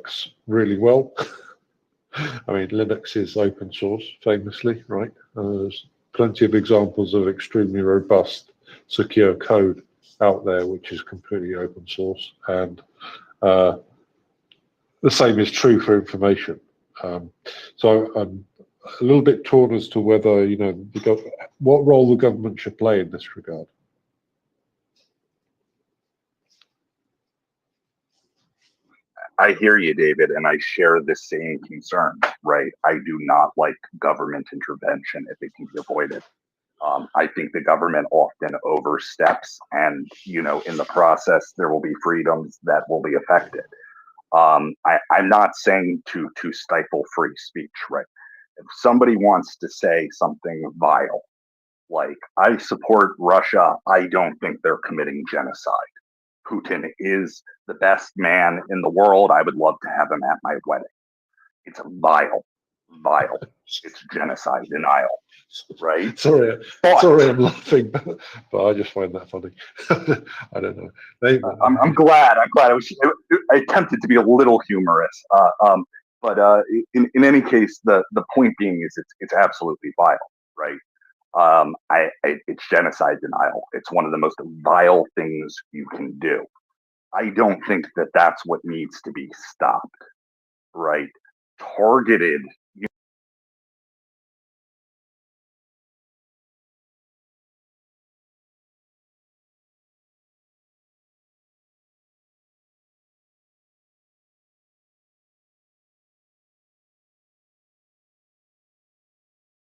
works really well. I mean, Linux is open source, famously, right? There's plenty of examples of extremely robust, secure code out there, which is completely open source. And the same is true for information. So I'm a little bit torn as to whether, what role the government should play in this regard. I hear you, David, and I share the same concern, right? I do not like government intervention if it can be avoided. I think the government often oversteps, and in the process, there will be freedoms that will be affected. I'm not saying to stifle free speech, right? If somebody wants to say something vile, like I support Russia, I don't think they're committing genocide. Putin is the best man in the world. I would love to have him at my wedding. It's vile. It's genocide denial, right? Sorry, I'm laughing, but I just find that funny. I don't know. I'm glad. I attempted to be a little humorous, but in any case, the point being is it's absolutely vile, right? It's genocide denial. It's one of the most vile things you can do. I don't think that that's what needs to be stopped, right? Targeted.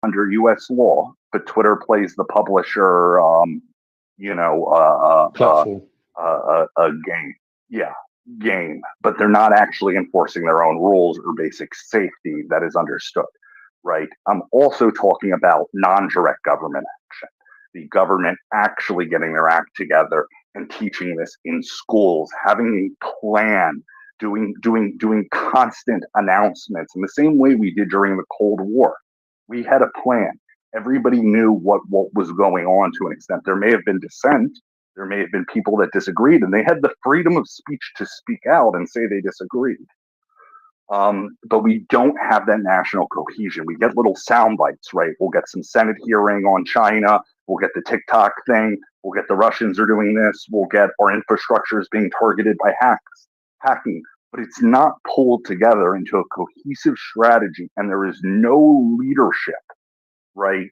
Under U.S. law, but Twitter plays the publisher, Platform. a game, but they're not actually enforcing their own rules or basic safety that is understood, right? I'm also talking about non-direct government action, the government actually getting their act together and teaching this in schools, having a plan, doing constant announcements in the same way we did during the Cold War. We had a plan. Everybody knew what was going on to an extent. There may have been dissent. There may have been people that disagreed, and they had the freedom of speech to speak out and say they disagreed. But we don't have that national cohesion. We get little sound bites, right? We'll get some Senate hearing on China. We'll get the TikTok thing. We'll get the Russians are doing this. We'll get our infrastructures being targeted by hacking. But it's not pulled together into a cohesive strategy, and there is no leadership, right?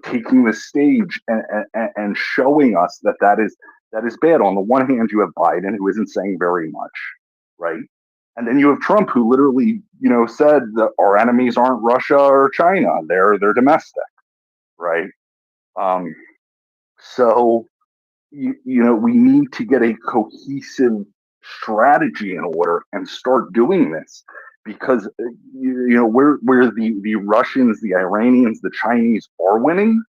Taking the stage and showing us that is bad. On the one hand, you have Biden, who isn't saying very much, right? And then you have Trump, who literally, said that our enemies aren't Russia or China; they're domestic, right? So we need to get a cohesive strategy in order and start doing this, because where the Russians, the Iranians, the Chinese are winning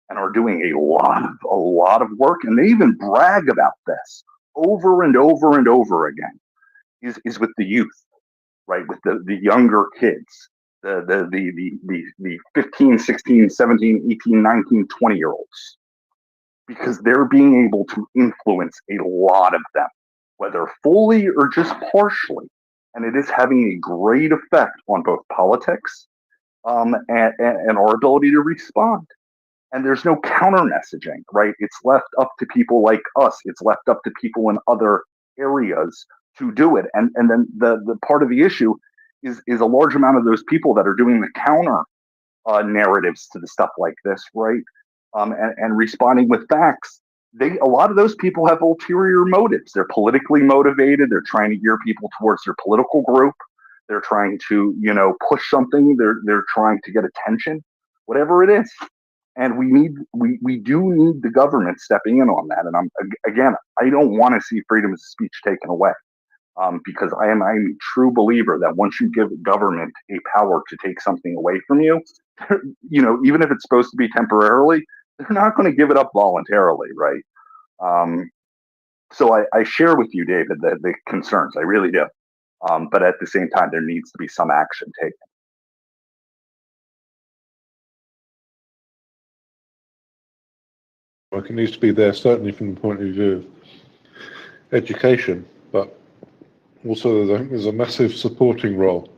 and are doing a lot of work, and they even brag about this over and over and over again, is with the youth, right? With the younger kids, the 15, 16, 17, 18, 19, 20-year-olds, because they're being able to influence a lot of them, whether fully or just partially. And it is having a great effect on both politics and our ability to respond. And there's no counter messaging, right? It's left up to people like us. It's left up to people in other areas to do it. And then the part of the issue is a large amount of those people that are doing the counter narratives to the stuff like this, right? And responding with facts. A lot of those people have ulterior motives. They're politically motivated. They're trying to gear people towards their political group. They're trying to, push something. They're trying to get attention, whatever it is. And we do need the government stepping in on that. And I don't want to see freedom of speech taken away, because I'm a true believer that once you give government a power to take something away from you, even if it's supposed to be temporarily, they're not going to give it up voluntarily, right? So I share with you, David, the concerns. I really do. But at the same time, there needs to be some action taken. It needs to be there, certainly from the point of view of education, but also there's a massive supporting role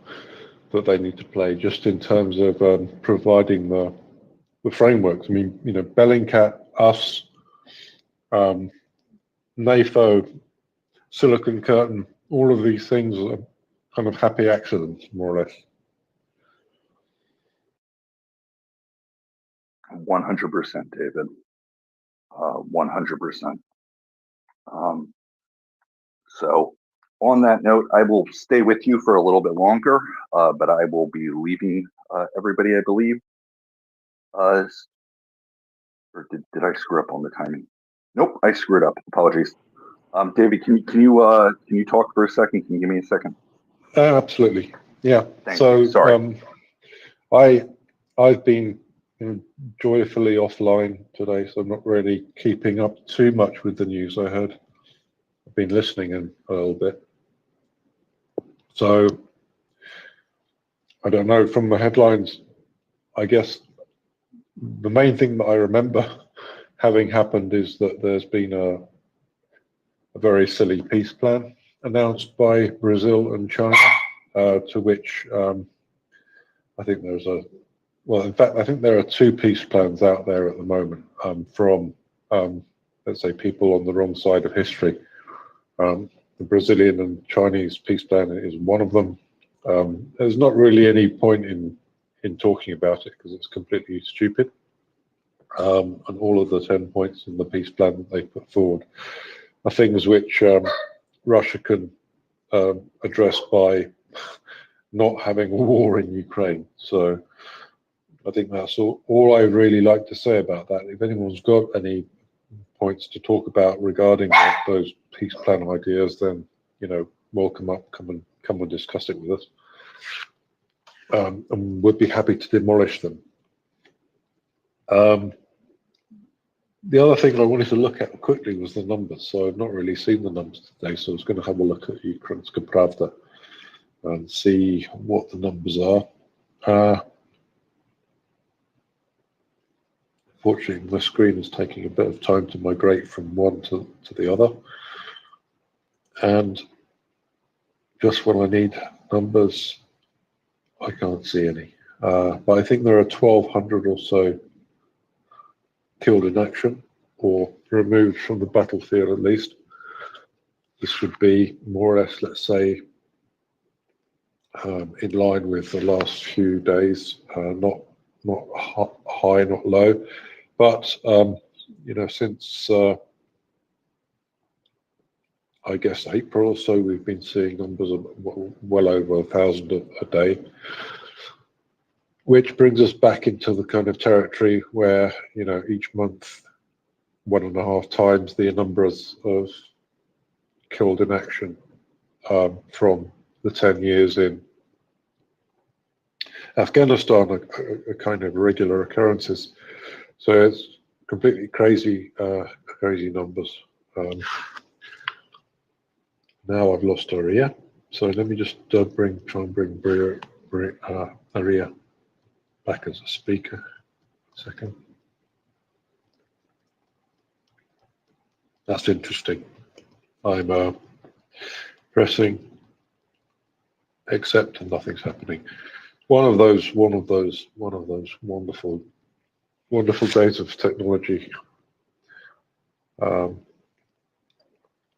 that they need to play, just in terms of providing the frameworks. I mean, Bellingcat, us, NAFO, Silicon Curtain, all of these things are kind of happy accidents, more or less. 100%, David. 100%. So on that note, I will stay with you for a little bit longer, but I will be leaving everybody, I believe. Or did I screw up on the timing? Nope, I screwed up. Apologies. David, can you talk for a second? Can you give me a second? Absolutely. Yeah. Thank you. Sorry. I've been joyfully offline today, so I'm not really keeping up too much with the news. I've been listening in a little bit. So I don't know, from the headlines, I guess the main thing that I remember having happened is that there's been a very silly peace plan announced by Brazil and China, to which I think in fact, I think there are two peace plans out there at the moment from, let's say, people on the wrong side of history. The Brazilian and Chinese peace plan is one of them. There's not really any point in talking about it because it's completely stupid. And all of the 10 points in the peace plan that they put forward are things which Russia can address by not having a war in Ukraine. So I think that's all I really like to say about that. If anyone's got any points to talk about regarding those peace plan ideas, then welcome up, come and discuss it with us, and we'd be happy to demolish them. The other thing I wanted to look at quickly was the numbers. So I've not really seen the numbers today, so I was going to have a look at Ukrainska Pravda and see what the numbers are. Fortunately, my screen is taking a bit of time to migrate from one to the other. And just when I need numbers, I can't see any. But I think there are 1,200 or so killed in action or removed from the battlefield at least. This would be more or less, let's say, in line with the last few days, not high, not low. But, since I guess April or so, we've been seeing numbers of well over 1,000 a day, which brings us back into the kind of territory where, each month, 1.5 times the numbers of killed in action from the 10 years in Afghanistan are kind of regular occurrences. So it's completely crazy numbers. Now I've lost Maria, so let me just try and bring Maria back as a speaker. A second. That's interesting. I'm pressing accept and nothing's happening. One of those wonderful days of technology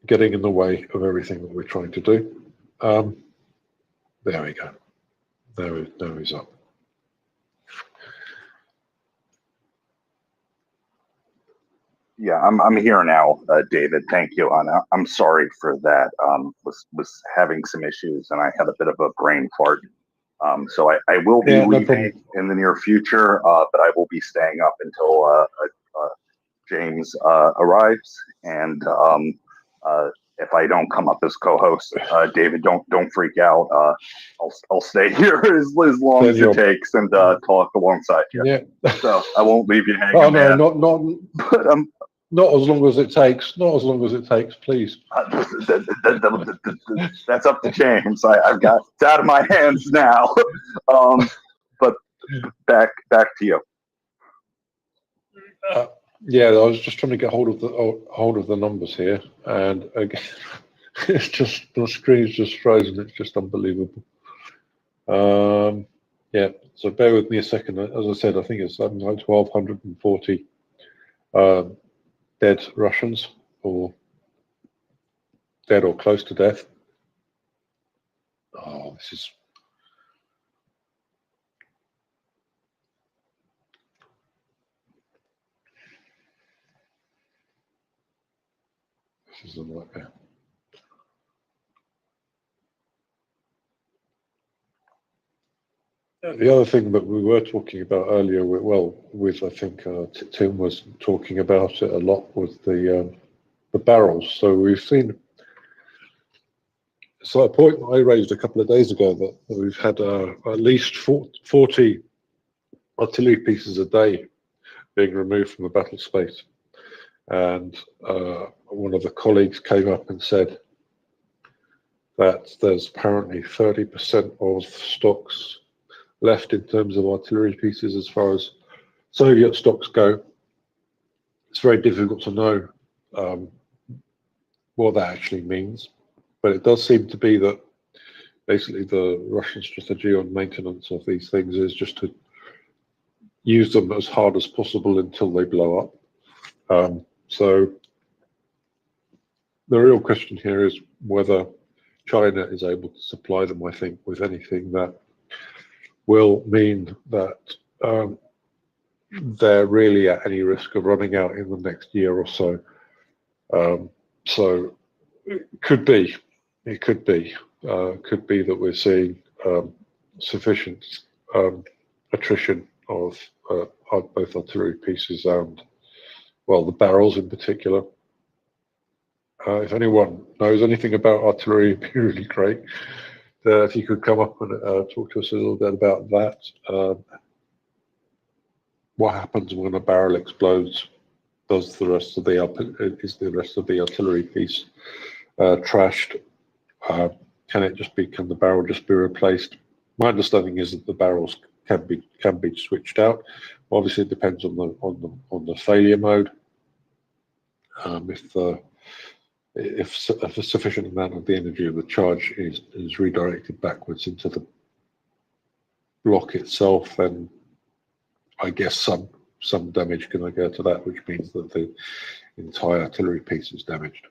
getting in the way of everything that we're trying to do. There we go. There he's up. Yeah, I'm here now, David. Thank you. And I'm sorry for that. Was having some issues, and I had a bit of a brain fart. So I will be leaving in the near future, but I will be staying up until James arrives. And if I don't come up as co-host, David, don't freak out. I'll stay here as long as it takes and talk alongside you. Yeah. So I won't leave you hanging. Oh no, But not as long as it takes. Not as long as it takes, please. That's up to James. I've got it's out of my hands now. But back to you. Yeah, I was just trying to get hold of the numbers here, and again, It's just, the screen's just frozen. It's just unbelievable. Yeah, so bear with me a second. As I said, I think it's something like 1,240 dead Russians, or dead or close to death. Oh, this is... This is a nightmare. The other thing that we were talking about earlier, I think Tim was talking about it a lot, was the barrels. So we've seen. So a point I raised a couple of days ago that we've had at least 40 artillery pieces a day being removed from the battle space, and one of the colleagues came up and said that there's apparently 30% of stocks left in terms of artillery pieces as far as Soviet stocks go. It's very difficult to know what that actually means, but it does seem to be that basically the Russian strategy on maintenance of these things is just to use them as hard as possible until they blow up. So the real question here is whether China is able to supply them, I think, with anything that will mean that they're really at any risk of running out in the next year or so. So it could be that we're seeing sufficient attrition of both artillery pieces and, well, the barrels in particular. If anyone knows anything about artillery, it'd be really great. If you could come up and talk to us a little bit about that. What happens when a barrel explodes? Is the rest of the artillery piece trashed? Can the barrel just be replaced? My understanding is that the barrels can be switched out. Obviously, it depends on the failure mode. If a sufficient amount of the energy of the charge is redirected backwards into the block itself, then I guess some damage can occur to that, which means that the entire artillery piece is damaged.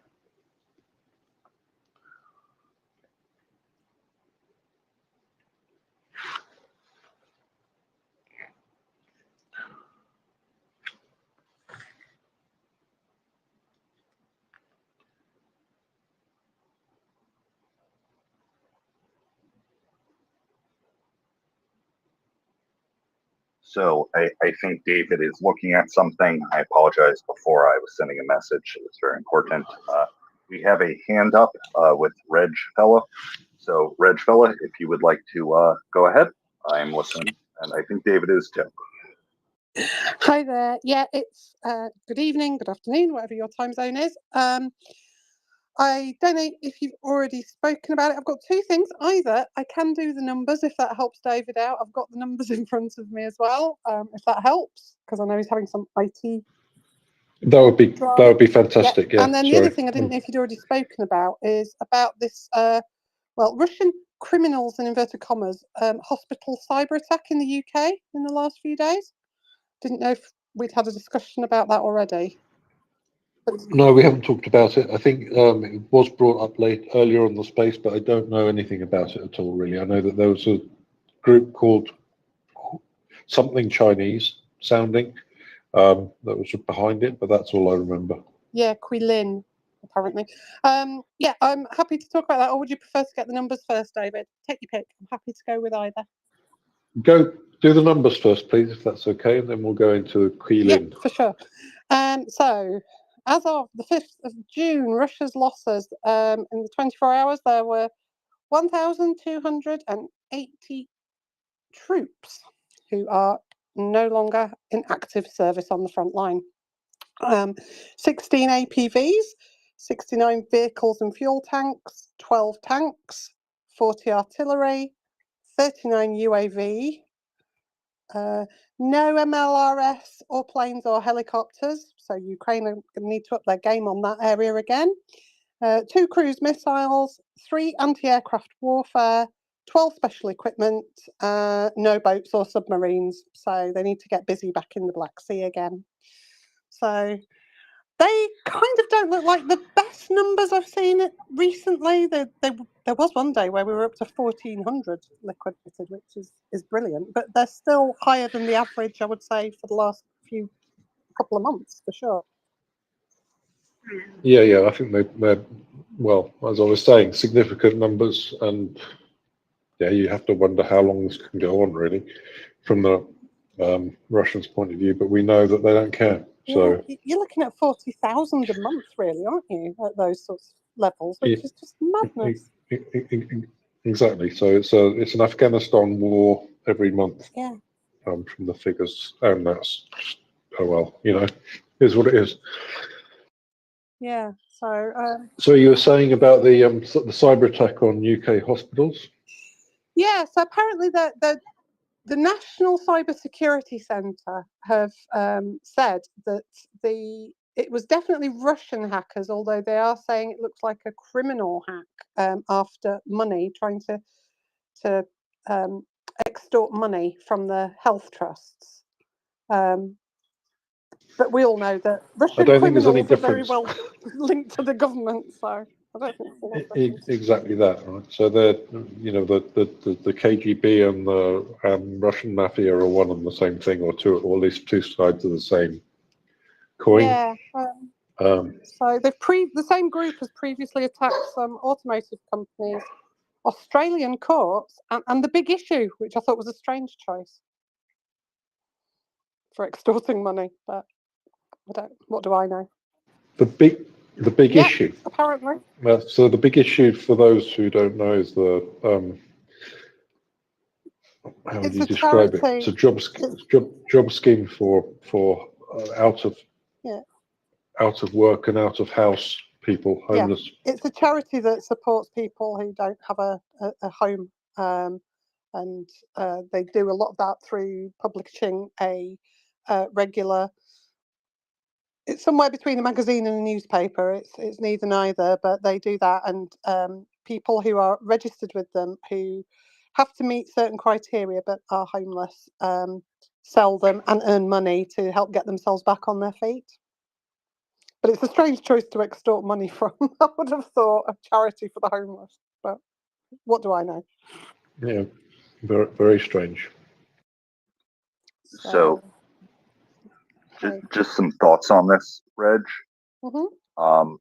So I think David is looking at something. I apologize before I was sending a message. It's very important. We have a hand up with Reg Fella. So Reg Fella, if you would like to go ahead, I'm listening. And I think David is too. Hi there. Yeah, it's good evening, good afternoon, whatever your time zone is. I don't know if you've already spoken about it. I've got two things. Either I can do the numbers if that helps David out. I've got the numbers in front of me as well, if that helps, because I know he's having some IT. That would be fantastic. Yeah. And then the other thing I didn't know if you'd already spoken about is about this. Russian criminals, in inverted commas, hospital cyber attack in the UK in the last few days. Didn't know if we'd had a discussion about that already. No, we haven't talked about it. I think it was brought up earlier on the space, but I don't know anything about it at all, really. I know that there was a group called something Chinese sounding that was behind it, but that's all I remember. Yeah, Quilin, apparently. Yeah, I'm happy to talk about that, or would you prefer to get the numbers first, David? Take your pick. I'm happy to go with either. Go do the numbers first, please, if that's okay, and then we'll go into Quilin. Yeah, for sure. So, as of the 5th of June, Russia's losses in the 24 hours, there were 1,280 troops who are no longer in active service on the front line. 16 APVs, 69 vehicles and fuel tanks, 12 tanks, 40 artillery, 39 UAV, no MLRS or planes or helicopters, so Ukraine are going to need to up their game on that area again. 2 cruise missiles, 3 anti-aircraft warfare, 12 special equipment, no boats or submarines. So they need to get busy back in the Black Sea again. So they kind of don't look like the best numbers I've seen recently. There was one day where we were up to 1,400 liquidated, which is brilliant, but they're still higher than the average, I would say, for the last couple of months, for sure. Yeah, I think they're, well, as I was saying, significant numbers, and yeah, you have to wonder how long this can go on, really, from the Russians' point of view, but we know that they don't care. So yeah, you're looking at 40,000 a month, really, aren't you, at those sorts of levels, which is just madness. Exactly. So it's an Afghanistan war every month. Yeah. From the figures, and that's, oh well, is what it is. Yeah. So. So you were saying about the cyber attack on UK hospitals? Yeah. So apparently the National Cyber Security Centre have said that it was definitely Russian hackers, although they are saying it looks like a criminal hack after money, trying to extort money from the health trusts. But we all know that Russian criminals are very well linked to the government, so I don't think it's a lot different. Exactly that, right? So they're, the KGB and the Russian mafia are one and the same thing, or at least two sides of the same coin. Yeah. So the same group has previously attacked some automotive companies, Australian courts, and the big issue, which I thought was a strange choice for extorting money, but what do I know? The big issue. Apparently. So the big issue, for those who don't know, is the how would you describe it? It's a job scheme for out of work and out of house people, homeless. Yeah. It's a charity that supports people who don't have a home, and they do a lot of that through publishing a regular. It's somewhere between a magazine and a newspaper. It's neither neither, but they do that, and people who are registered with them who have to meet certain criteria but are homeless sell them and earn money to help get themselves back on their feet. But it's a strange choice to extort money from. I would have thought a charity for the homeless, but what do I know? Yeah, very, very strange. So just some thoughts on this, Reg. Mm-hmm.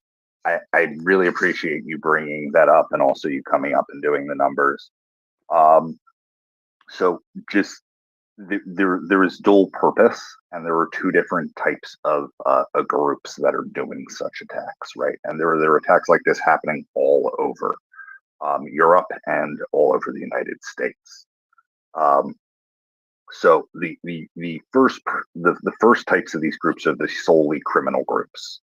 I really appreciate you bringing that up, and also you coming up and doing the numbers. So just there is dual purpose, and there are 2 different types of groups that are doing such attacks, right? And there are attacks like this happening all over Europe and all over the United States. So the first types of these groups are the solely criminal groups,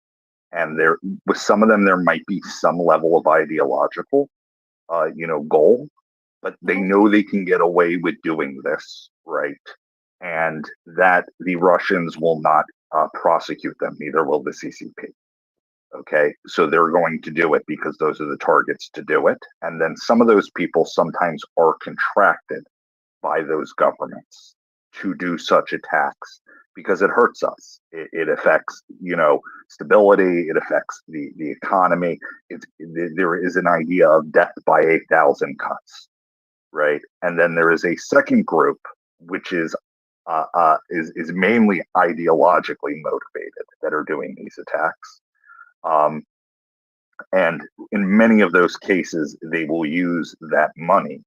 and with some of them there might be some level of ideological, goal, but they know they can get away with doing this, right? And that the Russians will not prosecute them, neither will the CCP. Okay, so they're going to do it because those are the targets to do it, and then some of those people sometimes are contracted by those governments to do such attacks because it hurts us. It affects, stability. It affects the economy. There is an idea of death by 8,000 cuts, right? And then there is a second group, which is mainly ideologically motivated, that are doing these attacks. And in many of those cases, they will use that money,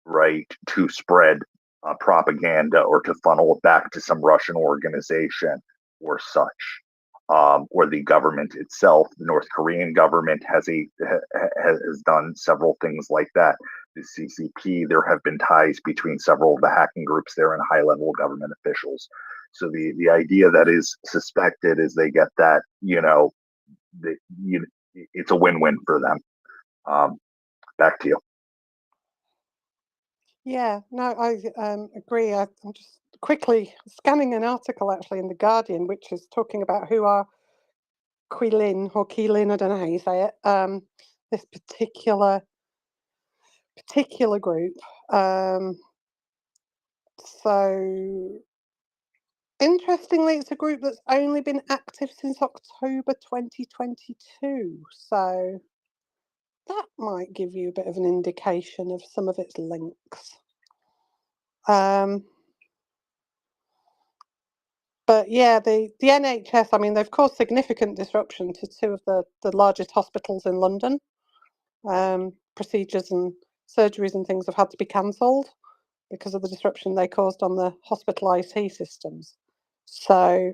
right, to spread propaganda or to funnel it back to some Russian organization or such, or the government itself. The North Korean government has done several things like that. The CCP, there have been ties between several of the hacking groups there and high-level government officials. So the idea that is suspected is they get that, it's a win-win for them. Back to you. Yeah, no, I agree. I'm just quickly scanning an article actually in The Guardian, which is talking about who are Quilin or Keelin, I don't know how you say it. This particular group. So interestingly, it's a group that's only been active since October 2022. So that might give you a bit of an indication of some of its links. But yeah, the NHS, I mean, they've caused significant disruption to two of the largest hospitals in London. Procedures and surgeries and things have had to be cancelled because of the disruption they caused on the hospital IT systems. So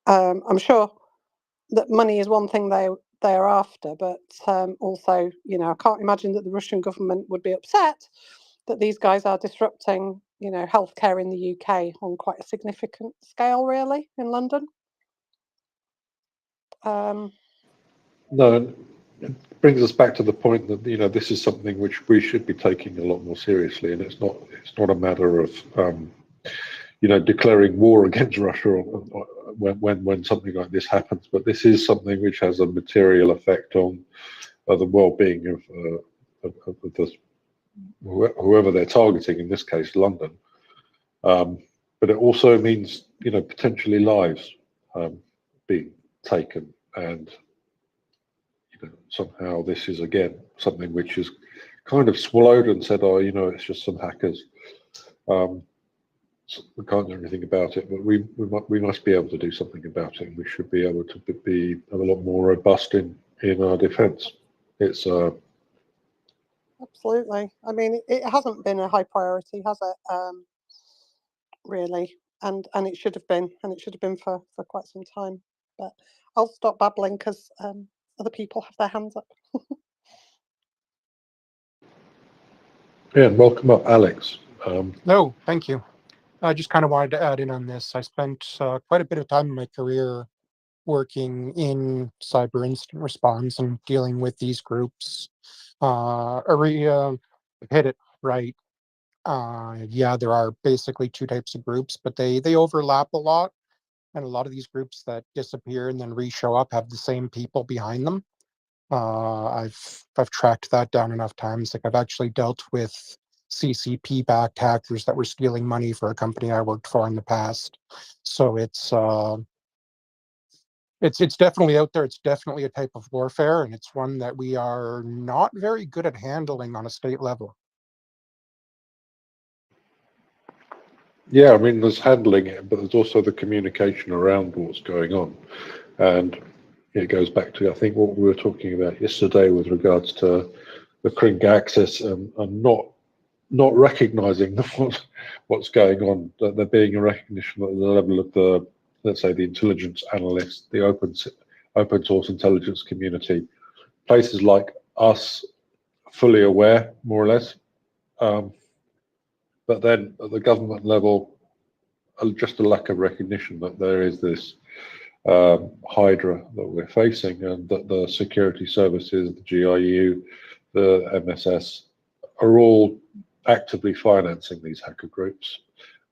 I'm sure that money is one thing they are after, but also, you know, I can't imagine that the Russian government would be upset that these guys are disrupting, you know, healthcare in the UK on quite a significant scale, really, in London. No, it brings us back to the point that, you know, this is something which we should be taking a lot more seriously, and it's not a matter of you know, declaring war against Russia or when something like this happens, but this is something which has a material effect on the well-being of whoever they're targeting, in this case London. But it also means, you know, potentially lives being taken, and you know, somehow this is again something which is kind of swallowed and said, oh, you know, it's just some hackers. So we can't do anything about it, but we must be able to do something about it, and we should be able to be a lot more robust in our defence. It's absolutely. I mean, it hasn't been a high priority, has it? Really, and it should have been, for quite some time. But I'll stop babbling because other people have their hands up. yeah, and welcome up, Alex. No, thank you. I just kind of wanted to add in on this. I spent quite a bit of time in my career working in cyber incident response and dealing with these groups. Aria hit it right. Yeah, there are basically two types of groups, but they overlap a lot. And a lot of these groups that disappear and then re-show up have the same people behind them. I've tracked that down enough times. Like I've actually dealt with CCP-backed hackers that were stealing money for a company I worked for in the past. So it's definitely out there. It's definitely a type of warfare, and it's one that we are not very good at handling on a state level. Yeah, I mean, there's handling it, but there's also the communication around what's going on, and it goes back to, I think, what we were talking about yesterday with regards to the Kring access and not recognising what's going on. That there being a recognition at the level of the, let's say, the intelligence analysts, the open source intelligence community, places like us, fully aware, more or less. But then at the government level, just a lack of recognition that there is this hydra that we're facing, and that the security services, the GIU, the MSS, are all actively financing these hacker groups.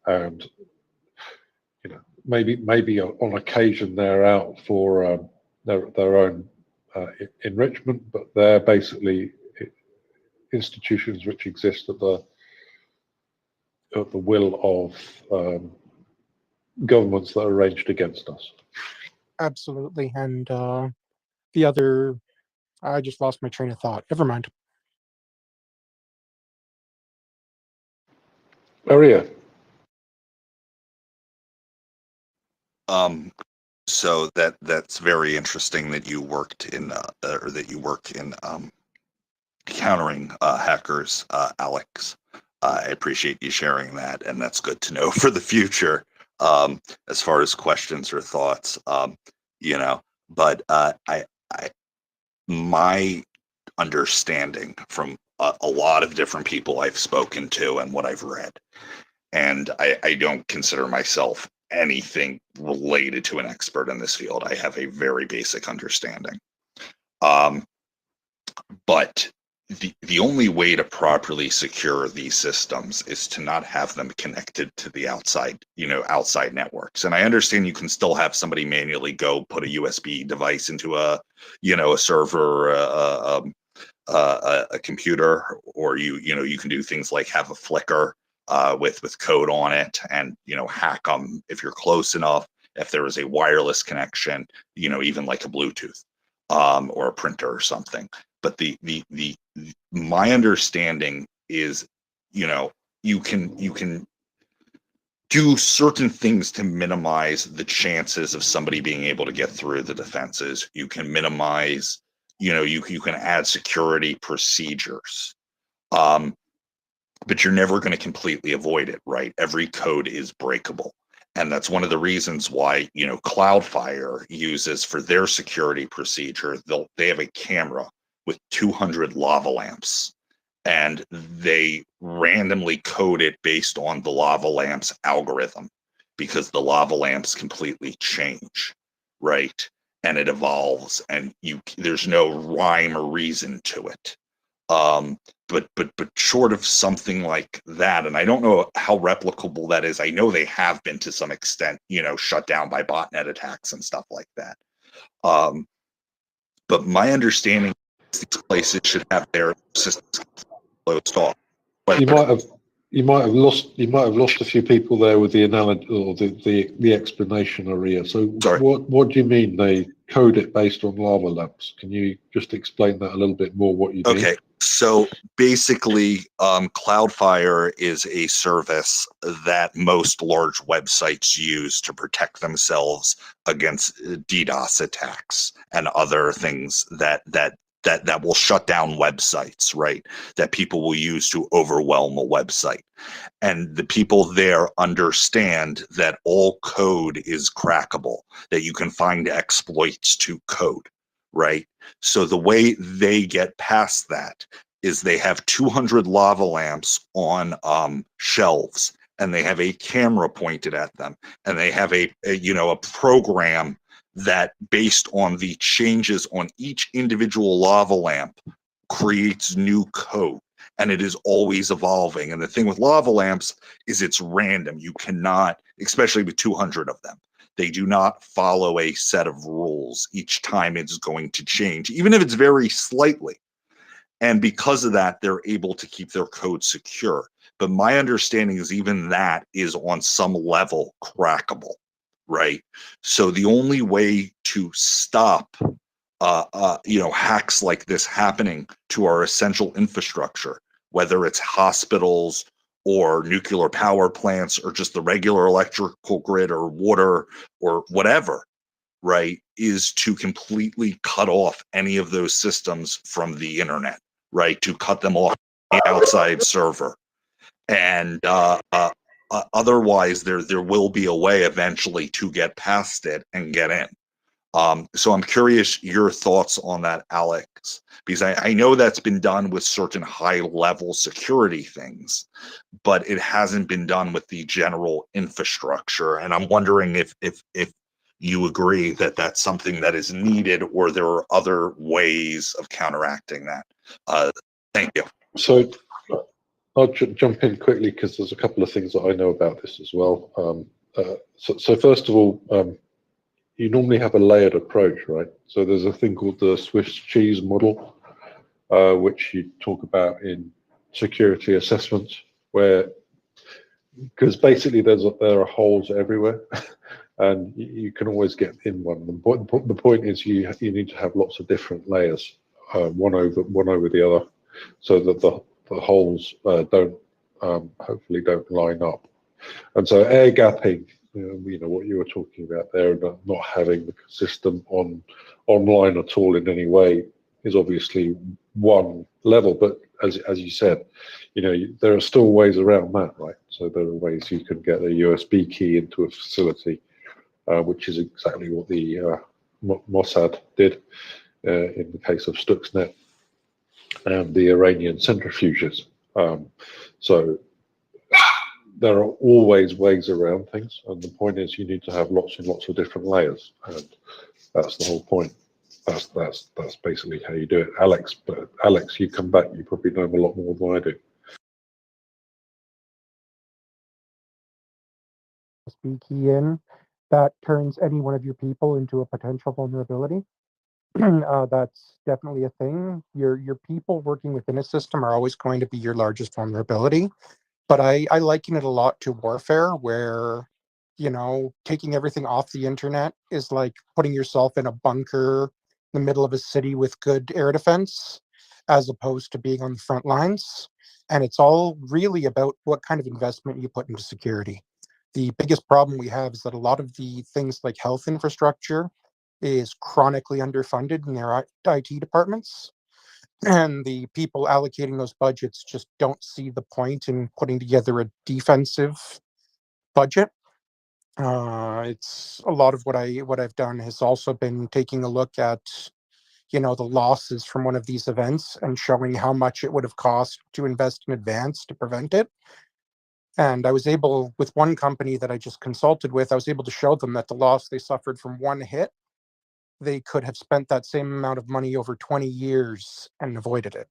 And you know, maybe on occasion they're out for their own enrichment, but they're basically institutions which exist at the will of governments that are arranged against us. Absolutely. And the other, I just lost my train of thought. Never mind. Maria. So that's very interesting that you worked in or that you work in countering hackers, Alex. I appreciate you sharing that, and that's good to know for the future. As far as questions or thoughts, you know, but my understanding from a lot of different people I've spoken to and what I've read, and I don't consider myself anything related to an expert in this field. I have a very basic understanding. But the only way to properly secure these systems is to not have them connected to the outside networks. And I understand you can still have somebody manually go put a USB device into a server, a computer, or you can do things like have a flicker with code on it, and hack them if you're close enough. If there is a wireless connection, even like a Bluetooth or a printer or something. But my understanding is, you can do certain things to minimize the chances of somebody being able to get through the defenses. You can minimize, you can add security procedures, but you're never going to completely avoid it, right? Every code is breakable. And that's one of the reasons why, Cloudflare uses for their security procedure, they have a camera with 200 lava lamps, and they randomly code it based on the lava lamps algorithm, because the lava lamps completely change, right? And it evolves, and there's no rhyme or reason to it. But short of something like that, and I don't know how replicable that is. I know they have been to some extent, shut down by botnet attacks and stuff like that. But my understanding is these places should have their systems closed off. You might have lost a few people there with the analogy or the explanation, Maria. So Sorry. What do you mean they code it based on lava lamps? Can you just explain that a little bit more? What you mean? Okay, so basically, Cloudflare is a service that most large websites use to protect themselves against DDoS attacks and other things that will shut down websites, right? That people will use to overwhelm a website. And the people there understand that all code is crackable, that you can find exploits to code, right? So the way they get past that is they have 200 lava lamps on shelves, and they have a camera pointed at them, and they have a program that, based on the changes on each individual lava lamp, creates new code, and it is always evolving. And the thing with lava lamps is it's random. You cannot, especially with 200 of them, they do not follow a set of rules. Each time it's going to change, even if it's very slightly. And because of that, they're able to keep their code secure. But my understanding is even that is on some level crackable, right? So the only way to stop hacks like this happening to our essential infrastructure, whether it's hospitals or nuclear power plants or just the regular electrical grid or water or whatever, right, is to completely cut off any of those systems from the internet, right? To cut them off the outside server. And otherwise, there will be a way eventually to get past it and get in. So I'm curious your thoughts on that, Alex, because I know that's been done with certain high-level security things, but it hasn't been done with the general infrastructure. And I'm wondering if you agree that that's something that is needed, or there are other ways of counteracting that. Thank you. So I'll jump in quickly because there's a couple of things that I know about this as well. So first of all, you normally have a layered approach, right? So there's a thing called the Swiss cheese model, which you talk about in security assessments, because basically there are holes everywhere, and you can always get in one. The point is you need to have lots of different layers, one over the other, so that the holes hopefully don't line up. And so air gapping, what you were talking about there, not having the system online at all in any way, is obviously one level. But as you said, there are still ways around that, right? So there are ways you can get a USB key into a facility, which is exactly what the Mossad did in the case of Stuxnet and the Iranian centrifuges. So there are always ways around things, and the point is you need to have lots and lots of different layers, and that's the whole point. that's basically how you do it, Alex. But Alex, you come back, you probably know a lot more than I do. Key in that turns any one of your people into a potential vulnerability. That's definitely a thing. Your people working within a system are always going to be your largest vulnerability. But I liken it a lot to warfare, where, taking everything off the internet is like putting yourself in a bunker in the middle of a city with good air defense, as opposed to being on the front lines. And it's all really about what kind of investment you put into security. The biggest problem we have is that a lot of the things like health infrastructure is chronically underfunded in their IT departments. And the people allocating those budgets just don't see the point in putting together a defensive budget. It's a lot of what I've done has also been taking a look at, the losses from one of these events and showing how much it would have cost to invest in advance to prevent it. And I was able, with one company that I just consulted with, I was able to show them that the loss they suffered from one hit, they could have spent that same amount of money over 20 years and avoided it.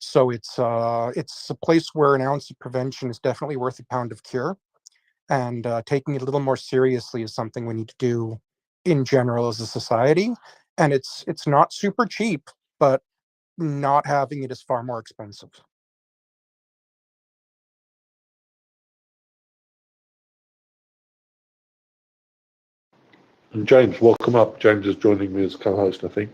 So it's a place where an ounce of prevention is definitely worth a pound of cure, and taking it a little more seriously is something we need to do in general as a society. And it's not super cheap, but not having it is far more expensive. And James, welcome up. James is joining me as co-host, I think.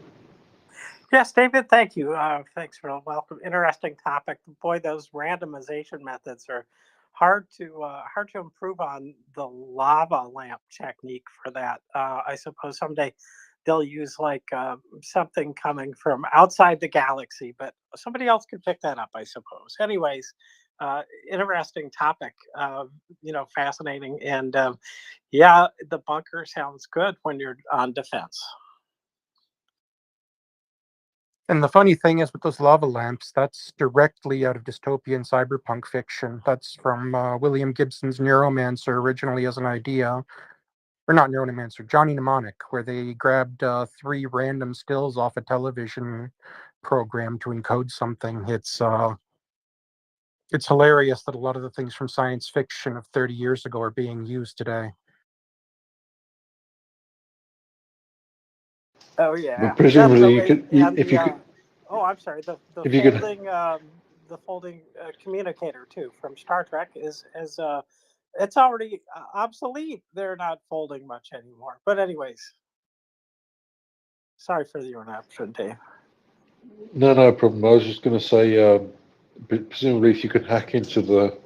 Yes, David, thank you. Thanks for the welcome. Interesting topic. Boy, those randomization methods are hard to improve on. The lava lamp technique for that. I suppose someday they'll use like something coming from outside the galaxy, but somebody else could pick that up, I suppose. Anyways, interesting topic. Fascinating, and yeah, the bunker sounds good when you're on defense. And the funny thing is with those lava lamps, that's directly out of dystopian cyberpunk fiction. That's from William Gibson's Neuromancer, originally as an idea. Or not Neuromancer, Johnny Mnemonic, where they grabbed 3 random stills off a television program to encode something. It's hilarious that a lot of the things from science fiction of 30 years ago are being used today. Oh yeah, But presumably, you definitely. could, And if you could, oh, I'm sorry. The if you could, folding communicator too from Star Trek is it's already obsolete. They're not folding much anymore. But anyways, sorry for the interruption, Dave. no problem. I was just going to say, presumably, if you could hack into the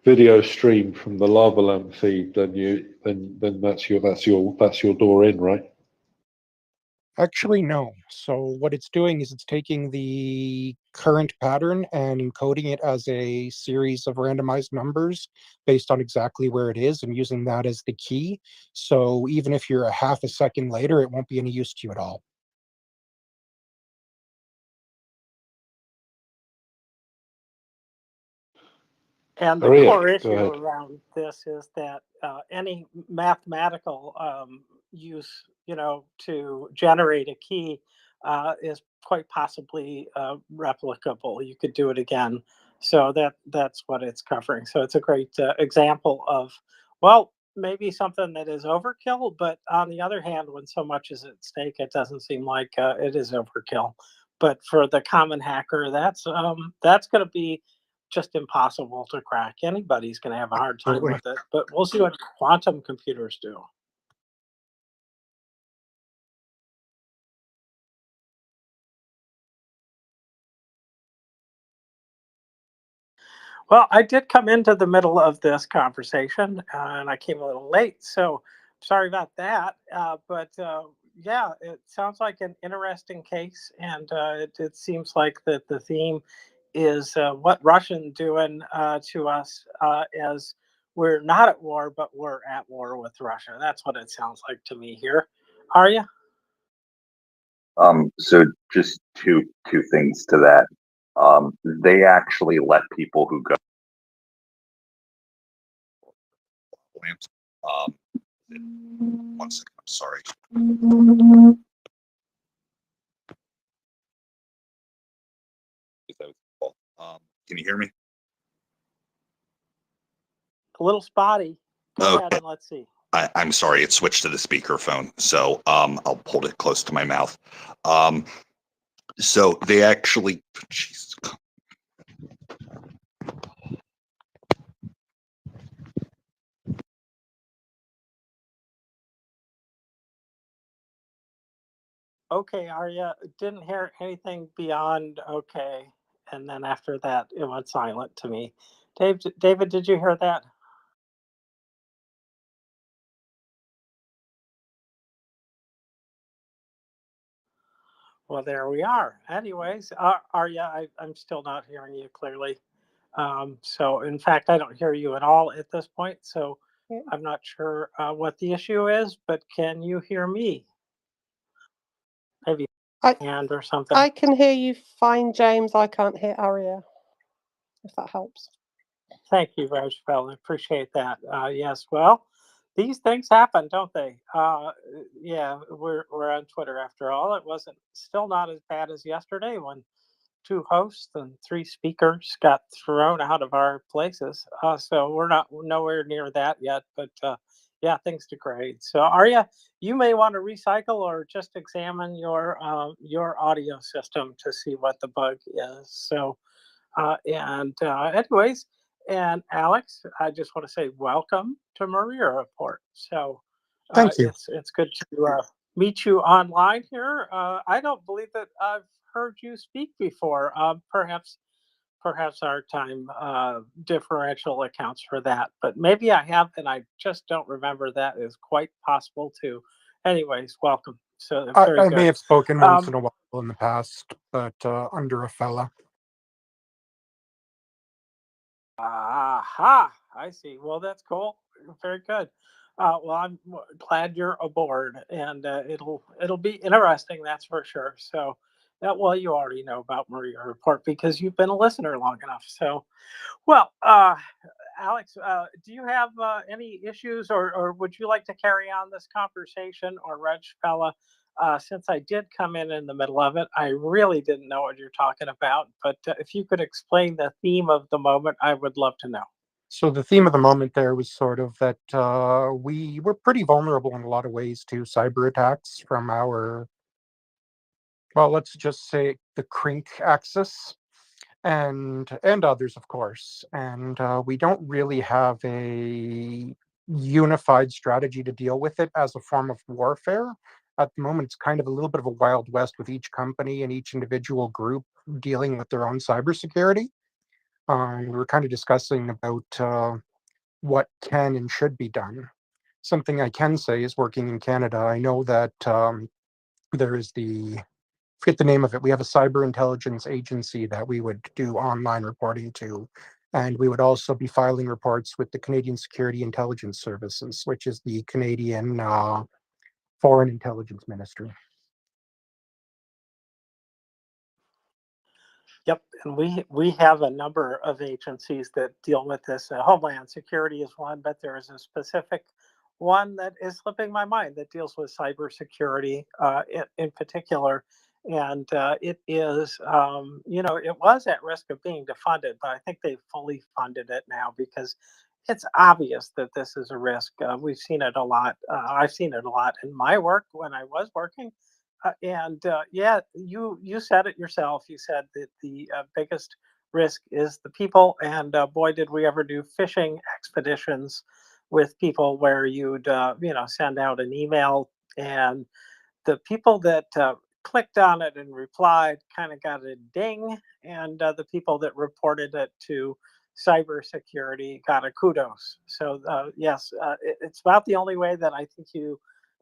video stream from the lava lamp feed, then that's your door in, right? Actually, no. So what it's doing is it's taking the current pattern and encoding it as a series of randomized numbers based on exactly where it is and using that as the key. So even if you're a half a second later, it won't be any use to you at all. And the Maria, core go issue ahead. around this is that any mathematical use, to generate a key is quite possibly replicable. You could do it again. So that's what it's covering. So it's a great example of, well, maybe something that is overkill, but on the other hand, when so much is at stake, it doesn't seem like it is overkill. But for the common hacker, that's going to be just impossible to crack. Anybody's going to have a hard time Absolutely. with it, but we'll see what quantum computers do. Well, I did come into the middle of this conversation and I came a little late, so sorry about that. But yeah, it sounds like an interesting case, and it seems like that the theme is what Russian doing to us as we're not at war, but we're at war with Russia. That's what it sounds like to me here. Are you? So just two things to that. They actually let people who go. Lamps. 1 second. I'm sorry. Can you hear me? A little spotty. Go Oh, ahead and let's see. I'm sorry, it switched to the speakerphone, so I'll hold it close to my mouth. So they actually, jeez. Okay, Arya, didn't hear anything beyond okay, and then after that it went silent to me. David, did you hear that? Well, there we are. Anyways, Arya, I'm still not hearing you clearly. So, in fact, I don't hear you at all at this point. So, Yeah. I'm not sure what the issue is, but can you hear me? Maybe I hand or something. I can hear you fine, James. I can't hear Aria, if that helps. Thank you, Rajfeld. I appreciate that. Yes, well, these things happen, don't they? Yeah, we're on Twitter after all. It wasn't still not as bad as yesterday when two hosts and three speakers got thrown out of our places. So we're not nowhere near that yet, but yeah, things degrade. So Arya, you may want to recycle or just examine your audio system to see what the bug is. So anyways, and Alex, I just want to say welcome to MriyaReport. So Thank you. it's good to meet you online here. I don't believe that I've heard you speak before. Perhaps our time differential accounts for that, but maybe I have, and I just don't remember. That is quite possible too. Anyways, welcome. So very I good. may have spoken once in a while in the past, but under a fella. Aha, I see. Well, that's cool. Very good. Well, I'm glad you're aboard, and it'll be interesting. That's for sure. So, well, you already know about MriyaReport because you've been a listener long enough. So, well, Alex, do you have any issues, or would you like to carry on this conversation, or Reg fella? Since I did come in the middle of it, I really didn't know what you're talking about. But if you could explain the theme of the moment, I would love to know. So the theme of the moment there was sort of that we were pretty vulnerable in a lot of ways to cyber attacks from our, well, let's just say the Crink axis and others, of course. And we don't really have a unified strategy to deal with it as a form of warfare. At the moment, it's kind of a little bit of a wild west with each company and each individual group dealing with their own cybersecurity. We were kind of discussing about what can and should be done. Something I can say is working in Canada, I know that there is forget the name of it. We have a cyber intelligence agency that we would do online reporting to. And we would also be filing reports with the Canadian Security Intelligence Services, which is the Canadian Foreign Intelligence Ministry. Yep, and we have a number of agencies that deal with this. Homeland Security is one, but there is a specific one that is slipping my mind that deals with cybersecurity in particular. And it is, it was at risk of being defunded, but I think they've fully funded it now because it's obvious that this is a risk. We've seen it a lot. I've seen it a lot in my work when I was working and yeah, you said it yourself. You said that the biggest risk is the people, and boy, did we ever do phishing expeditions with people where you'd send out an email, and the people that clicked on it and replied kind of got a ding, and the people that reported it to cybersecurity got a kudos. So yes, it's about the only way that I think you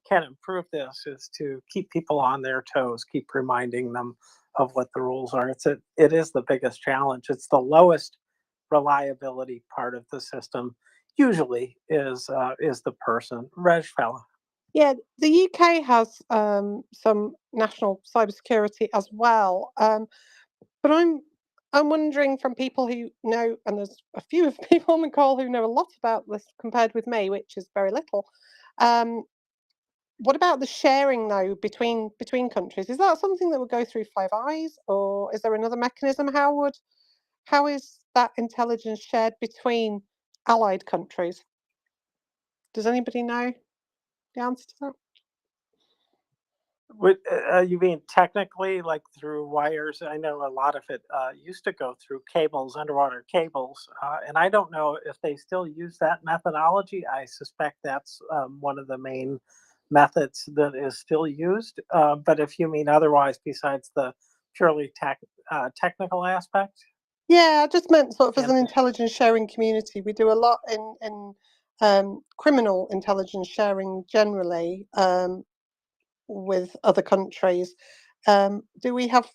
can improve this is to keep people on their toes, keep reminding them of what the rules are. It is the biggest challenge. It's the lowest reliability part of the system. Usually is the person. Reg fella. Yeah, the UK has some national cybersecurity as well, but I'm wondering from people who know, and there's a few of people on the call who know a lot about this compared with me, which is very little. What about the sharing though between countries? Is that something that would go through Five Eyes, or is there another mechanism? How would how is that intelligence shared between allied countries? Does anybody know the answer to that? You mean technically, like through wires? I know a lot of it used to go through cables, underwater cables, and I don't know if they still use that methodology. I suspect that's one of the main methods that is still used. But if you mean otherwise, besides the purely technical aspect, Yeah, I just meant sort of as and an intelligence sharing community. We do a lot in criminal intelligence sharing generally with other countries. Do we have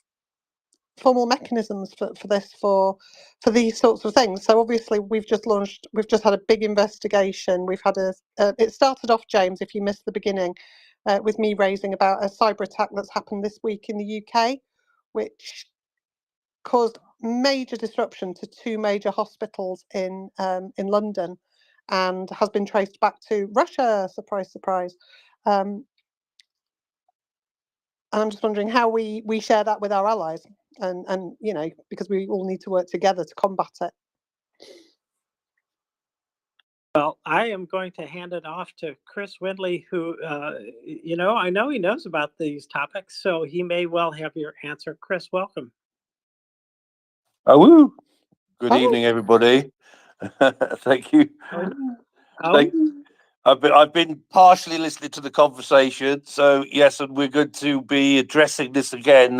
formal mechanisms for this for these sorts of things? So obviously we've just had a big investigation. We've had it started off, James, if you missed the beginning, with me raising about a cyber attack that's happened this week in the UK, which caused major disruption to two major hospitals in London, and has been traced back to Russia. Surprise, surprise. And I'm just wondering how we share that with our allies, and you know, because we all need to work together to combat it. well, I am going to hand it off to Chris Windley, who, I know he knows about these topics, so he may well have your answer. Chris, welcome. Oh, woo. Good Oh. evening, everybody. Thank you. Thank, I've been partially listening to the conversation, so yes, and we're going to be addressing this again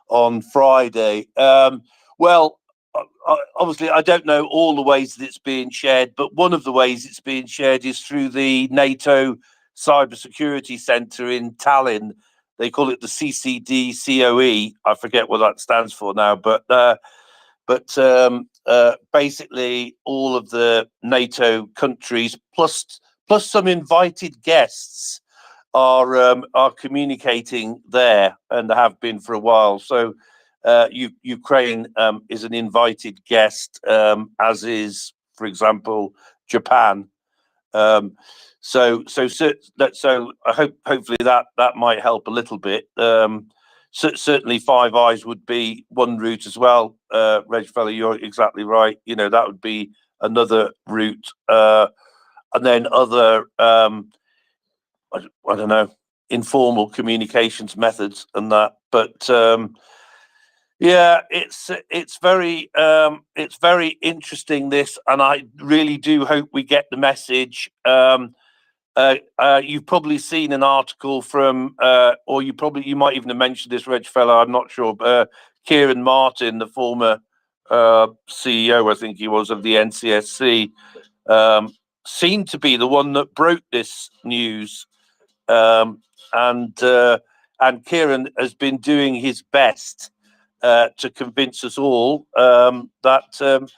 on Friday. Well, obviously, I don't know all the ways that it's being shared, but one of the ways it's being shared is through the NATO Cybersecurity Centre in Tallinn. They call it the CCD-COE. I forget what that stands for now, but basically all of the NATO countries plus some invited guests are communicating there, and have been for a while. So Ukraine is an invited guest, as is, for example, Japan. So I hopefully that might help a little bit. Certainly Five Eyes would be one route as well. Reg Feller, you're exactly right. You know, that would be another route. And then other, I don't know, informal communications methods and that. But yeah, it's very interesting, this, and I really do hope we get the message. You've probably seen an article from, or you might even have mentioned this, Reg Feller, I'm not sure, Kieran Martin, the former CEO, I think he was, of the NCSC, seemed to be the one that broke this news, and Kieran has been doing his best to convince us all that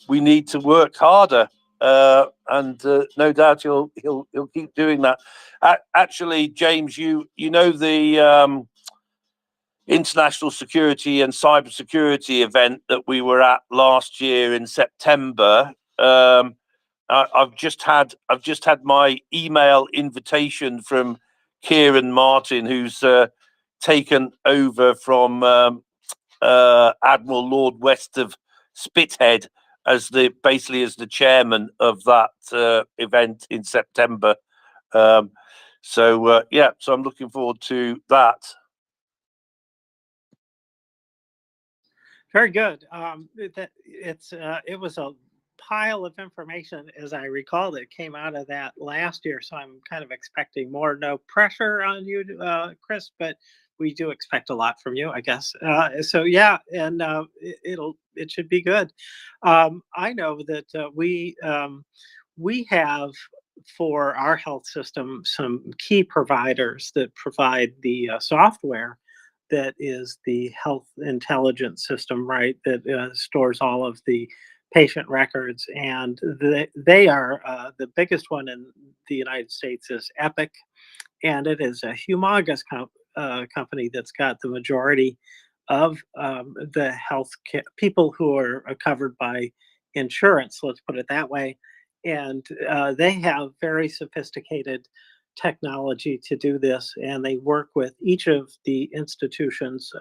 we need to work harder. And no doubt he'll keep doing that. Actually, James, you know the International Security and Cybersecurity event that we were at last year in September. I've just had my email invitation from Kieran Martin, who's taken over from Admiral Lord West of Spithead as the chairman of that event in September. So I'm looking forward to that. Very good. It was a pile of information, as I recall, that came out of that last year. So I'm kind of expecting more. No pressure on you, Chris, but we do expect a lot from you, I guess. So yeah, and it should be good. I know that we have, for our health system, some key providers that provide the software that is the health intelligence system, right? That stores all of the patient records, and they are the biggest one in the United States is Epic, and it is a humongous company that's got the majority of the health people who are covered by insurance. Let's put it that way, and they have very sophisticated technology to do this, and they work with each of the institutions,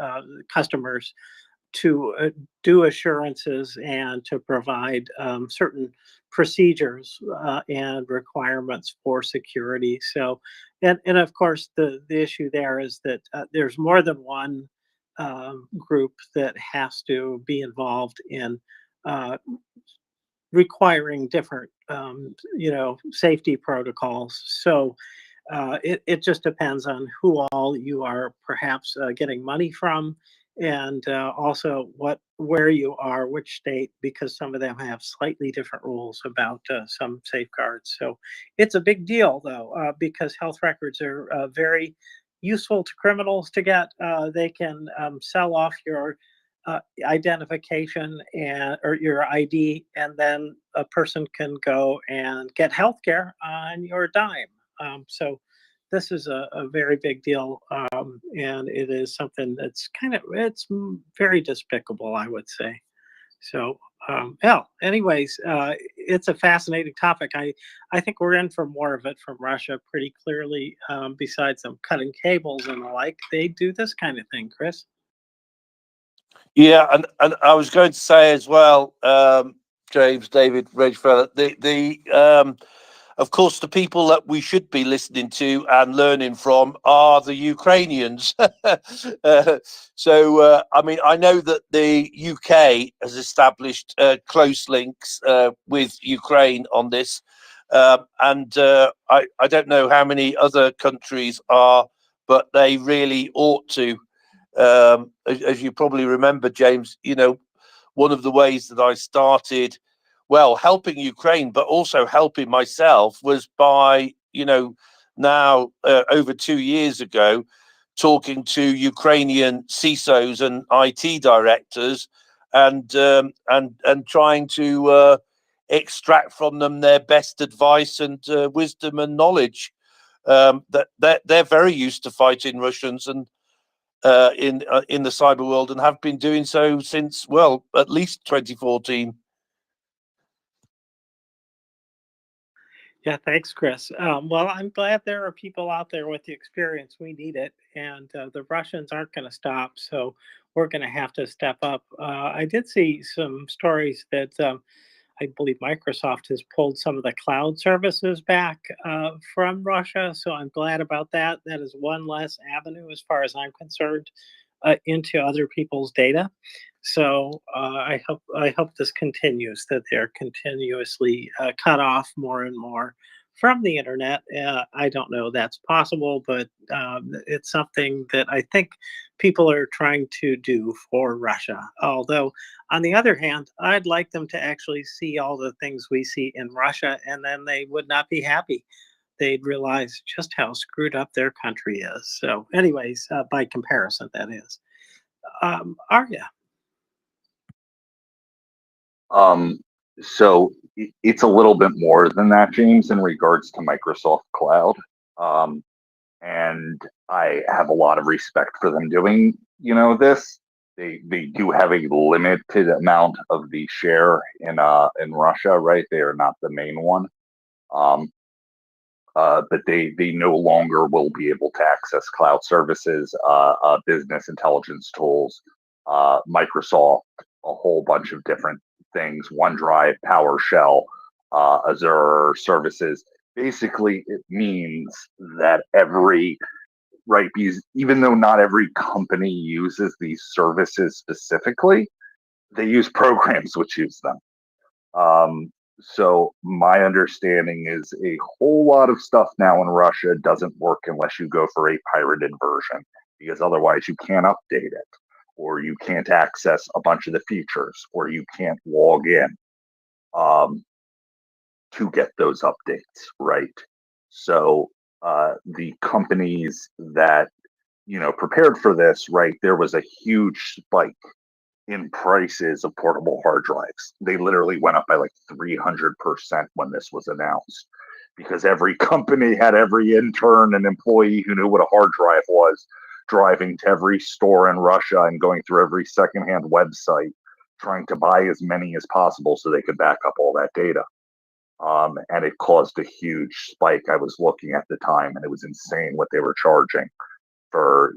customers, do assurances and to provide certain procedures and requirements for security. So, and of course, the issue there is that there's more than one group that has to be involved in requiring different, safety protocols. So it just depends on who all you are perhaps getting money from, and also where you are, which state, because some of them have slightly different rules about some safeguards. So it's a big deal, though, because health records are very useful to criminals to get. They can sell off your identification and or your ID, and then a person can go and get health care on your dime. So this is a very big deal, and it is something that's very despicable, I would say. So, yeah. Anyways, it's a fascinating topic. I think we're in for more of it from Russia pretty clearly. Besides them cutting cables and the like, they do this kind of thing, Chris. Yeah, and I was going to say as well, James, David, Regfeller, of course, the people that we should be listening to and learning from are the Ukrainians. So, I mean, I know that the UK has established close links with Ukraine on this, and I don't know how many other countries are, but they really ought to. As you probably remember, James, one of the ways that I started, well, helping Ukraine, but also helping myself was by, now over 2 years ago, talking to Ukrainian CISOs and IT directors and trying to extract from them their best advice and wisdom and knowledge. That they're very used to fighting Russians and in the cyber world, and have been doing so since, well, at least 2014. Yeah, thanks, Chris. Well, I'm glad there are people out there with the experience. We need it, and the Russians aren't going to stop. So we're going to have to step up. I did see some stories that I believe Microsoft has pulled some of the cloud services back from Russia. So I'm glad about that. That is one less avenue, as far as I'm concerned, into other people's data. So I hope this continues, that they're continuously cut off more and more from the internet. I don't know that's possible, but it's something that I think people are trying to do for Russia. Although, on the other hand, I'd like them to actually see all the things we see in Russia, and then they would not be happy. They'd realize just how screwed up their country is. So, anyways, by comparison, that is. Arya. So it's a little bit more than that, James, in regards to Microsoft Cloud. And I have a lot of respect for them doing, this. They do have a limited amount of the share in Russia, right? They are not the main one. But they no longer will be able to access cloud services, business intelligence tools, Microsoft, a whole bunch of different things, OneDrive, PowerShell, Azure services. Basically, it means that because even though not every company uses these services specifically, they use programs which use them. So my understanding is a whole lot of stuff now in Russia doesn't work unless you go for a pirated version, because otherwise you can't update it, or you can't access a bunch of the features, or you can't log in to get those updates, right? So the companies that prepared for this, right, there was a huge spike in prices of portable hard drives. They literally went up by like 300% when this was announced, because every company had every intern and employee who knew what a hard drive was driving to every store in Russia and going through every secondhand website trying to buy as many as possible so they could back up all that data. And it caused a huge spike. I was looking at the time, and it was insane what they were charging for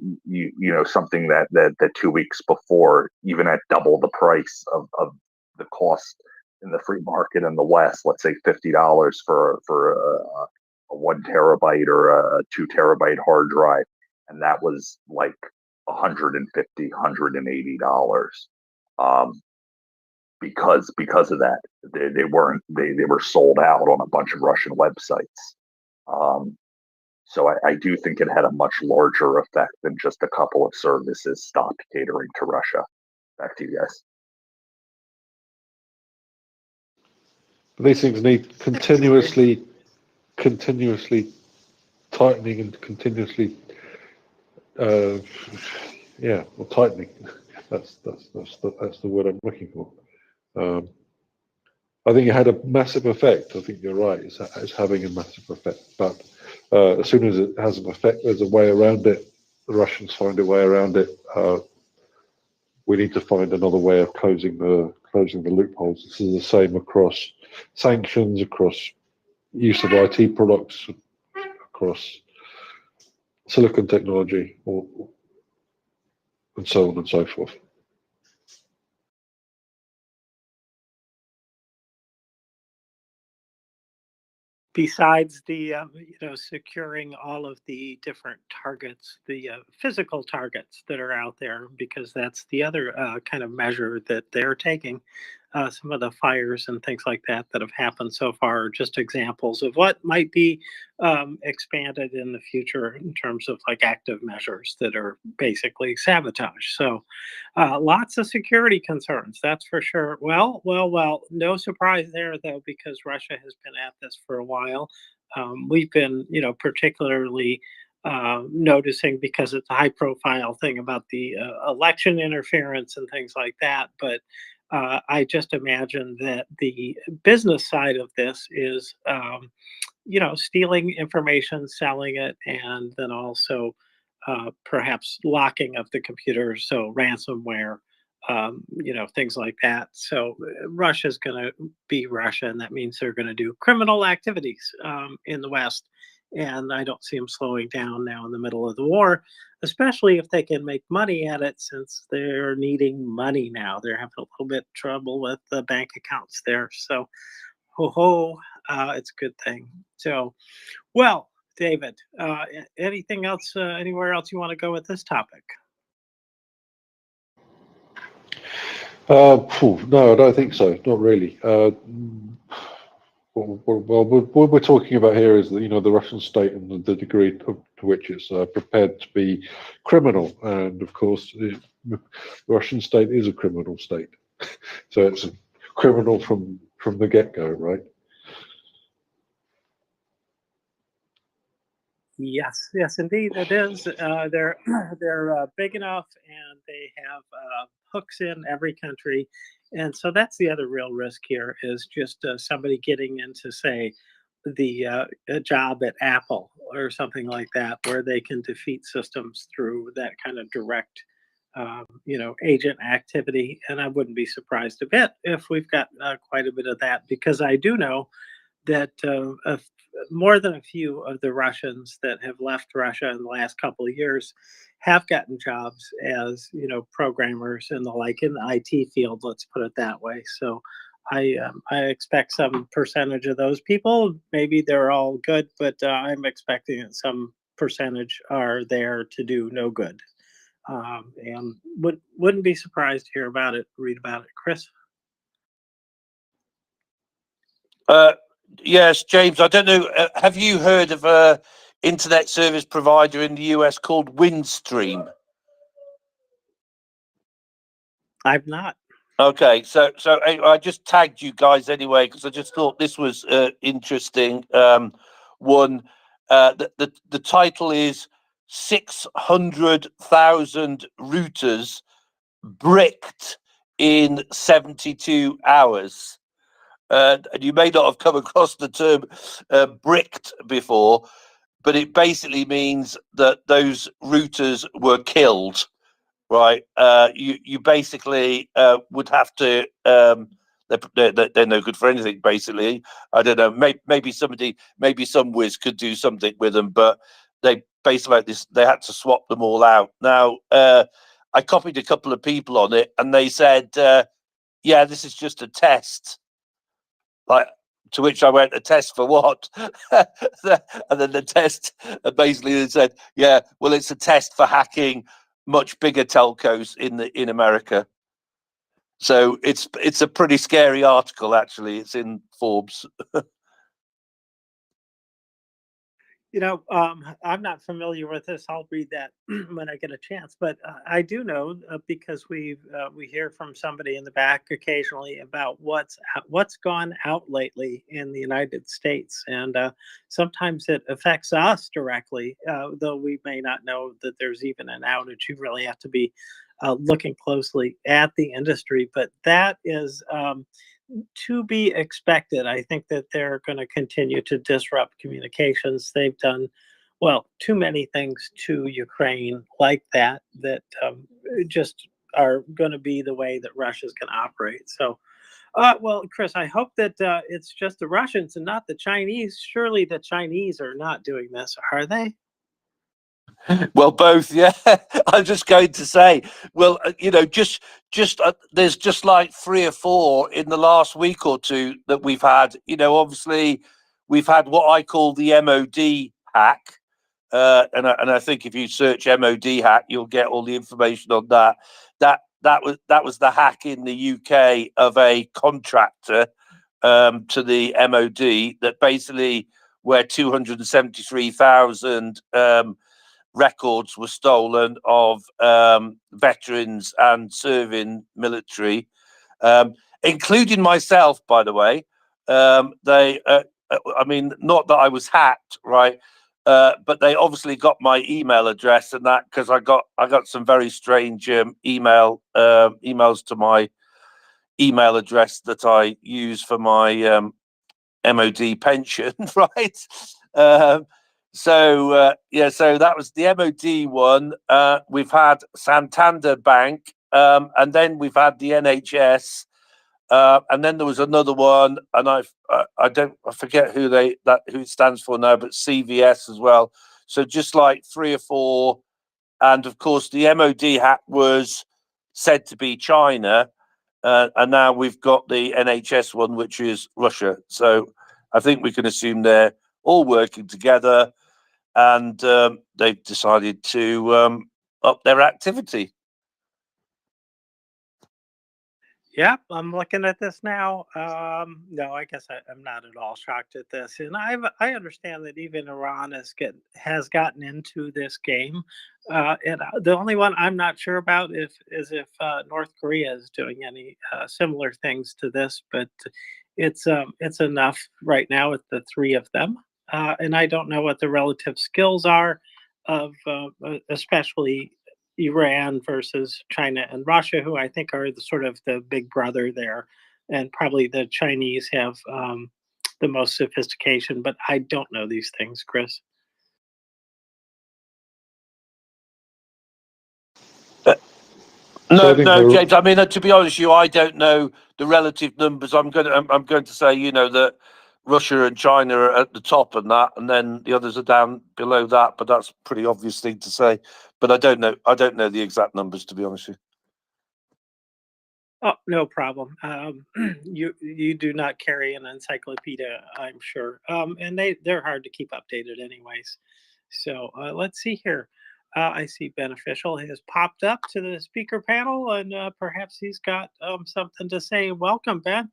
something that 2 weeks before, even at double the price of the cost in the free market in the West, let's say $50 for a 1 terabyte or a 2 terabyte hard drive, and that was like $150, $180. Because of that, they were sold out on a bunch of Russian websites. So I do think it had a much larger effect than just a couple of services stopped catering to Russia. Back to you guys. These things need continuously tightening and continuously, tightening. That's the word I'm looking for. I think it had a massive effect. I think you're right. It's having a massive effect. But as soon as it has an effect, there's a way around it. The Russians find a way around it. We need to find another way of closing the loopholes. This is the same across sanctions, across use of IT products, across silicon technology, and so on and so forth. Besides the securing all of the different targets, the physical targets that are out there, because that's the other kind of measure that they're taking. Some of the fires and things like that have happened so far are just examples of what might be expanded in the future in terms of like active measures that are basically sabotage. So lots of security concerns, that's for sure. Well, no surprise there though, because Russia has been at this for a while. We've been, particularly noticing, because it's a high profile thing about the election interference and things like that. But I just imagine that the business side of this is, stealing information, selling it, and then also perhaps locking of the computer, so ransomware, things like that. So Russia's going to be Russia, and that means they're going to do criminal activities in the West. And I don't see them slowing down now in the middle of the war, especially if they can make money at it, since they're needing money now. They're having a little bit of trouble with the bank accounts there. So, it's a good thing. So, well, David, anything else, anywhere else you want to go with this topic? No, I don't think so. Not really. What we're talking about here is the Russian state and the degree to which it's prepared to be criminal, and of course, the Russian state is a criminal state, so it's a criminal from the get-go, right? Yes, indeed, it is. They're big enough, and they have hooks in every country, and so that's the other real risk here, is just somebody getting into, say, the a job at Apple or something like that, where they can defeat systems through that kind of direct, agent activity. And I wouldn't be surprised a bit if we've got quite a bit of that, because I do know that more than a few of the Russians that have left Russia in the last couple of years have gotten jobs as programmers and the like in the IT field. Let's put it that way. So I expect some percentage of those people. Maybe they're all good, but I'm expecting that some percentage are there to do no good. And wouldn't be surprised to hear about it, read about it, Chris. Yes, James, I don't know. Have you heard of a internet service provider in the US called Windstream? I've not. Okay, so I just tagged you guys anyway, because I just thought this was interesting. One, the title is 600,000 routers bricked in 72 hours. And you may not have come across the term bricked before, but it basically means that those routers were killed, right? You basically would have to, they're no good for anything, basically. I don't know, maybe some whiz could do something with them, but they basically like this, they had to swap them all out. Now, I copied a couple of people on it, and they said, "Yeah, this is just a test." Like, to which I went, "A test for what?" And then the test basically they said, "Yeah, well, it's a test for hacking much bigger telcos in America." So it's a pretty scary article, actually. It's in Forbes. I'm not familiar with this. I'll read that when I get a chance. But I do know because we hear from somebody in the back occasionally about what's gone out lately in the United States, and sometimes it affects us directly, though we may not know that there's even an outage. You really have to be looking closely at the industry, but that is. To be expected. I think that they're going to continue to disrupt communications. They've done, well, too many things to Ukraine like that just are going to be the way that Russia's going to operate. So, well, Chris, I hope that it's just the Russians and not the Chinese. Surely the Chinese are not doing this, are they? Well, both, yeah. I'm just going to say, well, there's just like 3 or 4 in the last week or two that we've had. Obviously, we've had what I call the MOD hack, and I think if you search MOD hack, you'll get all the information on that. That was the hack in the UK of a contractor to the MOD that basically where 273,000 records were stolen of veterans and serving military, including myself, by the way. I mean, not that I was hacked, right? But they obviously got my email address and that, because I got some very strange emails to my email address that I use for my MOD pension, right? So that was the MOD one. We've had Santander Bank, and then we've had the NHS, and then there was another one, and I forget who it stands for now, but CVS as well. So just like 3 or 4, and of course the MOD hack was said to be China, and now we've got the NHS one, which is Russia. So I think we can assume they're all working together, and they've decided to up their activity. Yep, I'm looking at this now. No, I guess I'm not at all shocked at this, and I understand that even Iran has gotten into this game. And the only one I'm not sure about is if North Korea is doing any similar things to this, but it's enough right now with the 3 of them, and I don't know what the relative skills are of especially Iran versus China and Russia, who I think are the sort of the big brother there, and probably the Chinese have the most sophistication. But I don't know these things, Chris. No, James. I mean, to be honest with you, I don't know the relative numbers. I'm going to say, that Russia and China are at the top and that, and then the others are down below that. But that's a pretty obvious thing to say. But I don't know the exact numbers, to be honest with you. Oh, no problem. You do not carry an encyclopedia, I'm sure, and they're hard to keep updated, anyways. So let's see here. I see Beneficial has popped up to the speaker panel, and perhaps he's got something to say. Welcome, Ben.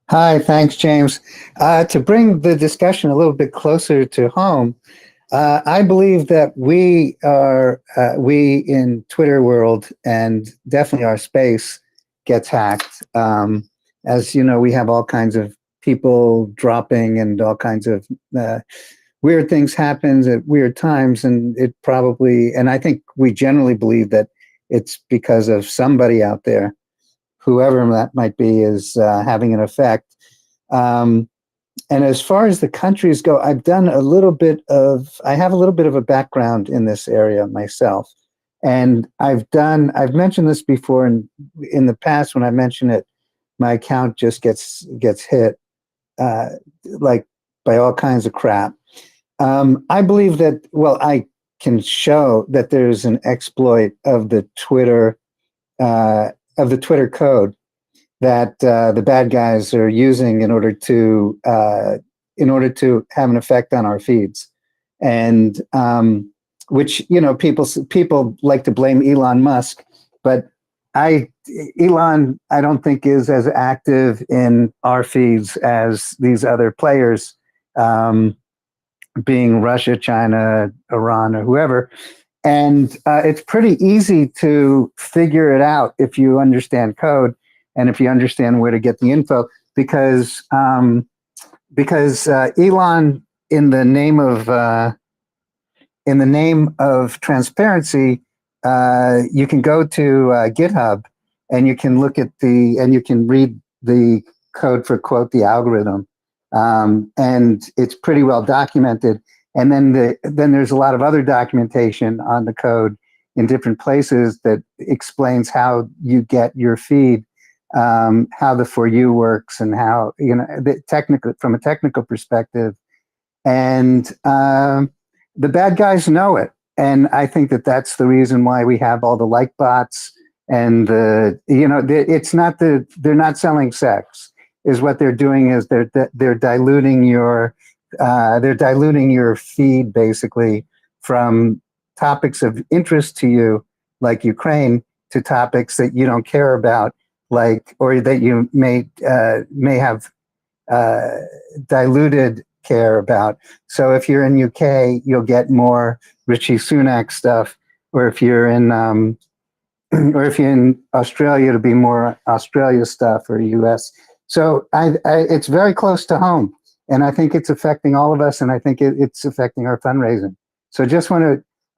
Hi, thanks, James. To bring the discussion a little bit closer to home, I believe that we in Twitter world, and definitely our space, gets hacked. As you know, we have all kinds of people dropping and all kinds of weird things happens at weird times, and I think we generally believe that it's because of somebody out there, whoever that might be, is having an effect. And as far as the countries go, I have a little bit of a background in this area myself. And I've mentioned this before, and in the past when I mention it, my account just gets hit like by all kinds of crap. I believe that, well, I can show that there's an exploit of the Twitter code that the bad guys are using in order to have an effect on our feeds, and which, you know, people like to blame Elon Musk, but Elon, I don't think, is as active in our feeds as these other players, being Russia, China, Iran, or whoever. And it's pretty easy to figure it out if you understand code and if you understand where to get the info, because Elon, in the name of transparency, you can go to GitHub and you can you can read the code for, quote, the algorithm, and it's pretty well documented. And then there's a lot of other documentation on the code in different places that explains how you get your feed, how the for you works, and how, you know, from a technical perspective. And the bad guys know it, and I think that that's the reason why we have all the like bots and it's not they're not selling sex. Is what they're doing is they're diluting your feed, basically, from topics of interest to you, like Ukraine, to topics that you don't care about, like, or that you may have diluted care about. So if you're in UK, you'll get more Richie Sunak stuff, or if you're in Australia, it'll be more Australia stuff, or US. So it's very close to home, and I think it's affecting all of us, and I think it's affecting our fundraising. So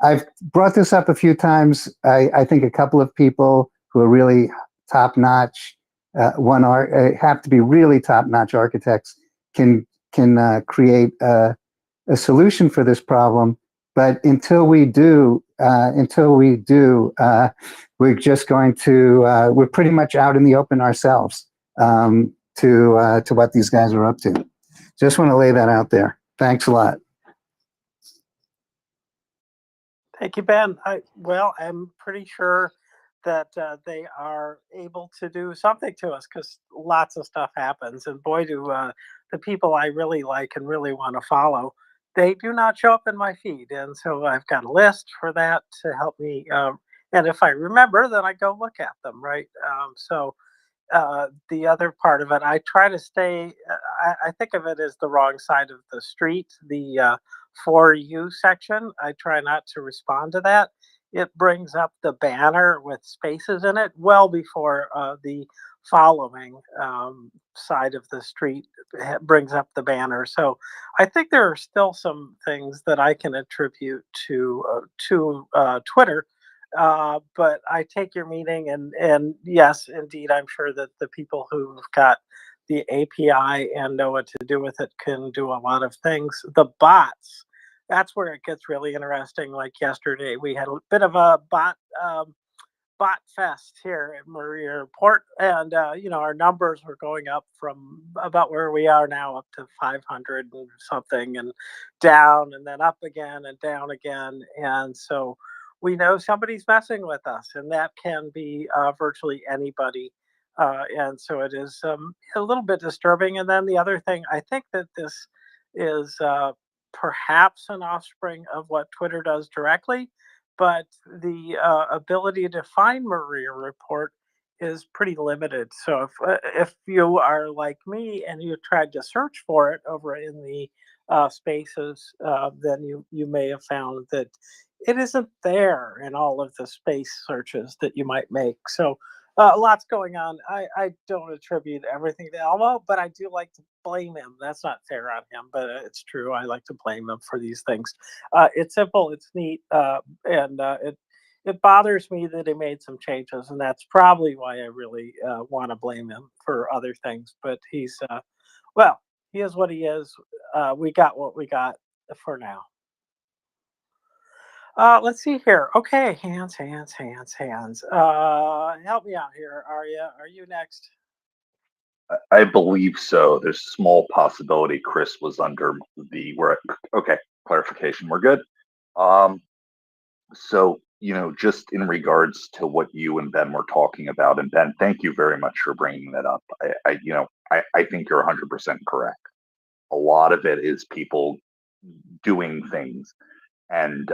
I've brought this up a few times. I think a couple of people who are really top-notch, have to be really top-notch architects, can create a solution for this problem. But until we do, we're just going to we're pretty much out in the open ourselves, to what these guys are up to. Just want to lay that out there. Thanks a lot. Thank you, Ben. I'm pretty sure that they are able to do something to us, because lots of stuff happens. And boy, do the people I really like and really want to follow, they do not show up in my feed. And so I've got a list for that to help me. And if I remember, then I go look at them, right? The other part of it, I try to stay, I think of it as the wrong side of the street, the for you section. I try not to respond to that. It brings up the banner with spaces in it well before the following side of the street brings up the banner. So I think there are still some things that I can attribute to Twitter. But I take your meaning, and yes, indeed, I'm sure that the people who've got the API and know what to do with it can do a lot of things. The bots, that's where it gets really interesting. Like yesterday, we had a bit of a bot fest here at MriyaReport, and our numbers were going up from about where we are now up to 500 and something, and down, and then up again and down again. And so we know somebody's messing with us, and that can be virtually anybody. And so it is a little bit disturbing. And then the other thing, I think that this is perhaps an offspring of what Twitter does directly, but the ability to find MriyaReport is pretty limited. So if you are like me and you tried to search for it over in the spaces, then you may have found that it isn't there in all of the space searches that you might make. So lots going on. I don't attribute everything to Elmo, but I do like to blame him. That's not fair on him, but it's true. I like to blame him for these things. It's simple, it's neat, and it bothers me that he made some changes, and that's probably why I really want to blame him for other things. But he's he is what he is. We got what we got for now. Let's see here. Okay, hands. Help me out here, Arya. Are you next? I believe so. There's a small possibility Chris was under the where. Okay. clarification. We're good. So, just in regards to what you and Ben were talking about, and Ben, thank you very much for bringing that up. I think you're 100% correct. A lot of it is people doing things and,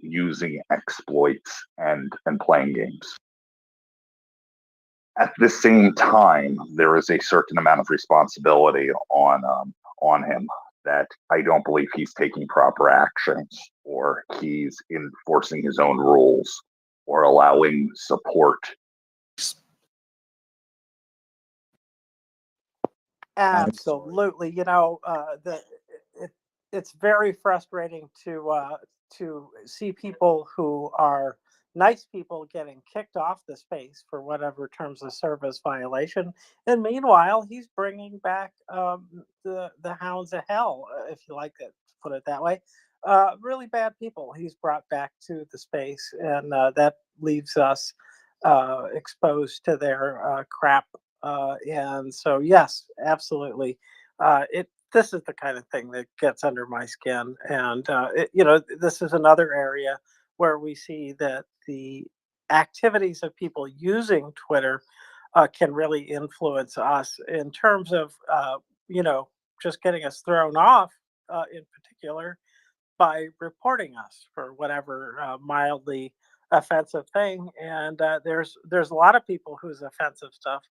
using exploits and playing games. At the same time, there is a certain amount of responsibility on him that I don't believe he's taking proper actions, or he's enforcing his own rules, or allowing support. Absolutely. It's very frustrating to see people who are nice people getting kicked off the space for whatever terms of service violation, and meanwhile he's bringing back the hounds of hell, if you like to put it that way. Really bad people he's brought back to the space, and that leaves us exposed to their crap. And so, yes, absolutely. This is the kind of thing that gets under my skin, and this is another area where we see that the activities of people using Twitter can really influence us in terms of just getting us thrown off, in particular, by reporting us for whatever mildly offensive thing. And there's a lot of people whose offensive stuff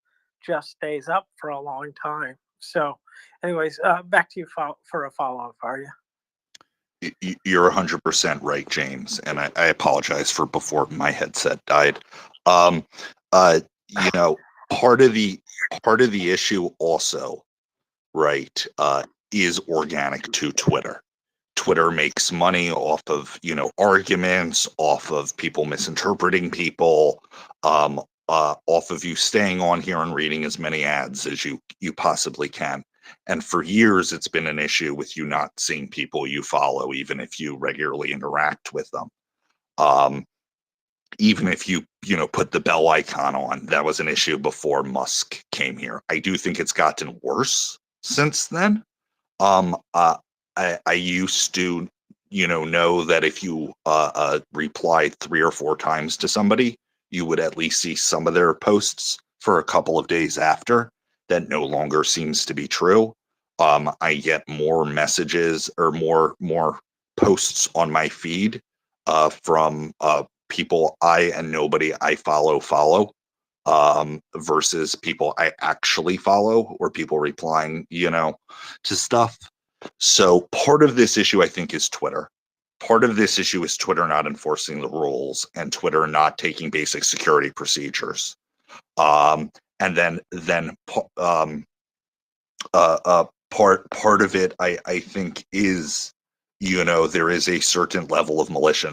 just stays up for a long time. So, anyways, back to you for a follow-up, are you? You're 100% right, James, and I apologize for before my headset died. Part of the issue also, right, is organic to Twitter. Twitter makes money off of, arguments, off of people misinterpreting people, off of you staying on here and reading as many ads as you possibly can. And for years, it's been an issue with you not seeing people you follow, even if you regularly interact with them. Even if you put the bell icon on, that was an issue before Musk came here. I do think it's gotten worse since then. I used to, know that if you replied 3 or 4 times to somebody, you would at least see some of their posts for a couple of days after. That no longer seems to be true. I get more messages or more posts on my feed from people and nobody I follow versus people I actually follow, or people replying, to stuff. So part of this issue, I think, is Twitter. Part of this issue is Twitter not enforcing the rules and Twitter not taking basic security procedures. And then part of it, I think, is, there is a certain level of militia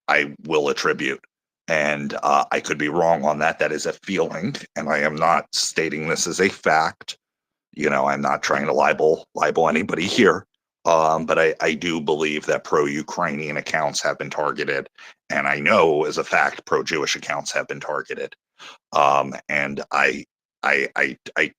I will attribute. And I could be wrong on that. That is a feeling, and I am not stating this as a fact. I'm not trying to libel anybody here. But I do believe that pro-Ukrainian accounts have been targeted. And I know as a fact, pro-Jewish accounts have been targeted. And I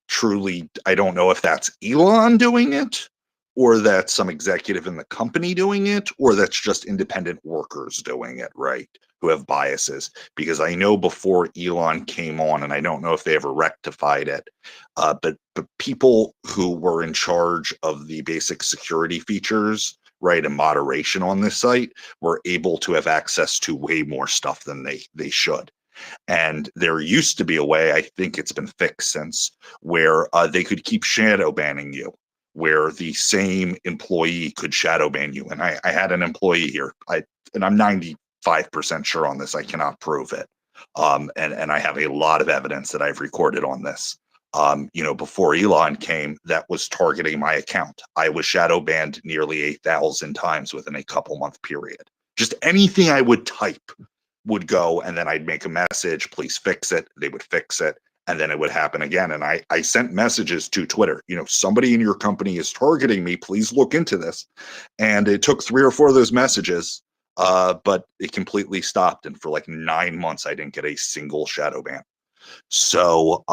truly, I don't know if that's Elon doing it, or that's some executive in the company doing it, or that's just independent workers doing it, right? Who have biases. Because I know before Elon came on, and I don't know if they ever rectified it, but people who were in charge of the basic security features, right, and moderation on this site were able to have access to way more stuff than they should. And there used to be a way, I think it's been fixed since, where they could keep shadow banning you, where the same employee could shadow ban you. And I had an employee here, and I'm 95% sure on this, I cannot prove it. And I have a lot of evidence that I've recorded on this. Before Elon came, that was targeting my account. I was shadow banned nearly 8,000 times within a couple month period. Just anything I would type would go, and then I'd make a message, please fix it. They would fix it, and then it would happen again. And I sent messages to Twitter, somebody in your company is targeting me, please look into this. And it took 3 or 4 of those messages, but it completely stopped. And for like 9 months, I didn't get a single shadow ban. So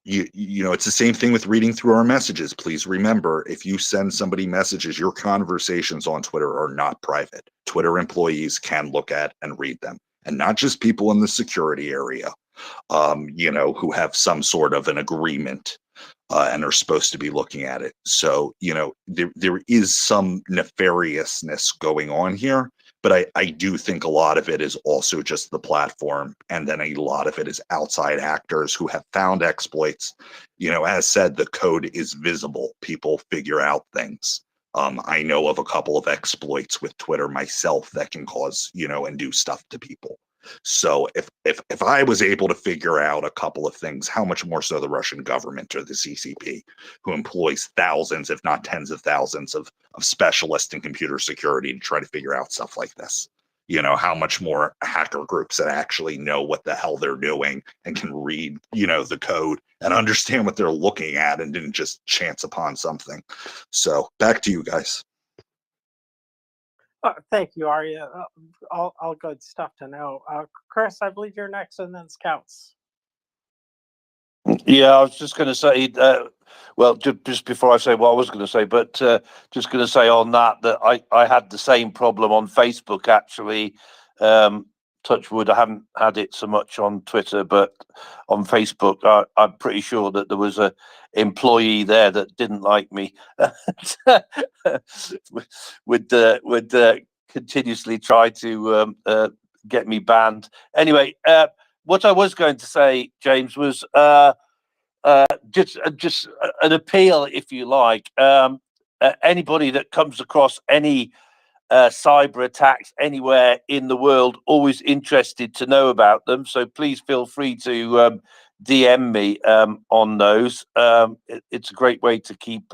you know, it's the same thing with reading through our messages. Please remember, if you send somebody messages, your conversations on Twitter are not private. Twitter employees can look at and read them, and not just people in the security area, you know, who have some sort of an agreement and are supposed to be looking at it. So, you know, there is some nefariousness going on here, but I do think a lot of it is also just the platform. And then a lot of it is outside actors who have found exploits. You know, as said, the code is visible. People figure out things. I know of a couple of exploits with Twitter myself that can cause, you know, and do stuff to people. So if I was able to figure out a couple of things, how much more so the Russian government or the CCP, who employs thousands, if not tens of thousands of specialists in computer security to try to figure out stuff like this? You know, how much more hacker groups that actually know what the hell they're doing and can read, you know, the code and understand what they're looking at and didn't just chance upon something. So back to you guys. Thank you, Arya. All good stuff to know. Chris, I believe you're next, and then Scouts. Yeah, I was just going to say, well, just before I say what I was going to say, but just going to say on that I had the same problem on Facebook, actually. Touch wood, I haven't had it so much on Twitter, but on Facebook, I'm pretty sure that there was a employee there that didn't like me. would continuously try to get me banned. Anyway, what I was going to say, James, was just an appeal, if you like. Anybody that comes across any cyber attacks anywhere in the world, always interested to know about them. So please feel free to DM me on those. It's a great way to keep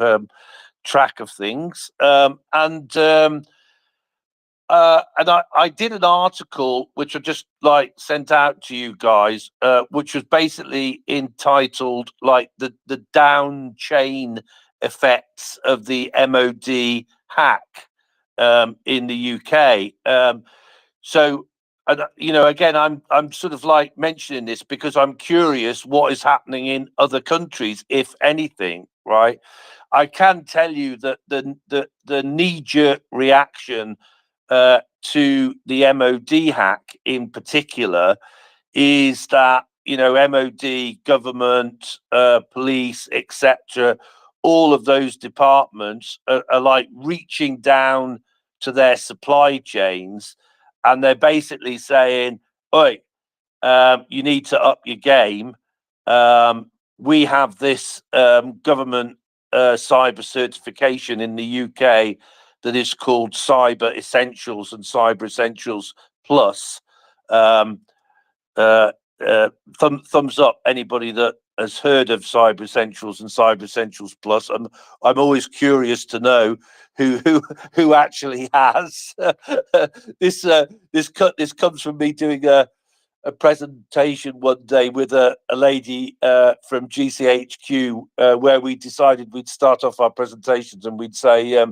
track of things. And I did an article which I just like sent out to you guys, which was basically entitled like the down chain effects of the MOD hack in the UK. So, you know, again, I'm sort of like mentioning this because I'm curious what is happening in other countries, if anything, right? I can tell you that the knee-jerk reaction to the MOD hack in particular is that, you know, MOD, government, police, etc., all of those departments are like reaching down to their supply chains, and they're basically saying, "Oi, you need to up your game. We have this government cyber certification in the UK that is called Cyber Essentials and Cyber Essentials Plus." Thumbs up anybody that has heard of Cyber Essentials and Cyber Essentials Plus. I'm always curious to know who actually has. This comes from me doing a presentation one day with a lady from GCHQ, where we decided we'd start off our presentations and we'd say,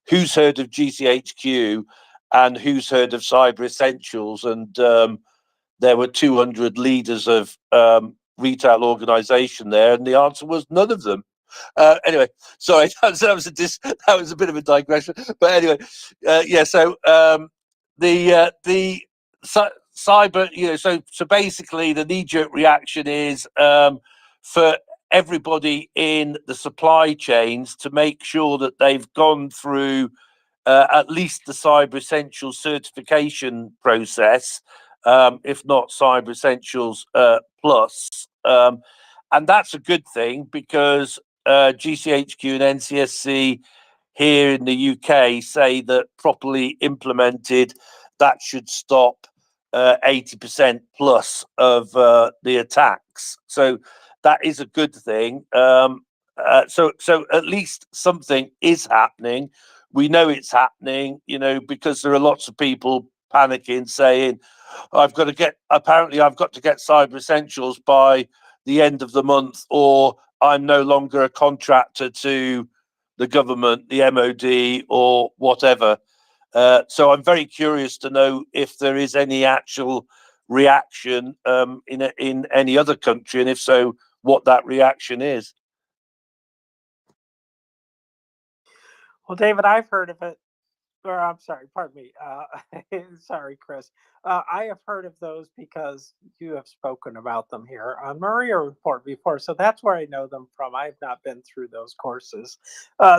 who's heard of GCHQ and who's heard of Cyber Essentials? And there were 200 leaders of retail organization there, and the answer was none of them. Anyway, sorry, that was a bit of a digression. But anyway, yeah. So the cyber, you know, so basically the knee-jerk reaction is for everybody in the supply chains to make sure that they've gone through at least the Cyber Essentials certification process, if not Cyber Essentials Plus. And that's a good thing because GCHQ and NCSC here in the UK say that properly implemented, that should stop 80% plus of the attacks. So that is a good thing. So at least something is happening. We know it's happening, you know, because there are lots of people panicking, saying, I've got to get Cyber Essentials by the end of the month, or I'm no longer a contractor to the government, the MOD, or whatever. So I'm very curious to know if there is any actual reaction in any other country, and if so, what that reaction is. Well, David, I've heard of it. Or I'm sorry, pardon me. Sorry, Chris. I have heard of those because you have spoken about them here on MriyaReport before. So that's where I know them from. I've not been through those courses.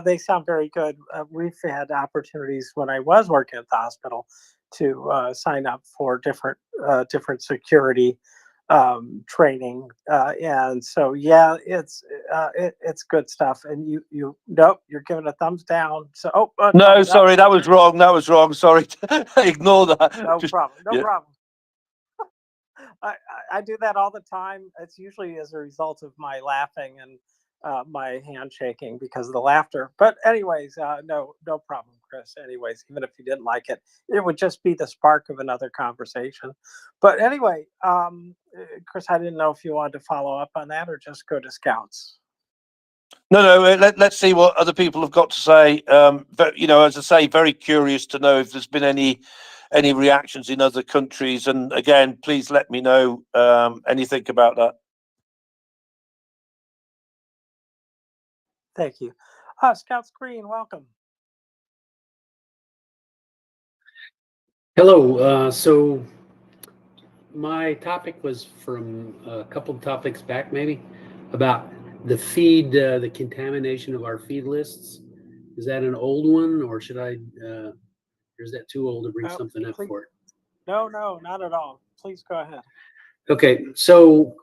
They sound very good. We've had opportunities when I was working at the hospital to sign up for different security training, and so yeah, it's good stuff. And you nope, you're giving a thumbs down. So No, thumbs up. sorry, that was wrong. That was wrong. Sorry, ignore that. No Just- problem. No yeah. problem. I do that all the time. It's usually as a result of my laughing and my hand shaking because of the laughter. But anyways, no problem, Chris. Anyways, even if you didn't like it, it would just be the spark of another conversation. But anyway, Chris, I didn't know if you wanted to follow up on that or just go to Scouts. No, let's see what other people have got to say. But you know, as I say, very curious to know if there's been any reactions in other countries. And again, please let me know anything about that. Thank you. Scouts Green, welcome. Hello. So my topic was from a couple of topics back, maybe, about the feed, the contamination of our feed lists. Is that an old one, or should I? Or is that too old to bring something up for it? No, not at all. Please go ahead. Okay, so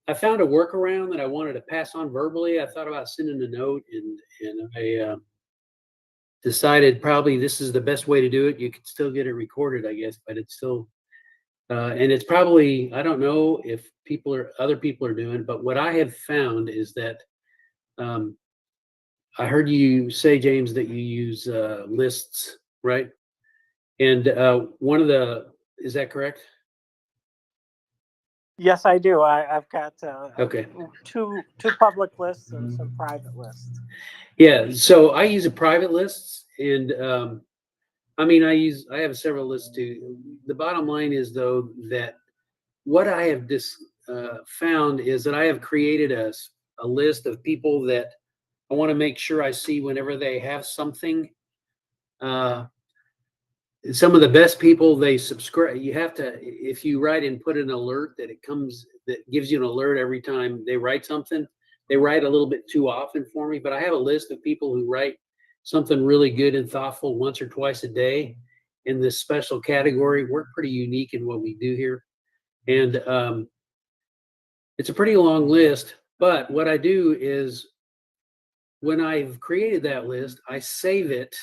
I found a workaround that I wanted to pass on verbally. I thought about sending a note, and I decided probably this is the best way to do it. You could still get it recorded, I guess, but it's still, and it's probably, I don't know if other people are doing, but what I have found is that I heard you say, James, that you use lists, right? And is that correct? Yes, I do. I've got Okay. two public lists and some private lists. Yeah, so I use a private lists, and I mean, I have several lists too. The bottom line is, though, that what I have found is that I have created a list of people that I want to make sure I see whenever they have something. Some of the best people, they subscribe. You have to, if you write and put an alert that gives you an alert every time they write something. They write a little bit too often for me, but I have a list of people who write something really good and thoughtful once or twice a day in this special category. We're pretty unique in what we do here. And it's a pretty long list, but what I do is when I've created that list, I save it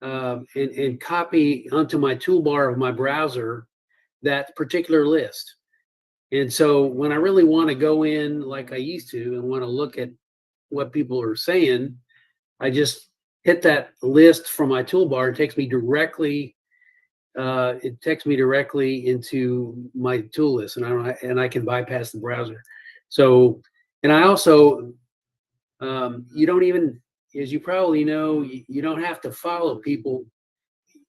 and copy onto my toolbar of my browser that particular list. And so when I really want to go in like I used to and want to look at what people are saying, I just hit that list from my toolbar. It takes me directly into my tool list, and I can bypass the browser. So, and I also, you don't even, as you probably know, you don't have to follow people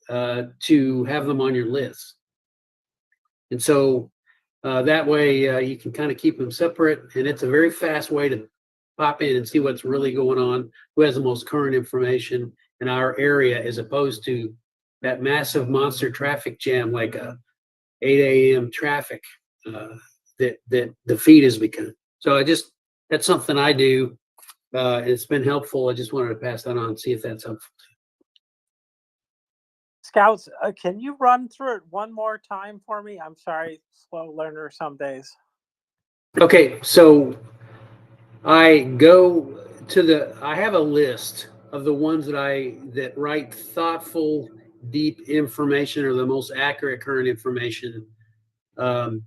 to have them on your list. And so that way you can kind of keep them separate, and it's a very fast way to pop in and see what's really going on, who has the most current information in our area, as opposed to that massive monster traffic jam like a 8 a.m. traffic that the feed has become. So that's something I do. It's been helpful. I just wanted to pass that on and see if that's helpful. Scouts, can you run through it one more time for me? I'm sorry, slow learner some days. Okay, so I have a list of the ones that write thoughtful, deep information, or the most accurate current information. And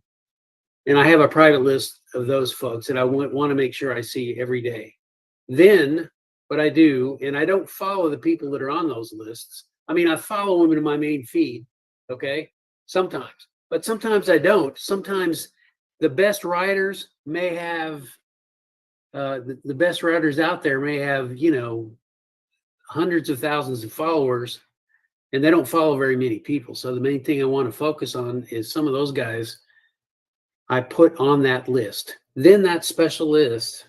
I have a private list of those folks that I want to make sure I see every day. Then what I do, and I don't follow the people that are on those lists. I mean, I follow them in my main feed, okay? Sometimes, but sometimes I don't. Sometimes the best writers may have, the best writers out there may have, hundreds of thousands of followers, and they don't follow very many people. So the main thing I want to focus on is some of those guys. I put on that list. Then that special list,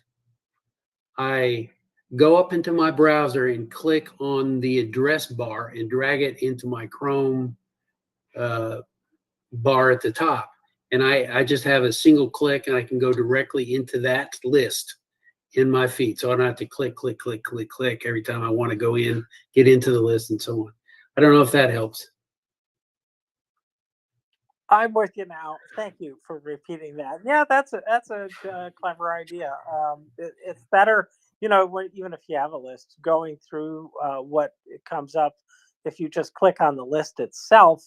I go up into my browser and click on the address bar and drag it into my Chrome bar at the top. And I just have a single click and I can go directly into that list in my feed. So I don't have to click every time I want to go in, get into the list and so on. I don't know if that helps. I'm with you now. Thank you for repeating that. Yeah, that's a clever idea. It's better, even if you have a list, going through what it comes up. If you just click on the list itself,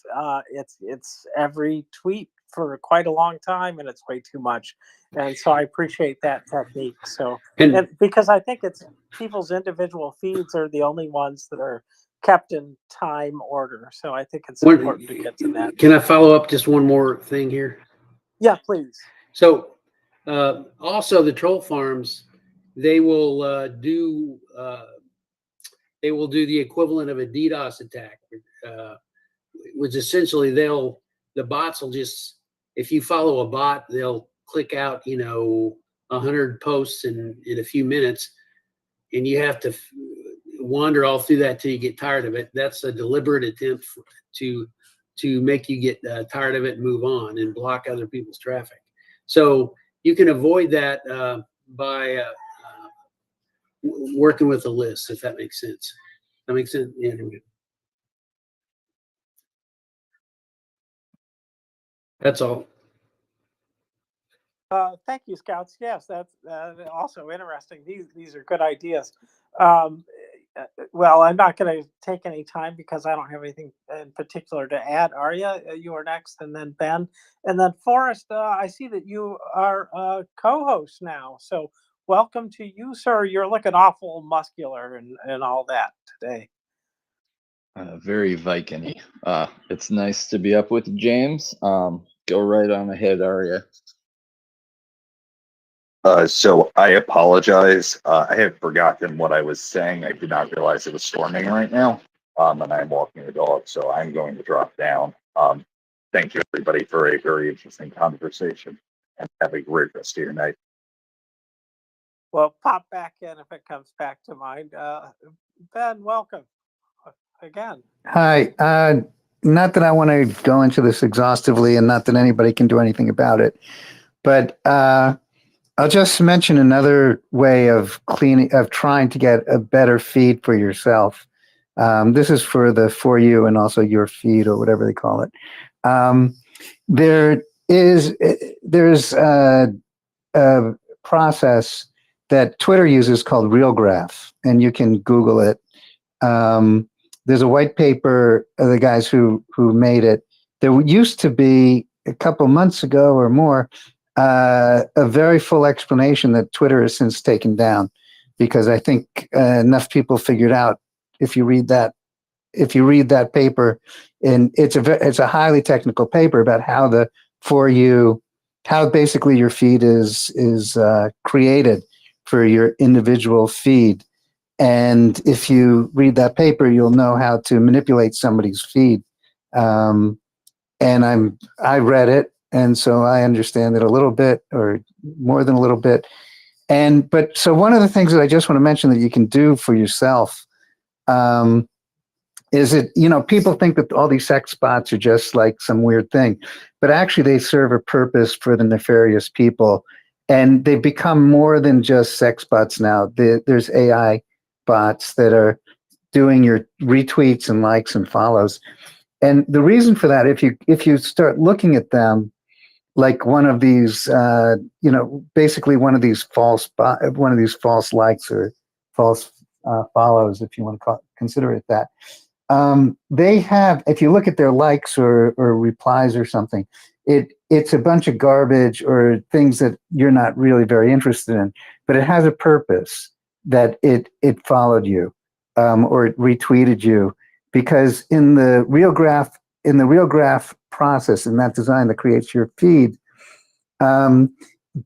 it's every tweet for quite a long time, and it's way too much. And so I appreciate that technique. So, and because I think it's people's individual feeds are the only ones that are kept in time order. So I think it's important to get to that. Can I follow up just one more thing here? Yeah, please. So also the troll farms, they will do the equivalent of a DDoS attack, which essentially the bots will just, if you follow a bot, they'll click out 100 posts in a few minutes, and you have to wander all through that till you get tired of it. That's a deliberate attempt to make you get tired of it and move on and block other people's traffic. So you can avoid that by working with a list, if that makes sense. That makes sense. Yeah. That's all. Thank you, Scouts. Yes, that's also interesting. These are good ideas. Well, I'm not going to take any time because I don't have anything in particular to add. Arya, you are next, and then Ben, and then Forrest. I see that you are co-host now, so welcome to you, sir. You're looking awful muscular and all that today. Very Viking-y. It's nice to be up with James. Go right on ahead, Arya. So I apologize. I had forgotten what I was saying. I did not realize it was storming right now. And I'm walking the dog, so I'm going to drop down. Thank you, everybody, for a very interesting conversation, and have a great rest of your night. Well, pop back in if it comes back to mind. Ben, welcome again. Hi. Not that I want to go into this exhaustively, and not that anybody can do anything about it, but I'll just mention another way of trying to get a better feed for yourself. This is for the For You and also Your Feed, or whatever they call it. There's a process that Twitter uses called RealGraph, and you can Google it. There's a white paper of the guys who made it. There used to be a couple months ago or more a very full explanation that Twitter has since taken down, because I think enough people figured out if you read that paper, and it's a highly technical paper about how how basically your feed is created for your individual feed. And if you read that paper, you'll know how to manipulate somebody's feed. And I read it, and so I understand it a little bit, or more than a little bit. So one of the things that I just want to mention that you can do for yourself is people think that all these sex bots are just like some weird thing, but actually they serve a purpose for the nefarious people, and they've become more than just sex bots now. There's AI bots that are doing your retweets and likes and follows. And the reason for that, if you start looking at them like one of these, basically one of these false likes or false follows, if you want to consider it that, they have, if you look at their likes or replies or something, it's a bunch of garbage or things that you're not really very interested in, but it has a purpose that it followed you or it retweeted you, because in the RealGraph process, in that design that creates your feed,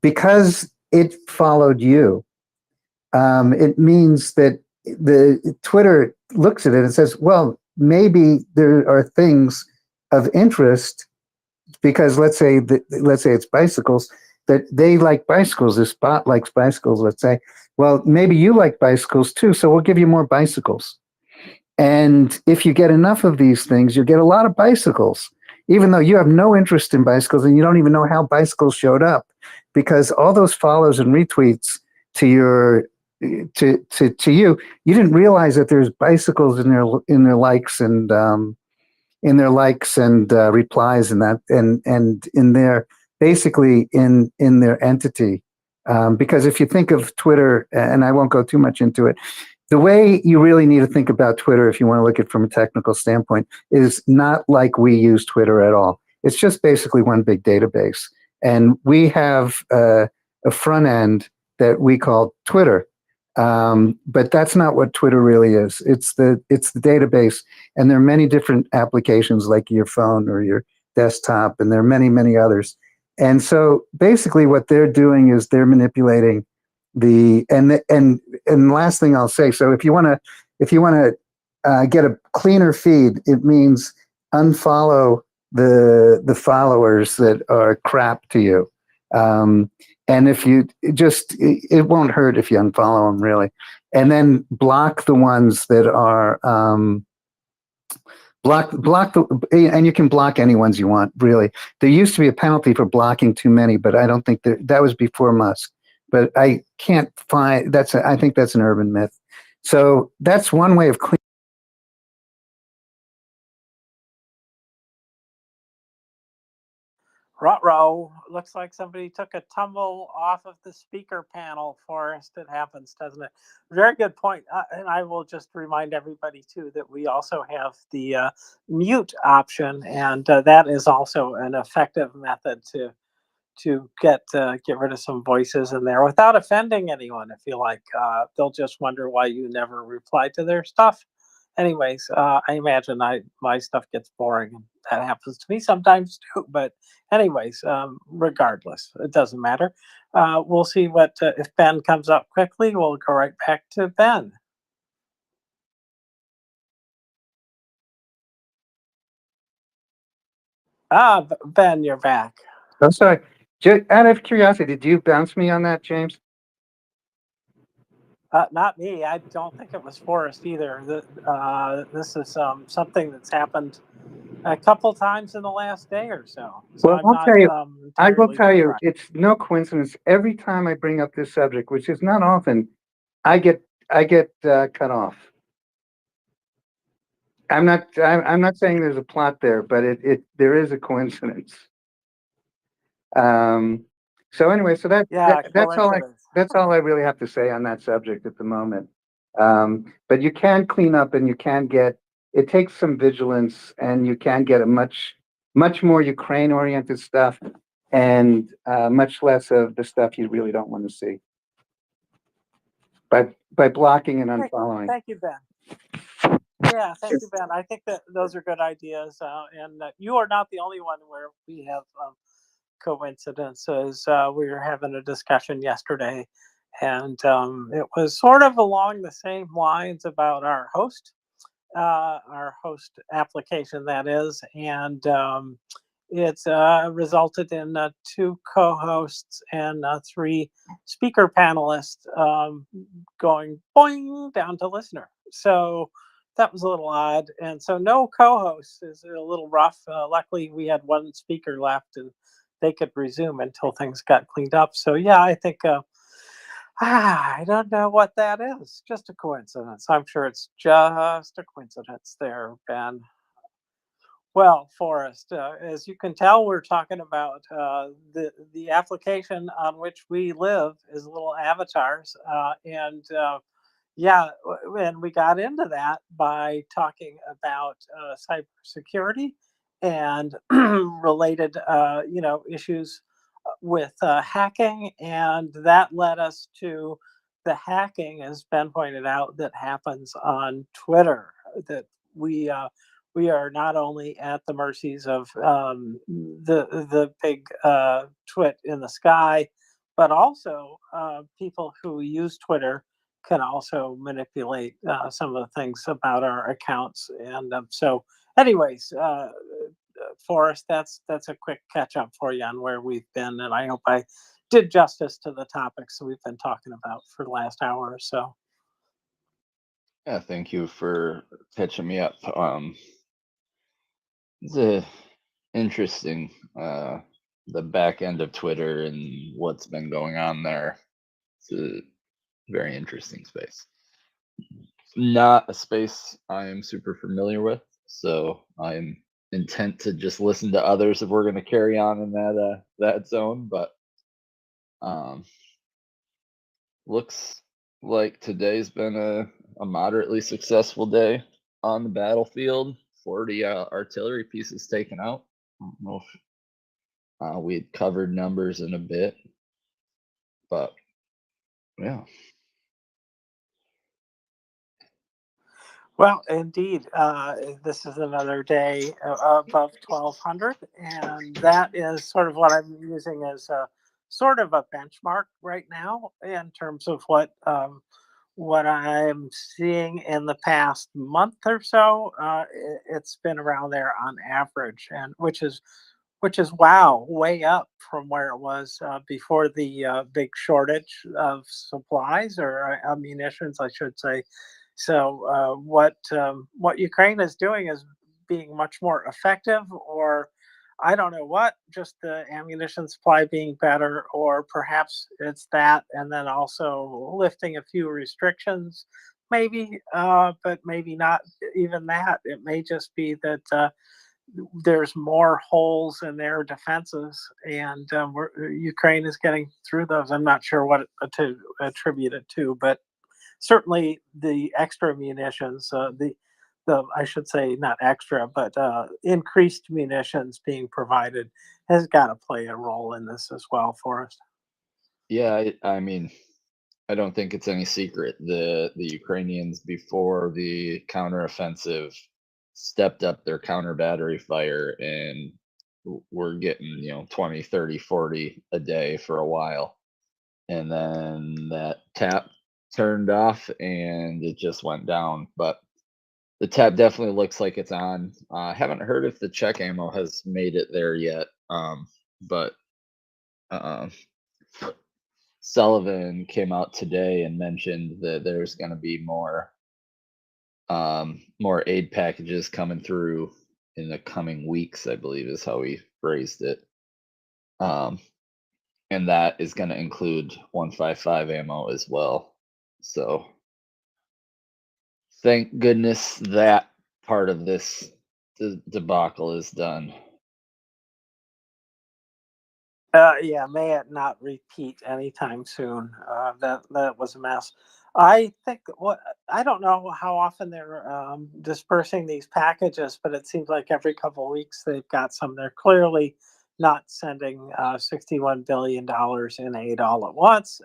because it followed you, it means that the Twitter looks at it and says, well, maybe there are things of interest because let's say it's bicycles, that they like bicycles. This bot likes bicycles. Let's say, well, maybe you like bicycles too, so we'll give you more bicycles. And if you get enough of these things, you get a lot of bicycles, even though you have no interest in bicycles and you don't even know how bicycles showed up, because all those follows and retweets to your to you, you didn't realize that there's bicycles in their likes and replies and that and in their basically in their entity. Because if you think of Twitter, and I won't go too much into it, the way you really need to think about Twitter, if you want to look at it from a technical standpoint, is not like we use Twitter at all. It's just basically one big database. And we have a front end that we call Twitter. But that's not what Twitter really is. It's the database, and there are many different applications like your phone or your desktop, and there are many, many others. And so basically what they're doing is they're manipulating and last thing I'll say, so if you want to get a cleaner feed, it means unfollow the followers that are crap to you. And if you it won't hurt if you unfollow them, really. And then block the ones that are and you can block any ones you want, really. There used to be a penalty for blocking too many, but I don't think that was before Musk. But I can't find I think that's an urban myth. So that's one way of cleaning. Ruh-roh. Looks like somebody took a tumble off of the speaker panel, Forrest. It happens, doesn't it? Very good point. And I will just remind everybody, too, that we also have the mute option, and that is also an effective method to get rid of some voices in there without offending anyone. If you like, they'll just wonder why you never reply to their stuff. Anyways, I imagine my stuff gets boring, and that happens to me sometimes too. But anyways, regardless, it doesn't matter. We'll see what if Ben comes up quickly. We'll go right back to Ben. Ben, you're back. I'm sorry. Out of curiosity, did you bounce me on that, James? Not me. I don't think it was Forrest either. This is something that's happened a couple times in the last day or so. So Well, I'm I'll tell you. I will entirely tell you, correct. it's no coincidence. Every time I bring up this subject, which is not often, I get cut off. I'm not saying there's a plot there, but there is a coincidence. So anyway, so that's all I really have to say on that subject at the moment. But you can clean up, and it takes some vigilance, and you can get a much more Ukraine-oriented stuff, and much less of the stuff you really don't want to see by blocking and unfollowing. Thank you, Ben. Yeah, thank you, Ben. I think that those are good ideas, and you are not the only one where we have coincidences. We were having a discussion yesterday, and it was sort of along the same lines about our host application, that is, and it's resulted in 2 co-hosts and 3 speaker panelists going boing down to listener. So that was a little odd, and so no co-hosts is a little rough. Luckily, we had 1 speaker left, and they could resume until things got cleaned up. So yeah, I think I don't know what that is. Just a coincidence. I'm sure it's just a coincidence there, Ben. Well, Forrest, as you can tell, we're talking about the application on which we live is little avatars, and we got into that by talking about cybersecurity and related, issues with hacking, and that led us to the hacking, as Ben pointed out, that happens on Twitter. That we are not only at the mercies of the big twit in the sky, but also people who use Twitter can also manipulate some of the things about our accounts. And so, anyways, Forrest, that's a quick catch up for you on where we've been, and I hope I did justice to the topics we've been talking about for the last hour or so. Yeah, thank you for catching me up. It's interesting, the back end of Twitter and what's been going on there. It's a very interesting space. Not a space I am super familiar with, so I'm intent to just listen to others if we're going to carry on in that zone. But looks like today's been a moderately successful day on the battlefield. 40 artillery pieces taken out. I don't know if we had covered numbers in a bit, but yeah. Well, indeed, this is another day above 1,200, and that is sort of what I'm using as a sort of a benchmark right now in terms of what I'm seeing in the past month or so. It's been around there on average, and which is wow, way up from where it was before the big shortage of supplies or munitions, I should say. So what Ukraine is doing is being much more effective, or I don't know what, just the ammunition supply being better, or perhaps it's that, and then also lifting a few restrictions, maybe, but maybe not even that. It may just be that there's more holes in their defenses, and Ukraine is getting through those. I'm not sure what to attribute it to, but certainly the extra munitions, the I should say not extra, but increased munitions being provided has got to play a role in this as well, Forrest. Yeah, I mean, I don't think it's any secret the Ukrainians before the counteroffensive stepped up their counter battery fire and were getting 20, 30, 40 a day for a while, and then that tap turned off and it just went down. But the tap definitely looks like it's on. I haven't heard if the check ammo has made it there yet, but uh, Sullivan came out today and mentioned that there's going to be more aid packages coming through in the coming weeks, I believe is how he phrased it. And that is going to include 155 ammo as well. So thank goodness that part of this debacle is done. Yeah, may it not repeat anytime soon. That was a mess. I think what I don't know how often they're dispersing these packages, but it seems like every couple of weeks they've got some. They're clearly not sending $61 billion in aid all at once.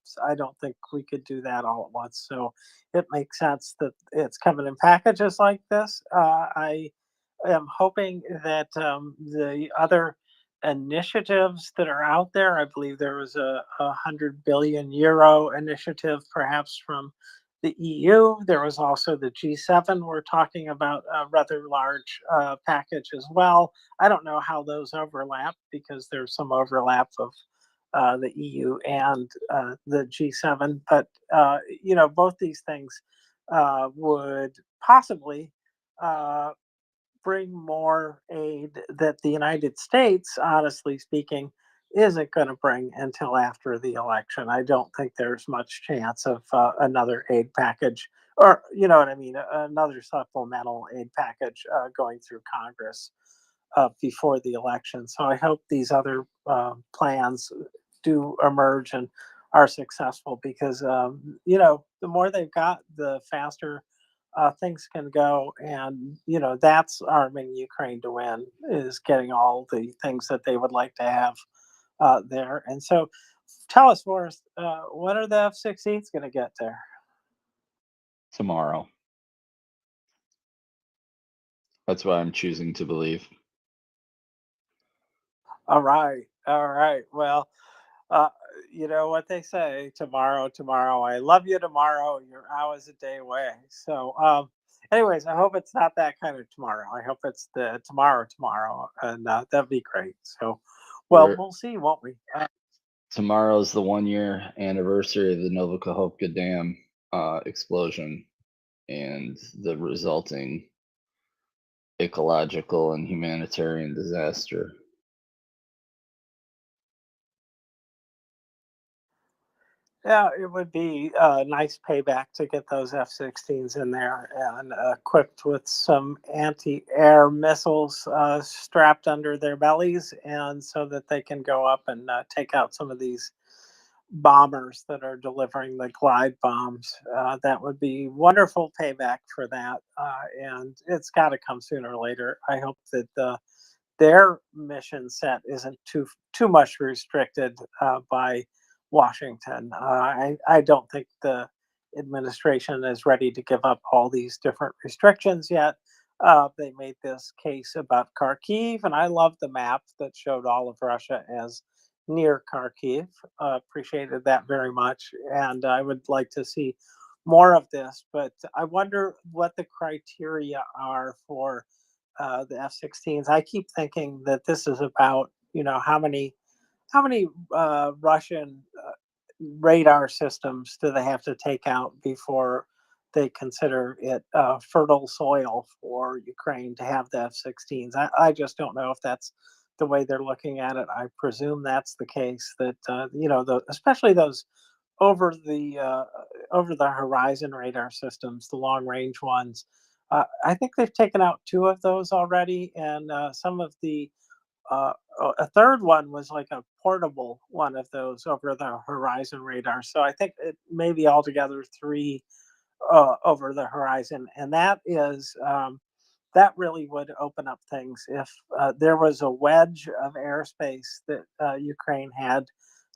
So I don't think we could do that all at once. So it makes sense that it's coming in packages like this. I am hoping that the other initiatives that are out there. I believe there was a 100 billion euro initiative, perhaps from the EU. There was also the G7. We're talking about a rather large package as well. I don't know how those overlap because there's some overlap of the EU and the G7, but both these things would possibly uh, bring more aid that the United States, honestly speaking, isn't going to bring until after the election. I don't think there's much chance of another aid package, or you know what I mean, another supplemental aid package going through Congress before the election. So I hope these other plans do emerge and are successful because the more they've got, the faster things can go, and that's arming Ukraine to win, is getting all the things that they would like to have there. And so, tell us, Forrest, when are the F-16s going to get there? Tomorrow. That's what I'm choosing to believe. All right, all right. Well, uh, you know what they say: tomorrow, tomorrow. I love you. Tomorrow, you're hours a day away. So, anyways, I hope it's not that kind of tomorrow. I hope it's the tomorrow, and that'd be great. So, well, We're we'll see, won't we? tomorrow's the 1 year anniversary of the Nova Kahovka Dam explosion and the resulting ecological and humanitarian disaster. Yeah, it would be a nice payback to get those F-16s in there and equipped with some anti-air missiles strapped under their bellies, and so that they can go up and take out some of these bombers that are delivering the glide bombs. That would be wonderful payback for that, and it's got to come sooner or later. I hope that their mission set isn't too much restricted by Washington. I don't think the administration is ready to give up all these different restrictions yet. They made this case about Kharkiv, and I love the map that showed all of Russia as near Kharkiv. Appreciated that very much, and I would like to see more of this. But I wonder what the criteria are for the F-16s. I keep thinking that this is about, how many Russian radar systems do they have to take out before they consider it fertile soil for Ukraine to have the F-16s. I just don't know if that's the way they're looking at it. I presume that's the case. That especially those over the horizon radar systems, the long range ones. I think they've taken out 2 of those already, and some of the a third one was like a portable one of those over the horizon radar. So I think it maybe altogether 3 over the horizon, and that really would open up things if there was a wedge of airspace that Ukraine had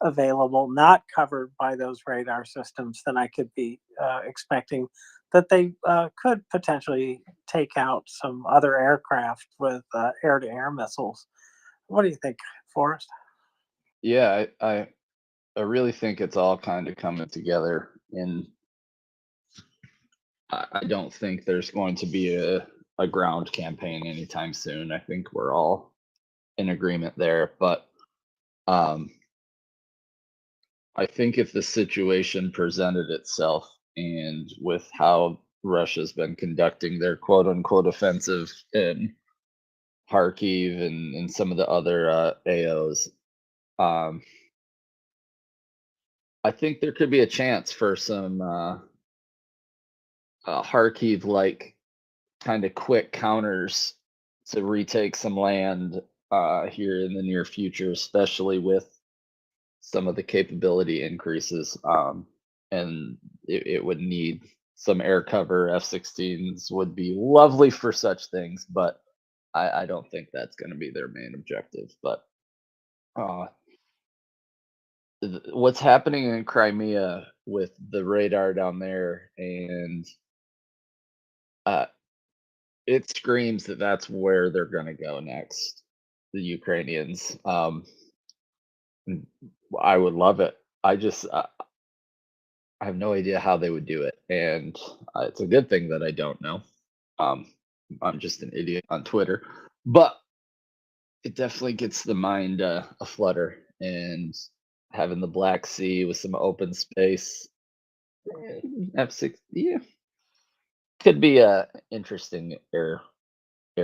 available, not covered by those radar systems. Then I could be expecting that they could potentially take out some other aircraft with air-to-air missiles. What do you think, Forrest? Yeah, I really think it's all kind of coming together, and I don't think there's going to be a ground campaign anytime soon. I think we're all in agreement there, but um, I think if the situation presented itself, and with how Russia's been conducting their quote unquote offensive in Kharkiv and some of the other AOs, um, I think there could be a chance for some Kharkiv like kind of quick counters to retake some land here in the near future, especially with some of the capability increases. And it would need some air cover. F-16s would be lovely for such things, but I don't think that's going to be their main objective. But uh, what's happening in Crimea with the radar down there, and uh, it screams that that's where they're going to go next, the Ukrainians. I would love it. I have no idea how they would do it, and it's a good thing that I don't know. Um, I'm just an idiot on Twitter, but it definitely gets the mind aflutter. And having the Black Sea with some open space, F6, yeah, could be a interesting air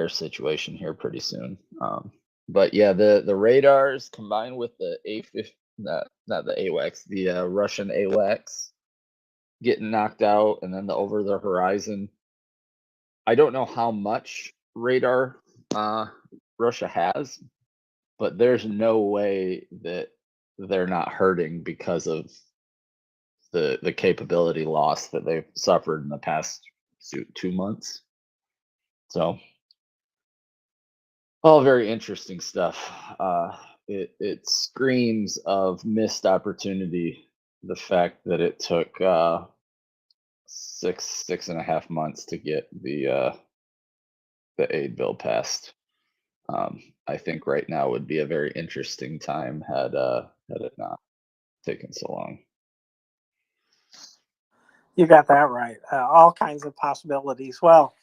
situation here pretty soon. But yeah, the radars combined with the A50, not the AWACS, the Russian AWACS getting knocked out, and then the over the horizon. I don't know how much radar Russia has, but there's no way that they're not hurting because of the capability loss that they've suffered in the past 2 months. So all very interesting stuff. It screams of missed opportunity. The fact that it took 6.5 months to get the aid bill passed. I think right now would be a very interesting time had it not taken so long. You got that right. All kinds of possibilities. Well,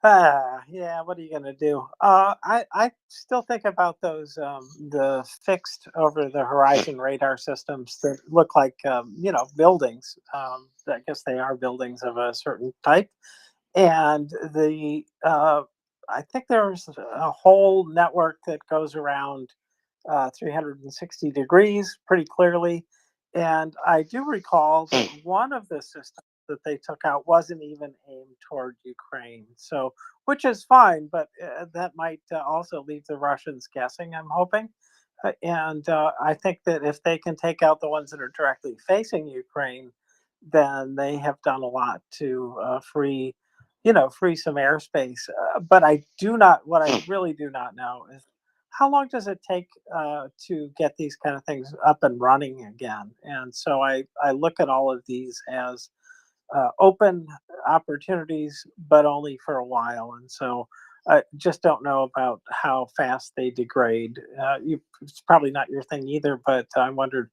yeah, what are you going to do? I still think about those the fixed over the horizon radar systems that look like buildings. I guess they are buildings of a certain type, and I think there's a whole network that goes around 360 degrees pretty clearly. And I do recall that one of the systems that they took out wasn't even aimed toward Ukraine. So, which is fine, but that might also leave the Russians guessing, I'm hoping. And I think that if they can take out the ones that are directly facing Ukraine, then they have done a lot to free some airspace. But what I really do not know is how long does it take to get these kind of things up and running again? And so I look at all of these as open opportunities, but only for a while. And so I just don't know about how fast they degrade. It's probably not your thing either, but I wondered,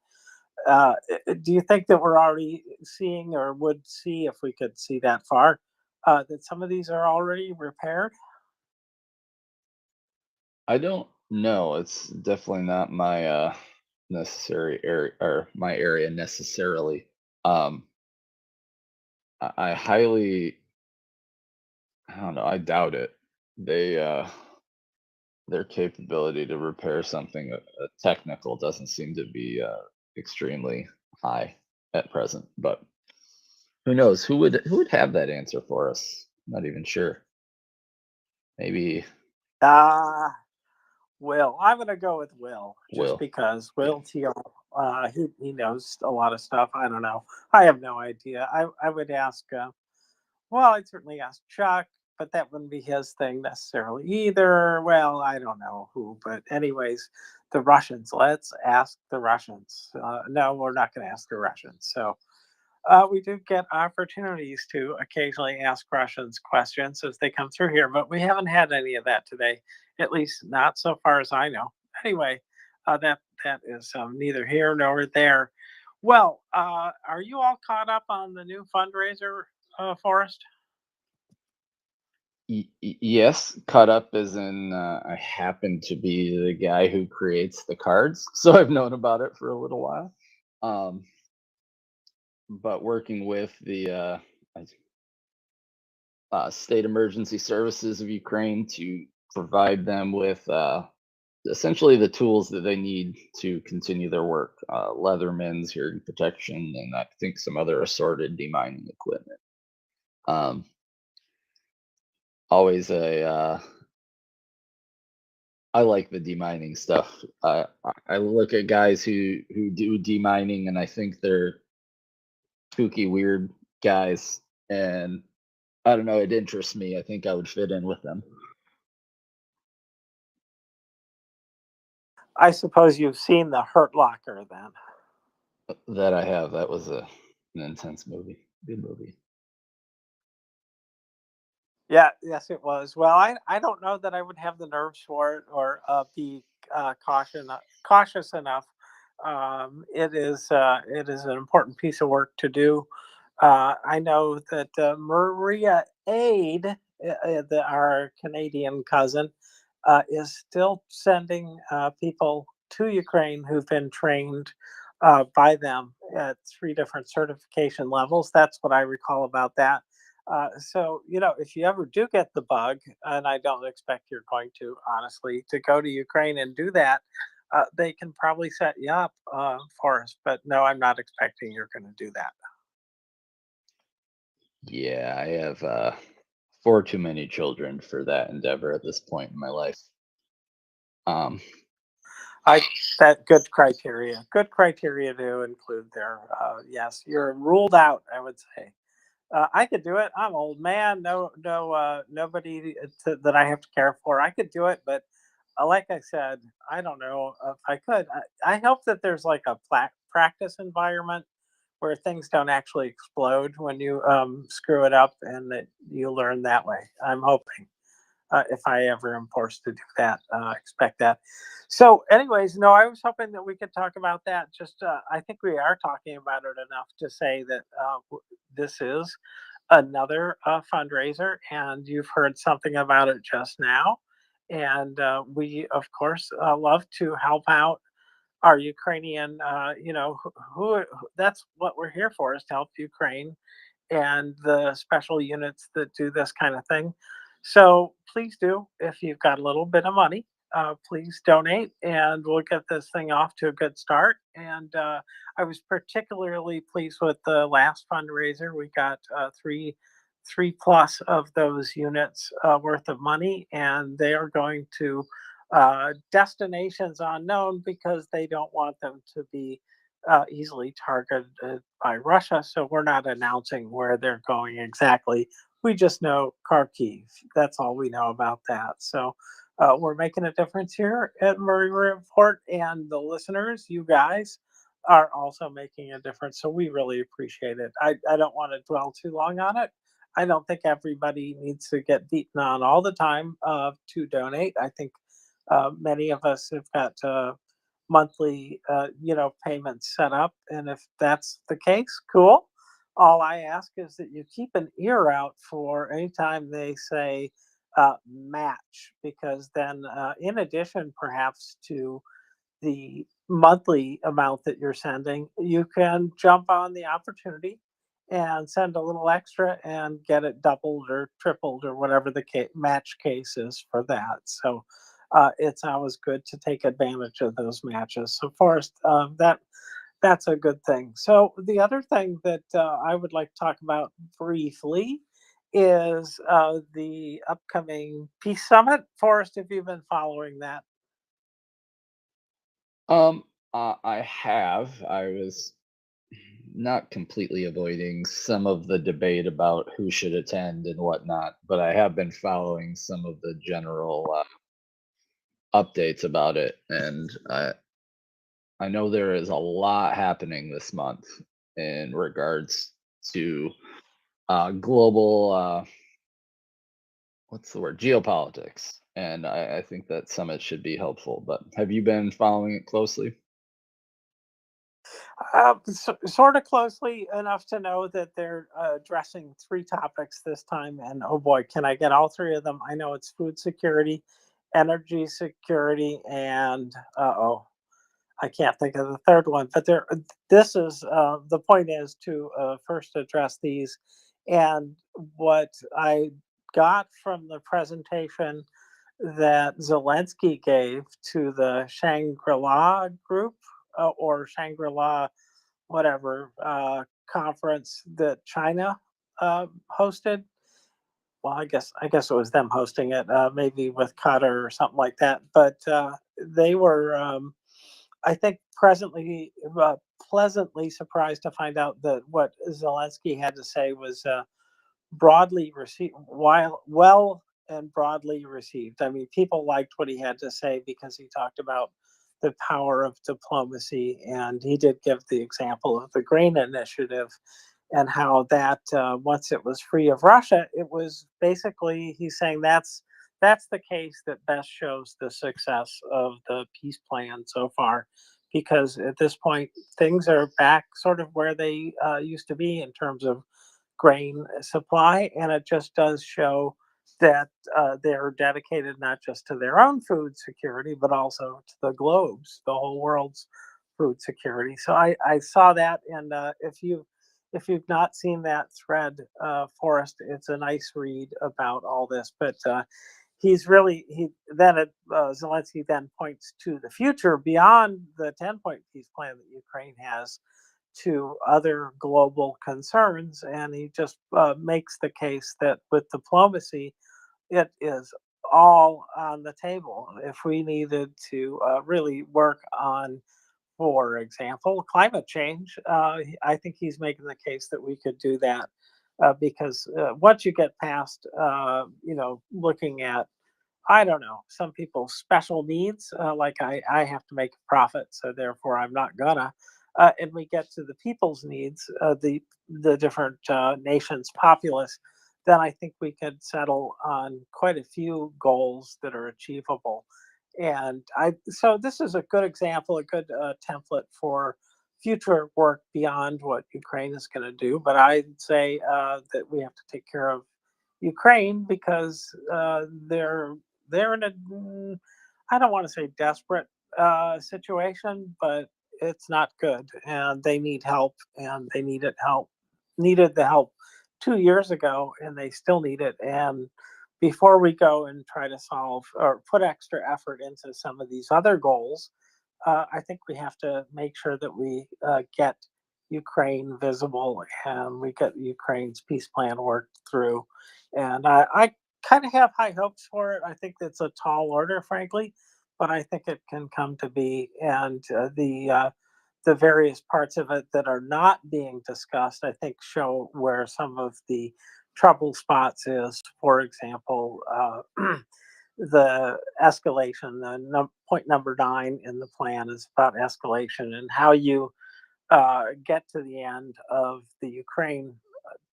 do you think that we're already seeing or would see, if we could see that far, that some of these are already repaired? I don't know. It's definitely not my necessary area or my area necessarily. Um, I highly, I don't know. I doubt it. They their capability to repair something technical doesn't seem to be extremely high at present. But who knows? Who would have that answer for us? Not even sure. Maybe Uh, Will. I'm going to go with Will, just Will. because Will Teal, he knows a lot of stuff. I don't know. I have no idea. I would ask, well, I'd certainly ask Chuck, but that wouldn't be his thing necessarily either. Well, I don't know who, but anyways, the Russians. Let's ask the Russians. No, we're not going to ask the Russians. So we do get opportunities to occasionally ask Russians questions as they come through here, but we haven't had any of that today, at least not so far as I know. Anyway, that is neither here nor there. Well, are you all caught up on the new fundraiser, Forrest? Yes, caught up as in I happen to be the guy who creates the cards, so I've known about it for a little while. Um, but working with the state emergency services of Ukraine to provide them with essentially the tools that they need to continue their work, Leatherman's hearing protection, and I think some other assorted demining equipment. Um, always I like the demining stuff. I look at guys who do demining, and I think they're spooky, weird guys, and I don't know. It interests me. I think I would fit in with them. I suppose you've seen the Hurt Locker then. That I have. That was an intense movie. Good movie. Yeah, yes, it was. Well, I don't know that I would have the nerves for it or be cautious enough. It is an important piece of work to do. I know that Maria Aid, our Canadian cousin, is still sending people to Ukraine who've been trained by them at 3 different certification levels. That's what I recall about that. So, if you ever do get the bug, and I don't expect you're going to, honestly, to go to Ukraine and do that, they can probably set you up for us. But no, I'm not expecting you're going to do that. Yeah, I have four too many children for that endeavor at this point in my life. Um, That good criteria. Good criteria to include there. Yes, you're ruled out, I would say. I could do it. I'm old man. Nobody that I have to care for. I could do it, but like I said, I don't know if I could. I hope that there's like a practice environment where things don't actually explode when you screw it up, and that you learn that way. I'm hoping. if I ever am forced to do that, expect that. So, anyways, no, I was hoping that we could talk about that. Just, I think we are talking about it enough to say that this is another fundraiser, and you've heard something about it just now. And we, of course, love to help out our Ukrainian, that's what we're here for, is to help Ukraine and the special units that do this kind of thing. So please do, if you've got a little bit of money, please donate, and we'll get this thing off to a good start. And I was particularly pleased with the last fundraiser. We got three plus of those units worth of money, and they are going to destinations unknown because they don't want them to be easily targeted by Russia. So we're not announcing where they're going exactly. We just know Kharkiv. That's all we know about that. So we're making a difference here at MriyaReport, and the listeners, you guys, are also making a difference. So we really appreciate it. I don't want to dwell too long on it. I don't think everybody needs to get beaten on all the time to donate. I think many of us have got monthly, payments set up, and if that's the case, cool. All I ask is that you keep an ear out for anytime they say match, because then, in addition, perhaps to the monthly amount that you're sending, you can jump on the opportunity and send a little extra and get it doubled or tripled or whatever the match case is for that. So it's always good to take advantage of those matches. So Forrest, that's a good thing. So the other thing that I would like to talk about briefly is the upcoming Peace Summit. Forrest, have you been following that? I have. I was not completely avoiding some of the debate about who should attend and whatnot, but I have been following some of the general updates about it, and I know there is a lot happening this month in regards to global what's the word, geopolitics, and I think that summit should be helpful. But have you been following it closely? Sort of closely enough to know that they're addressing three topics this time, and oh boy, can I get all three of them? I know it's food security, energy security, and I can't think of the third one. But there, this is the point is to first address these, and what I got from the presentation that Zelensky gave to the Shangri-La group, or Shangri-La whatever conference that China hosted. Well, I guess it was them hosting it, maybe with Qatar or something like that. But they were, I think, pleasantly surprised to find out that what Zelensky had to say was broadly received, well and broadly received. I mean, people liked what he had to say because he talked about the power of diplomacy, and he did give the example of the grain initiative and how that once it was free of Russia, it was basically, he's saying that's the case that best shows the success of the peace plan so far, because at this point things are back sort of where they used to be in terms of grain supply, and it just does show that they're dedicated not just to their own food security, but also to the globe's, the whole world's food security. So I saw that, and if you've not seen that thread, Forrest, it's a nice read about all this. But Zelensky then points to the future beyond the 10-point peace plan that Ukraine has to other global concerns, and he just makes the case that with diplomacy, it is all on the table. If we needed to really work on, for example, climate change, I think he's making the case that we could do that because once you get past, looking at, I don't know, some people's special needs, like I have to make a profit, so therefore I'm not gonna. And we get to the people's needs, the different nations' populace. then I think we could settle on quite a few goals that are achievable. And so this is a good example, a good template for future work beyond what Ukraine is going to do. But I'd say that we have to take care of Ukraine because they're in a I don't want to say desperate situation, but it's not good, and they need help, and they needed the help 2 years ago, and they still need it. And before we go and try to solve or put extra effort into some of these other goals, I think we have to make sure that we get Ukraine visible and we get Ukraine's peace plan worked through. And I kind of have high hopes for it. I think it's a tall order, frankly, but I think it can come to be. And the various parts of it that are not being discussed, I think, show where some of the trouble spots is. For example, the escalation. Point number 9 in the plan is about escalation and how you get to the end of the Ukraine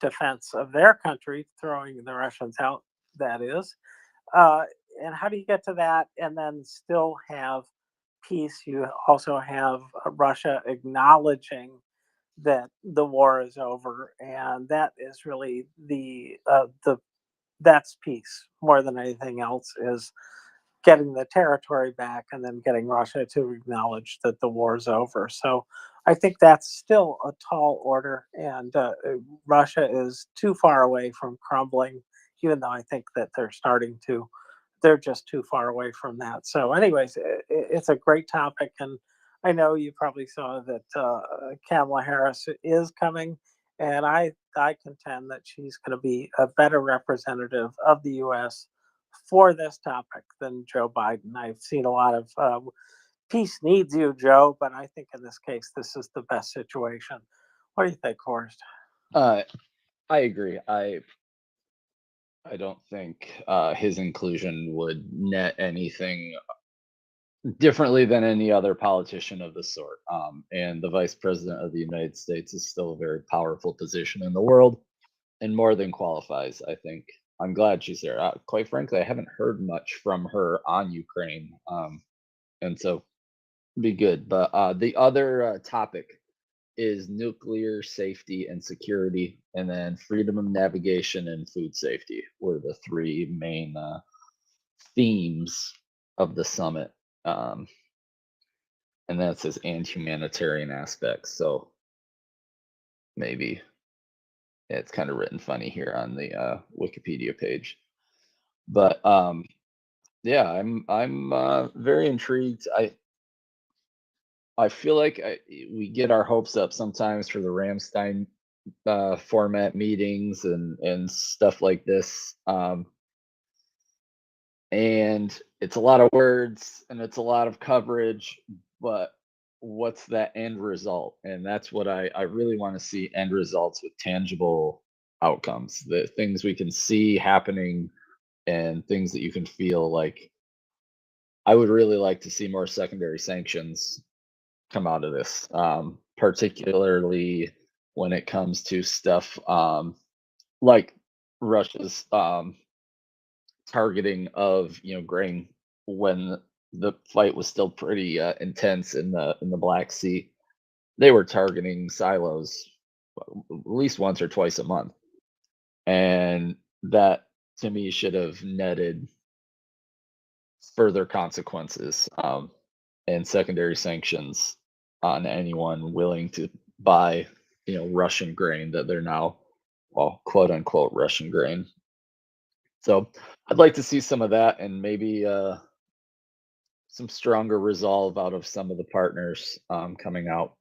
defense of their country, throwing the Russians out, that is. Uh, and how do you get to that and then still have peace? You also have Russia acknowledging that the war is over, and that is really the that's peace more than anything else, is getting the territory back and then getting Russia to acknowledge that the war is over. So I think that's still a tall order, and Russia is too far away from crumbling, even though I think that they're starting to. They're just too far away from that. So, anyways, it's a great topic, and I know you probably saw that Kamala Harris is coming, and I contend that she's going to be a better representative of the U.S. for this topic than Joe Biden. I've seen a lot of peace needs you, Joe, but I think in this case, this is the best situation. What do you think, Forrest? I agree. I don't think his inclusion would net anything differently than any other politician of the sort. And the vice president of the United States is still a very powerful position in the world and more than qualifies, I think. I'm glad she's there. Quite frankly, I haven't heard much from her on Ukraine. And so be good. But the other topic is nuclear safety and security, and then freedom of navigation and food safety were the three main themes of the summit. And that says and humanitarian aspects. So maybe it's kind of written funny here on the Wikipedia page. But yeah, I'm very intrigued. I feel like we get our hopes up sometimes for the Ramstein format meetings and stuff like this. And it's a lot of words and it's a lot of coverage, but what's that end result? And that's what I really want to see, end results with tangible outcomes, the things we can see happening and things that you can feel. Like, I would really like to see more secondary sanctions come out of this, particularly when it comes to stuff like Russia's targeting of grain when the fight was still pretty intense in the Black Sea. They were targeting silos at least once or twice a month, and that to me should have netted further consequences and secondary sanctions on anyone willing to buy Russian grain that they're now, well, quote unquote Russian grain. So I'd like to see some of that, and maybe some stronger resolve out of some of the partners coming out.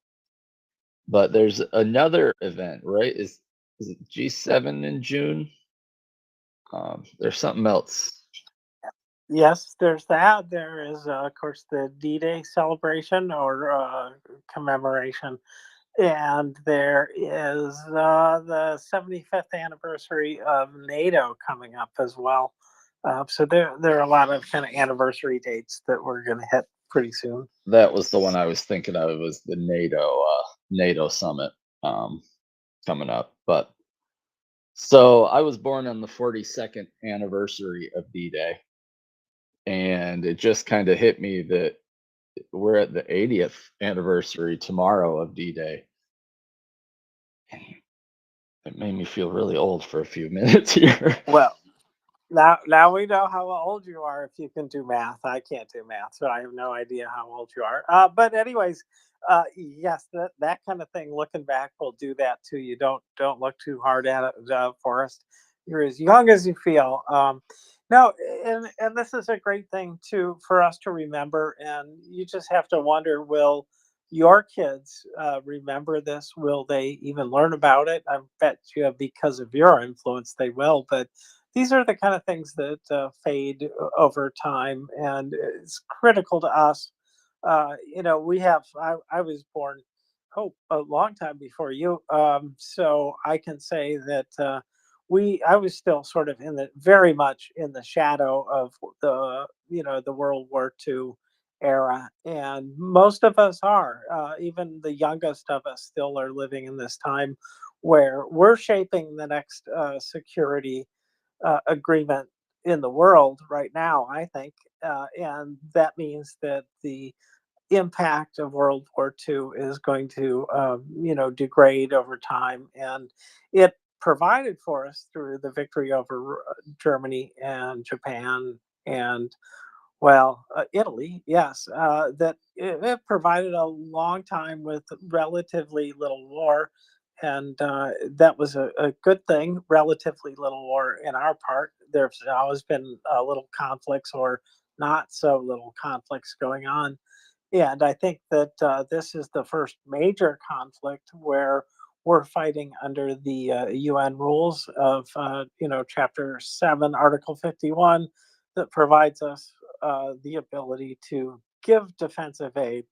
But there's another event, right? Is it G7 in June? There's something else. Yes, there's that. There is, of course, the D-Day celebration or commemoration, and there is the 75th anniversary of NATO coming up as well. So there are a lot of kind of anniversary dates that we're going to hit pretty soon. That was the one I was thinking of. Was the NATO summit coming up? But So I was born on the 42nd anniversary of D-Day, and it just kind of hit me that we're at the 80th anniversary tomorrow of D-Day. It made me feel really old for a few minutes here. Well, now we know how old you are if you can do math. I can't do math, so I have no idea how old you are. But anyways, yes, that kind of thing. Looking back will do that to you. Don't look too hard at it, Forrest. You're as young as you feel. No, and this is a great thing for us to remember. And you just have to wonder, will your kids remember this? Will they even learn about it? I bet you, because of your influence, they will. But these are the kind of things that fade over time, and it's critical to us. We have. I was born, a long time before you, so I can say that I was still sort of very much in the shadow of the World War II era, and most of us are. Even the youngest of us still are living in this time where we're shaping the next security agreement in the world right now, I think. And that means that the impact of World War II is going to, degrade over time. And it provided for us through the victory over Germany and Japan and, well, Italy, yes, that it provided a long time with relatively little war. And that was a good thing, relatively little war in our part. There's always been little conflicts or not so little conflicts going on. And I think that this is the first major conflict where we're fighting under the UN rules of, Chapter 7, Article 51, that provides us the ability to give defensive aid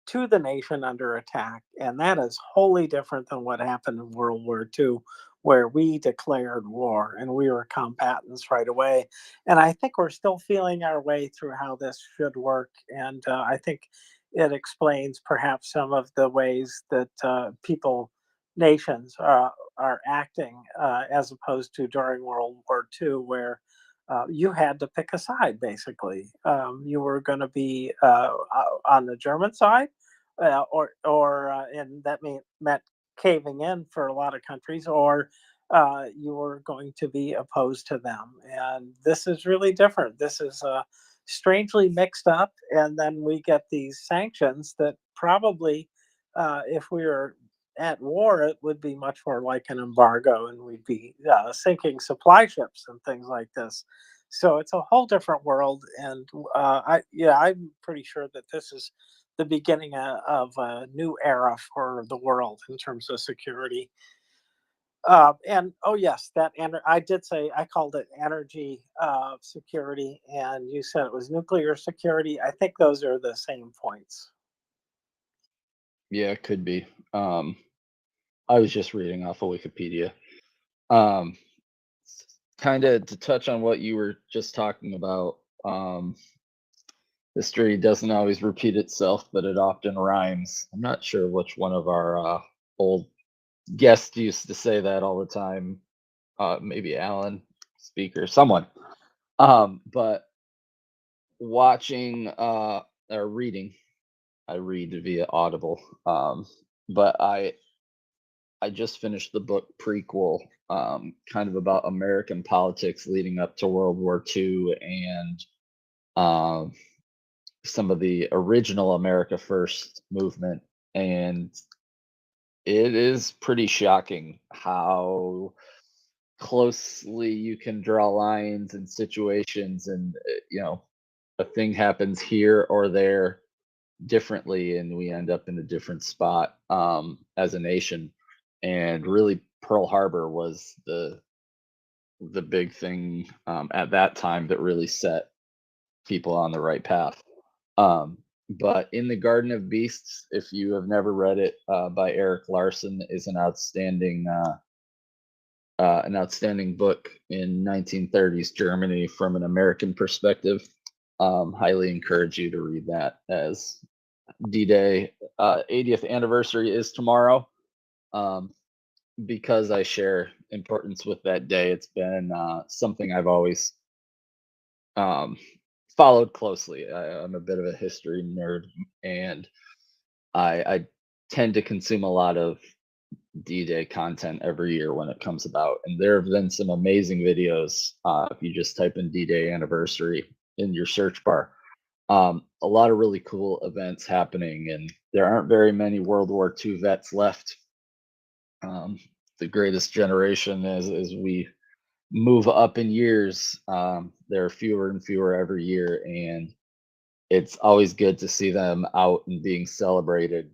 to the nation under attack. And that is wholly different than what happened in World War II, where we declared war and we were combatants right away. And I think we're still feeling our way through how this should work. And I think it explains perhaps some of the ways that nations are acting as opposed to during World War II, where you had to pick a side, basically. You were going to be on the German side, and that meant caving in for a lot of countries, or you were going to be opposed to them. And this is really different. This is strangely mixed up. And then we get these sanctions that probably, if we were at war, it would be much more like an embargo, and we'd be sinking supply ships and things like this. So it's a whole different world, and I'm pretty sure that this is the beginning of a new era for the world in terms of security. And oh yes, I did say I called it energy security, and you said it was nuclear security. I think those are the same points. Yeah, it could be. I was just reading off of Wikipedia. Um, Kind of to touch on what you were just talking about. History doesn't always repeat itself, but it often rhymes. I'm not sure which one of our old guests used to say that all the time. Maybe Alan, speaker, someone. But watching or reading, I read via Audible. But I just finished the book Prequel, kind of about American politics leading up to World War II and um, some of the original America First movement. And it is pretty shocking how closely you can draw lines and situations, and a thing happens here or there differently, and we end up in a different spot as a nation. And really, Pearl Harbor was the big thing at that time that really set people on the right path. But In the Garden of Beasts, if you have never read it, by Eric Larson, is an outstanding book in 1930s Germany from an American perspective. Highly encourage you to read that, as D-Day 80th anniversary is tomorrow. because I share importance with that day, it's been something I've always um, followed closely. I'm a bit of a history nerd, and I tend to consume a lot of D-Day content every year when it comes about. And there have been some amazing videos. If you just type in D-Day anniversary in your search bar, a lot of really cool events happening, and there aren't very many World War II vets left. The greatest generation, as we move up in years, there are fewer and fewer every year, and it's always good to see them out and being celebrated,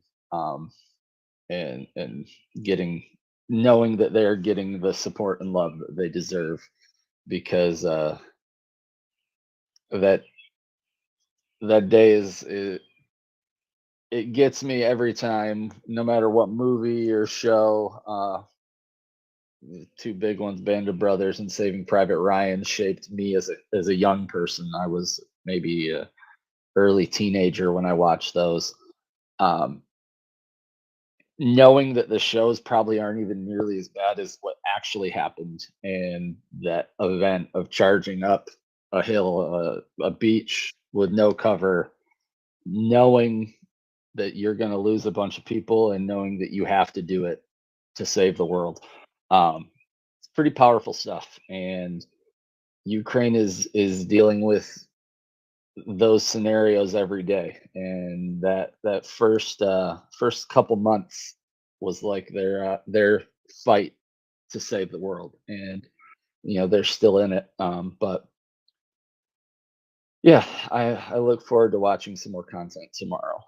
and getting knowing that they're getting the support and love that they deserve, because that that day it gets me every time, no matter what movie or show. The two big ones, Band of Brothers and Saving Private Ryan, shaped me as a young person. I was maybe a early teenager when I watched those. Um, Knowing that the shows probably aren't even nearly as bad as what actually happened, and that event of charging up a hill, a beach with no cover, knowing that you're going to lose a bunch of people, and knowing that you have to do it to save the world. It's pretty powerful stuff, and Ukraine is dealing with those scenarios every day, and that first couple months was like their fight to save the world, and they're still in it. But yeah, I look forward to watching some more content tomorrow.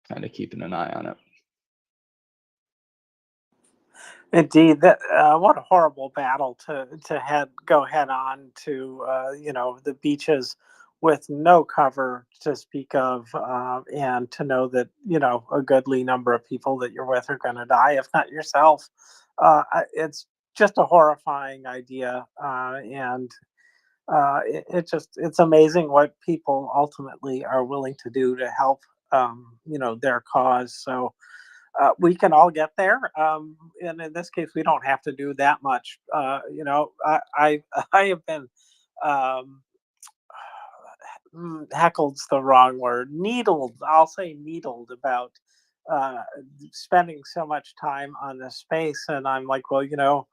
Kind of keeping an eye on it. Indeed, that what a horrible battle to go head on to the beaches with no cover to speak of, and to know that a goodly number of people that you're with are going to die, if not yourself. It's just a horrifying idea, and it's amazing what people ultimately are willing to do to help their cause. So we can all get there. And in this case, we don't have to do that much. I have been um, heckled's the wrong word. Needled. I'll say needled about uh, spending so much time on this space, and I'm like, well,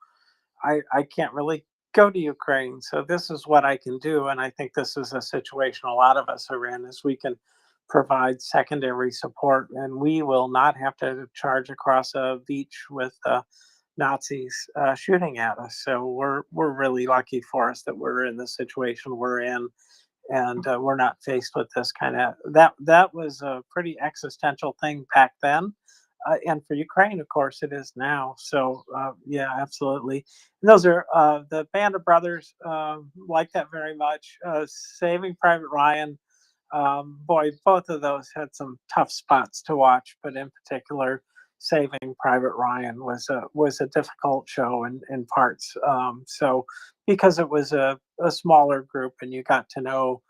I can't really go to Ukraine, so this is what I can do, and I think this is a situation a lot of us are in, is we can provide secondary support, and we will not have to charge across a beach with Nazis shooting at us. So we're really lucky for us that we're in the situation we're in, and we're not faced with this kind of that was a pretty existential thing back then, and for Ukraine, of course, it is now. So yeah, absolutely. And those are the Band of Brothers, like that very much. Saving Private Ryan, boy, both of those had some tough spots to watch, but in particular, Saving Private Ryan was a difficult show in parts. So because it was a smaller group and you got to know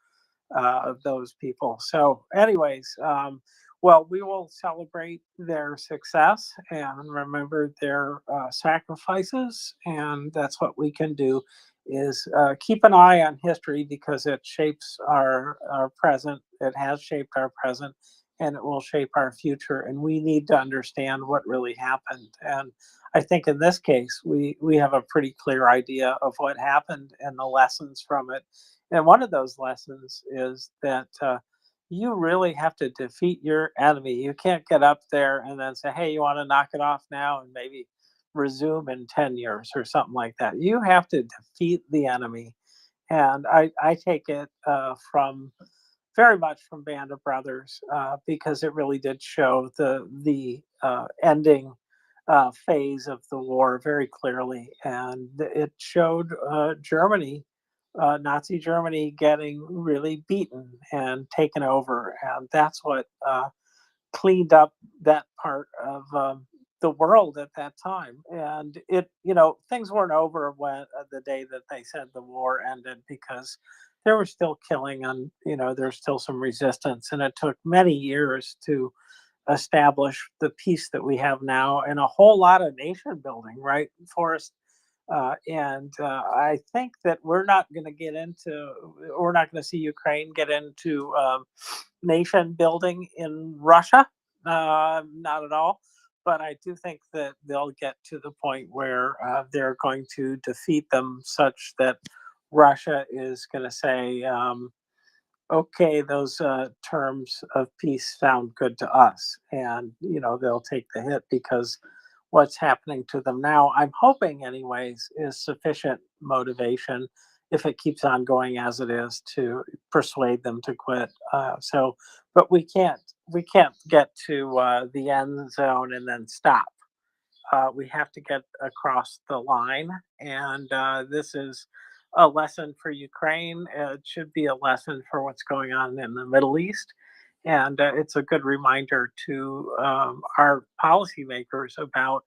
those people. So, anyways, well, we will celebrate their success and remember their sacrifices, and that's what we can do. Is keep an eye on history because it shapes our present. It has shaped our present, and it will shape our future. And we need to understand what really happened. And I think in this case, we have a pretty clear idea of what happened and the lessons from it. And one of those lessons is that you really have to defeat your enemy. You can't get up there and then say, hey, you want to knock it off now and maybe resume in 10 years or something like that. You have to defeat the enemy. And I take it from very much from Band of Brothers, because it really did show the ending phase of the war very clearly, and it showed Germany, Nazi Germany, getting really beaten and taken over, and that's what cleaned up that part of the world at that time. And things weren't over when the day that they said the war ended, because there was still killing and there's still some resistance, and it took many years to establish the peace that we have now and a whole lot of nation building, right, Forrest? And I think that we're not going to see Ukraine get into nation building in Russia, not at all. But I do think that they'll get to the point where they're going to defeat them such that Russia is going to say, okay, those terms of peace sound good to us. And, they'll take the hit because what's happening to them now, I'm hoping, anyways, is sufficient motivation if it keeps on going as it is to persuade them to quit. But we can't get to the end zone and then stop. We have to get across the line, and this is a lesson for Ukraine. It should be a lesson for what's going on in the Middle East, and it's a good reminder to our policymakers about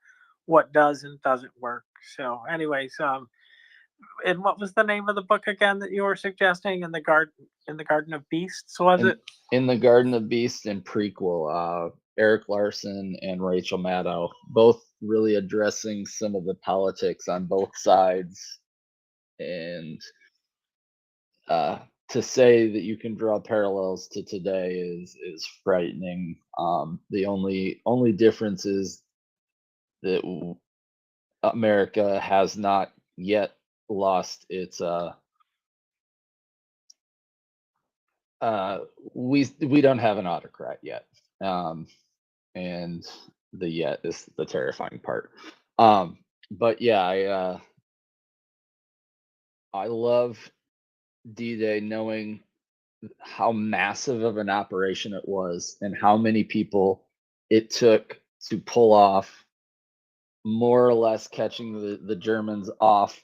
what does and doesn't work. So, anyways, and what was the name of the book again that you were suggesting? In the Garden of Beasts, was it? In the Garden of Beasts and prequel, Eric Larson and Rachel Maddow, both really addressing some of the politics on both sides. And to say that you can draw parallels to today is frightening. The only difference is that America has not yet lost its we don't have an autocrat yet. And the yet is the terrifying part. But yeah, I love D-Day, knowing how massive of an operation it was and how many people it took to pull off, more or less catching the Germans off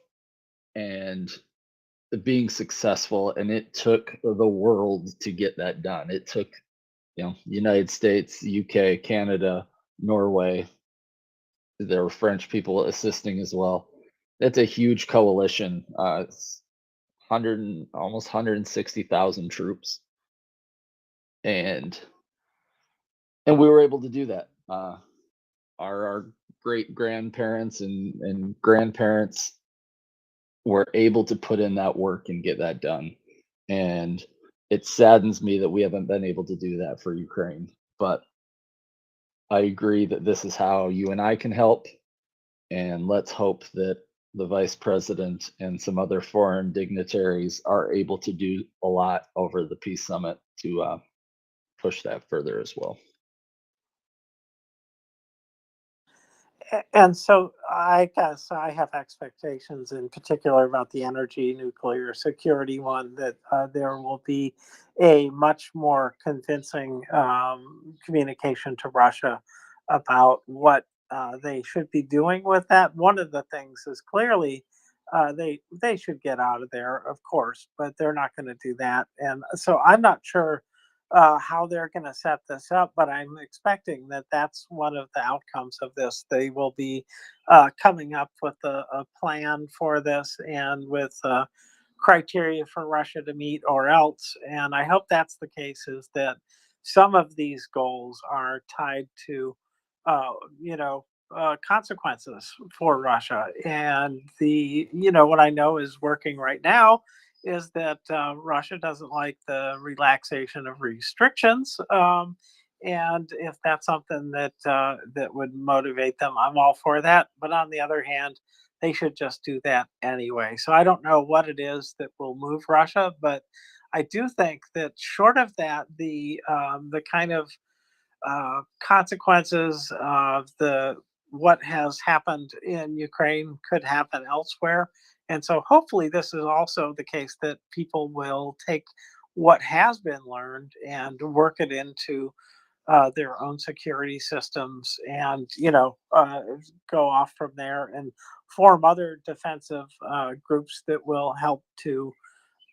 and being successful. And it took the world to get that done. It took, United States, UK, Canada, Norway. There were French people assisting as well. It's a huge coalition. It's almost 160,000 troops, and we were able to do that. Our great grandparents and grandparents were able to put in that work and get that done. And it saddens me that we haven't been able to do that for Ukraine. But I agree that this is how you and I can help. And let's hope that the vice president and some other foreign dignitaries are able to do a lot over the peace summit to push that further as well. And so I guess I have expectations in particular about the energy nuclear security one, that there will be a much more convincing communication to Russia about what they should be doing with that. One of the things is clearly they should get out of there, of course, but they're not going to do that. And so I'm not sure how they're going to set this up, but I'm expecting that that's one of the outcomes of this. They will be coming up with a plan for this and with criteria for Russia to meet or else. And I hope that's the case, is that some of these goals are tied to, consequences for Russia. And what I know is working right now is that Russia doesn't like the relaxation of restrictions, and if that's something that would motivate them, I'm all for that. But on the other hand, they should just do that anyway. So I don't know what it is that will move Russia, but I do think that short of that, the kind of consequences of what has happened in Ukraine could happen elsewhere. And so hopefully this is also the case, that people will take what has been learned and work it into their own security systems, and go off from there and form other defensive groups that will help to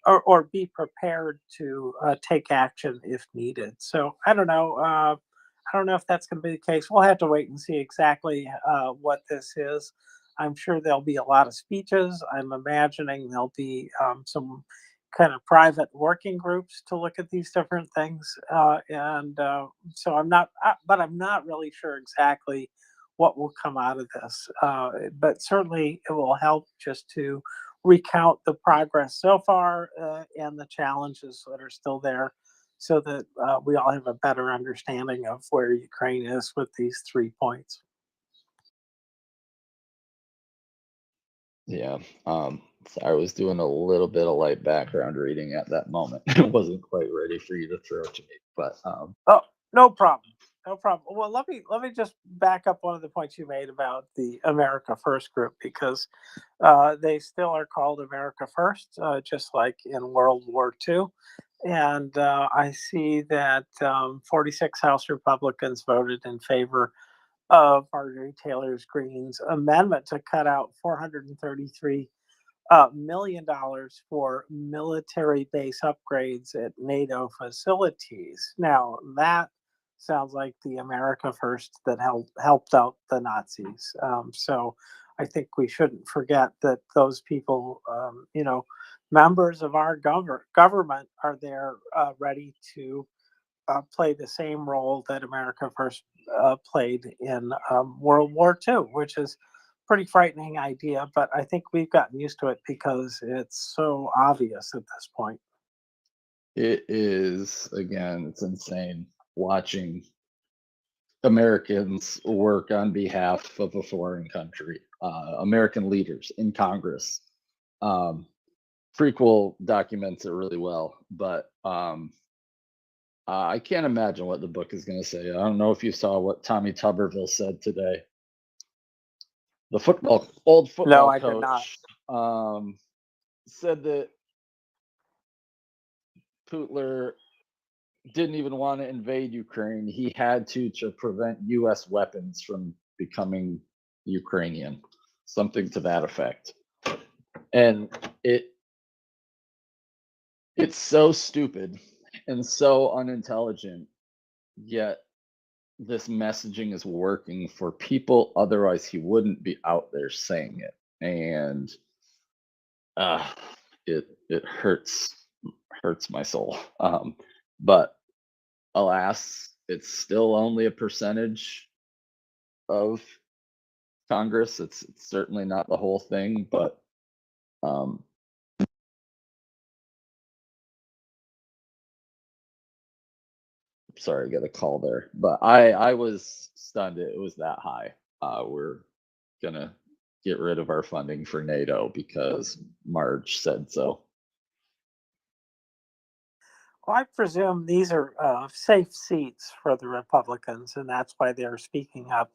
or be prepared to take action if needed. So I don't know. I don't know if that's going to be the case. We'll have to wait and see exactly what this is. I'm sure there'll be a lot of speeches. I'm imagining there'll be some kind of private working groups to look at these different things. So but I'm not really sure exactly what will come out of this. But certainly it will help just to recount the progress so far and the challenges that are still there so that we all have a better understanding of where Ukraine is with these 3 points. Yeah. So I was doing a little bit of light background reading at that moment. I wasn't quite ready for you to throw to me, but Oh, no problem. No problem. Well, let me just back up one of the points you made about the America First group because they still are called America First, just like in World War II. And I see that 46 House Republicans voted in favor of Marjorie Taylor Greene's amendment to cut out $433 million for military base upgrades at NATO facilities. Now, that sounds like the America First that helped out the Nazis. So I think we shouldn't forget that those people, members of our government are there ready to play the same role that America First played in World War II, which is pretty frightening idea, but I think we've gotten used to it because it's so obvious at this point. it is, again, it's insane watching Americans work on behalf of a foreign country, American leaders in Congress. Prequel documents it really well, but I can't imagine what the book is going to say. I don't know if you saw what Tommy Tuberville said today. The old No, football I did not. coach, said that Putler didn't even want to invade Ukraine. He had to prevent U.S. weapons from becoming Ukrainian, something to that effect. And it's so stupid and so unintelligent, yet this messaging is working for people. Otherwise, he wouldn't be out there saying it. And it hurts my soul. But alas, it's still only a percentage of Congress. It's certainly not the whole thing, but sorry, I got a call there. But I was stunned it was that high. We're gonna get rid of our funding for NATO because Marge said so. Well, I presume these are safe seats for the Republicans, and that's why they're speaking up.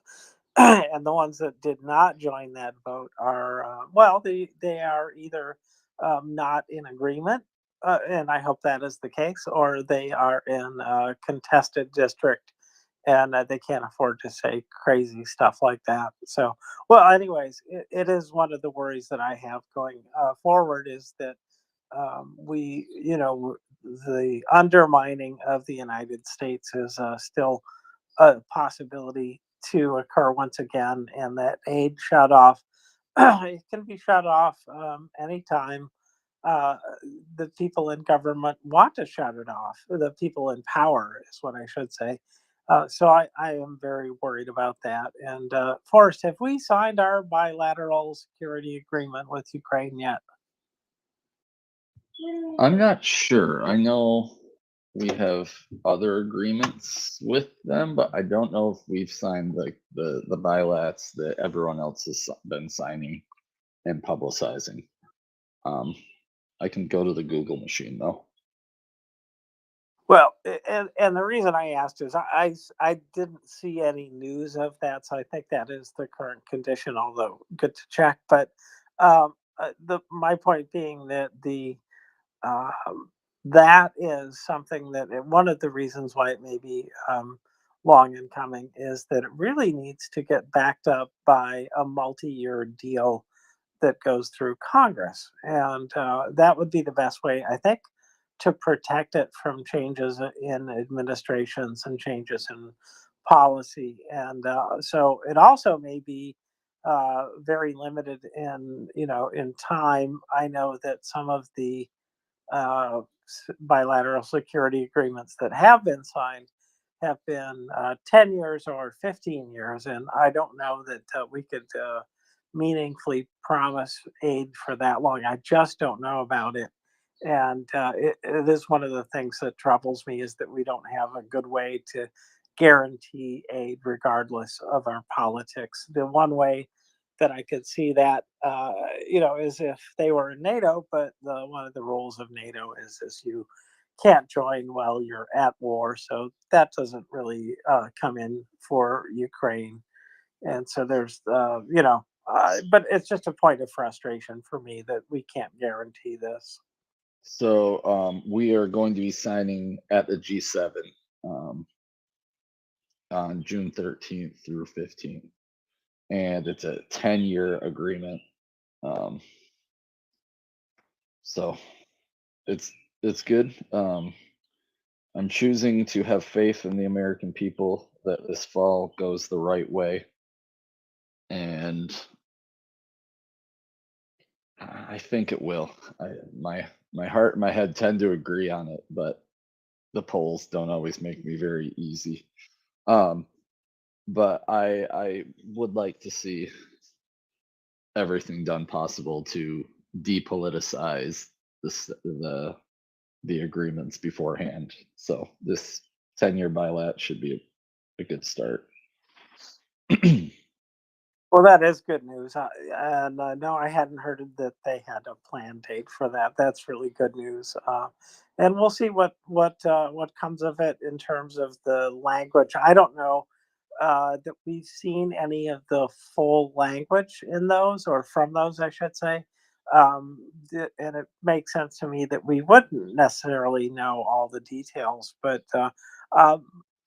And the ones that did not join that vote are, they are either not in agreement, and I hope that is the case, or they are in a contested district and they can't afford to say crazy stuff like that. So, well, anyways, it is one of the worries that I have going forward is that the undermining of the United States is still a possibility to occur once again, and that aid shut off. It can be shut off anytime uh, the people in government want to shut it off. The people in power is what I should say. So I am very worried about that. And Forrest, have we signed our bilateral security agreement with Ukraine yet? I'm not sure. I know we have other agreements with them, but I don't know if we've signed the bilats that everyone else has been signing and publicizing. I can go to the Google machine though. Well, and the reason I asked is I didn't see any news of that, so I think that is the current condition. Although good to check, but my point being that that is something that one of the reasons why it may be long in coming is that it really needs to get backed up by a multi-year deal that goes through Congress, and that would be the best way, I think, to protect it from changes in administrations and changes in policy. And so it also may be very limited in in time. I know that some of the bilateral security agreements that have been signed have been 10 years or 15 years. And I don't know that we could meaningfully promise aid for that long. I just don't know about it. And it is one of the things that troubles me is that we don't have a good way to guarantee aid regardless of our politics. The one way that I could see that, is if they were in NATO, but one of the rules of NATO is you can't join while you're at war. So that doesn't really come in for Ukraine. And so there's, but it's just a point of frustration for me that we can't guarantee this. So we are going to be signing at the G7 on June 13th through 15th. And it's a 10-year agreement. So it's good. I'm choosing to have faith in the American people that this fall goes the right way. And I think it will. My heart and my head tend to agree on it, but the polls don't always make me very easy. But I would like to see everything done possible to depoliticize the agreements beforehand. So this 10-year bilat should be a good start. Well, that is good news. And no, I hadn't heard that they had a planned date for that. That's really good news. And we'll see what comes of it in terms of the language. I don't know that we've seen any of the full language in those or from those, I should say. And it makes sense to me that we wouldn't necessarily know all the details, but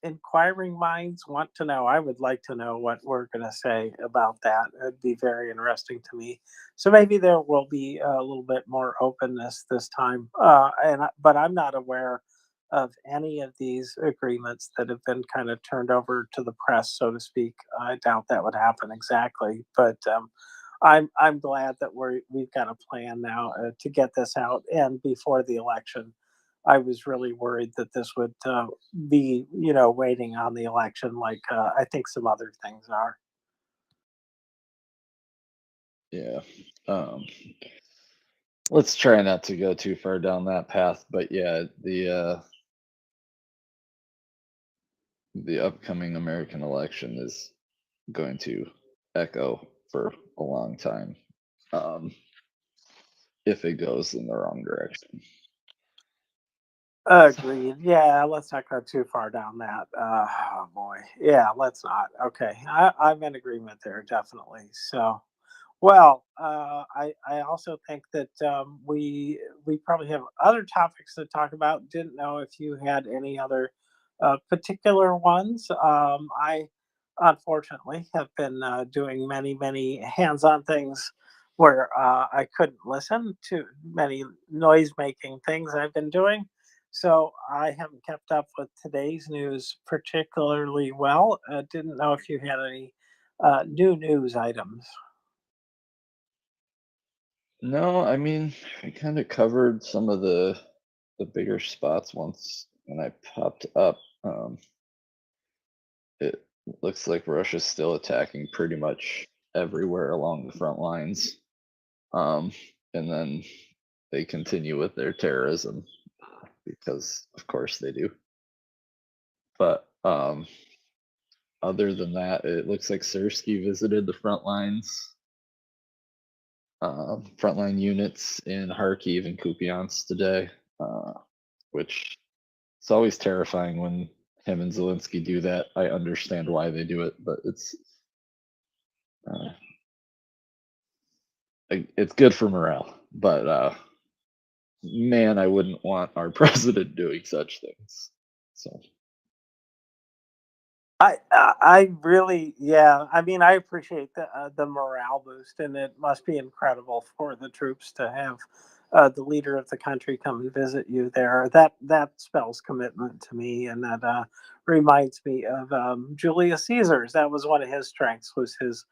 inquiring minds want to know. I would like to know what we're going to say about that. It'd be very interesting to me. So maybe there will be a little bit more openness this time. But I'm not aware of any of these agreements that have been kind of turned over to the press, so to speak. I doubt that would happen exactly, but I'm glad that we've got a plan now to get this out and before the election. I was really worried that this would be, waiting on the election like I think some other things are. Yeah. Let's try not to go too far down that path, but yeah, the upcoming American election is going to echo for a long time, if it goes in the wrong direction. Agreed. Yeah, let's not go too far down that. Oh boy. Yeah, let's not. Okay, I'm in agreement there, definitely. So, well, I also think that we probably have other topics to talk about. Didn't know if you had any other particular ones. I unfortunately have been doing many hands-on things where I couldn't listen to many noise-making things I've been doing. So I haven't kept up with today's news particularly well. Didn't know if you had any new news items. No, I mean, I kind of covered some of the bigger spots once when I popped up. It looks like Russia's still attacking pretty much everywhere along the front lines. And then they continue with their terrorism because, of course, they do. But other than that, it looks like Sersky visited the front lines, frontline units in Kharkiv and Kupiansk today, which it's always terrifying when him and Zelensky do that. I understand why they do it, but it's good for morale. But man, I wouldn't want our president doing such things. So I really, yeah. I mean, I appreciate the morale boost, and it must be incredible for the troops to have the leader of the country come and visit you there. That spells commitment to me, and that reminds me of Julius Caesar's. That was one of his strengths, was his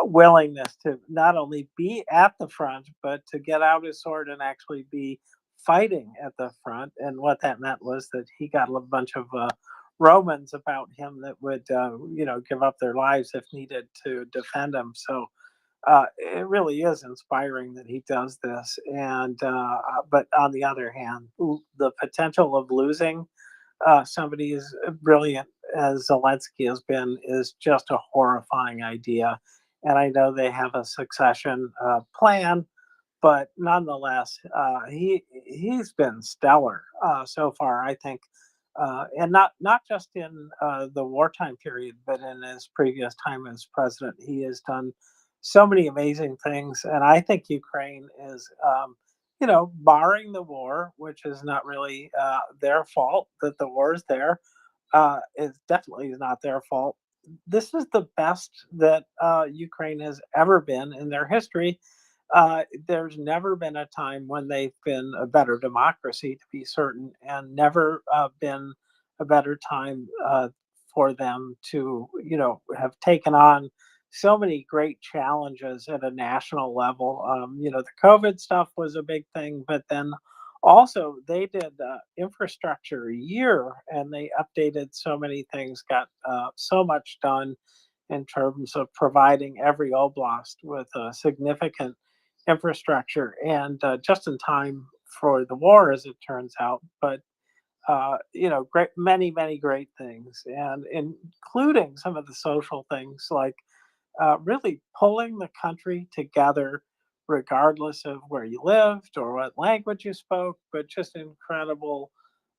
willingness to not only be at the front, but to get out his sword and actually be fighting at the front, and what that meant was that he got a bunch of Romans about him that would, give up their lives if needed to defend him. So it really is inspiring that he does this. And but on the other hand, the potential of losing somebody as brilliant as Zelensky has been is just a horrifying idea. And I know they have a succession plan, but nonetheless, he's been stellar so far, I think, and not just in the wartime period, but in his previous time as president, he has done so many amazing things, and I think Ukraine is, barring the war, which is not really their fault that the war is there. It definitely is not their fault. This is the best that Ukraine has ever been in their history. There's never been a time when they've been a better democracy, to be certain, and never been a better time for them to, have taken on so many great challenges at a national level. The COVID stuff was a big thing, but then also they did infrastructure a year, and they updated so many things, got so much done in terms of providing every oblast with a significant infrastructure, and just in time for the war, as it turns out. But great, many great things, and including some of the social things like really pulling the country together, regardless of where you lived or what language you spoke, but just incredible,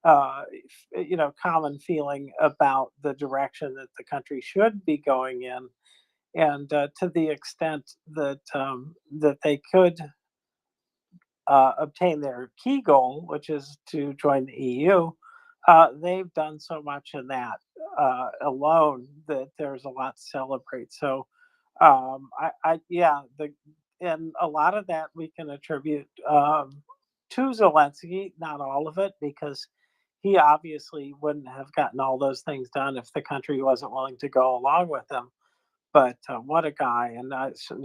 common feeling about the direction that the country should be going in, and to the extent that they could obtain their key goal, which is to join the EU. They've done so much in that alone that there's a lot to celebrate. So, and a lot of that we can attribute to Zelensky, not all of it, because he obviously wouldn't have gotten all those things done if the country wasn't willing to go along with him. But what a guy! And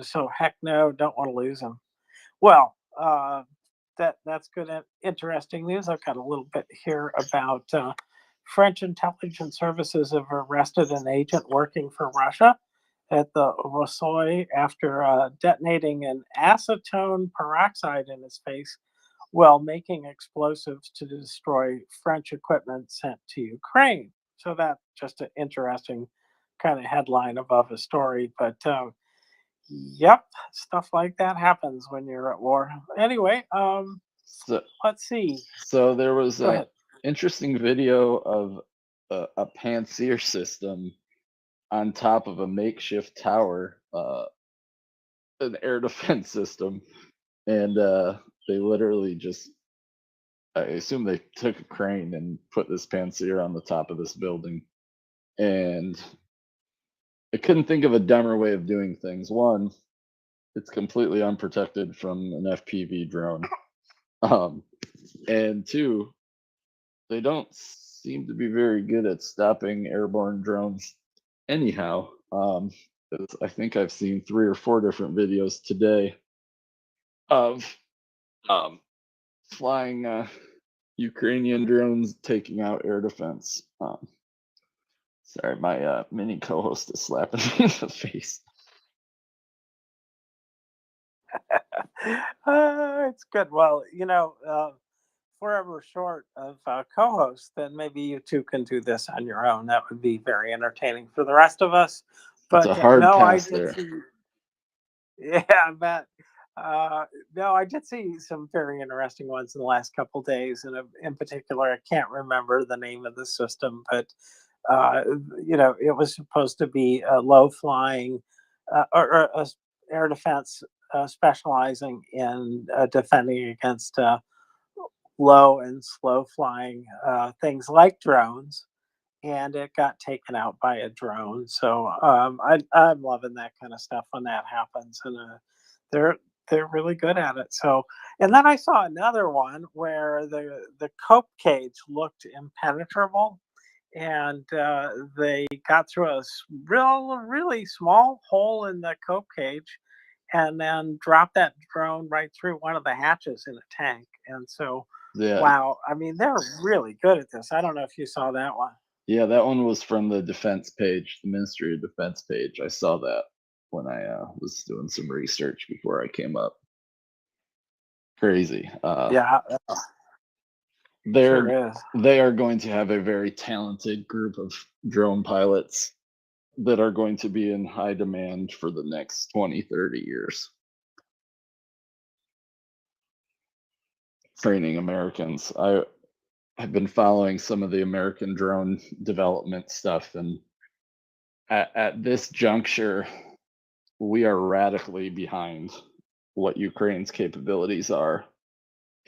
so heck no, don't want to lose him. Well, that's good, interesting news. I've got a little bit here about French intelligence services have arrested an agent working for Russia at the Rosoy after detonating an acetone peroxide in his face while making explosives to destroy French equipment sent to Ukraine. So that's just an interesting kind of headline above a story, but yep, stuff like that happens when you're at war. Anyway, So, let's see. so there was Go a ahead. interesting video of a pansier system on top of a makeshift tower, an air defense system, and they literally just, I assume they took a crane and put this pansier on the top of this building, and I couldn't think of a dumber way of doing things. One, it's completely unprotected from an FPV drone. And two, they don't seem to be very good at stopping airborne drones anyhow. 'Cause I think I've seen 3 or 4 different videos today of flying Ukrainian drones taking out air defense. Sorry, my mini co-host is slapping me in the face. It's good. Well, forever short of co-host, then maybe you two can do this on your own. That would be very entertaining for the rest of us. It's a But hard no, I pass did there. see. Yeah, I bet. No, I did see some very interesting ones in the last couple days, and in particular, I can't remember the name of the system, but it was supposed to be a low flying or a air defense specializing in defending against low and slow flying things like drones, and it got taken out by a drone. So I'm loving that kind of stuff when that happens, and they're they're really good at it. So, and then I saw another one where the cope cage looked impenetrable, and they got through a really small hole in the cope cage, and then dropped that drone right through one of the hatches in a tank. And so Yeah. Wow. I mean, they're really good at this. I don't know if you saw that one. Yeah, that one was from the defense page, the Ministry of Defense page. I saw that when I was doing some research before I came up. Crazy. Yeah, They're sure is. they are going to have a very talented group of drone pilots that are going to be in high demand for the next 20, 30 years. Training Americans. I have been following some of the American drone development stuff, and at this juncture, we are radically behind what Ukraine's capabilities are.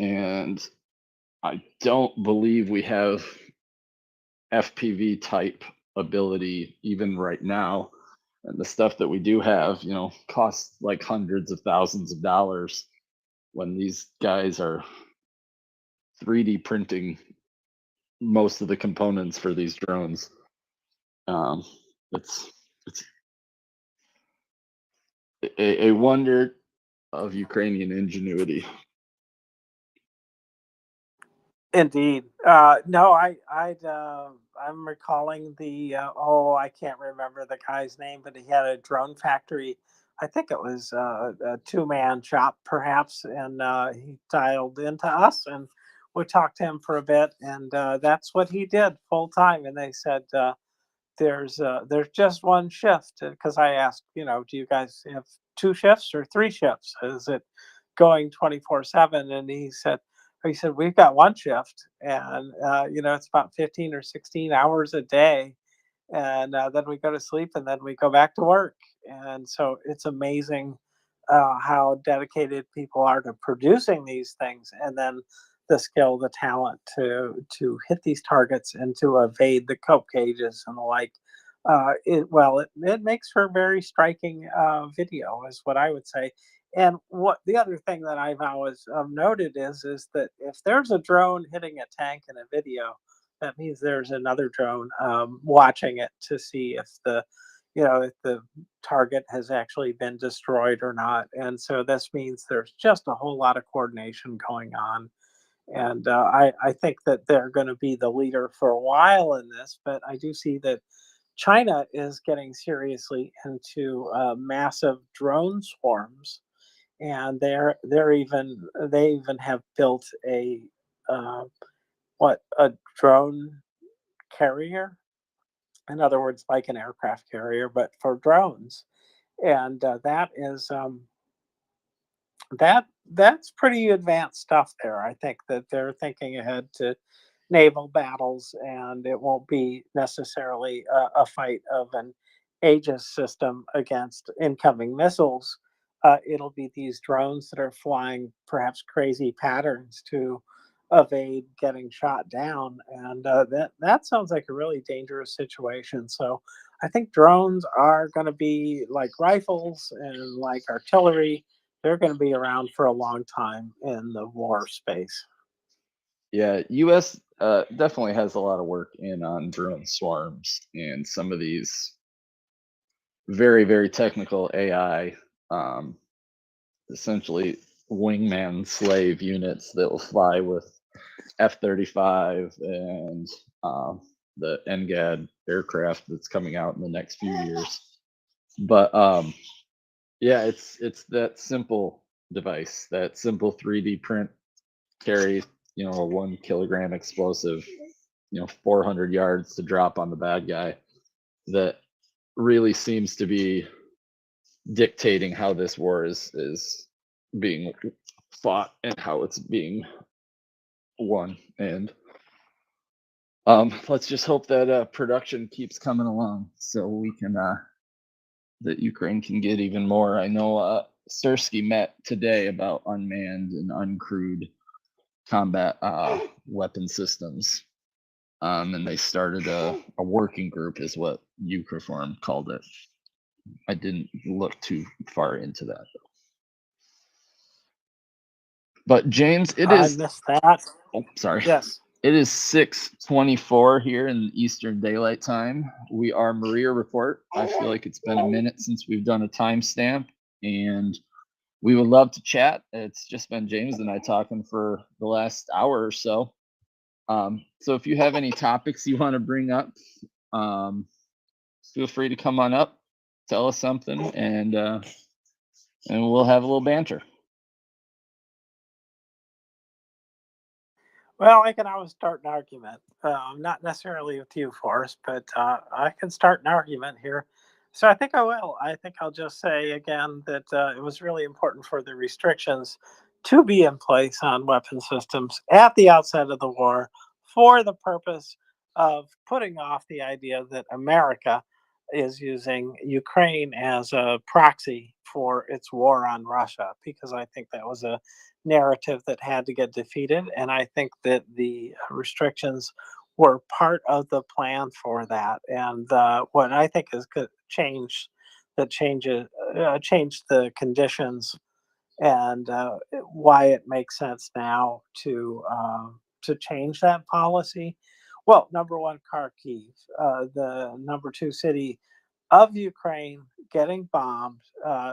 And I don't believe we have FPV type ability even right now. And the stuff that we do have, costs like hundreds of thousands of dollars when these guys are 3D printing most of the components for these drones. It's a wonder of Ukrainian ingenuity. Indeed. No, I'm recalling I can't remember the guy's name, but he had a drone factory. I think it was a two-man shop, perhaps, and he dialed into us, and we talked to him for a bit, and that's what he did full time. And they said there's just one shift, because I asked, do you guys have two shifts or three shifts? Is it going 24/7? And he said we've got one shift, and it's about 15 or 16 hours a day, and then we go to sleep, and then we go back to work. And so it's amazing how dedicated people are to producing these things, and then the skill, the talent to hit these targets and to evade the cope cages and the like. It makes for a very striking video, is what I would say. And what the other thing that I've always noted is that if there's a drone hitting a tank in a video, that means there's another drone watching it to see if the target has actually been destroyed or not. And so this means there's just a whole lot of coordination going on. And I think that they're going to be the leader for a while in this, but I do see that China is getting seriously into massive drone swarms, and they even have built a drone carrier. In other words, like an aircraft carrier, but for drones. And that's pretty advanced stuff there. I think that they're thinking ahead to naval battles, and it won't be necessarily a fight of an Aegis system against incoming missiles. It'll be these drones that are flying perhaps crazy patterns to evade getting shot down, and that sounds like a really dangerous situation. So I think drones are going to be like rifles and like artillery. They're going to be around for a long time in the war space. Yeah, U.S. Definitely has a lot of work in on drone swarms and some of these very, very technical AI, essentially wingman slave units that will fly with F-35 and the NGAD aircraft that's coming out in the next few years. But yeah, it's that simple device, that simple 3D print carry, a 1 kilogram explosive, 400 yards to drop on the bad guy, that really seems to be dictating how this war is being fought and how it's being won. And let's just hope that production keeps coming along so we can that Ukraine can get even more. I know Sersky met today about unmanned and uncrewed combat weapon systems, and they started a working group, is what Ukreform called it. I didn't look too far into that though. But James, I missed that. Oh, sorry. Yes. It is 6:24 here in Eastern Daylight Time. We are MriyaReport. I feel like it's been a minute since we've done a timestamp, and we would love to chat. It's just been James and I talking for the last hour or so. So if you have any topics you want to bring up, feel free to come on up, tell us something, and we'll have a little banter. Well, I can always start an argument. Not necessarily with you, Forrest, but I can start an argument here. So I think I will. I think I'll just say again that it was really important for the restrictions to be in place on weapon systems at the outset of the war for the purpose of putting off the idea that America is using Ukraine as a proxy for its war on Russia, because I think that was a narrative that had to get defeated. And I think that the restrictions were part of the plan for that. And what I think is changed that changes changed the conditions and why it makes sense now to change that policy. Well, number one, Kharkiv, the number two city of Ukraine, getting bombed.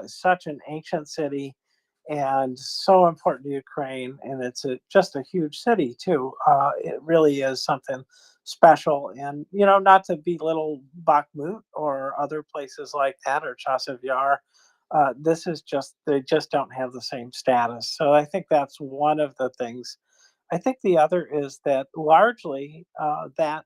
Such an ancient city and so important to Ukraine, and it's just a huge city too. It really is something special, and not to belittle Bakhmut or other places like that or Chasiv Yar. This is just they just don't have the same status. So I think that's one of the things. I think the other is that largely that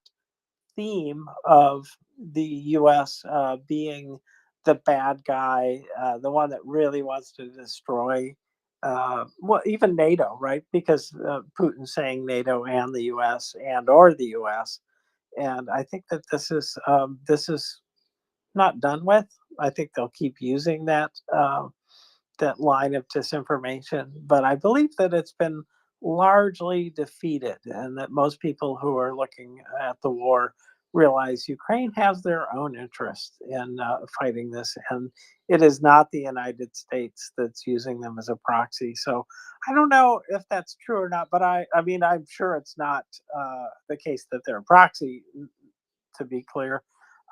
theme of the U.S. Being the bad guy, the one that really wants to destroy, well, even NATO, right? Because Putin's saying NATO and the U.S. and or the U.S. And I think that this is not done with. I think they'll keep using that line of disinformation, but I believe that it's been largely defeated, and that most people who are looking at the war realize Ukraine has their own interest in fighting this, and it is not the United States that's using them as a proxy. So I don't know if that's true or not, but I mean, I'm sure it's not the case that they're a proxy, to be clear.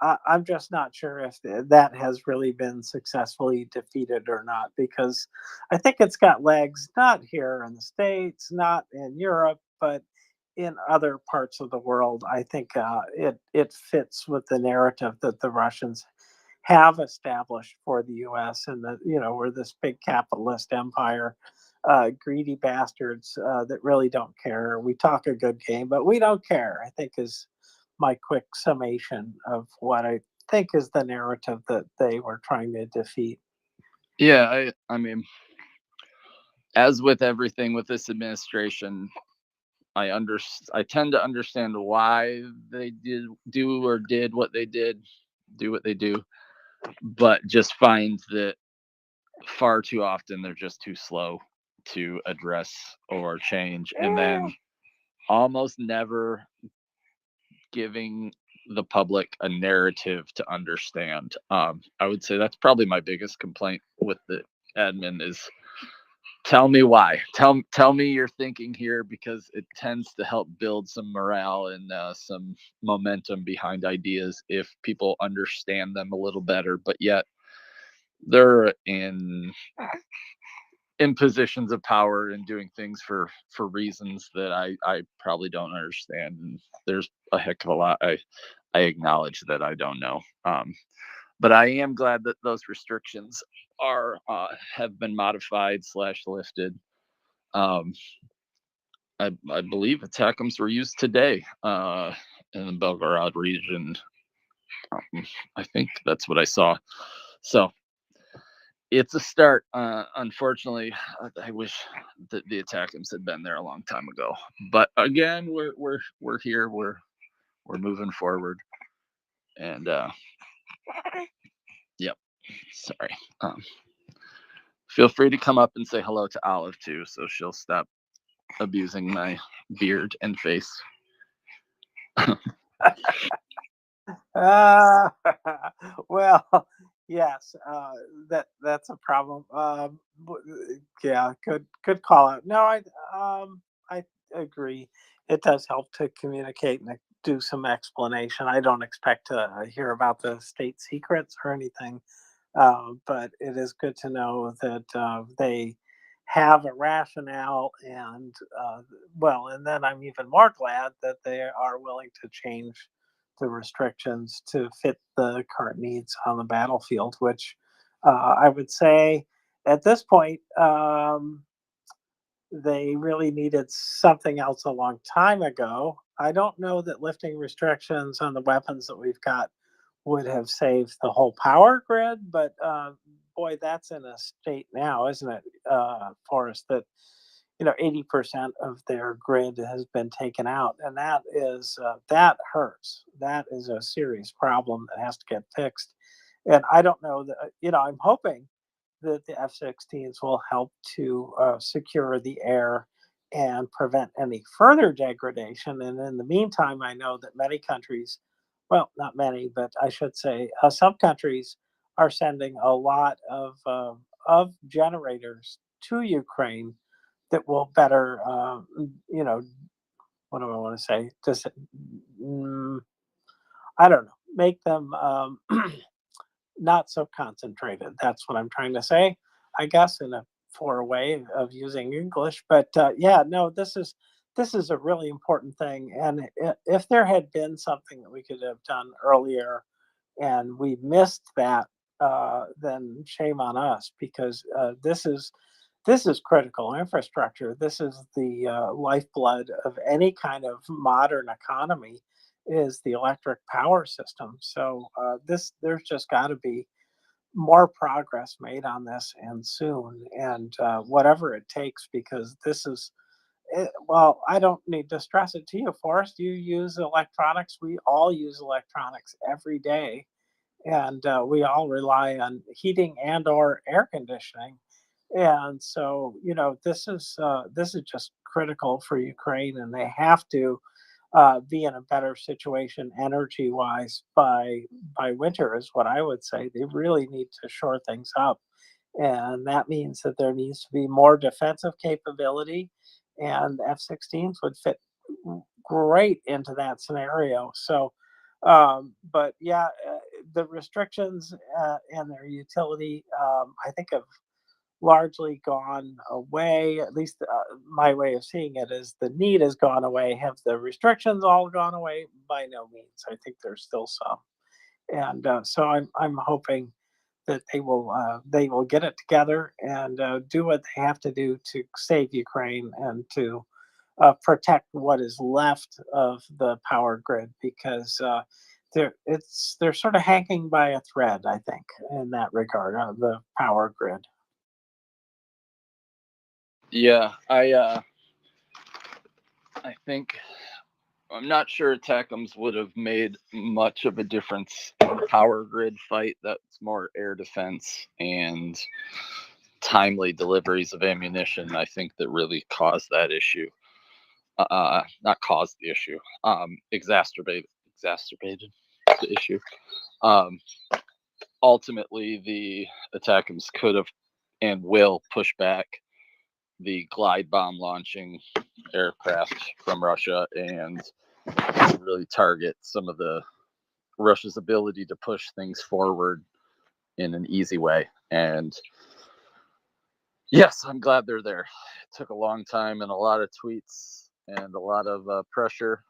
I'm just not sure if that has really been successfully defeated or not, because I think it's got legs not here in the States, not in Europe, but in other parts of the world. I think it fits with the narrative that the Russians have established for the U.S. and that we're this big capitalist empire, greedy bastards that really don't care. We talk a good game, but we don't care, I think is my quick summation of what I think is the narrative that they were trying to defeat. Yeah, I mean, as with everything with this administration, I tend to understand why they do what they do, but just find that far too often they're just too slow to address or change, and then almost never giving the public a narrative to understand. I would say that's probably my biggest complaint with the admin is tell me why. Tell me your thinking here, because it tends to help build some morale and some momentum behind ideas if people understand them a little better. But yet they're in positions of power and doing things for reasons that I probably don't understand. And there's a heck of a lot I acknowledge that I don't know. But I am glad that those restrictions are have been modified / lifted. I believe ATACMS were used today in the Belgorod region. I think that's what I saw. So it's a start. Unfortunately, I wish that the ATACMS had been there a long time ago. But again, we're here. We're moving forward. And yep. Sorry. Feel free to come up and say hello to Olive too, so she'll stop abusing my beard and face. Well, yes, that's a problem. Yeah, good call out. No, I agree. It does help to communicate and do some explanation. I don't expect to hear about the state secrets or anything But it is good to know that they have a rationale, and well, and then I'm even more glad that they are willing to change the restrictions to fit the current needs on the battlefield, which I would say at this point, they really needed something else a long time ago. I don't know that lifting restrictions on the weapons that we've got would have saved the whole power grid, but boy, that's in a state now, isn't it, Forrest, that 80% of their grid has been taken out, and that hurts. That is a serious problem that has to get fixed. And I don't know that, I'm hoping that the F-16s will help to secure the air and prevent any further degradation. And in the meantime, I know that many countries, well, not many, but I should say some countries are sending a lot of generators to Ukraine that will better, what do I want to say? Just, I don't know, make them not so concentrated. That's what I'm trying to say, I guess, in a for a way of using English. But yeah, no, this is a really important thing. And if there had been something that we could have done earlier, and we missed that, then shame on us, because this is critical infrastructure. This is the lifeblood of any kind of modern economy, is the electric power system. So there's just got to be more progress made on this, and soon, and whatever it takes, because this is well, I don't need to stress it to you, Forrest. You use electronics. We all use electronics every day, and we all rely on heating and or air conditioning. And so, this is just critical for Ukraine, and they have to be in a better situation energy wise by winter, is what I would say. They really need to shore things up, and that means that there needs to be more defensive capability, and F-16s would fit great into that scenario. So, but yeah, the restrictions and their utility, I think, have largely gone away. At least my way of seeing it is the need has gone away. Have the restrictions all gone away? By no means. I think there's still some, and so I'm hoping that they will get it together and do what they have to do to save Ukraine and to protect what is left of the power grid, because they're sort of hanging by a thread, I think, in that regard, the power grid. Yeah, I think I'm not sure ATACMS would have made much of a difference in the power grid fight. That's more air defense and timely deliveries of ammunition, I think, that really caused that issue. Not caused the issue, exacerbated the issue. Ultimately, the ATACMS could have and will push back the glide bomb launching aircraft from Russia and really target some of the Russia's ability to push things forward in an easy way. And yes, I'm glad they're there. It took a long time and a lot of tweets and a lot of pressure,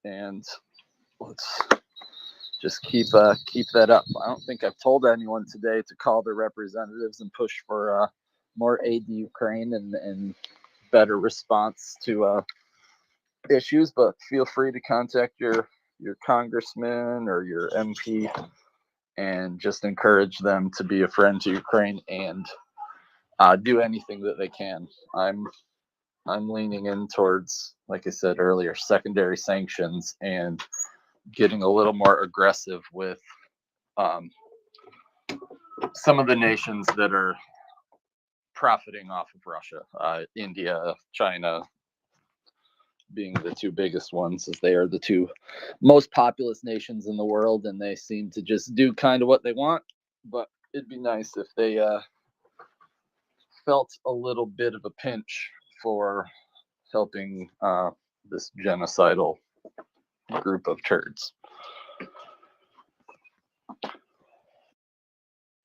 and let's just keep that up. I don't think I've told anyone today to call their representatives and push for more aid to Ukraine and better response to issues, but feel free to contact your congressman or your MP and just encourage them to be a friend to Ukraine and do anything that they can. I'm leaning in towards, like I said earlier, secondary sanctions and getting a little more aggressive with some of the nations that are profiting off of Russia, India, China being the two biggest ones, as they are the two most populous nations in the world, and they seem to just do kind of what they want. But it'd be nice if they felt a little bit of a pinch for helping this genocidal group of turds.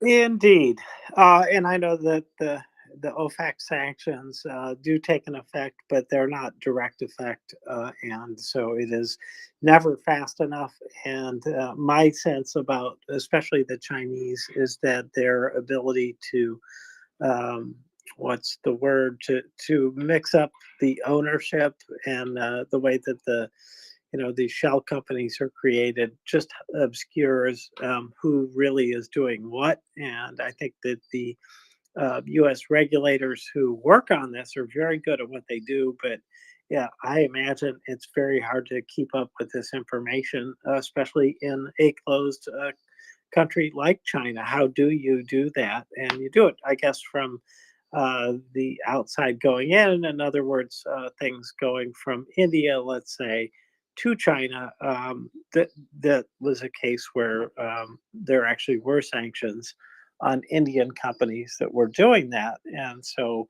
Indeed, and I know that the OFAC sanctions do take an effect, but they're not direct effect, and so it is never fast enough. And my sense about, especially the Chinese, is that their ability to what's the word, to mix up the ownership and the way that these shell companies are created just obscures who really is doing what. And I think that the U.S. regulators who work on this are very good at what they do, but yeah, I imagine it's very hard to keep up with this information, especially in a closed country like China. How do you do that? And you do it, I guess, from the outside going in. In other words, things going from India, let's say, to China. That was a case where there actually were sanctions on Indian companies that were doing that, and so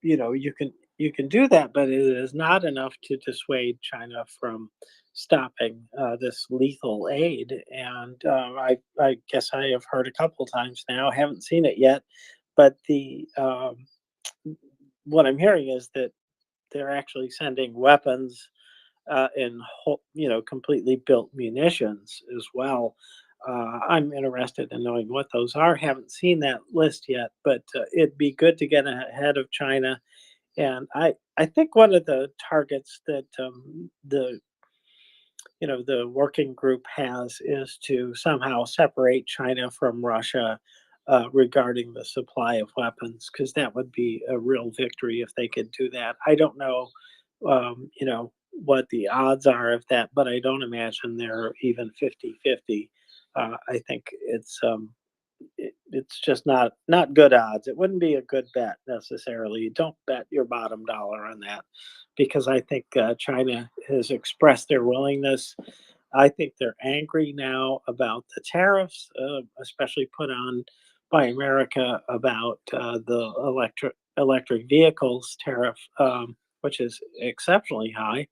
you can do that, but it is not enough to dissuade China from stopping this lethal aid. And I guess I have heard a couple times now, haven't seen it yet, but the what I'm hearing is that they're actually sending weapons and completely built munitions as well. I'm interested in knowing what those are. Haven't seen that list yet, but it'd be good to get ahead of China. And I think one of the targets that the working group has is to somehow separate China from Russia regarding the supply of weapons, because that would be a real victory if they could do that. I don't know, what the odds are of that, but I don't imagine they're even 50-50. I think it's just not good odds. It wouldn't be a good bet necessarily. Don't bet your bottom dollar on that, because I think China has expressed their willingness. I think they're angry now about the tariffs, especially put on by America about the electric vehicles tariff, which is exceptionally high,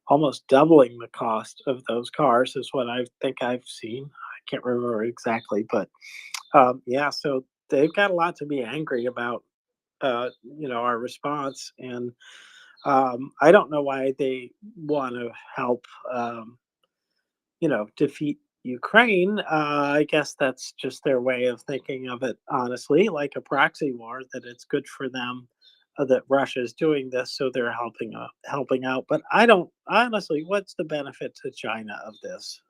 almost doubling the cost of those cars, is what I think I've seen. I can't remember exactly, but yeah, so they've got a lot to be angry about, our response. And I don't know why they want to help, defeat Ukraine. I guess that's just their way of thinking of it, honestly, like a proxy war, that it's good for them that Russia is doing this, so they're helping out. But I don't honestly. What's the benefit to China of this?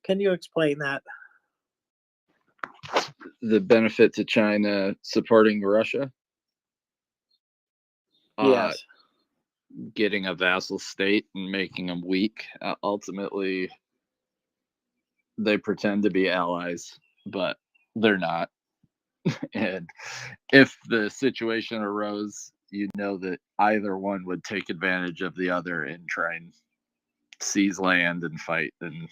Can you explain that? The benefit to China supporting Russia, Yes. getting a vassal state and making them weak. Ultimately, they pretend to be allies, but they're not. And if the situation arose, you know that either one would take advantage of the other and try and seize land and fight. And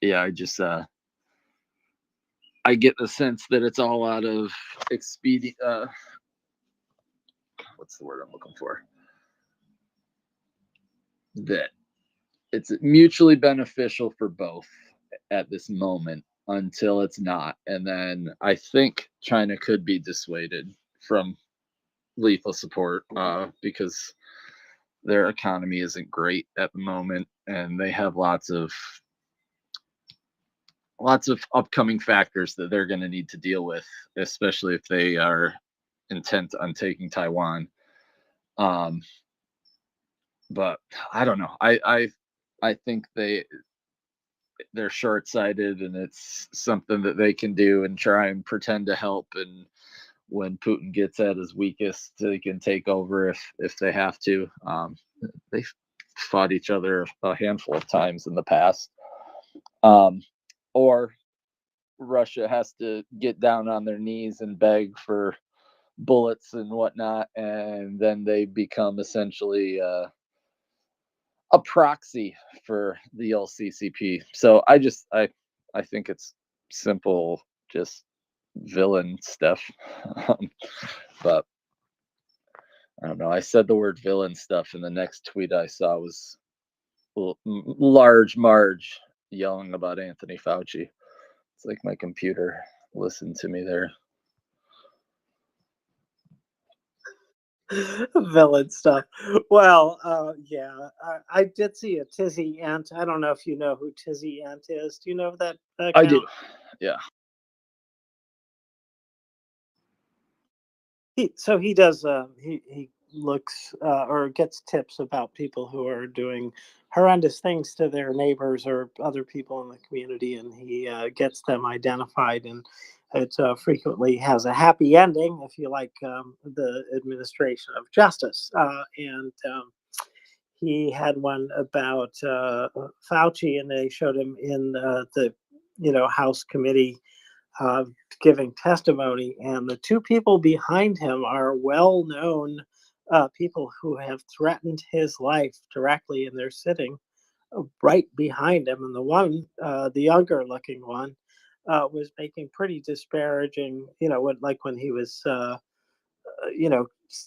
yeah, I get the sense that it's all out of expedient. What's the word I'm looking for? That it's mutually beneficial for both at this moment until it's not. And then I think China could be dissuaded from lethal support because their economy isn't great at the moment, and they have lots of upcoming factors that they're going to need to deal with, especially if they are intent on taking Taiwan. But I don't know. I think they're short-sighted, and it's something that they can do and try and pretend to help. And when Putin gets at his weakest, they can take over if they have to. They fought each other a handful of times in the past. Or Russia has to get down on their knees and beg for bullets and whatnot, and then they become essentially a proxy for the LCCP. So I think it's simple, just villain stuff. But I don't know. I said the word villain stuff, and the next tweet I saw was large Marge yelling about Anthony Fauci. It's like my computer listened to me there. Villain stuff. Well, yeah, I did see a Tizzy Ant. I don't know if you know who Tizzy Ant is. Do you know that I account? do. Yeah. So he does. He looks or gets tips about people who are doing horrendous things to their neighbors or other people in the community, and he gets them identified, and it frequently has a happy ending if you like the administration of justice. And he had one about Fauci, and they showed him in the House committee uh, giving testimony, and the two people behind him are well-known people who have threatened his life directly, and they're sitting right behind him. And the one, the younger-looking one, was making pretty disparaging, when he was,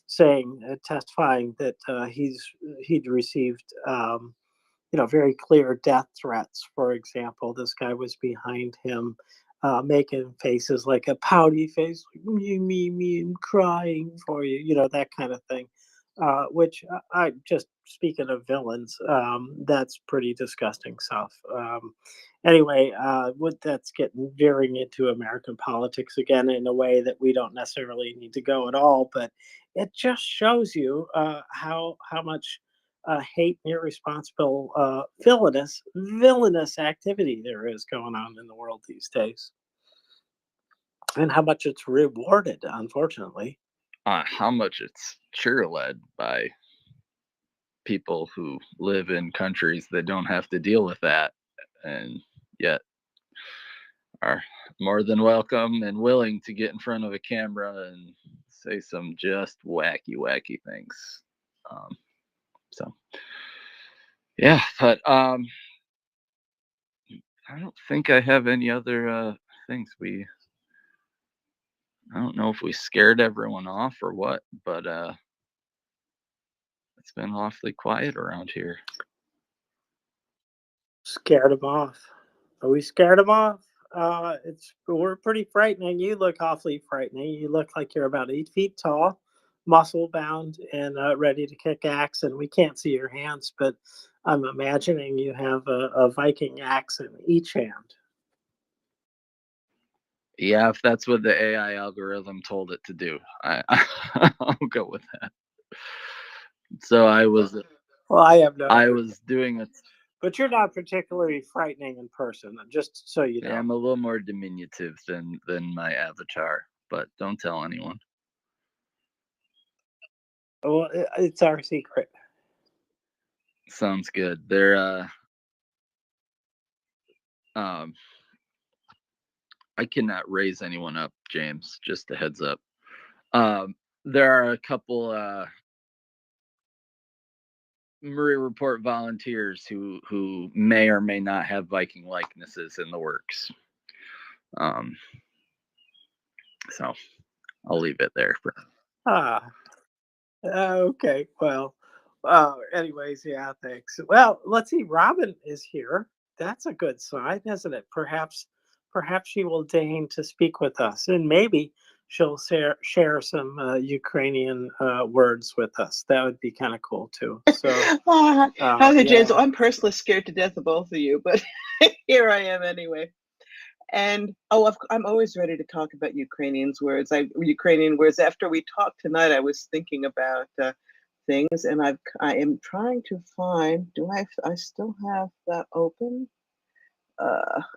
saying, testifying that he'd received. Very clear death threats. For example, this guy was behind him, making faces like a pouty face, like me, I'm crying for you, that kind of thing. Which I just speaking of villains, that's pretty disgusting stuff. Anyway, that's getting veering into American politics again in a way that we don't necessarily need to go at all, but it just shows you how much hate and irresponsible, villainous activity there is going on in the world these days, and how much it's rewarded, unfortunately. How much it's cheerled by people who live in countries that don't have to deal with that, and yet are more than welcome and willing to get in front of a camera and say some just wacky things. So yeah, but I don't think I have any other things. I don't know if we scared everyone off or what, but it's been awfully quiet around here. Scared them off. Are we scared them off? We're pretty frightening. You look awfully frightening. You look like you're about 8 feet tall, muscle bound, and ready to kick axe. And we can't see your hands, but I'm imagining you have a Viking axe in each hand. Yeah, if that's what the AI algorithm told it to do, I'll go with that. So I was Well, I have no. I was doing it. But you're not particularly frightening in person, just so you know. Yeah, I'm a little more diminutive than my avatar, but don't tell anyone. Well, it's our secret. Sounds good. There, I cannot raise anyone up, James. Just a heads up. There are a couple MriyaReport volunteers who may or may not have Viking likenesses in the works. So I'll leave it there. Okay. Well, anyways, yeah, thanks. Well, let's see. Robin is here. That's a good sign, isn't it? Perhaps she will deign to speak with us, and maybe she'll share some Ukrainian words with us. That would be kind of cool too. So, Hi, James. yeah. I'm personally scared to death of both of you, but here I am anyway. And I'm always ready to talk about Ukrainian words. After we talked tonight, I was thinking about things, and I am trying to find. Do I still have that open?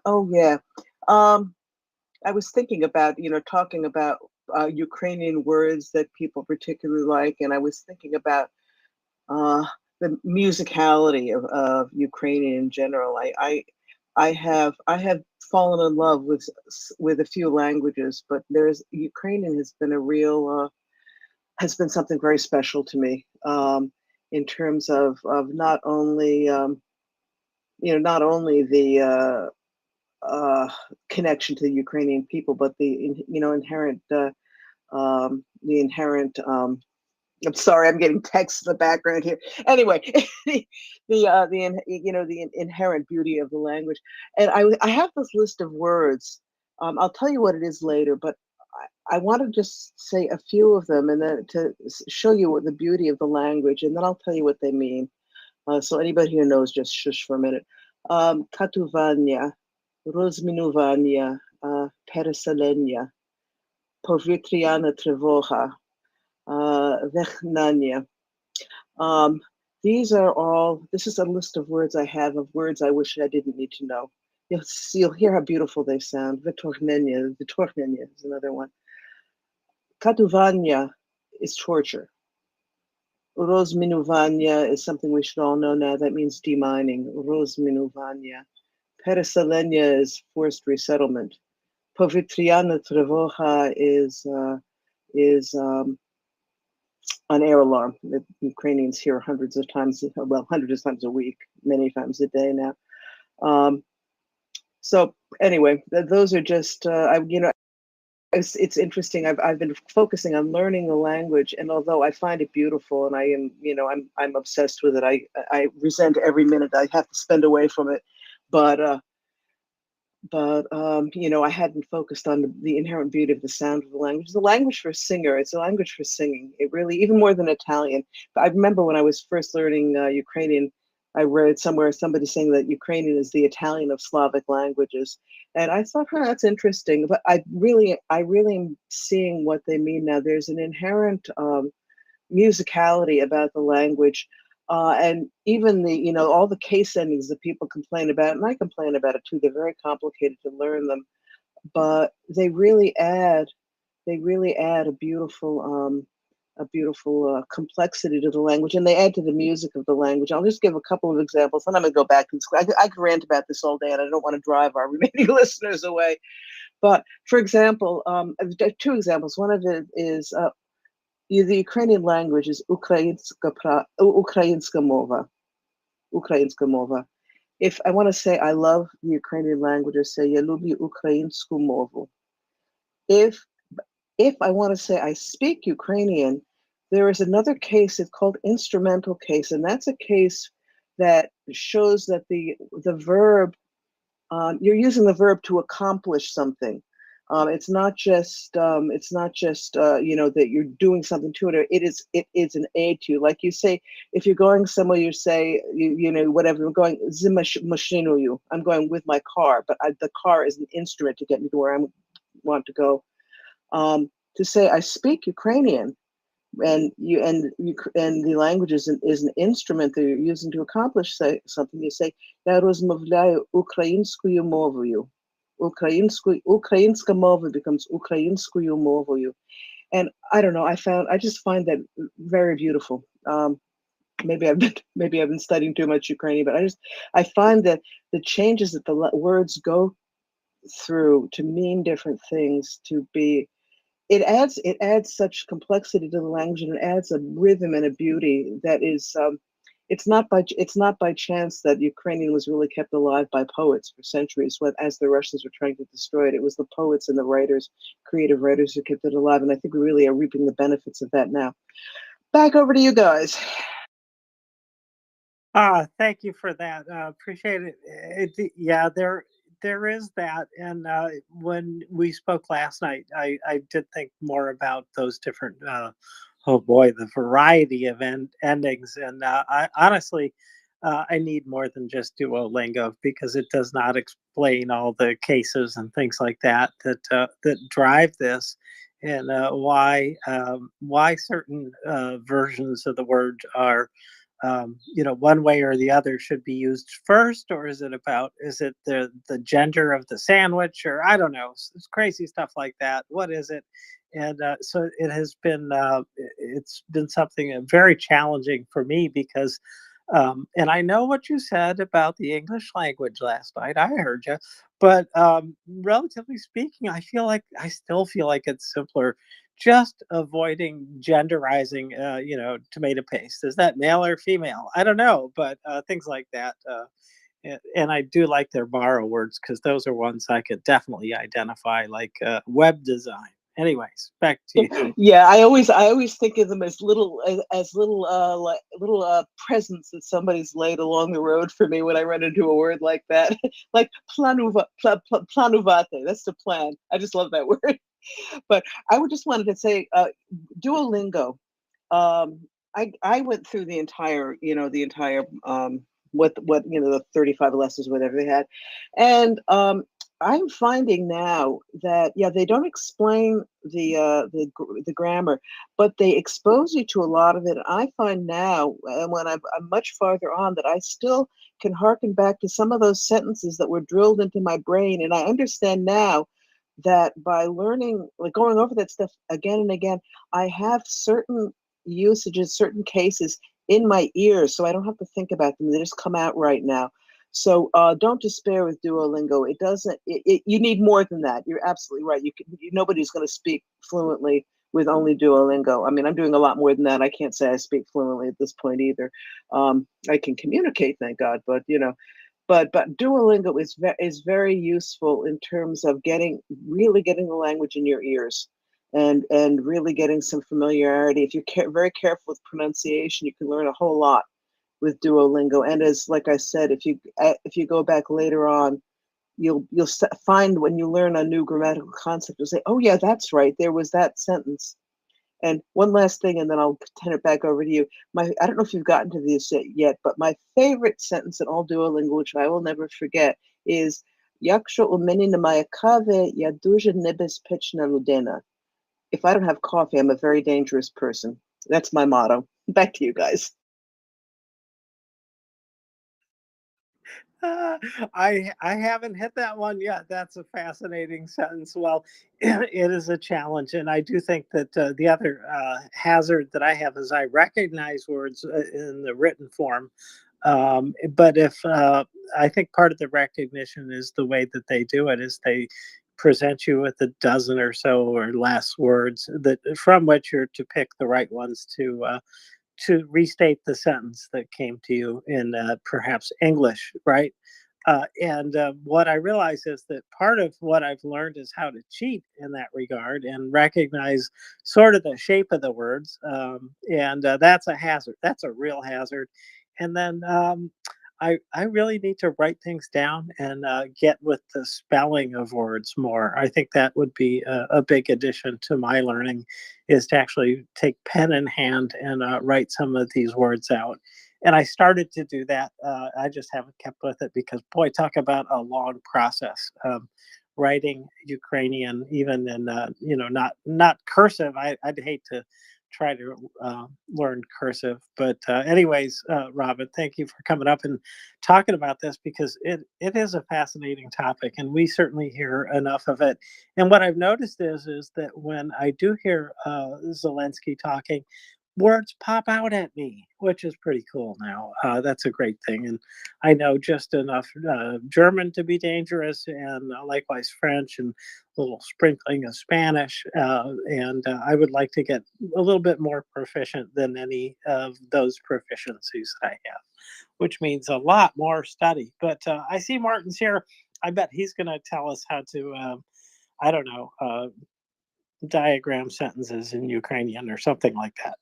Oh yeah. I was thinking about talking about Ukrainian words that people particularly like, and I was thinking about the musicality of Ukrainian in general. I have fallen in love with a few languages, but Ukrainian has been something very special to me, in terms of not only the connection to the Ukrainian people, but the inherent I'm sorry, I'm getting texts in the background here. Anyway, the inherent beauty of the language, and I have this list of words I'll tell you what it is later, but I want to just say a few of them and then to show you what the beauty of the language, and then I'll tell you what they mean. So anybody who knows, just shush for a minute. Katuvania, Rozminuvania, Periselenia, Povitriana Trevoja, Vechnania. These are all, this is a list of words I have of words I wish I didn't need to know. You'll hear how beautiful they sound. Vitornenia is another one. Katuvania is torture. Rozminuvania is something we should all know now. That means demining. Rozminuvania. Periselenia is forced resettlement. Povitriana Trevoja is an air alarm that Ukrainians hear hundreds of times a week, many times a day now. So anyway, those are just it's interesting. I've been focusing on learning the language, and although I find it beautiful, and I am I'm obsessed with it. I resent every minute I have to spend away from it, but I hadn't focused on the inherent beauty of the sound of the language. It's a language for a singer. It's a language for singing. It really, even more than Italian. I remember when I was first learning Ukrainian, I read somewhere somebody saying that Ukrainian is the Italian of Slavic languages, and I thought, that's interesting. But I really am seeing what they mean now. There's an inherent musicality about the language. And even all the case endings that people complain about, and I complain about it too, they're very complicated to learn them, but they really add a beautiful complexity to the language, and they add to the music of the language. I'll just give a couple of examples, and I'm going to go back to this. I could rant about this all day, and I don't want to drive our remaining listeners away. But for example, two examples. One of it is the Ukrainian language is Ukrainska mova. Ukrainska mova. If I want to say I love the Ukrainian language, I say Я люблю українську мову. If I want to say I speak Ukrainian, there is another case. It's called instrumental case, and that's a case that shows that the verb you're using the verb to accomplish something. It's not just that you're doing something to it. It is an aid to you. Like you say, if you're going somewhere, you say whatever. I'm going zimashinuyu. I'm going with my car, but the car is an instrument to get me to where I want to go. To say I speak Ukrainian, and the language is an instrument that you're using to accomplish something. You say Я розмовляю українською мовою. Українська мова becomes українською мовою. And I don't know, I just find that very beautiful. Maybe I've been studying too much Ukrainian, but I find that the changes that the words go through to mean different things, it adds such complexity to the language, and it adds a rhythm and a beauty that is it's not by chance that Ukrainian was really kept alive by poets for centuries, as the Russians were trying to destroy it. It was the poets and the writers, creative writers, who kept it alive, and I think we really are reaping the benefits of that now. Back over to you guys. Thank you for that. Appreciate it. Yeah, there is that. And when we spoke last night, I did think more about those different, oh boy, the variety of endings. And I honestly, I need more than just Duolingo, because it does not explain all the cases and things like that drive this, and why certain versions of the word are one way or the other should be used first, or is it the gender of the sandwich, or I don't know, it's crazy stuff like that. What is it? And so it has been it's been something very challenging for me, because and I know what you said about the English language last night. I heard you, but relatively speaking, I still feel like it's simpler just avoiding genderizing, tomato paste. Is that male or female? I don't know, but things like that. And I do like their borrow words, because those are ones I could definitely identify, like web design. Anyways, back to you. Yeah, I always think of them as little like little presents that somebody's laid along the road for me when I run into a word like that. Like planuvate. That's the plan. I just love that word. But I would just wanted to say Duolingo. I went through the entire what the 35 lessons, whatever they had, and I'm finding now that they don't explain the grammar, but they expose you to a lot of it. I find now, and when I'm much farther on, that I still can harken back to some of those sentences that were drilled into my brain, and I understand now that by learning, like going over that stuff again and again, I have certain usages, certain cases in my ears, so I don't have to think about them. They just come out right now. So don't despair with Duolingo. It doesn't. You need more than that. You're absolutely right. Nobody's going to speak fluently with only Duolingo. I mean, I'm doing a lot more than that. I can't say I speak fluently at this point either. I can communicate, thank God, but But Duolingo is very useful in terms of really getting the language in your ears, and really getting some familiarity. If you're very careful with pronunciation, you can learn a whole lot with Duolingo. And like I said, if you go back later on, you'll find when you learn a new grammatical concept, you'll say, "Oh yeah, that's right. There was that sentence." And one last thing, and then I'll turn it back over to you. I don't know if you've gotten to this yet, but my favorite sentence in all Duolingo, which I will never forget, is "Якщо у мене немає кави, я дуже небезпечна людина." If I don't have coffee, I'm a very dangerous person. That's my motto. Back to you guys. I haven't hit that one yet. That's a fascinating sentence. Well, it is a challenge, and I do think that the other hazard that I have is I recognize words in the written form, but if I think part of the recognition is the way that they do it is they present you with a dozen or so or less words that from which you're to pick the right ones to restate the sentence that came to you in perhaps English, right? And what I realize is that part of what I've learned is how to cheat in that regard and recognize sort of the shape of the words. And that's a hazard. That's a real hazard. And then I really need to write things down and get with the spelling of words more. I think that would be a big addition to my learning, is to actually take pen in hand and write some of these words out. And I started to do that. I just haven't kept with it because, boy, talk about a long process. Writing Ukrainian, even in not cursive. I'd hate to try to learn cursive, but anyways, Robin, thank you for coming up and talking about this, because it is a fascinating topic, and we certainly hear enough of it. And what I've noticed is that when I do hear Zelensky talking, words pop out at me, which is pretty cool now. That's a great thing. And I know just enough German to be dangerous, and likewise French, and a little sprinkling of Spanish. And I would like to get a little bit more proficient than any of those proficiencies that I have, which means a lot more study. But I see Martin's here. I bet he's going to tell us how to, I don't know, diagram sentences in Ukrainian or something like that.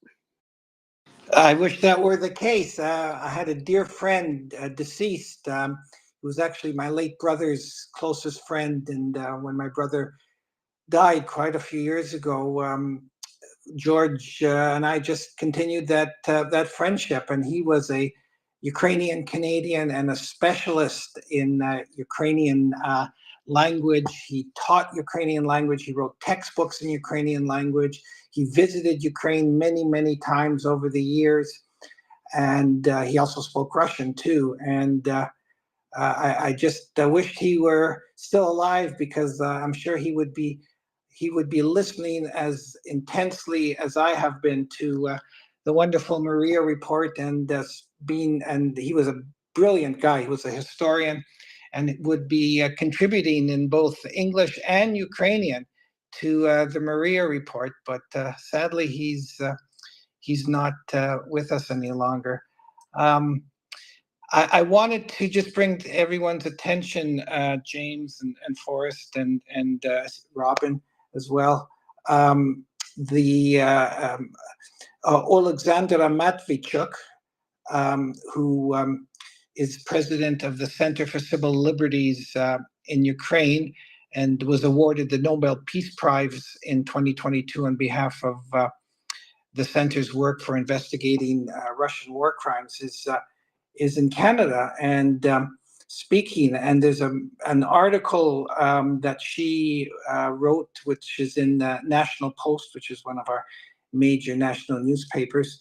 I wish that were the case. I had a dear friend, deceased, who was actually my late brother's closest friend. And when my brother died quite a few years ago, George and I just continued that friendship. And he was a Ukrainian Canadian and a specialist in Ukrainian language. He taught Ukrainian language. He wrote textbooks in Ukrainian language. He visited Ukraine many, many times over the years. And he also spoke Russian too. And I just wished he were still alive, because I'm sure he would be listening as intensely as I have been to the wonderful MriyaReport, and he was a brilliant guy. He was a historian, and would be contributing in both English and Ukrainian to the MriyaReport. But sadly, he's not with us any longer. I wanted to just bring to everyone's attention, James and Forrest and Robin as well, the Alexandra Matvichuk, who is president of the Center for Civil Liberties in Ukraine and was awarded the Nobel Peace Prize in 2022 on behalf of the center's work for investigating Russian war crimes, is in Canada and speaking. And there's an article that she wrote, which is in the National Post, which is one of our major national newspapers.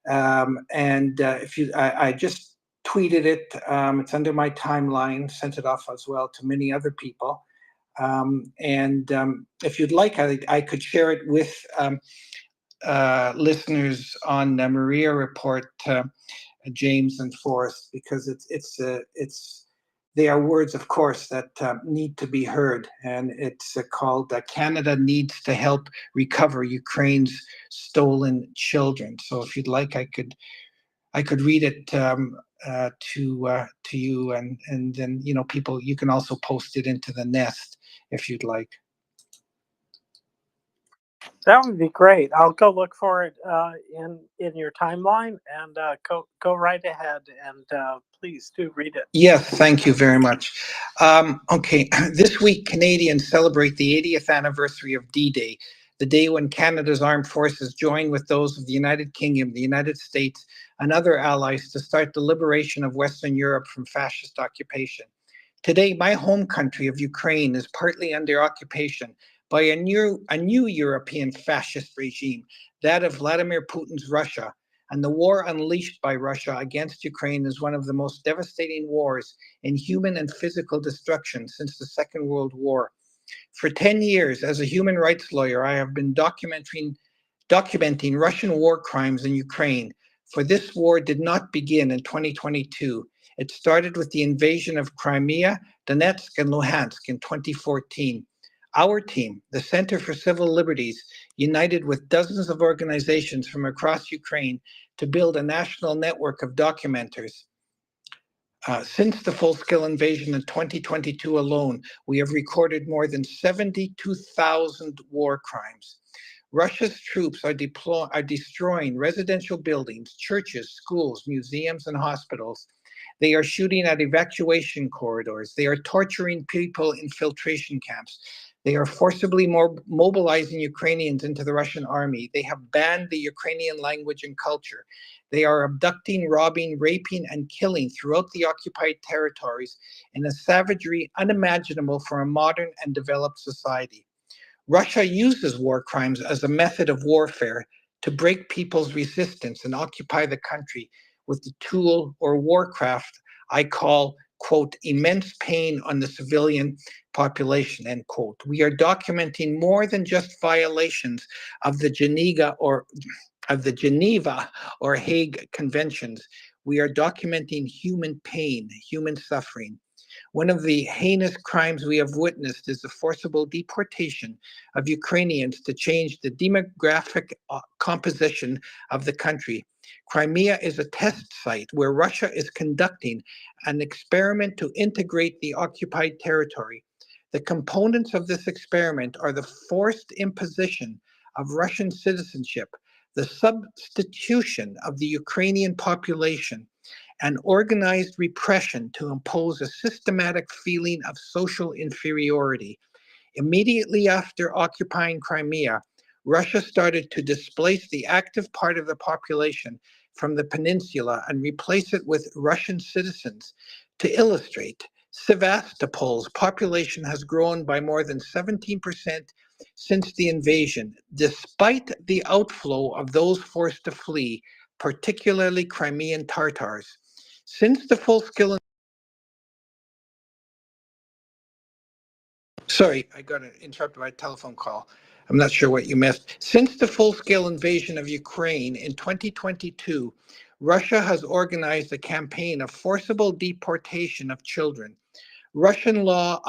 I just tweeted it. It's under my timeline, sent it off as well to many other people. If you'd like, I could share it with listeners on MriyaReport, James and Forrest, because they are words, of course, that need to be heard, and it's called "Canada Needs to Help Recover Ukraine's Stolen Children." So, if you'd like, I could read it to you, and then people, you can also post it into the nest if you'd like. That would be great. I'll go look for it in your timeline, and go right ahead, and please do read it. Yes, thank you very much. Okay, this week Canadians celebrate the 80th anniversary of D-Day, the day when Canada's armed forces joined with those of the United Kingdom, the United States, and other allies to start the liberation of Western Europe from fascist occupation. Today, my home country of Ukraine is partly under occupation by a new European fascist regime, that of Vladimir Putin's Russia. And the war unleashed by Russia against Ukraine is one of the most devastating wars in human and physical destruction since the Second World War. For 10 years, as a human rights lawyer, I have been documenting Russian war crimes in Ukraine. For this war did not begin in 2022. It started with the invasion of Crimea, Donetsk, and Luhansk in 2014. Our team, the Center for Civil Liberties, united with dozens of organizations from across Ukraine to build a national network of documenters. Since the full-scale invasion in 2022 alone, we have recorded more than 72,000 war crimes. Russia's troops are destroying residential buildings, churches, schools, museums, and hospitals. They are shooting at evacuation corridors. They are torturing people in filtration camps. They are forcibly mobilizing Ukrainians into the Russian army. They have banned the Ukrainian language and culture. They are abducting, robbing, raping, and killing throughout the occupied territories in a savagery unimaginable for a modern and developed society. Russia uses war crimes as a method of warfare to break people's resistance and occupy the country with the tool or warcraft I call, quote, immense pain on the civilian population, end quote. We are documenting more than just violations of the Geneva or Hague Conventions. We are documenting human pain, human suffering. One of the heinous crimes we have witnessed is the forcible deportation of Ukrainians to change the demographic composition of the country. Crimea is a test site where Russia is conducting an experiment to integrate the occupied territory. The components of this experiment are the forced imposition of Russian citizenship, the substitution of the Ukrainian population, and organized repression to impose a systematic feeling of social inferiority. Immediately after occupying Crimea, Russia started to displace the active part of the population from the peninsula and replace it with Russian citizens. To illustrate, Sevastopol's population has grown by more than 17% since the invasion, despite the outflow of those forced to flee, particularly Crimean Tatars. Since the full-scale Sorry, I got interrupted by a telephone call. I'm not sure what you missed. Since the full-scale invasion of Ukraine in 2022, Russia has organized a campaign of forcible deportation of children. Russian law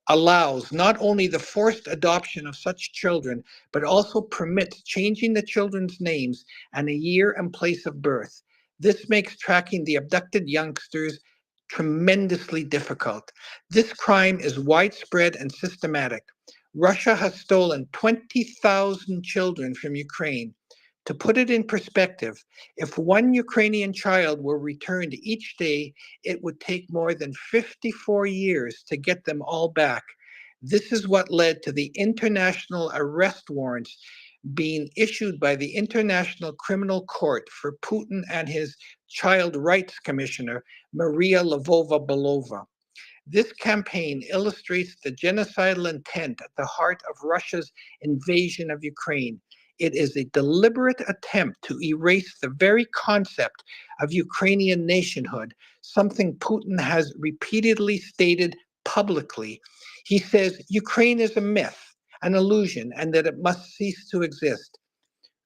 allows not only the forced adoption of such children, but also permits changing the children's names and a year and place of birth. This makes tracking the abducted youngsters tremendously difficult. This crime is widespread and systematic. Russia has stolen 20,000 children from Ukraine. To put it in perspective, if one Ukrainian child were returned each day, it would take more than 54 years to get them all back. This is what led to the international arrest warrants being issued by the International Criminal Court for Putin and his Child Rights Commissioner, Maria Lvova-Belova. This campaign illustrates the genocidal intent at the heart of Russia's invasion of Ukraine. It is a deliberate attempt to erase the very concept of Ukrainian nationhood, something Putin has repeatedly stated publicly. He says Ukraine is a myth, an illusion, and that it must cease to exist.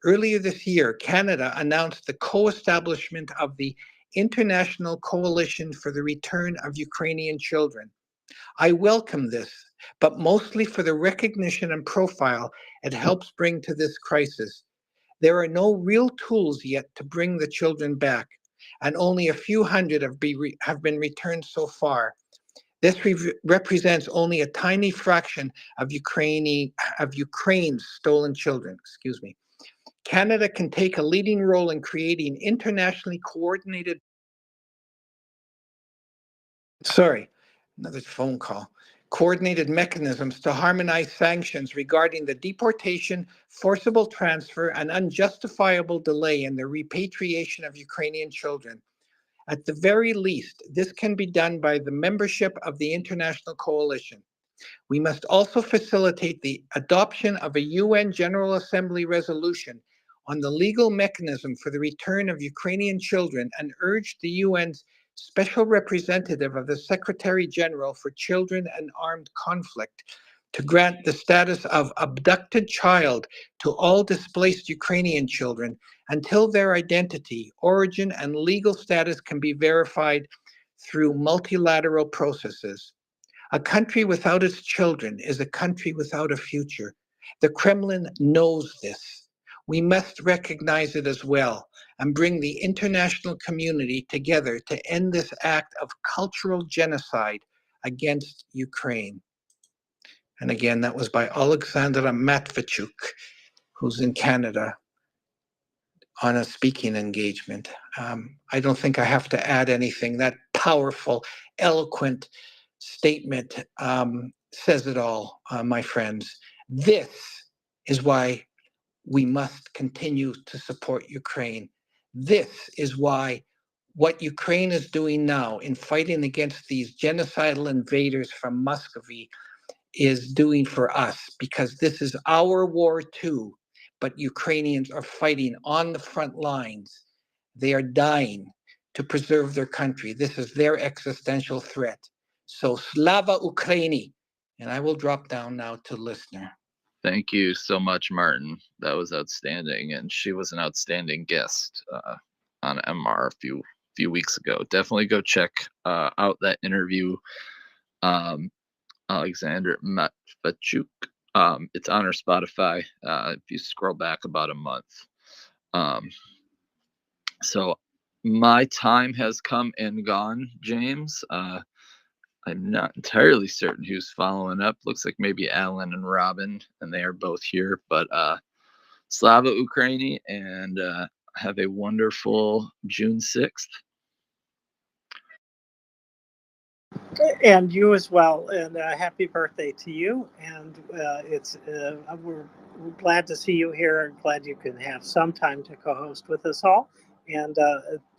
Earlier this year, Canada announced the co-establishment of the International Coalition for the Return of Ukrainian Children. I welcome this, but mostly for the recognition and profile it helps bring to this crisis. There are no real tools yet to bring the children back, and only a few hundred have been returned so far. This represents only a tiny fraction of Ukraine's stolen children. Excuse me. Canada can take a leading role in creating internationally coordinated. Another phone call. Coordinated mechanisms to harmonize sanctions regarding the deportation, forcible transfer, and unjustifiable delay in the repatriation of Ukrainian children. At the very least, this can be done by the membership of the International Coalition. We must also facilitate the adoption of a UN General Assembly resolution on the legal mechanism for the return of Ukrainian children and urge the UN's Special Representative of the Secretary General for Children and Armed Conflict to grant the status of abducted child to all displaced Ukrainian children until their identity, origin, and legal status can be verified through multilateral processes. A country without its children is a country without a future. The Kremlin knows this. We must recognize it as well and bring the international community together to end this act of cultural genocide against Ukraine. And again, that was by Alexandra Matveychuk, who's in Canada on a speaking engagement. I don't think I have to add anything. That powerful, eloquent statement says it all, my friends. This is why we must continue to support Ukraine. This is why what Ukraine is doing now in fighting against these genocidal invaders from Muscovy is doing for us, because this is our war too, but Ukrainians are fighting on the front lines. They are dying to preserve their country. This is their existential threat. So Slava Ukraini. And I will drop down now to listener. Thank you so much, Martin. That was outstanding, and she was an outstanding guest on MR a few weeks ago. Definitely go check out that interview. Alexander Matveychuk. It's on our Spotify. If you scroll back about a month. So my time has come and gone, James. I'm not entirely certain who's following up. Looks like maybe Alan and Robin, and they are both here. But Slava Ukraini, and have a wonderful June 6th. And you as well, and happy birthday to you. And we're glad to see you here, and glad you can have some time to co-host with us all. And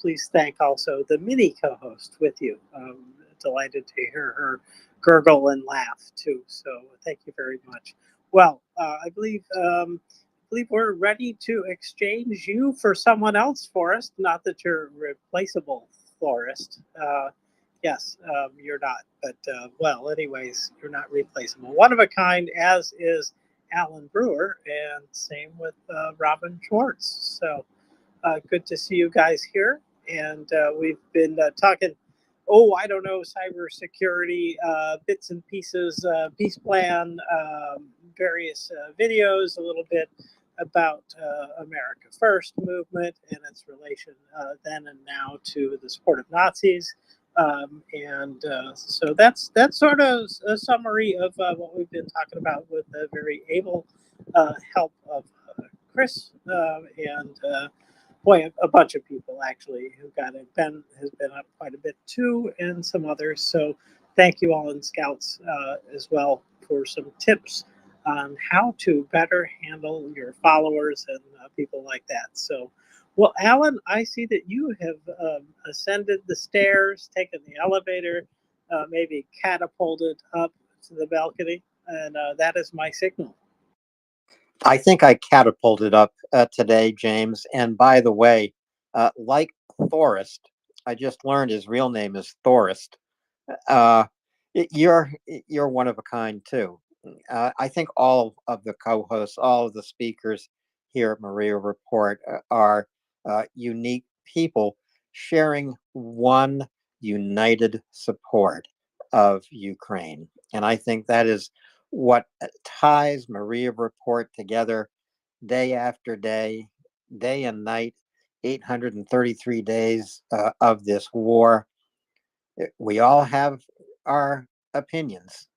please thank also the mini co-host with you. Delighted to hear her gurgle and laugh too. So thank you very much. Well, I believe we're ready to exchange you for someone else, Forrest. Not that you're replaceable, Forrest. Yes, you're not. But, well, anyways, you're not replaceable. One of a kind, as is Alan Brewer, and same with Robin Schwartz. So good to see you guys here. And we've been talking, I don't know, cybersecurity, bits and pieces, peace plan, various videos, a little bit about America First movement and its relation then and now to the support of Nazis. So that's sort of a summary of what we've been talking about with the very able help of Chris and boy, a bunch of people actually who got it. Ben has been up quite a bit too, and some others. So thank you all in Scouts as well for some tips on how to better handle your followers and people like that. So, well, Alan, I see that you have ascended the stairs, taken the elevator, maybe catapulted up to the balcony, and that is my signal. I think I catapulted up today, James. And by the way, like Thorist, I just learned his real name is Thorist. Uh, you're one of a kind too. I think all of the co-hosts, all of the speakers here at Maria Report are unique people sharing one united support of Ukraine. And I think that is what ties Maria Report together day after day, day and night, 833 days of this war. We all have our opinions,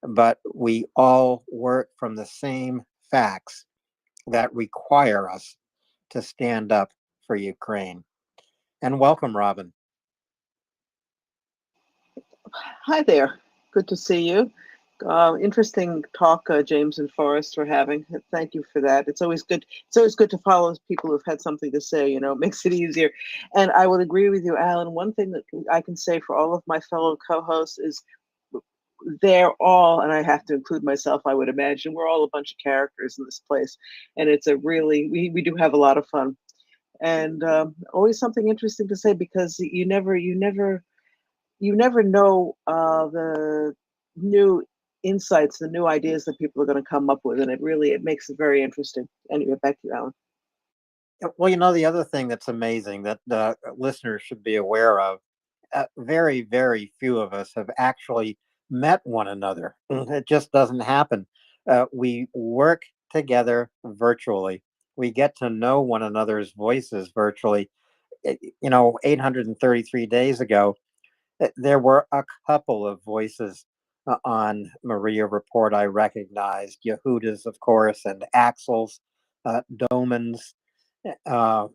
but we all work from the same facts that require us to stand up for Ukraine. And welcome, Robin. Hi there. Good to see you. Interesting talk, James and Forrest were having. Thank you for that. It's always good. It's always good to follow people who've had something to say. You know, it makes it easier. And I would agree with you, Alan. One thing that I can say for all of my fellow co-hosts is they're all, and I have to include myself, I would imagine, we're all a bunch of characters in this place, and it's a really we do have a lot of fun, and always something interesting to say because you never know the new insights, the new ideas that people are going to come up with, and it makes it very interesting. Anyway, back to you, Alan. Well, you know, the other thing that's amazing that listeners should be aware of, very, very few of us have actually met one another. It just doesn't happen. We work together virtually. We get to know one another's voices virtually. You know, 833 days ago, there were a couple of voices on Maria Report I recognized. Yehuda's, of course, and Axel's, Doman's, uh,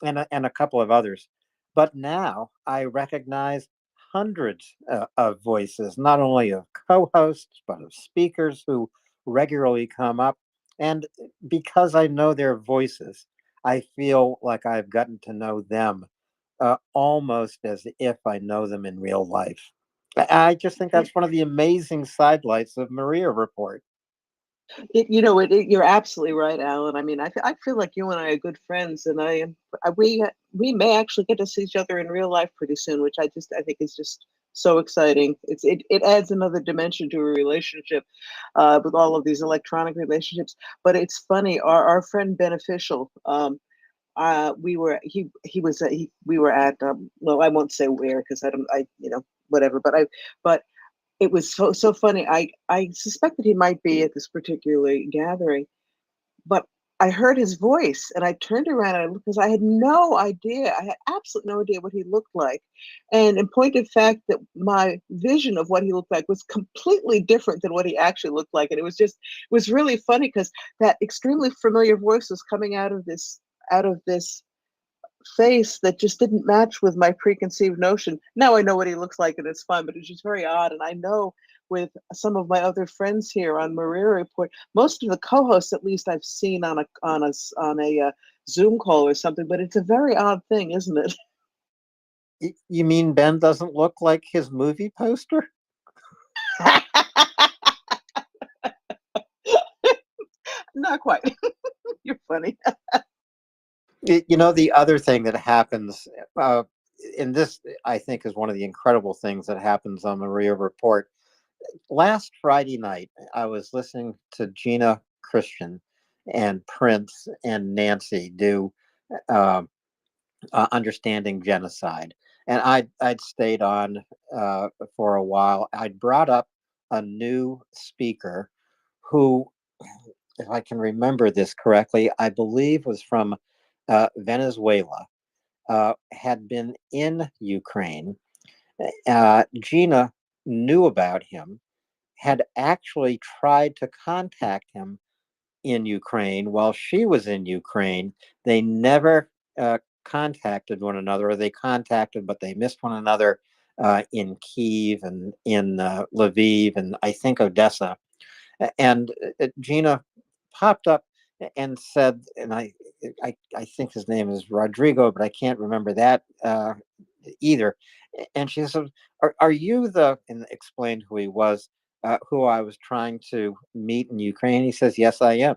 and a couple of others. But now I recognize hundreds of voices, not only of co-hosts, but of speakers who regularly come up. And because I know their voices, I feel like I've gotten to know them almost as if I know them in real life. I just think that's one of the amazing sidelights of Maria Report. You're absolutely right, Alan. I mean, I feel like you and I are good friends, and we may actually get to see each other in real life pretty soon, which I think is just so exciting. It adds another dimension to a relationship with all of these electronic relationships. But it's funny, our friend Beneficial. We were we were at well, I won't say where because I whatever, but it was so funny. I suspected he might be at this particular gathering, but I heard his voice and I turned around and I looked because I had no idea. I had absolutely no idea what he looked like. And in point of fact, that my vision of what he looked like was completely different than what he actually looked like. And it was really funny because that extremely familiar voice was coming out of this face that just didn't match with my preconceived notion. Now I know what he looks like and it's fun, but it's just very odd. And I know with some of my other friends here on Maria Report, most of the co-hosts, at least I've seen on a Zoom call or something, but it's a very odd thing, isn't it? You mean Ben doesn't look like his movie poster? Not quite. You're funny. You know, the other thing that happens, and this I think is one of the incredible things that happens on Maria Report. Last Friday night, I was listening to Gina Christian and Prince and Nancy do Understanding Genocide. And I'd stayed on for a while. I'd brought up a new speaker who, if I can remember this correctly, I believe was from Venezuela, had been in Ukraine Gina knew about him, had actually tried to contact him in Ukraine while she was in Ukraine. They never contacted one another, or they contacted, but they missed one another in Kiev and in Lviv and I think Odessa. And Gina popped up and said, and I think his name is Rodrigo, but I can't remember that either. And she said, "Are you the?" And explained who he was, who I was trying to meet in Ukraine. He says, "Yes, I am."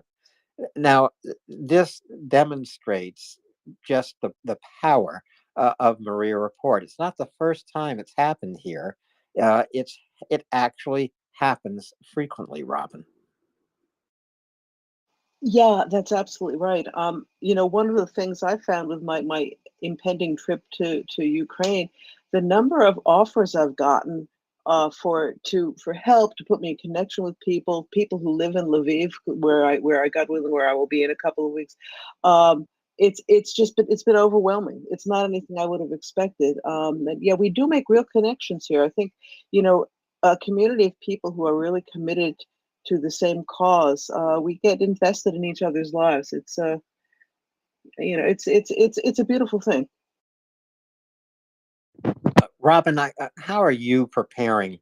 Now, this demonstrates just the power of MriyaReport. It's not the first time it's happened here. It actually happens frequently, Robin. Yeah, that's absolutely right. One of the things I found with my impending trip to Ukraine, the number of offers I've gotten for help to put me in connection with people who live in Lviv, where I got with, where I will be in a couple of weeks. It's been overwhelming. It's not anything I would have expected. And yeah, we do make real connections here. I think, a community of people who are really committed to the same cause, we get invested in each other's lives. It's a beautiful thing. Robin, how are you preparing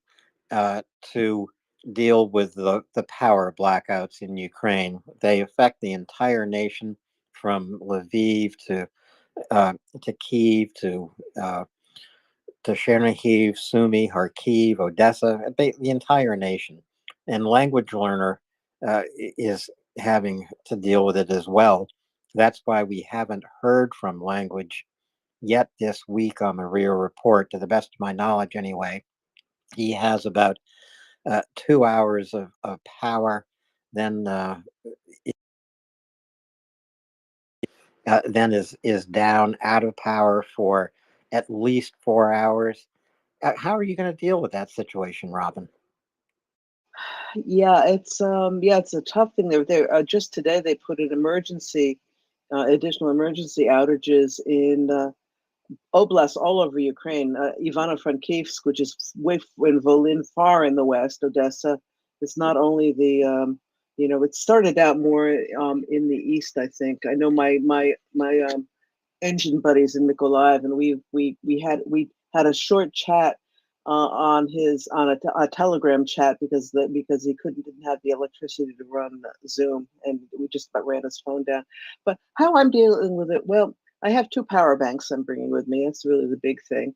to deal with the power blackouts in Ukraine? They affect the entire nation, from Lviv to Kiev to Chernihiv, Sumy, Kharkiv, Odessa, the entire nation. And Language Learner is having to deal with it as well. That's why we haven't heard from Language yet this week on the MriyaReport, to the best of my knowledge anyway. He has about 2 hours of power, then then is down out of power for at least 4 hours. How are you going to deal with that situation, Robin? Yeah, it's a tough thing. They just today they put an additional emergency outages in oblasts all over Ukraine. Ivano-Frankivsk, which is way in Volyn, far in the west, Odessa. It's not only it started out more in the east. I think I know my engine buddies in Mykolaiv, and we had a short chat on a Telegram chat because he didn't have the electricity to run Zoom, and we just about ran his phone down. But how I'm dealing with it, well, I have 2 power banks I'm bringing with me. That's really the big thing,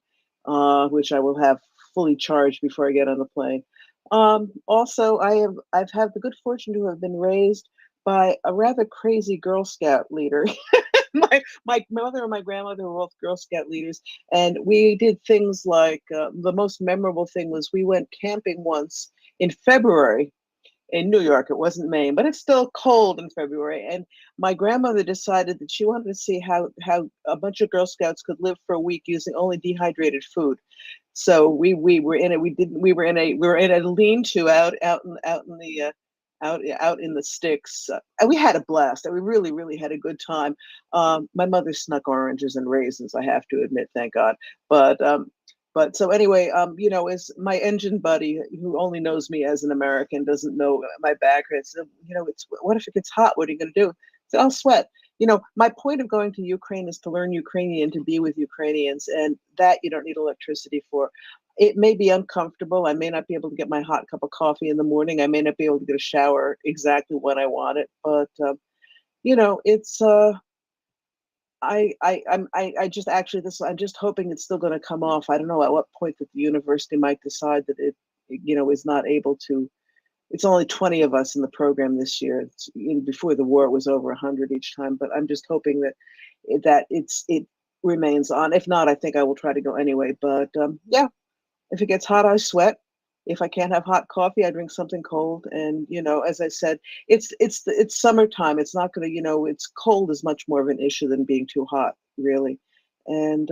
which I will have fully charged before I get on the plane. Also, I've had the good fortune to have been raised by a rather crazy Girl Scout leader. My mother and my grandmother were both Girl Scout leaders, and we did things like the most memorable thing was we went camping once in February in New York. It wasn't Maine, but it's still cold in February. And my grandmother decided that she wanted to see how a bunch of Girl Scouts could live for a week using only dehydrated food. So we were in it. We were in a lean-to out in the sticks. And we had a blast. We really had a good time. My mother snuck oranges and raisins, I have to admit, thank God. But so anyway, as my engine buddy who only knows me as an American doesn't know my background. So, what if it gets hot? What are you going to do? So I'll sweat. My point of going to Ukraine is to learn Ukrainian, to be with Ukrainians, and that you don't need electricity for. It may be uncomfortable. I may not be able to get my hot cup of coffee in the morning. I may not be able to get a shower exactly when I want it. But it's I'm just hoping it's still going to come off. I don't know at what point that the university might decide that it is not able to. It's only 20 of us in the program this year. Before the war, it was over 100 each time. But I'm just hoping that it remains on. If not, I think I will try to go anyway. But yeah, if it gets hot, I sweat. If I can't have hot coffee, I drink something cold. And as I said, it's summertime. It's not going to, it's cold is much more of an issue than being too hot, really. And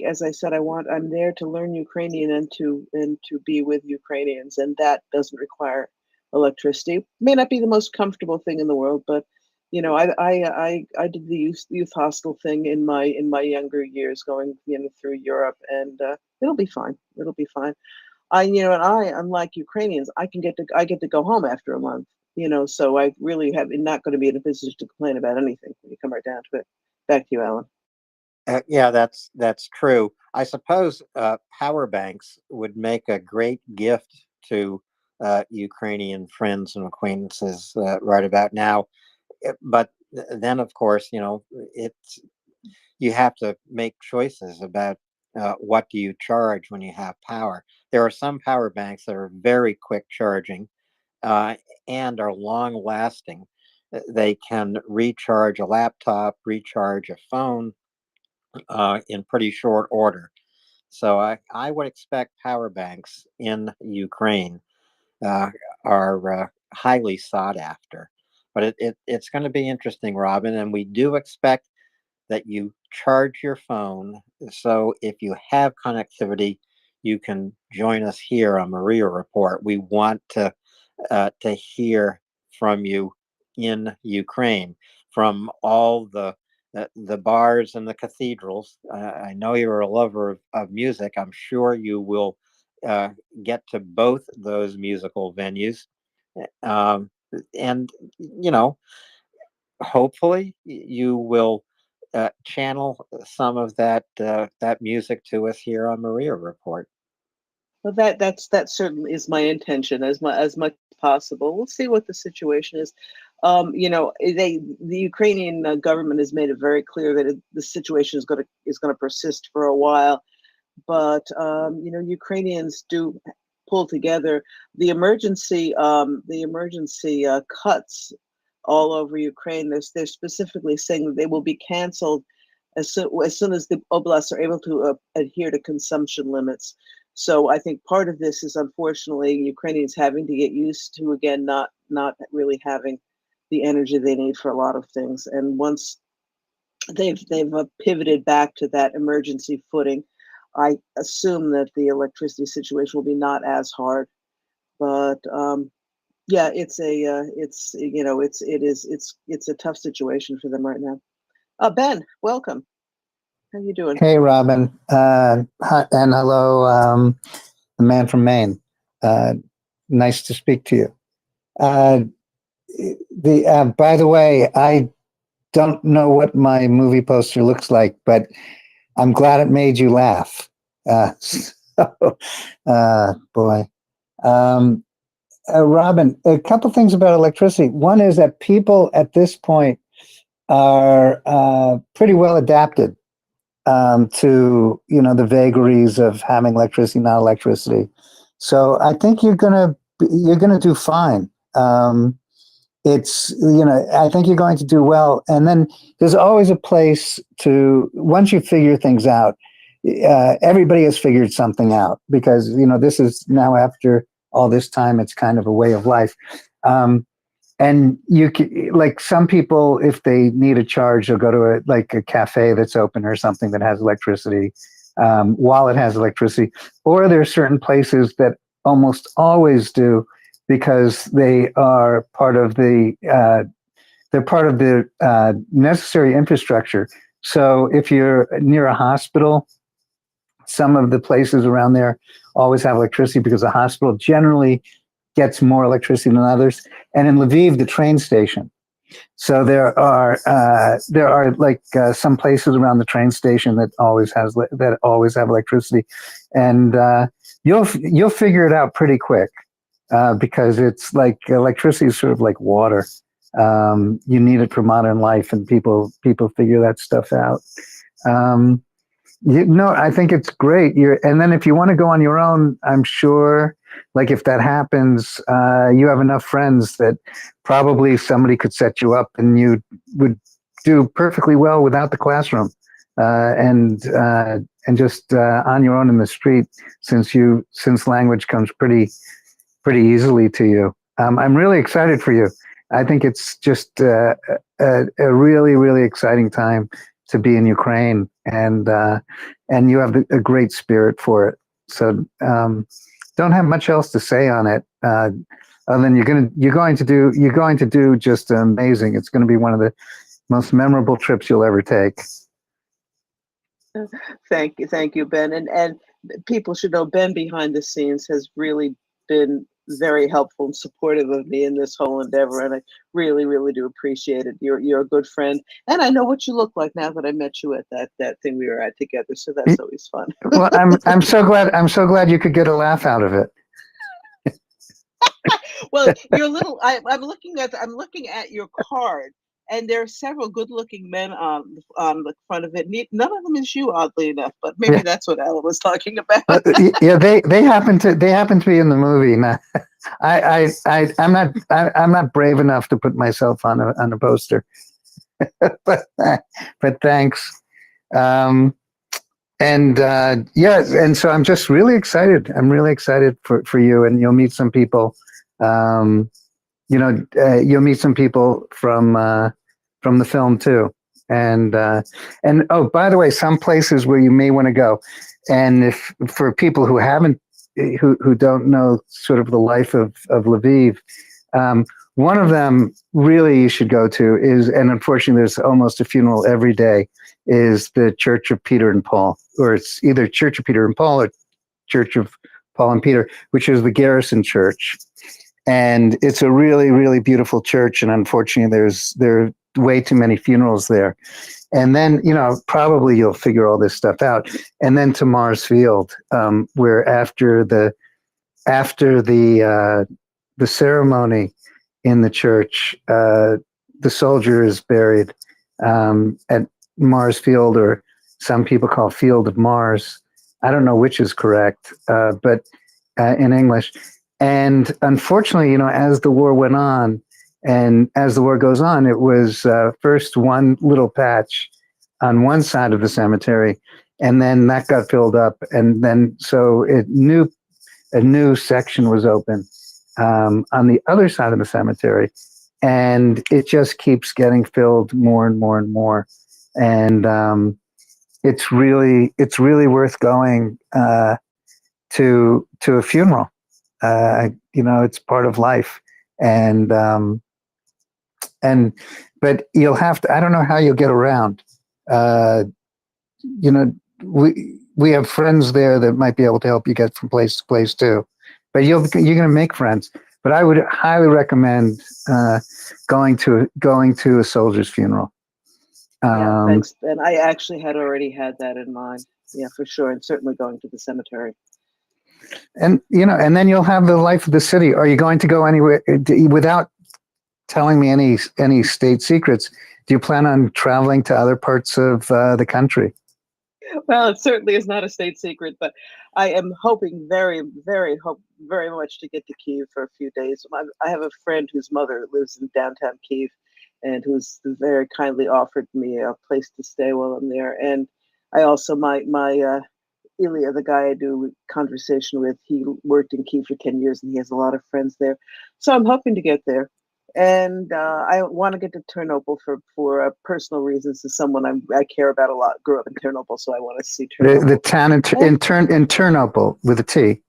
as I said, I'm there to learn Ukrainian and to be with Ukrainians, and that doesn't require electricity. May not be the most comfortable thing in the world, but I did the youth hostel thing in my younger years, going through Europe, and it'll be fine. It'll be fine. Unlike Ukrainians, I get to go home after a month. So I really have not going to be in a position to complain about anything when you come right down to it. Back to you, Alan. Yeah, that's true. I suppose power banks would make a great gift to Ukrainian friends and acquaintances right about now. But then, of course, it's you have to make choices about what do you charge when you have power. There are some power banks that are very quick charging and are long lasting. They can recharge a laptop, recharge a phone in pretty short order. So I would expect power banks in Ukraine are highly sought after. But it's going to be interesting, Robin, and we do expect that you charge your phone. So if you have connectivity, you can join us here on Maria Report. We want to hear from you in Ukraine, from all the bars and the cathedrals. I know you're a lover of music. I'm sure you will get to both those musical venues. Um, and, hopefully you will channel some of that music to us here on Maria Report. Well, that certainly is my intention, as much as possible. We'll see what the situation is. The Ukrainian government has made it very clear that the situation is going to persist for a while. But Ukrainians do pull together. The emergency cuts all over Ukraine. They're specifically saying that they will be canceled as soon as the oblasts are able to adhere to consumption limits. So I think part of this is, unfortunately, Ukrainians having to get used to, again, not really having the energy they need for a lot of things. And once they've pivoted back to that emergency footing, I assume that the electricity situation will be not as hard. But yeah, it's a tough situation for them right now. Ben, welcome. How you doing? Hey, Robin. Hi, and hello, the man from Maine. Nice to speak to you. By the way, I don't know what my movie poster looks like, but I'm glad it made you laugh. Boy. Robin, a couple things about electricity. One is that people at this point are pretty well adapted to the vagaries of having electricity, not electricity. So I think you're gonna do fine. I think you're going to do well. And then there's always a place to, once you figure things out, everybody has figured something out, because this is now, after all this time, it's kind of a way of life. And you can, like, some people, if they need a charge, they'll go to a cafe that's open or something that has electricity, while it has electricity. Or there are certain places that almost always do, because they are part of the necessary infrastructure. So if you're near a hospital, some of the places around there always have electricity, because the hospital generally gets more electricity than others. And in Lviv, the train station. So there are some places around the train station that always have electricity, and you'll figure it out pretty quick, because it's like electricity is sort of like water. You need it for modern life, and people figure that stuff out. I think it's great. And then if you want to go on your own, I'm sure, like, if that happens, you have enough friends that probably somebody could set you up, and you would do perfectly well without the classroom, and just on your own in the street, since language comes pretty easily to you. I'm really excited for you. I think it's just a really, really exciting time to be in Ukraine, and you have a great spirit for it. So don't have much else to say on it. And then you're going to do just amazing. It's going to be one of the most memorable trips you'll ever take. Thank you, Ben. And people should know Ben behind the scenes has really been very helpful and supportive of me in this whole endeavor, and I really, really do appreciate it. You're a good friend, and I know what you look like now that I met you at that thing we were at together. So that's always fun. Well, I'm so glad you could get a laugh out of it. Well, your little I'm looking at your card, and there are several good-looking men on the front of it. None of them is you, oddly enough, but maybe that's what Alan was talking about. Yeah, they happen to be in the movie. Now, I'm not brave enough to put myself on a poster, but thanks. And so I'm just really excited. I'm really excited for you, and you'll meet some people. You'll meet some people from the film too. And oh, by the way, some places where you may want to go, and if for people who don't know sort of the life of Lviv, one of them really you should go to is, and unfortunately there's almost a funeral every day, is the Church of Peter and Paul, or it's either Church of Peter and Paul or Church of Paul and Peter, which is the Garrison Church. And it's a really, really beautiful church. And unfortunately, there are way too many funerals there. And then, probably you'll figure all this stuff out. And then to Mars Field, where after the ceremony in the church, the soldier is buried at Mars Field, or some people call Field of Mars. I don't know which is correct, but in English. And unfortunately, as the war went on, and as the war goes on, it was first one little patch on one side of the cemetery, and then that got filled up, and then so a new section was open on the other side of the cemetery, and it just keeps getting filled more and more and more, and it's really worth going to a funeral. It's part of life, but you'll have to. I don't know how you'll get around. We have friends there that might be able to help you get from place to place too. But you're going to make friends. But I would highly recommend going to a soldier's funeral. Yeah, thanks. And I actually had already had that in mind. Yeah, for sure, and certainly going to the cemetery. And and then you'll have the life of the city. Are you going to go anywhere without telling me any state secrets? Do you plan on traveling to other parts of the country? Well, it certainly is not a state secret, but I am hoping very much to get to Kyiv for a few days. I have a friend whose mother lives in downtown Kyiv, and who's very kindly offered me a place to stay while I'm there. And I also my Ilya, the guy I do conversation with, he worked in Kyiv for 10 years and he has a lot of friends there. So I'm hoping to get there. And I want to get to Ternopil for personal reasons. As someone I care about a lot, grew up in Ternopil, so I want to see Ternopil. The town in Ternopil with a T.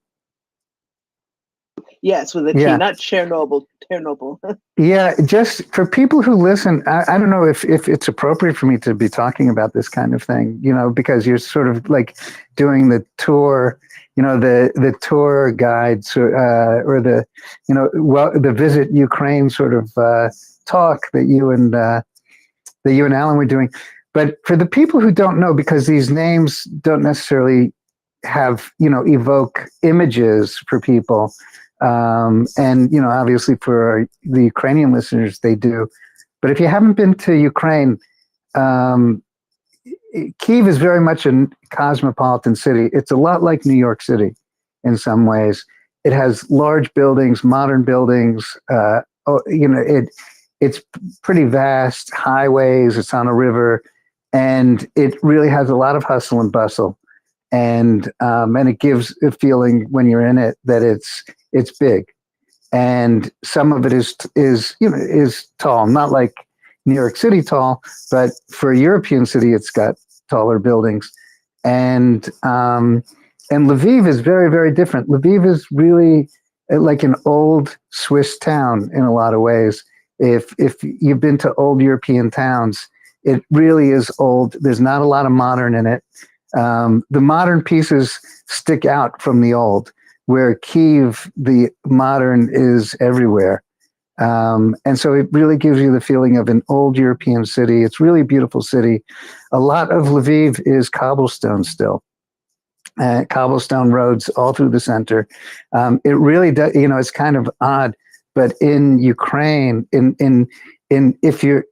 Yes, with a T, not Chernobyl, Ternopil. Yeah, just for people who listen, I don't know if it's appropriate for me to be talking about this kind of thing, because you're sort of like doing the tour, the tour guides or the, the Visit Ukraine sort of talk that you and Alan were doing. But for the people who don't know, because these names don't necessarily have, evoke images for people. And obviously for the Ukrainian listeners, they do. But if you haven't been to Ukraine, Kyiv is very much a cosmopolitan city. It's a lot like New York City in some ways. It has large buildings, modern buildings. It's pretty vast, highways. It's on a river, and it really has a lot of hustle and bustle. And it gives a feeling when you're in it that it's big, and some of it is tall, not like New York City tall, but for a European city, it's got taller buildings. And Lviv is very, very different. Lviv is really like an old Swiss town in a lot of ways. If you've been to old European towns, it really is old. There's not a lot of modern in it. The modern pieces stick out from the old, where Kyiv, the modern is everywhere. And so it really gives you the feeling of an old European city. It's really a beautiful city. A lot of Lviv is cobblestone still. Cobblestone roads all through the center. It really does, it's kind of odd, but in Ukraine, if you're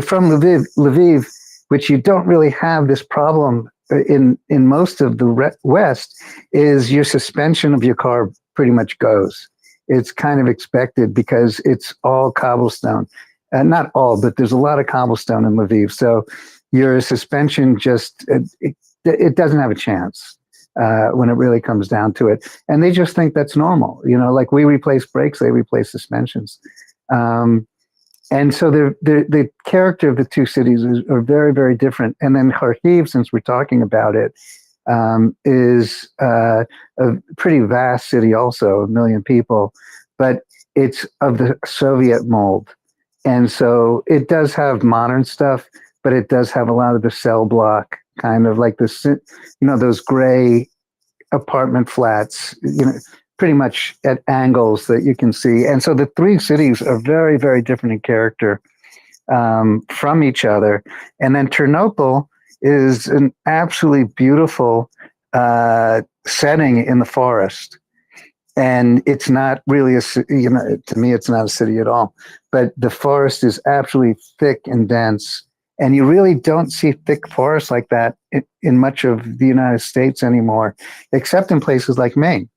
from Lviv, which you don't really have this problem in most of the West, is your suspension of your car pretty much goes. It's kind of expected because it's all cobblestone. Not all, but there's a lot of cobblestone in Lviv. So your suspension just, it doesn't have a chance when it really comes down to it. And they just think that's normal. Like we replace brakes, they replace suspensions. And so the character of the two cities are very, very different. And then Kharkiv, since we're talking about it, is a pretty vast city also, 1 million people, but it's of the Soviet mold. And so it does have modern stuff, but it does have a lot of the cell block, kind of like those gray apartment flats, pretty much at angles that you can see. And so the three cities are very, very different in character from each other. And then Ternopil is an absolutely beautiful setting in the forest. And it's not really to me, it's not a city at all. But the forest is absolutely thick and dense. And you really don't see thick forests like that in much of the United States anymore, except in places like Maine.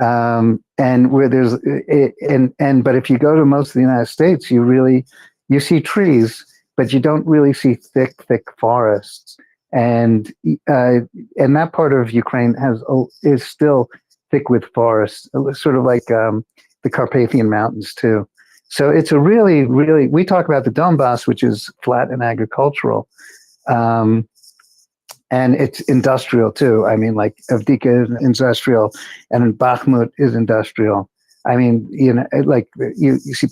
And where there's, but if you go to most of the United States, you see trees, but you don't really see thick forests. And that part of Ukraine is still thick with forests, sort of like the Carpathian Mountains too. So it's a really, really, we talk about the Donbass, which is flat and agricultural. And it's industrial too. I mean, like Avdiivka is industrial, and Bakhmut is industrial. I mean, like you see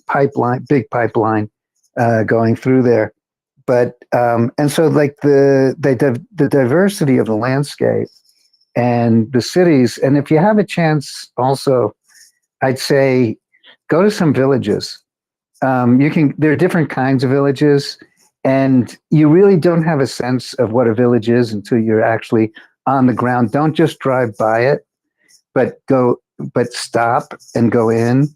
big pipeline going through there. But and so like the diversity of the landscape and the cities, and if you have a chance, also, I'd say go to some villages. There are different kinds of villages, and you really don't have a sense of what a village is until you're actually on the ground. Don't just drive by it, but stop and go in,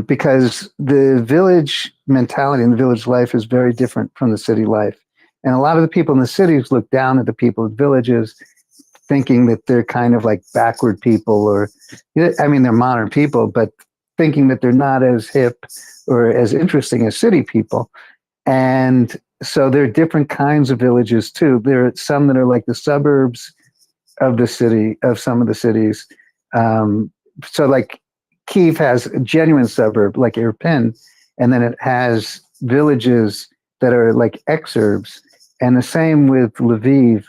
because the village mentality and the village life is very different from the city life. And a lot of the people in the cities look down at the people in villages, thinking that they're kind of like backward people, or, I mean, they're modern people, but thinking that they're not as hip or as interesting as city people. And so there are different kinds of villages too. There are some that are like the suburbs of the city, of some of the cities. So like Kyiv has a genuine suburb like Irpin, and then it has villages that are like exurbs, and the same with Lviv.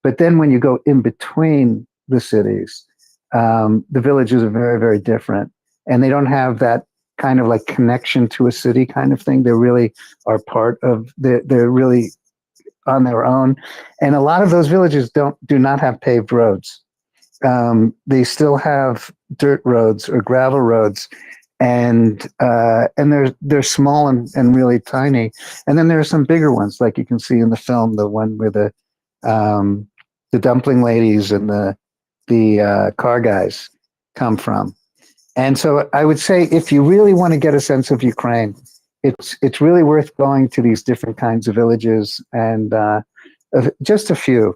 But then when you go in between the cities, the villages are very, very different. And they don't have that kind of like connection to a city kind of thing. They really are part of, they're really on their own. And a lot of those villages do not have paved roads. They still have dirt roads or gravel roads, and they're small and really tiny. And then there are some bigger ones, like you can see in the film, the one where the dumpling ladies and the car guys come from. And so I would say, if you really want to get a sense of Ukraine, it's really worth going to these different kinds of villages, and just a few,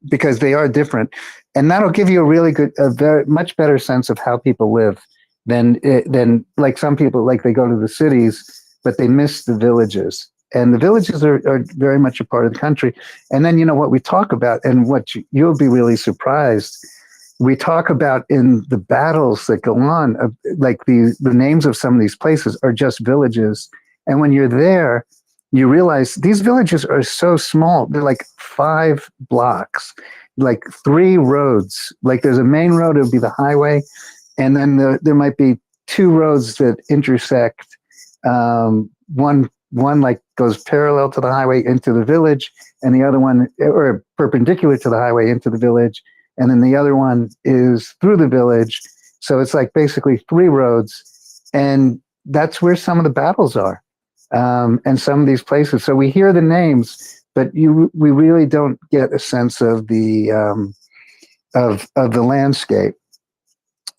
because they are different, and that'll give you a very much better sense of how people live than like some people, like they go to the cities, but they miss the villages. And the villages are very much a part of the country. And then, what we talk about, and what you'll be really surprised, we talk about in the battles that go on, like the names of some of these places are just villages. And when you're there, you realize these villages are so small. They're like 5 blocks, like 3 roads. Like there's a main road, it would be the highway. and then there might be two roads that intersect. One like goes parallel to the highway into the village, and the other one, or perpendicular to the highway into the village, and then the other one is through the village. So it's like basically three roads, and that's where some of the battles are, and some of these places. So we hear the names, but we really don't get a sense of the of the landscape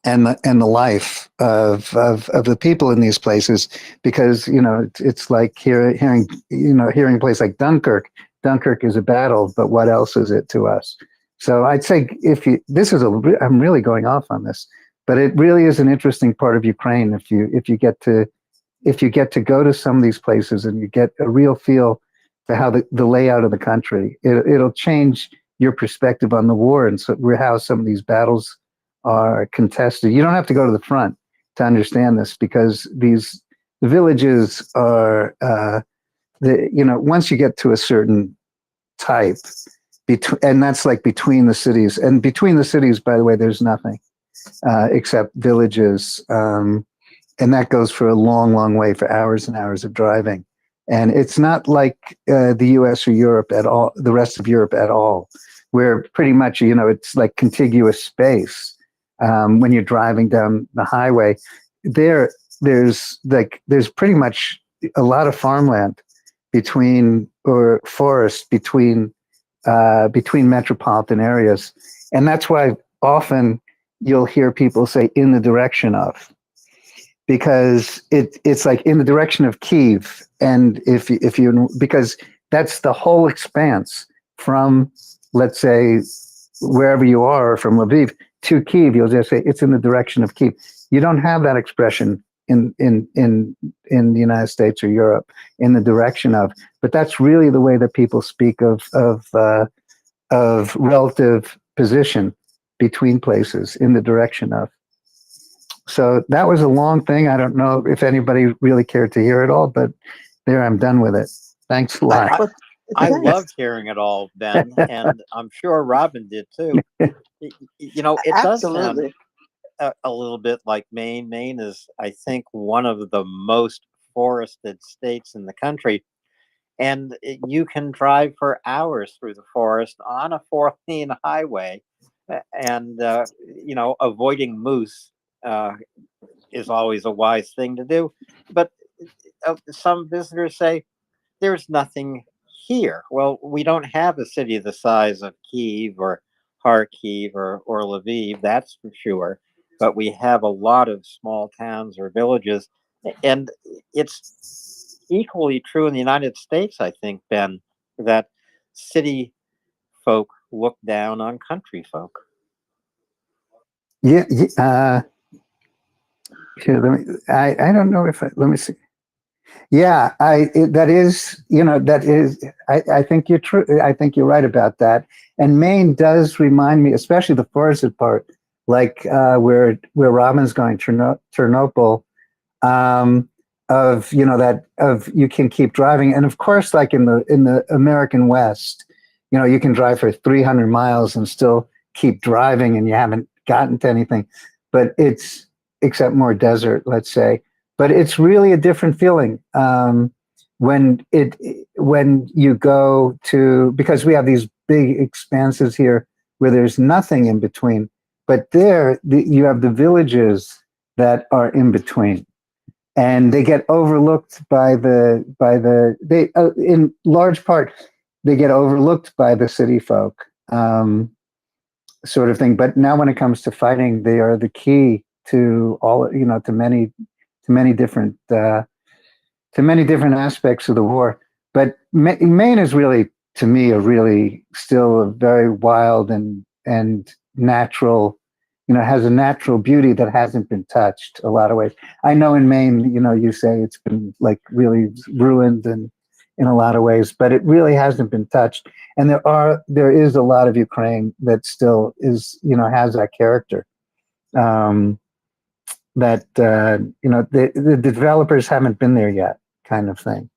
and the life of the people in these places, because it's like hearing a place like Dunkirk. Dunkirk is a battle, but what else is it to us? So I'd say I'm really going off on this, but it really is an interesting part of Ukraine if you get to go to some of these places and you get a real feel for how the layout of the country. It'll change your perspective on the war and how some of these battles are contested. You don't have to go to the front to understand this, because the villages are once you get to a certain type, and that's like between the cities. And between the cities, by the way, there's nothing except villages, and that goes for a long, long way, for hours and hours of driving. And it's not like the U.S. or Europe at all, the rest of Europe at all, where pretty much it's like contiguous space. When you're driving down the highway, there's pretty much a lot of farmland or forest between metropolitan areas, and that's why often you'll hear people say "in the direction of," because it's like in the direction of Kyiv, and because that's the whole expanse from, let's say, wherever you are, from Lviv to Kyiv, you'll just say it's in the direction of Kyiv. You don't have that expression in the United States or Europe, in the direction of. But that's really the way that people speak of relative position between places, in the direction of. So that was a long thing. I don't know if anybody really cared to hear it all, but there, I'm done with it. Thanks a lot. I loved hearing it all, Ben, and I'm sure Robin did too. It does sound Absolutely. a little bit like Maine. Maine is, I think, one of the most forested states in the country, and you can drive for hours through the forest on a 4-lane highway, and avoiding moose is always a wise thing to do. But some visitors say there's nothing here. Well, we don't have a city the size of Kyiv or Kharkiv or Lviv, that's for sure. But we have a lot of small towns or villages. And it's equally true in the United States, I think, Ben, that city folk look down on country folk. Yeah. Here, I don't know if let me see. Yeah, I think you're true. I think you're right about that. And Maine does remind me, especially the forested part, like where Robin's going, Ternopil, of you can keep driving. And of course, like in the American West, you can drive for 300 miles and still keep driving, and you haven't gotten to anything. But it's except more desert, let's say. But it's really a different feeling when you go to, because we have these big expanses here where there's nothing in between. But there you have the villages that are in between, and they get overlooked in large part they get overlooked by the city folk, sort of thing. But now when it comes to fighting, they are the key to all, to many different aspects of the war. But Maine is really, to me, still a very wild and natural, has a natural beauty that hasn't been touched a lot of ways. I know in Maine, you say it's been like really ruined and in a lot of ways, but it really hasn't been touched. And there is a lot of Ukraine that still is, has that character. That the developers haven't been there yet, kind of thing.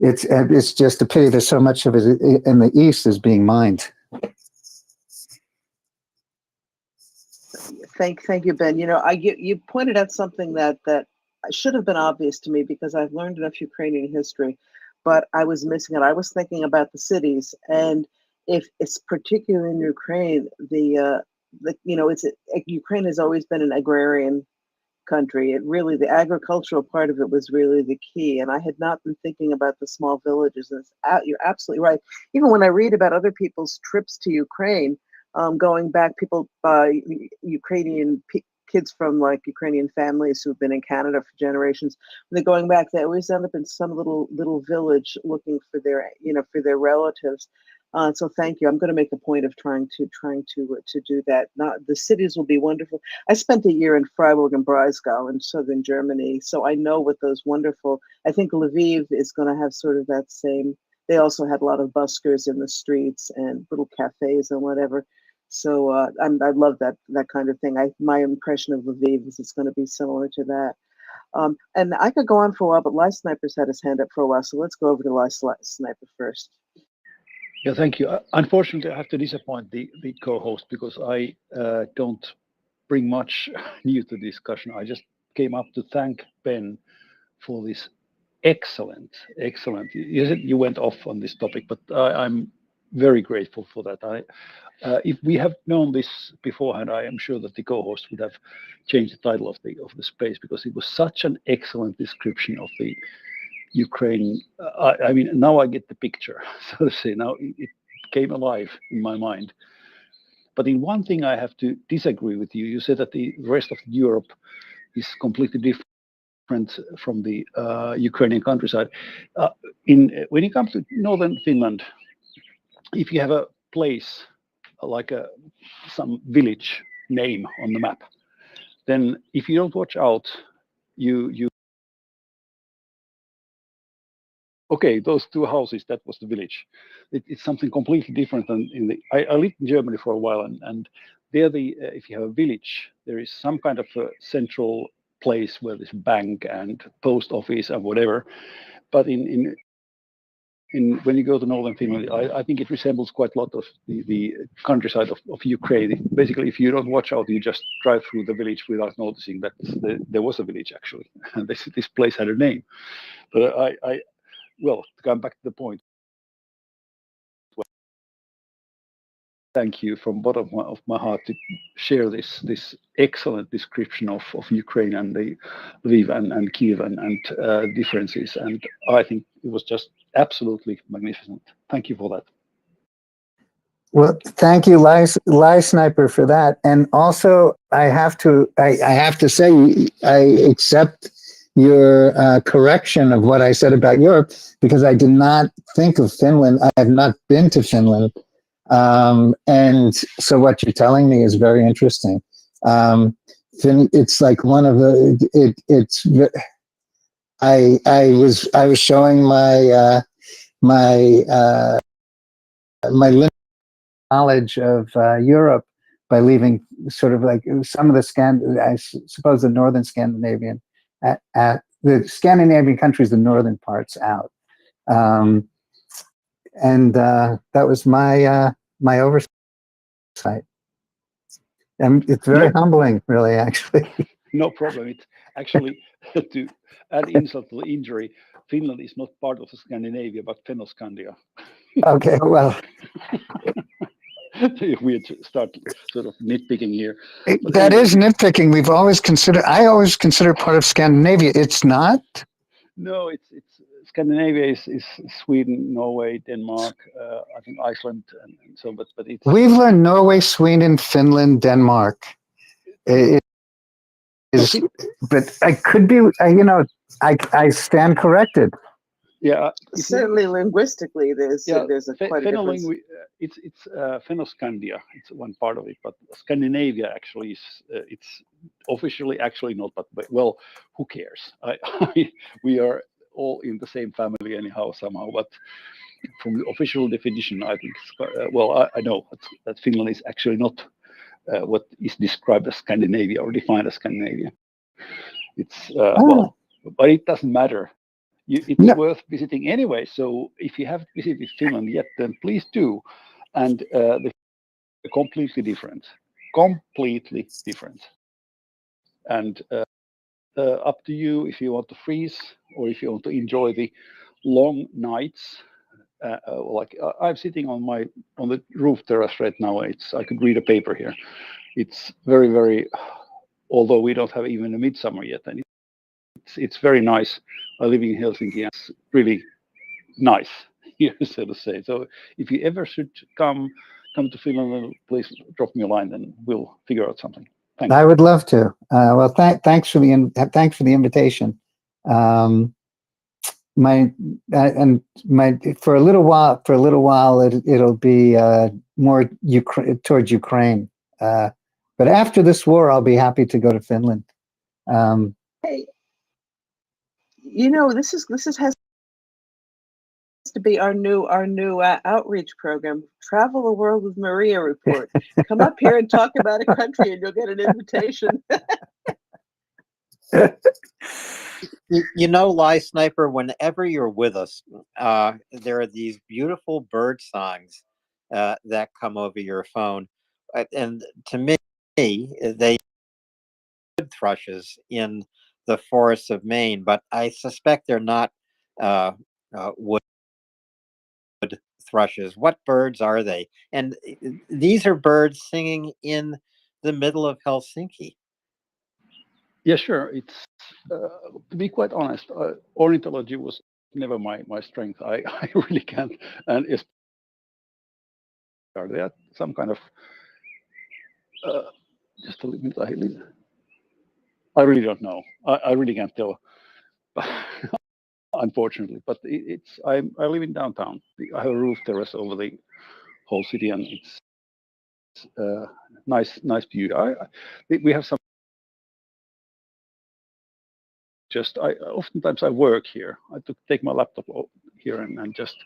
It's just a pity there's so much of it in the East is being mined. Thank you, Ben. You pointed out something that should have been obvious to me because I've learned enough Ukrainian history, but I was missing it. I was thinking about the cities, and if it's particularly in Ukraine, Ukraine has always been an agrarian country. The agricultural part of it was really the key. And I had not been thinking about the small villages. You're absolutely right. Even when I read about other people's trips to Ukraine, going back, Ukrainian kids from like Ukrainian families who've been in Canada for generations, when they're going back, they always end up in some little village looking for their relatives. So thank you. I'm going to make a point of trying to do that. Not the cities will be wonderful. I spent a year in Freiburg and Breisgau in southern Germany, so I know what those wonderful. I think Lviv is going to have sort of that same. They also had a lot of buskers in the streets and little cafes and whatever. So I love that kind of thing. My impression of Lviv is it's going to be similar to that. And I could go on for a while, but Live Sniper's had his hand up for a while, so let's go over to Live Sniper first. Yeah, thank you. Unfortunately, I have to disappoint the co-host because I don't bring much new to the discussion. I just came up to thank Ben for this excellent. You said you went off on this topic, but I'm very grateful for that. If we have known this beforehand, I am sure that the co-host would have changed the title of the space because it was such an excellent description of the Ukraine. I mean, now I get the picture, so to say. Now it came alive in my mind. But in one thing, I have to disagree with you. You said that the rest of Europe is completely different from the Ukrainian countryside. When it comes to northern Finland, if you have a place like some village name on the map, then if you don't watch out, you okay, those two houses, that was the village. It's something completely different than I lived in Germany for a while, and there if you have a village, there is some kind of a central place where there's bank and post office and whatever. But when you go to northern Finland, I think it resembles quite a lot of the countryside of Ukraine. Basically, if you don't watch out, you just drive through the village without noticing that there was a village actually, and this place had a name. But well, to come back to the point, thank you from bottom of my heart to share this excellent description of Ukraine and the Lviv and Kiev and differences. And I think it was just absolutely magnificent. Thank you for that. Well, thank you, Live Sniper, for that. And also, I have to say, I accept your correction of what I said about Europe, because I did not think of Finland. I have not been to Finland. And so what you're telling me is very interesting. It's like one of the, I was showing my limited knowledge of Europe by leaving sort of like some of the I suppose the northern Scandinavian, the Scandinavian countries, the northern parts out. And that was my oversight. And it's very humbling, really, actually. No problem. It's actually, to add insult to the injury, Finland is not part of Scandinavia, but Fennoscandia. Okay, well. We start sort of nitpicking here. That is nitpicking. I always consider part of Scandinavia. It's not? No, it's Scandinavia is Sweden, Norway, Denmark, I think Iceland, and so. But it's. We've learned Norway, Sweden, Finland, Denmark. But I could be. I stand corrected. Yeah, certainly linguistically, there's quite a difference. It's Fennoscandia. It's one part of it, but Scandinavia actually is. It's officially actually not. But well, who cares? We are all in the same family anyhow somehow. But from the official definition, I think. I know that Finland is actually not what is described as Scandinavia or defined as Scandinavia. It's but it doesn't matter. It's worth visiting anyway. So if you haven't visited Finland yet, then please do. And they're completely different. completely different. And up to you if you want to freeze or if you want to enjoy the long nights. I'm sitting on the roof terrace right now. I could read a paper here. It's very, very, although we don't have even a midsummer yet, and it's very nice. I live in Helsinki, and it's really nice here, so to say. So if you ever should come to Finland, please drop me a line, and we'll figure out something. Thanks. I would love to. Well, thanks for the invitation. For a little while, it'll be more towards Ukraine. But after this war, I'll be happy to go to Finland. Hey, this has to be our new outreach program. Travel the world with MriyaReport. Come up here and talk about a country, and you'll get an invitation. You know, Lie Sniper, whenever you're with us, there are these beautiful bird songs that come over your phone. And to me, they wood thrushes in the forests of Maine, but I suspect they're not wood thrushes. What birds are they? And these are birds singing in the middle of Helsinki. Yeah, sure. It's to be quite honest, ornithology was never my strength. I really can't. And are there some kind of just a limit? I really don't know. I really can't tell. Unfortunately, but I live in downtown. I have a roof terrace over the whole city, and it's nice view. We have some. Oftentimes I work here. I take my laptop here and just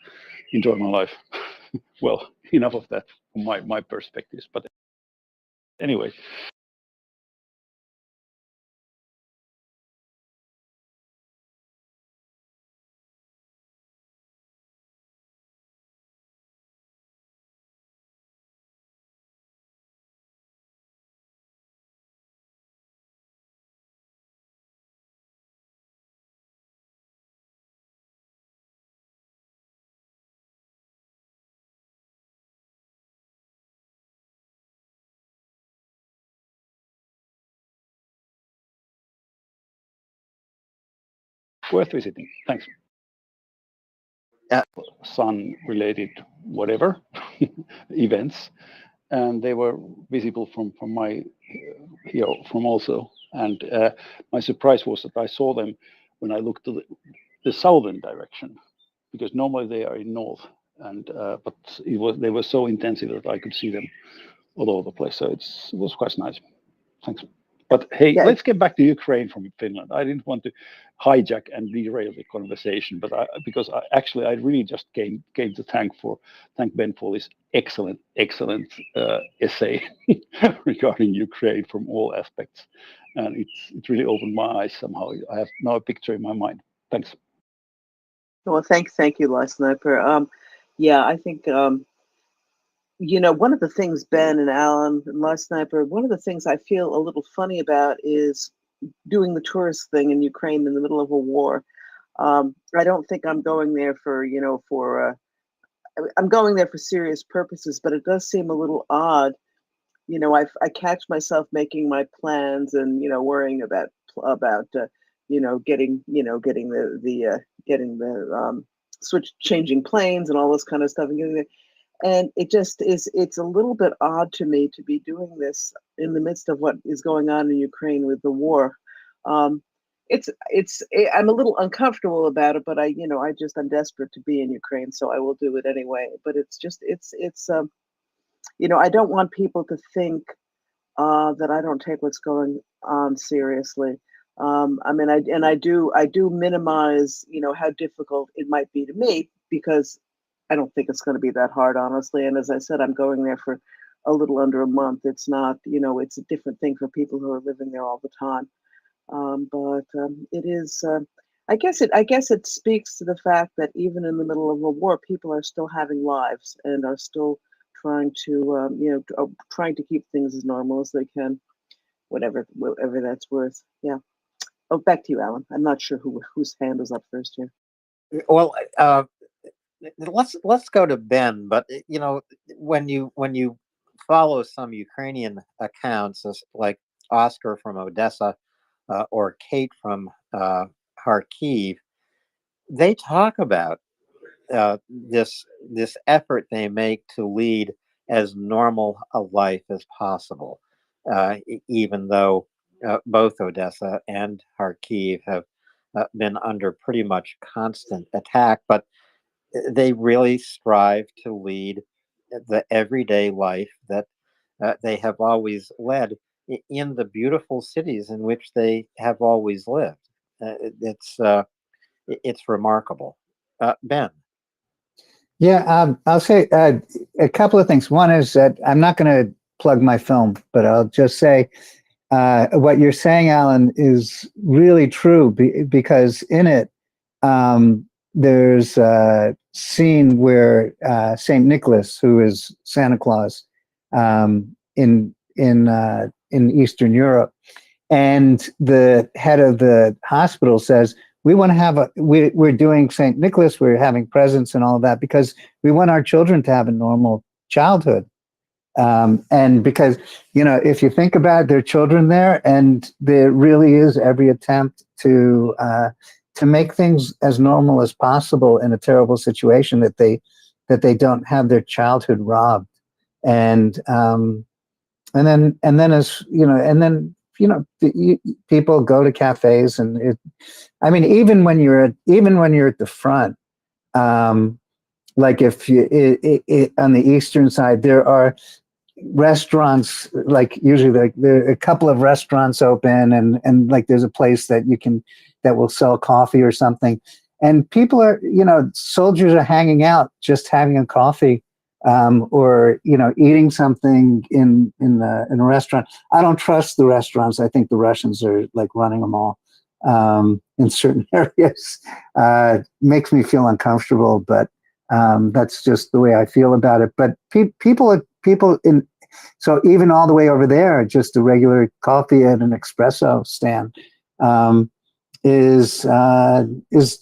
enjoy my life. Well, enough of that from my perspectives. But anyway. Worth visiting. Thanks. Sun-related whatever events, and they were visible from my here from also. And my surprise was that I saw them when I looked to the southern direction, because normally they are in north, and but they were so intensive that I could see them all over the place. So it was quite nice. Thanks. But hey, yeah. Let's get back to Ukraine from Finland. I didn't want to hijack and derail the conversation, but because I really just came to thank Ben for this excellent essay regarding Ukraine from all aspects, and it really opened my eyes somehow. I have now a picture in my mind. Thanks. Well, thank you, Lie Sniper. Yeah, I think one of the things, Ben and Alan and Lie Sniper, one of the things I feel a little funny about is doing the tourist thing in Ukraine in the middle of a war. I don't think I'm going there I'm going there for serious purposes, but it does seem a little odd. I catch myself making my plans and worrying about getting the changing planes and all this kind of stuff and getting there. And it's a little bit odd to me to be doing this in the midst of what is going on in Ukraine with the war. I'm a little uncomfortable about it, but I'm desperate to be in Ukraine, so I will do it anyway. But I don't want people to think that I don't take what's going on seriously. I do minimize, how difficult it might be to me, because I don't think it's going to be that hard, honestly. And as I said, I'm going there for a little under a month. It's not, it's a different thing for people who are living there all the time. It is. I guess it speaks to the fact that even in the middle of a war, people are still having lives and are still trying to, trying to keep things as normal as they can, whatever that's worth. Yeah. Oh, back to you, Alan. I'm not sure whose hand was up first here. Well, let's go to Ben. But when you follow some Ukrainian accounts, like Oscar from Odessa or Kate from Kharkiv, they talk about this effort they make to lead as normal a life as possible, even though both Odessa and Kharkiv have been under pretty much constant attack. But they really strive to lead the everyday life that they have always led in the beautiful cities in which they have always lived. It's remarkable. Ben. Yeah, I'll say a couple of things. One is that I'm not going to plug my film, but I'll just say what you're saying, Alan, is really true because in it, there's a scene where Saint Nicholas, who is Santa Claus in Eastern Europe, and the head of the hospital says, we want to have we're doing St. Nicholas, we're having presents and all of that because we want our children to have a normal childhood. And because, if you think about it, there are children there, and there really is every attempt to make things as normal as possible in a terrible situation that they don't have their childhood robbed. And then people go to cafes, and even when you're at the front, like if you on the eastern side, there are restaurants, like usually there are a couple of restaurants open, and like there's a place that will sell coffee or something, and people are, soldiers are hanging out, just having a coffee, or eating something in a restaurant. I don't trust the restaurants. I think the Russians are like running them all in certain areas. Makes me feel uncomfortable, but that's just the way I feel about it. But people in, so even all the way over there, just a regular coffee at an espresso stand is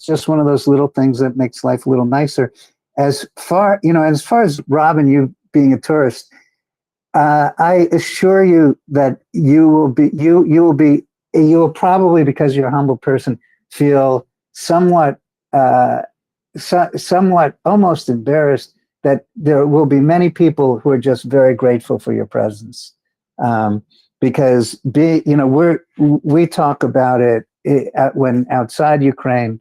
just one of those little things that makes life a little nicer. As far as Robin, you being a tourist, I assure you that you will probably, because you're a humble person, feel somewhat almost embarrassed that there will be many people who are just very grateful for your presence, because we talk about it when outside Ukraine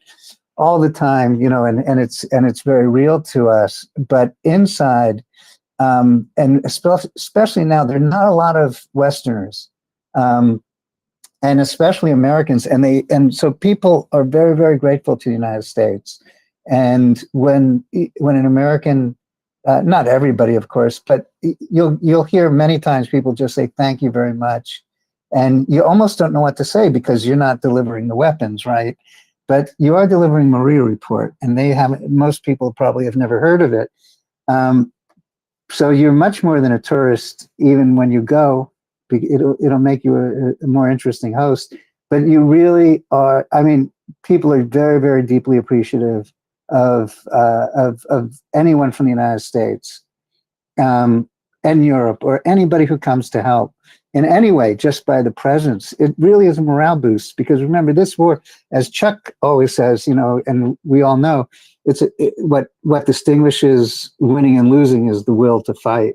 all the time, and it's very real to us, but inside, and especially now, there are not a lot of Westerners, and especially Americans, and so people are very, very grateful to the United States. And when an American, not everybody, of course, but you'll hear many times people just say thank you very much, and you almost don't know what to say because you're not delivering the weapons, right? But you are delivering MriyaReport, and most people probably have never heard of it. So you're much more than a tourist, even when you go. It'll make you a more interesting host. But you really are. People are very, very deeply appreciative of anyone from the United States and Europe, or anybody who comes to help in any way, just by the presence. It really is a morale boost, because remember, this war, as Chuck always says, and we all know, what distinguishes winning and losing is the will to fight.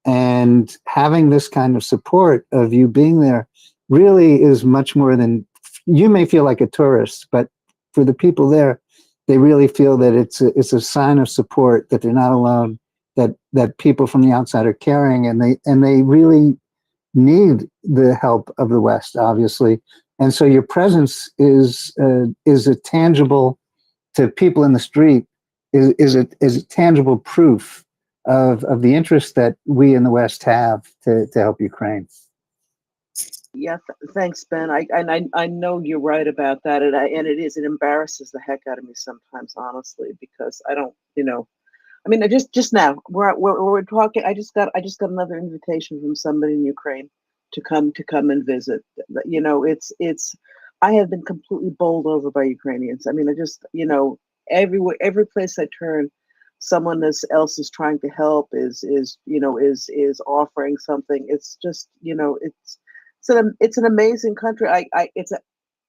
And having this kind of support of you being there really is much more than, you may feel like a tourist, but for the people there, they really feel that it's a sign of support, that they're not alone, that people from the outside are caring, and they really need the help of the West, obviously. And so your presence is a tangible, to people in the street, is a tangible proof of the interest that we in the West have to help Ukraine. Yeah, thanks, Ben. I know you're right about that, and it embarrasses the heck out of me sometimes, honestly, because I don't, I mean, just now we're talking. I just got another invitation from somebody in Ukraine to come and visit. You know, it's. I have been completely bowled over by Ukrainians. I mean, I just, you know, every place I turn, someone else is trying to help, is offering something. It's just, you know, it's an amazing country.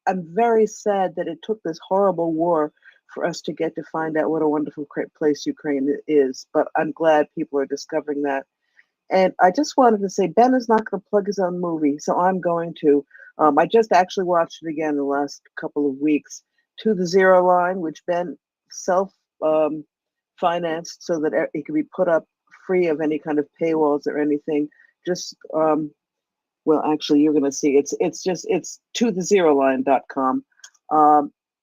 I'm very sad that it took this horrible war for us to get to find out what a wonderful place Ukraine is. But I'm glad people are discovering that. And I just wanted to say, Ben is not going to plug his own movie, so I'm going to. I just actually watched it again in the last couple of weeks. To the Zero Line, which Ben self financed so that it could be put up free of any kind of paywalls or anything. Just well, actually, you're going to see it's tothezeroline.com.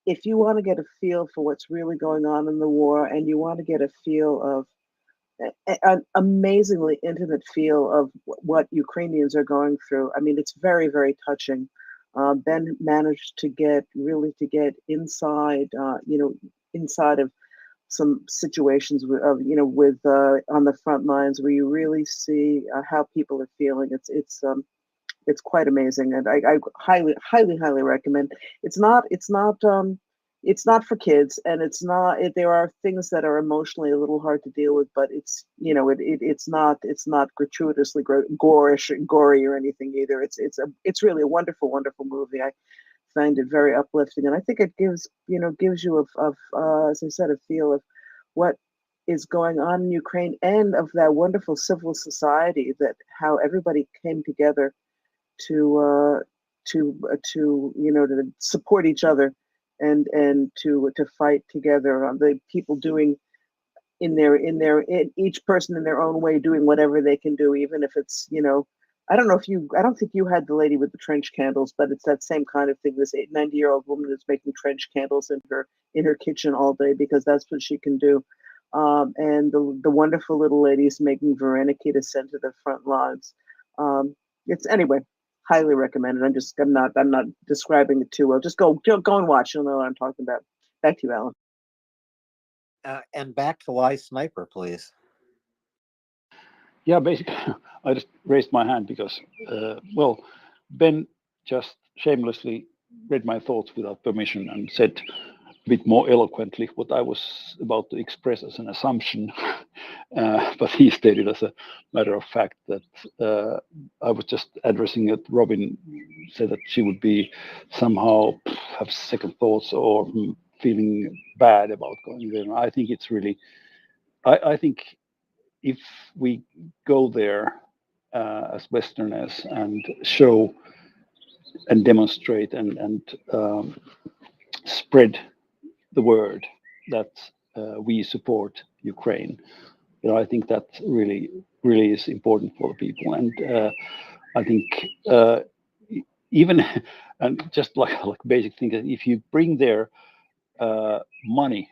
If you want to get a feel for what's really going on in the war, and you want to get a feel of an amazingly intimate feel of what Ukrainians are going through, I mean, it's very, very touching. Ben managed to get inside, inside of some situations with on the front lines where you really see how people are feeling. It's quite amazing, and I highly recommend. It's not for kids, and there are things that are emotionally a little hard to deal with, but it's not gratuitously gory or anything either. It's really a wonderful movie. I find it very uplifting, and I think it gives you as I said, a feel of what is going on in Ukraine, and of that wonderful civil society, that how everybody came together to support each other, and to fight together. The people doing each person in their own way, doing whatever they can do, even if it's, I don't think you had the lady with the trench candles, but it's that same kind of thing. This 90-year-old woman is making trench candles in her kitchen all day because that's what she can do. And the wonderful little ladies making varenyky to send to the front lines. It's anyway, highly recommended. I'm not describing it too well. Just go and watch. You'll know what I'm talking about. Back to you, Alan. And back to Live Sniper, please. Yeah, basically, I just raised my hand because, well, Ben just shamelessly read my thoughts without permission and said a bit more eloquently what I was about to express as an assumption. But he stated as a matter of fact that I was just addressing it. Robin said that she would be somehow have second thoughts or feeling bad about going there. I think it's really, I think if we go there as Westerners and show and demonstrate and spread the word that we support Ukraine, I think that really is important for the people. And I think even and just like basic things, if you bring their money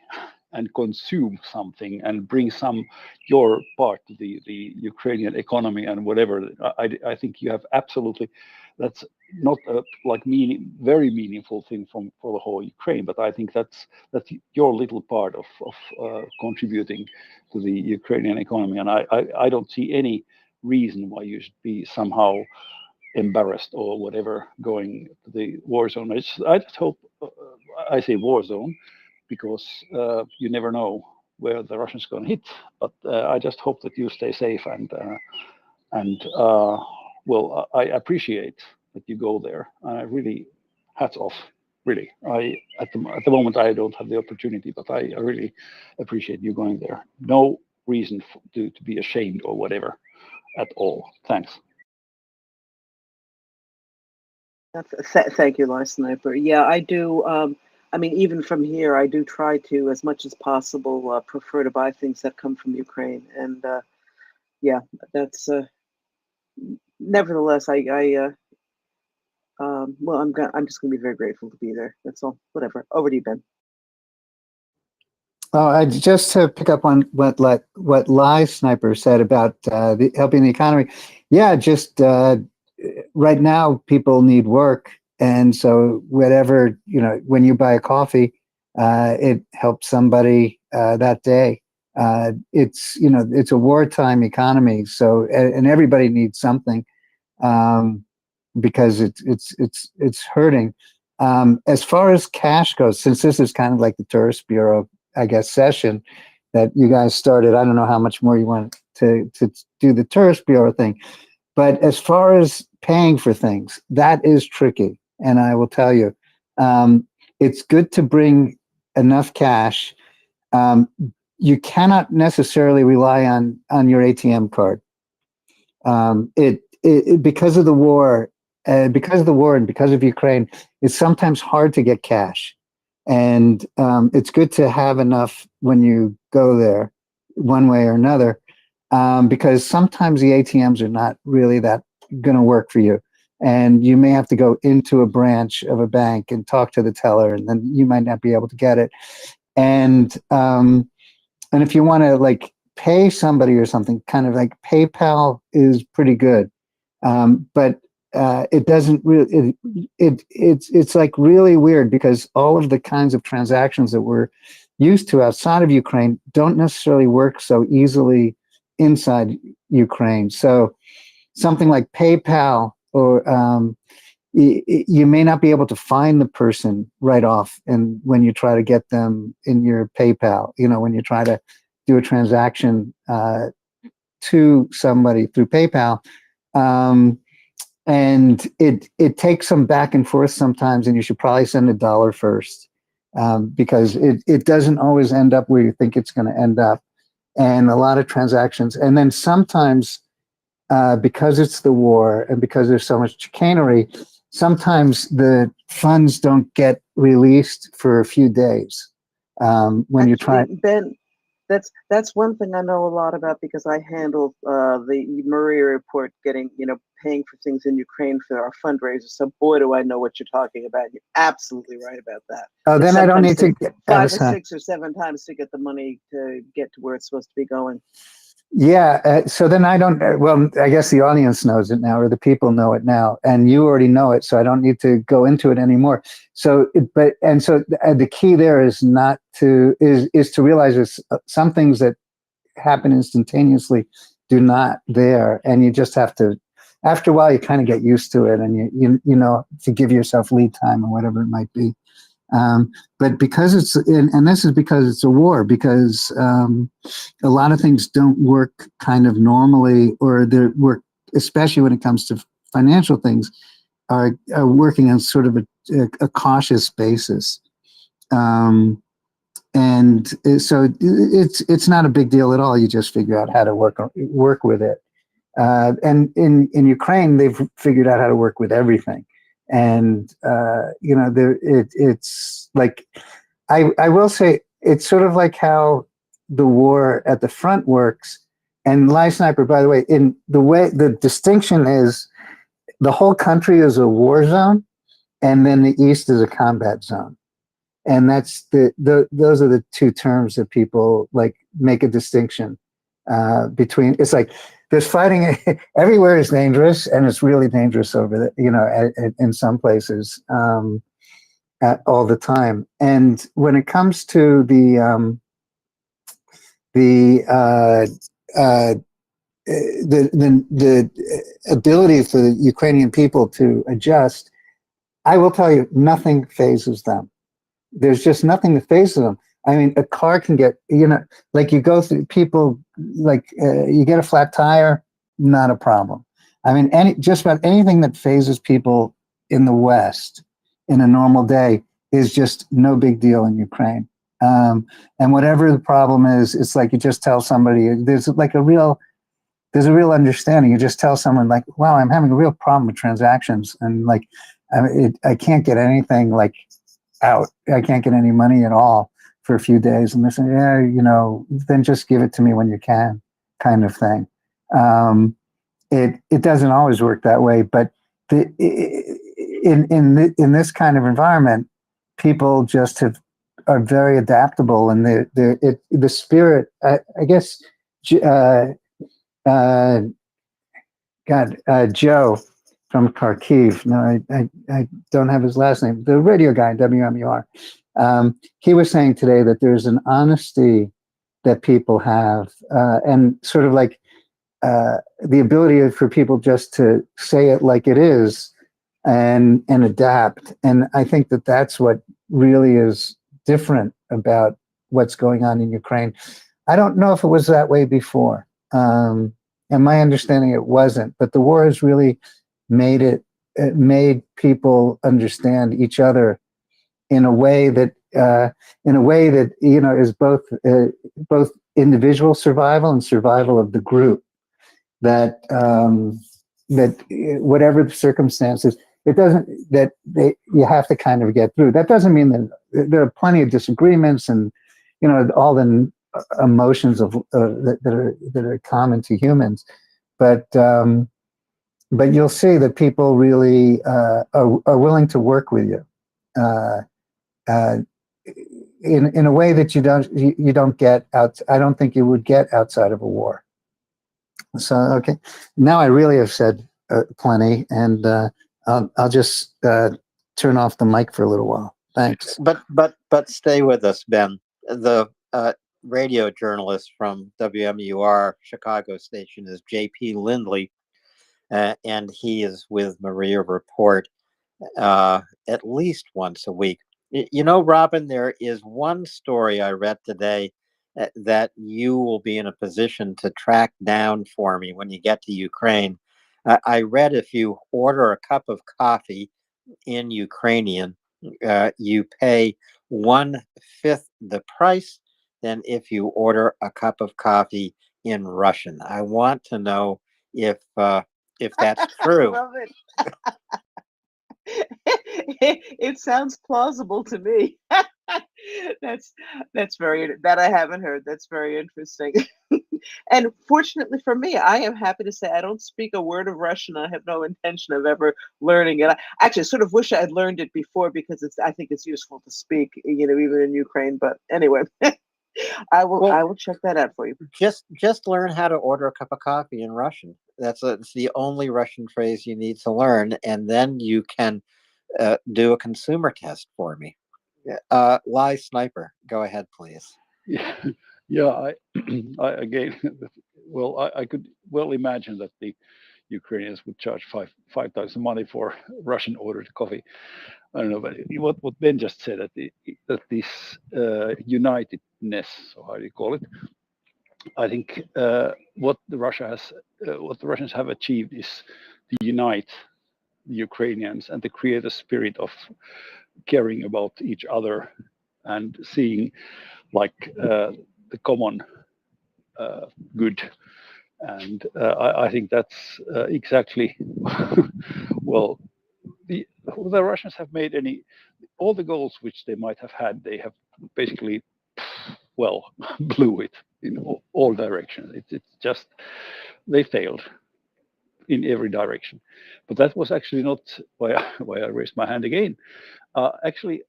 and consume something and bring your part to the Ukrainian economy and whatever, I think you have absolutely, that's not a very meaningful thing for the whole Ukraine, but I think that's your little part of contributing to the Ukrainian economy. And I don't see any reason why you should be somehow embarrassed or whatever going to the war zone. I just hope, I say war zone, because you never know where the Russians going to hit. But I just hope that you stay safe, and well, I appreciate that you go there. Really, hats off. Really, at the moment I don't have the opportunity, but I really appreciate you going there. No reason to be ashamed or whatever at all. Thanks. Thank you, Live Sniper. Yeah, I do. I mean, even from here, I do try to, as much as possible, prefer to buy things that come from Ukraine. And yeah, that's. Nevertheless, well, I'm just going to be very grateful to be there. That's all. Whatever. Over to you, Ben. Oh, just to pick up on what Live Sniper said about helping the economy. Yeah, just right now people need work, and so whatever, when you buy a coffee, it helps somebody that day. It's, you know, it's a wartime economy. So, and everybody needs something, because it's hurting. As far as cash goes, since this is kind of like the Tourist Bureau, I guess, session that you guys started, I don't know how much more you want to do the Tourist Bureau thing, but as far as paying for things, that is tricky. And I will tell you, it's good to bring enough cash. You cannot necessarily rely on your ATM card. Because of the war, and because of Ukraine, it's sometimes hard to get cash, and it's good to have enough when you go there, one way or another, because sometimes the ATMs are not really that going to work for you, and you may have to go into a branch of a bank and talk to the teller, and then you might not be able to get it, and if you want to like pay somebody or something, kind of like PayPal is pretty good. But it doesn't really, it's like really weird because all of the kinds of transactions that we're used to outside of Ukraine don't necessarily work so easily inside Ukraine. So something like PayPal, or you may not be able to find the person right off, and when you try to get them in your PayPal, you know, when you try to do a transaction to somebody through PayPal, and it takes some back and forth sometimes, and you should probably send $1 first, because it doesn't always end up where you think it's going to end up, and a lot of transactions, and then sometimes because it's the war and because there's so much chicanery, sometimes the funds don't get released for a few days. When you try, Actually, Ben, that's one thing I know a lot about because I handle the MriyaReport, getting, you know, paying for things in Ukraine for our fundraisers. So boy, do I know what you're talking about. You're absolutely right about that. oh, It then I don't sometimes need to takes get 5 or 6 or 7 times to get the money to get to where it's supposed to be going. Yeah, so then I don't, well, I guess the audience knows it now, or the people know it now, and you already know it, so I don't need to go into it anymore. So, the key there is not to, is to realize there's some things that happen instantaneously do not there, and you just have to, after a while, you kind of get used to it, and you know, to give yourself lead time or whatever it might be. But because it's, and this is because it's a war, because a lot of things don't work kind of normally, or they work, especially when it comes to financial things, are working on sort of a cautious basis. And so it's not a big deal at all. You just figure out how to work with it. And in Ukraine, they've figured out how to work with everything. And you know, it's like, I will say, it's sort of like how the war at the front works. And Live Sniper, by the way, in the way, the distinction is the whole country is a war zone, and then the East is a combat zone. And that's those are the two terms that people like make a distinction between. It's like there's fighting everywhere is dangerous, and it's really dangerous over the, you know, in some places all the time. And when it comes to the ability for the Ukrainian people to adjust, I will tell you, nothing phases them. There's just nothing that phases them. I mean, a car can get, you know, like you go through people, like you get a flat tire, not a problem. I mean, just about anything that phases people in the West in a normal day is just no big deal in Ukraine. And whatever the problem is, it's like you just tell somebody, there's a real understanding. You just tell someone like, wow, I'm having a real problem with transactions. And like, I can't get anything like out. I can't get any money at all for a few days. And they say, yeah, you know, then just give it to me when you can, kind of thing. It doesn't always work that way, but in this kind of environment, people just are very adaptable, and the spirit. I guess Joe from Kharkiv. No, I don't have his last name. The radio guy, WMUR. He was saying today that there's an honesty that people have, and sort of like the ability for people just to say it like it is and adapt. And I think that that's what really is different about what's going on in Ukraine. I don't know if it was that way before. And my understanding, it wasn't. But the war has really it made people understand each other in a way that is both individual survival and survival of the group. That whatever the circumstances, it doesn't you have to kind of get through. That doesn't mean that there are plenty of disagreements and all the emotions of that are common to humans, but you'll see that people really are willing to work with you in a way that you don't get out. I don't think you would get outside of a war. So okay, now I really have said plenty, and I'll just turn off the mic for a little while. Thanks. But stay with us, Ben. The radio journalist from WMUR Chicago station is J.P. Lindley, and he is with MriyaReport at least once a week. Robin, there is one story I read today that you will be in a position to track down for me when you get to Ukraine. I read if you order a cup of coffee in Ukrainian, you pay 1/5 the price than if you order a cup of coffee in Russian. I want to know if that's true. Love it. It sounds plausible to me. That's very, that I haven't heard. That's very interesting. And fortunately for me, I am happy to say I don't speak a word of Russian. I have no intention of ever learning it. I actually sort of wish I had learned it before, because I think it's useful to speak, even in Ukraine. But anyway, I will check that out for you. Just learn how to order a cup of coffee in Russian. It's the only Russian phrase you need to learn, and then you can do a consumer test for me. Lie Sniper, go ahead, please. Yeah, I again, well, I could well imagine that the Ukrainians would charge five times the money for Russian ordered coffee. I don't know, but what Ben just said, that this unitedness, or how do you call it? I think what the Russians have achieved is to unite the Ukrainians and to create a spirit of caring about each other and seeing like the common good. And I think that's exactly well, the Russians have made all the goals which they might have had, they have basically blew it in all directions. It's just they failed in every direction. But that was actually not why I raised my hand again. Actually,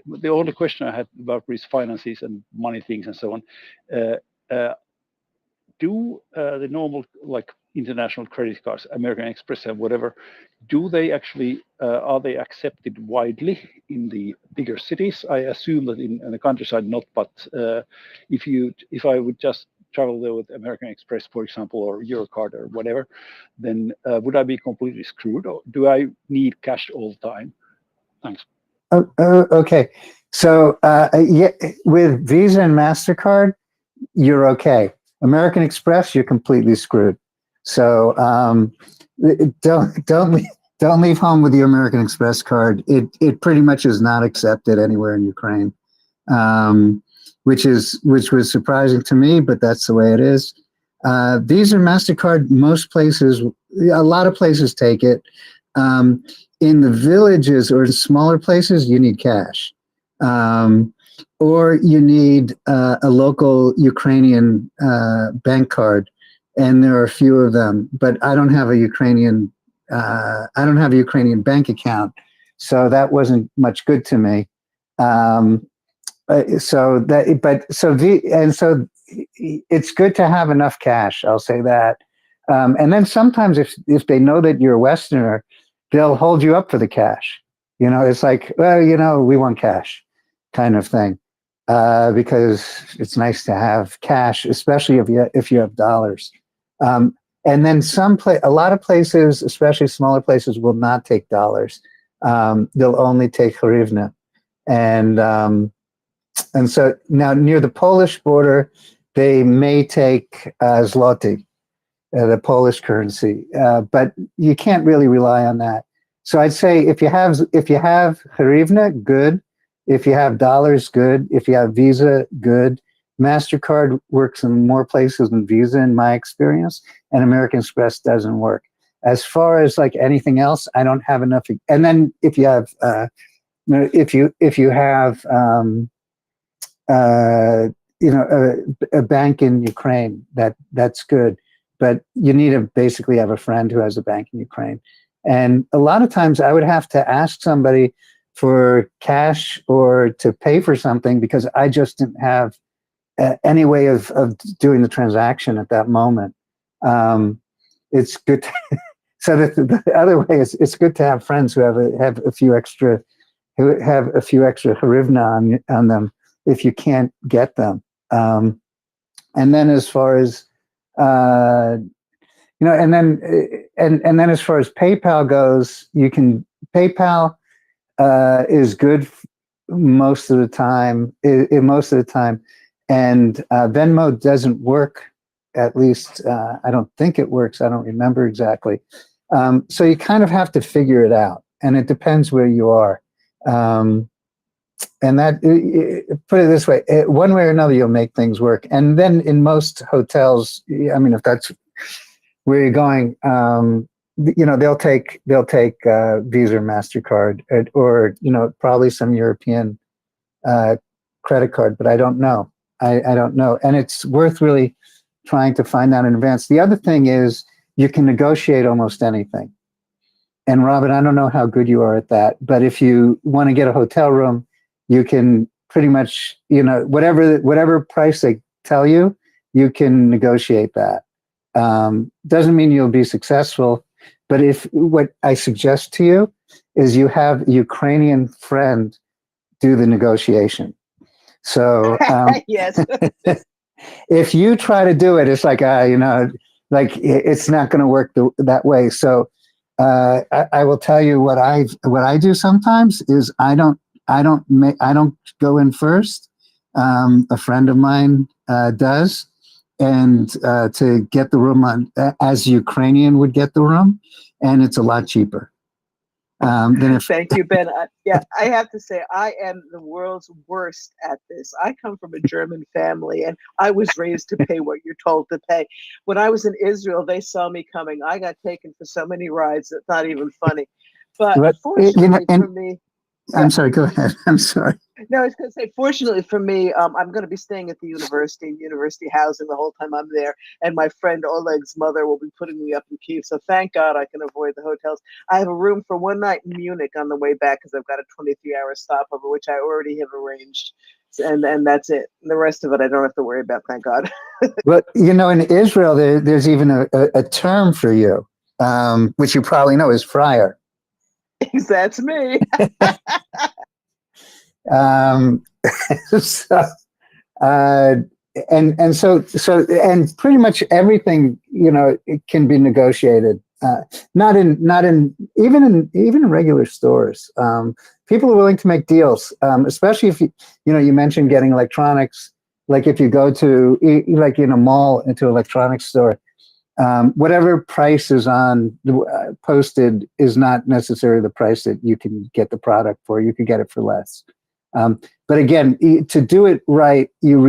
the only question I had about these finances and money things and so on, do the normal like international credit cards, American Express and whatever, do they actually are they accepted widely in the bigger cities? I assume that in the countryside not, but if I would just travel there with American Express, for example, or Eurocard or whatever, then would I be completely screwed, or do I need cash all the time? Thanks. Okay, so yeah, with Visa and MasterCard, you're okay. American Express, you're completely screwed. So don't leave home with your American Express card. It pretty much is not accepted anywhere in Ukraine, which was surprising to me, but that's the way it is. Visa and MasterCard, most places, a lot of places take it. In the villages or in smaller places, you need cash. Or you need a local Ukrainian bank card, and there are a few of them. But I don't have a Ukrainian bank account, so that wasn't much good to me. So it's good to have enough cash. I'll say that. And then sometimes if they know that you're a Westerner, they'll hold you up for the cash. It's like, well, we want cash, kind of thing. because it's nice to have cash, especially if you have dollars. And then a lot of places, especially smaller places, will not take dollars. They'll only take hryvnia. And so now near the Polish border, they may take zloty, the Polish currency, but you can't really rely on that. So I'd say if you have hryvnia, good. If you have dollars, good. If you have Visa, good. MasterCard works in more places than Visa, in my experience, and American Express doesn't work. As far as like anything else, I don't have enough. And then if you have, a bank in Ukraine, that's good. But you need to basically have a friend who has a bank in Ukraine. And a lot of times I would have to ask somebody for cash or to pay for something because I just didn't have any way of doing the transaction at that moment. It's good. So the other way is it's good to have friends who have a few extra hryvnia on them if you can't get them. And then as far as and then as far as PayPal goes, PayPal is good most of the time. And Venmo doesn't work. At least I don't think it works. I don't remember exactly. So you kind of have to figure it out, and it depends where you are. And that, put it this way, one way or another, you'll make things work. And then in most hotels, I mean, if that's where you're going, they'll take Visa or MasterCard or probably some European credit card, but I don't know. I don't know. And it's worth really trying to find out in advance. The other thing is you can negotiate almost anything. And Robin, I don't know how good you are at that, but if you want to get a hotel room, you can pretty much, whatever price they tell you, you can negotiate that. Doesn't mean you'll be successful, but what I suggest to you is you have a Ukrainian friend do the negotiation. So yes. if you try to do it, it's like, it's not going to work that way. So I will tell you what I do sometimes is I don't go in first. A friend of mine does, and to get the room as Ukrainian would get the room, and it's a lot cheaper. Thank you, Ben. I have to say, I am the world's worst at this. I come from a German family, and I was raised to pay what you're told to pay. When I was in Israel, they saw me coming. I got taken for so many rides, it's not even funny. But fortunately for me... I'm sorry, go ahead. I'm sorry. No, I was going to say, fortunately for me, I'm going to be staying at the university housing the whole time I'm there. And my friend Oleg's mother will be putting me up in Kyiv. So thank God I can avoid the hotels. I have a room for one night in Munich on the way back because I've got a 23-hour stopover, which I already have arranged. And that's it. The rest of it, I don't have to worry about, thank God. But, in Israel, there's even a term for you, which you probably know is friar. That's me. And pretty much everything, it can be negotiated. Even in regular stores. People are willing to make deals, especially if you mentioned getting electronics. Like if you go to like in a mall into an electronics store. Whatever price is posted is not necessarily the price that you can get the product for. You could get it for less. But again, to do it right, you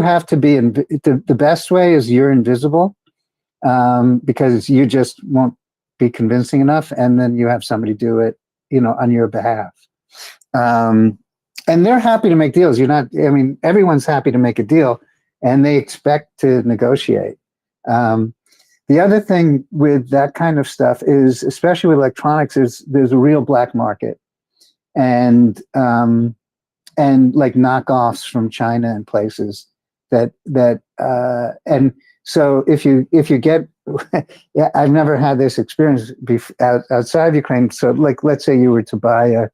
have to be the best way is you're invisible, because you just won't be convincing enough, and then you have somebody do it, on your behalf. And they're happy to make deals. Everyone's happy to make a deal. And they expect to negotiate. The other thing with that kind of stuff is, especially with electronics, there's a real black market, and like knockoffs from China and places and so if you get, yeah, I've never had this experience outside of Ukraine. So like, let's say you were to buy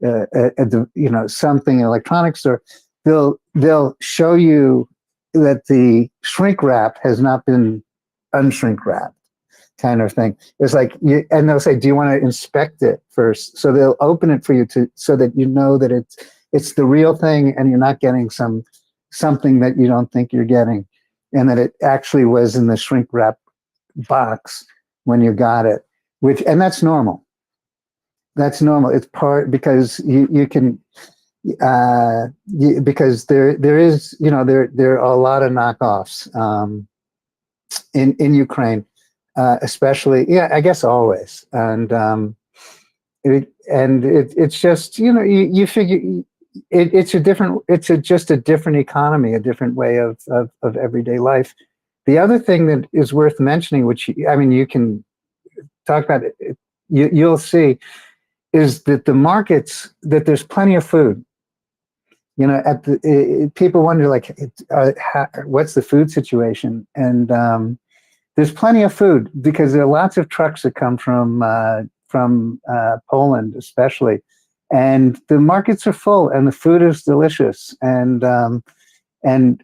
something electronics store, they'll show you that the shrink wrap has not been unshrink wrapped, kind of thing. It's like, and they'll say, "Do you want to inspect it first?" So they'll open it for you so that you know that it's the real thing, and you're not getting something that you don't think you're getting, and that it actually was in the shrink wrap box when you got it. And that's normal. That's normal. It's part because you can. Because there is, there are a lot of knockoffs in Ukraine, especially, I guess always, and it's just, you figure it's just a different economy, a different way of everyday life. The other thing that is worth mentioning, which you can talk about it, you'll see, is that the markets, that there's plenty of food. People wonder, like, what's the food situation? And there's plenty of food because there are lots of trucks that come from Poland, especially, and the markets are full, and the food is delicious, and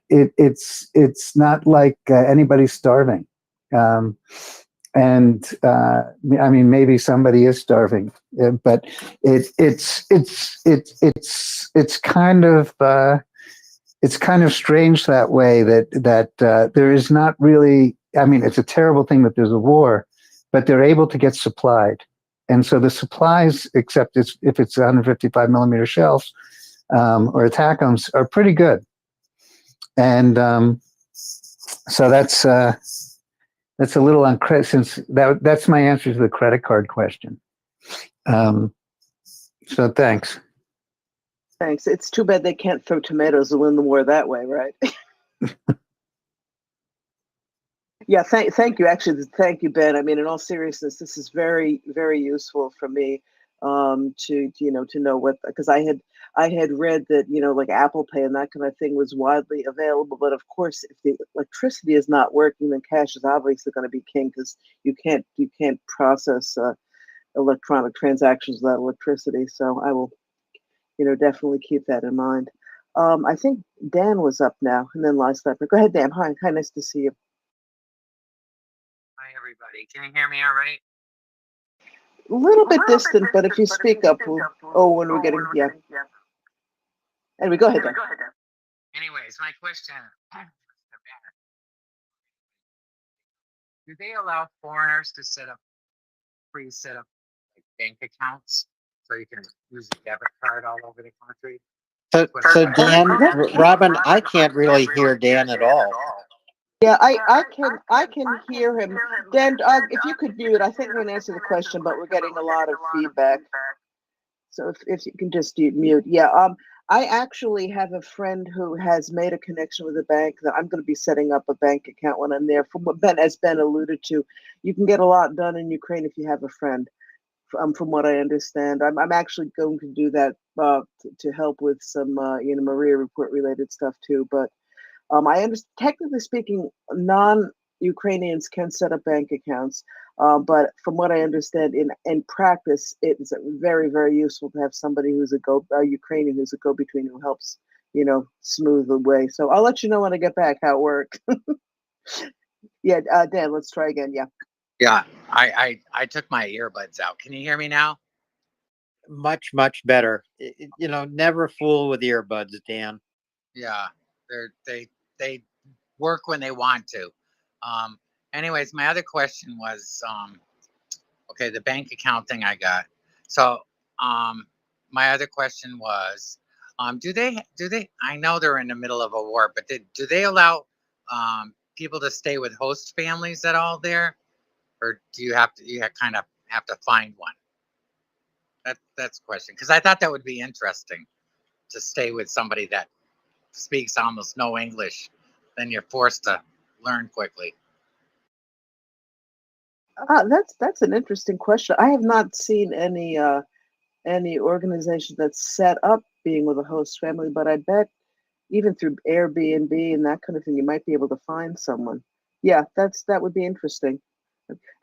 it's not like anybody's starving. Maybe somebody is starving, but it's kind of strange that way, that there is not really. It's a terrible thing that there's a war, but they're able to get supplied, and so the supplies, except if it's 155 millimeter shells or ATACMS, are pretty good, and so that's a little on credit, since that's my answer to the credit card question. So thanks. Thanks. It's too bad they can't throw tomatoes and win the war that way, right? Yeah, thank you. Actually, thank you, Ben. In all seriousness, this is very, very useful for me to know what, because I had read that, like Apple Pay and that kind of thing was widely available. But of course, if the electricity is not working, then cash is obviously going to be king, because you can't process electronic transactions without electricity. So I will, definitely keep that in mind. I think Dan was up now, and then Lyle Slepper. Go ahead, Dan. Hi, nice to see you. Hi, everybody. Can you hear me all right? A little bit distant, but if you speak up, when we're getting, yeah. Anyway, go ahead, Dan. Anyways, my question, do they allow foreigners to set up bank accounts so you can use a debit card all over the country? So Dan, Robin, I can't really hear Dan at all. Yeah, I can hear him. Dan, if you could mute, I think we're going to answer the question, but we're getting a lot of feedback. So if you can just mute. Yeah, I actually have a friend who has made a connection with a bank that I'm going to be setting up a bank account when I'm there. As Ben alluded to, you can get a lot done in Ukraine if you have a friend. From what I understand, I'm actually going to do that to help with some MriyaReport related stuff too. But I understand, technically speaking, non-Ukrainians can set up bank accounts. But from what I understand, in practice, it's very, very useful to have somebody who's a Ukrainian who's a go-between, who helps, smooth the way. So I'll let you know when I get back how it works. Yeah, Dan, let's try again. Yeah. Yeah, I took my earbuds out. Can you hear me now? Much better. Never fool with earbuds, Dan. Yeah, they work when they want to. Anyways, my other question was, okay, the bank account thing I got. So, my other question was, do they? I know they're in the middle of a war, but do they allow people to stay with host families at all there, or do you kind of have to find one? That's the question, because I thought that would be interesting to stay with somebody that speaks almost no English. Then you're forced to learn quickly. That's an interesting question. I have not seen any organization that's set up being with a host family, but I bet even through Airbnb and that kind of thing, you might be able to find someone. Yeah, that would be interesting.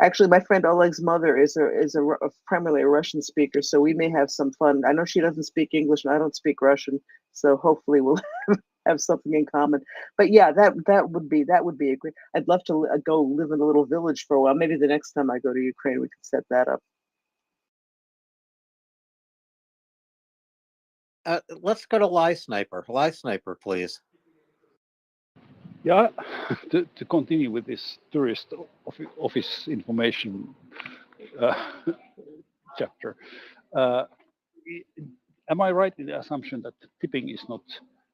Actually, my friend Oleg's mother is primarily a Russian speaker, so we may have some fun. I know she doesn't speak English and I don't speak Russian, so hopefully we'll have something in common. But yeah, that would be a great. I'd love to go live in a little village for a while. Maybe the next time I go to Ukraine, we could set that up. Let's go to Lie Sniper. Lie Sniper, please. Yeah, to continue with this tourist office information chapter, am I right in the assumption that tipping is not,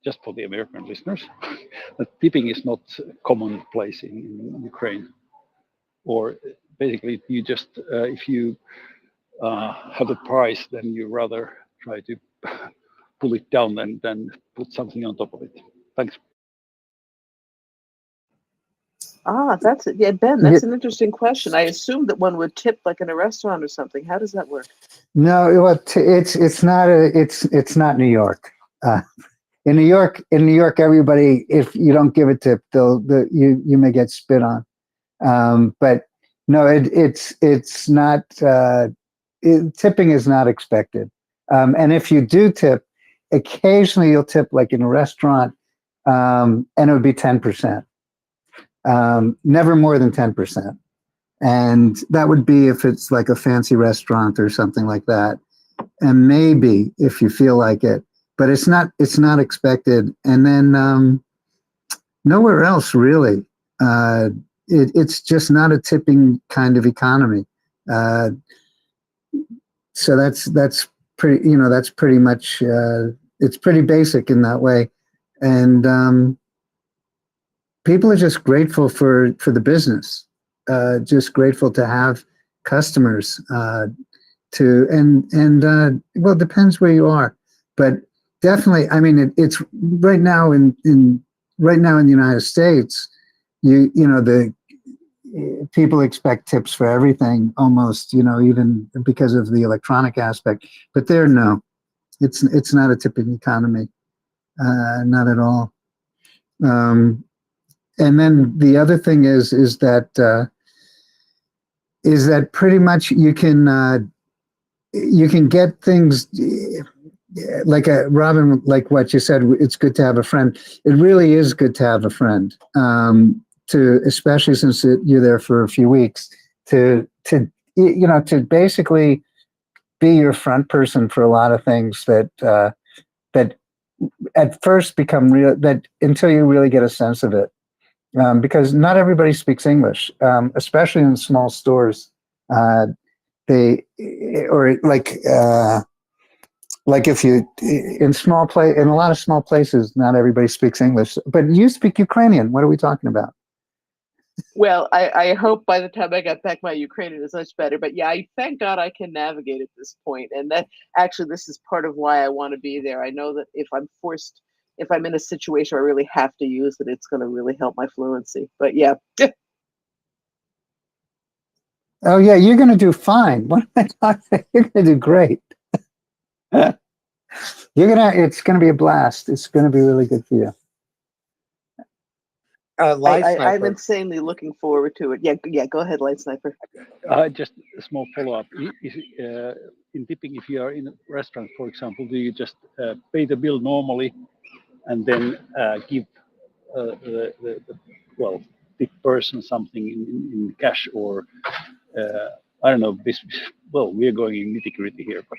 just for the American listeners, that tipping is not commonplace in Ukraine? Or basically, you just, if you have a price, then you rather try to pull it down than put something on top of it. Thanks. That's it. Yeah, Ben, that's an interesting question. I assume that one would tip like in a restaurant or something. How does that work? No, it's not New York. In New York, everybody, if you don't give a tip, you may get spit on. But no, it's not. Tipping is not expected. And if you do tip, occasionally you'll tip like in a restaurant, and it would be 10%. Never more than 10%. And that would be if it's like a fancy restaurant or something like that. And maybe if you feel like it, but it's not expected. And then nowhere else really. It's just not a tipping kind of economy. So that's pretty, that's pretty much, it's pretty basic in that way. And people are just grateful for the business, just grateful to have customers, well, it depends where you are, but definitely, I mean, it's right now in the United States, the people expect tips for everything almost, even because of the electronic aspect, but no, it's not a tipping economy, not at all. And then the other thing is that pretty much you can get things like Robin, like what you said. It's good to have a friend. It really is good to have a friend. Especially since you're there for a few weeks, to basically be your front person for a lot of things that at first become real, that until you really get a sense of it. Because not everybody speaks English, especially in small stores. Like if you in a lot of small places, not everybody speaks English. But you speak Ukrainian. What are we talking about? Well, I hope by the time I got back, my Ukrainian is much better. But yeah, thank God I can navigate at this point. And that actually, this is part of why I want to be there. I know that if I'm in a situation where I really have to use it, it's going to really help my fluency. But yeah. Oh yeah, you're going to do fine. What am I talking? You're going to do great. It's going to be a blast. It's going to be really good for you. I'm insanely looking forward to it. Yeah, go ahead, Light Sniper. Just a small follow-up. In tipping, if you are in a restaurant, for example, do you just pay the bill normally and then give the tip person something in cash, or I don't know. We're going in nitty-gritty here, but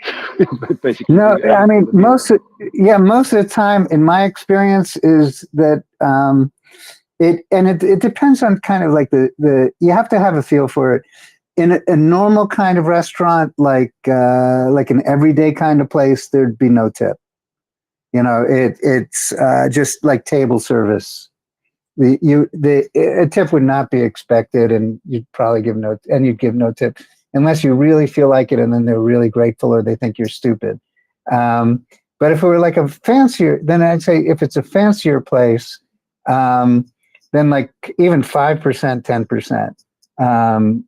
basically. No, I mean most of the time, in my experience, is that. It depends on kind of like you have to have a feel for it. In a normal kind of restaurant, like an everyday kind of place, there'd be no tip. It's just like table service. A tip would not be expected, and you'd probably give no tip unless you really feel like it, and then they're really grateful or they think you're stupid. But if it were like a fancier, then I'd say if it's a fancier place. Then like even 5%, 10%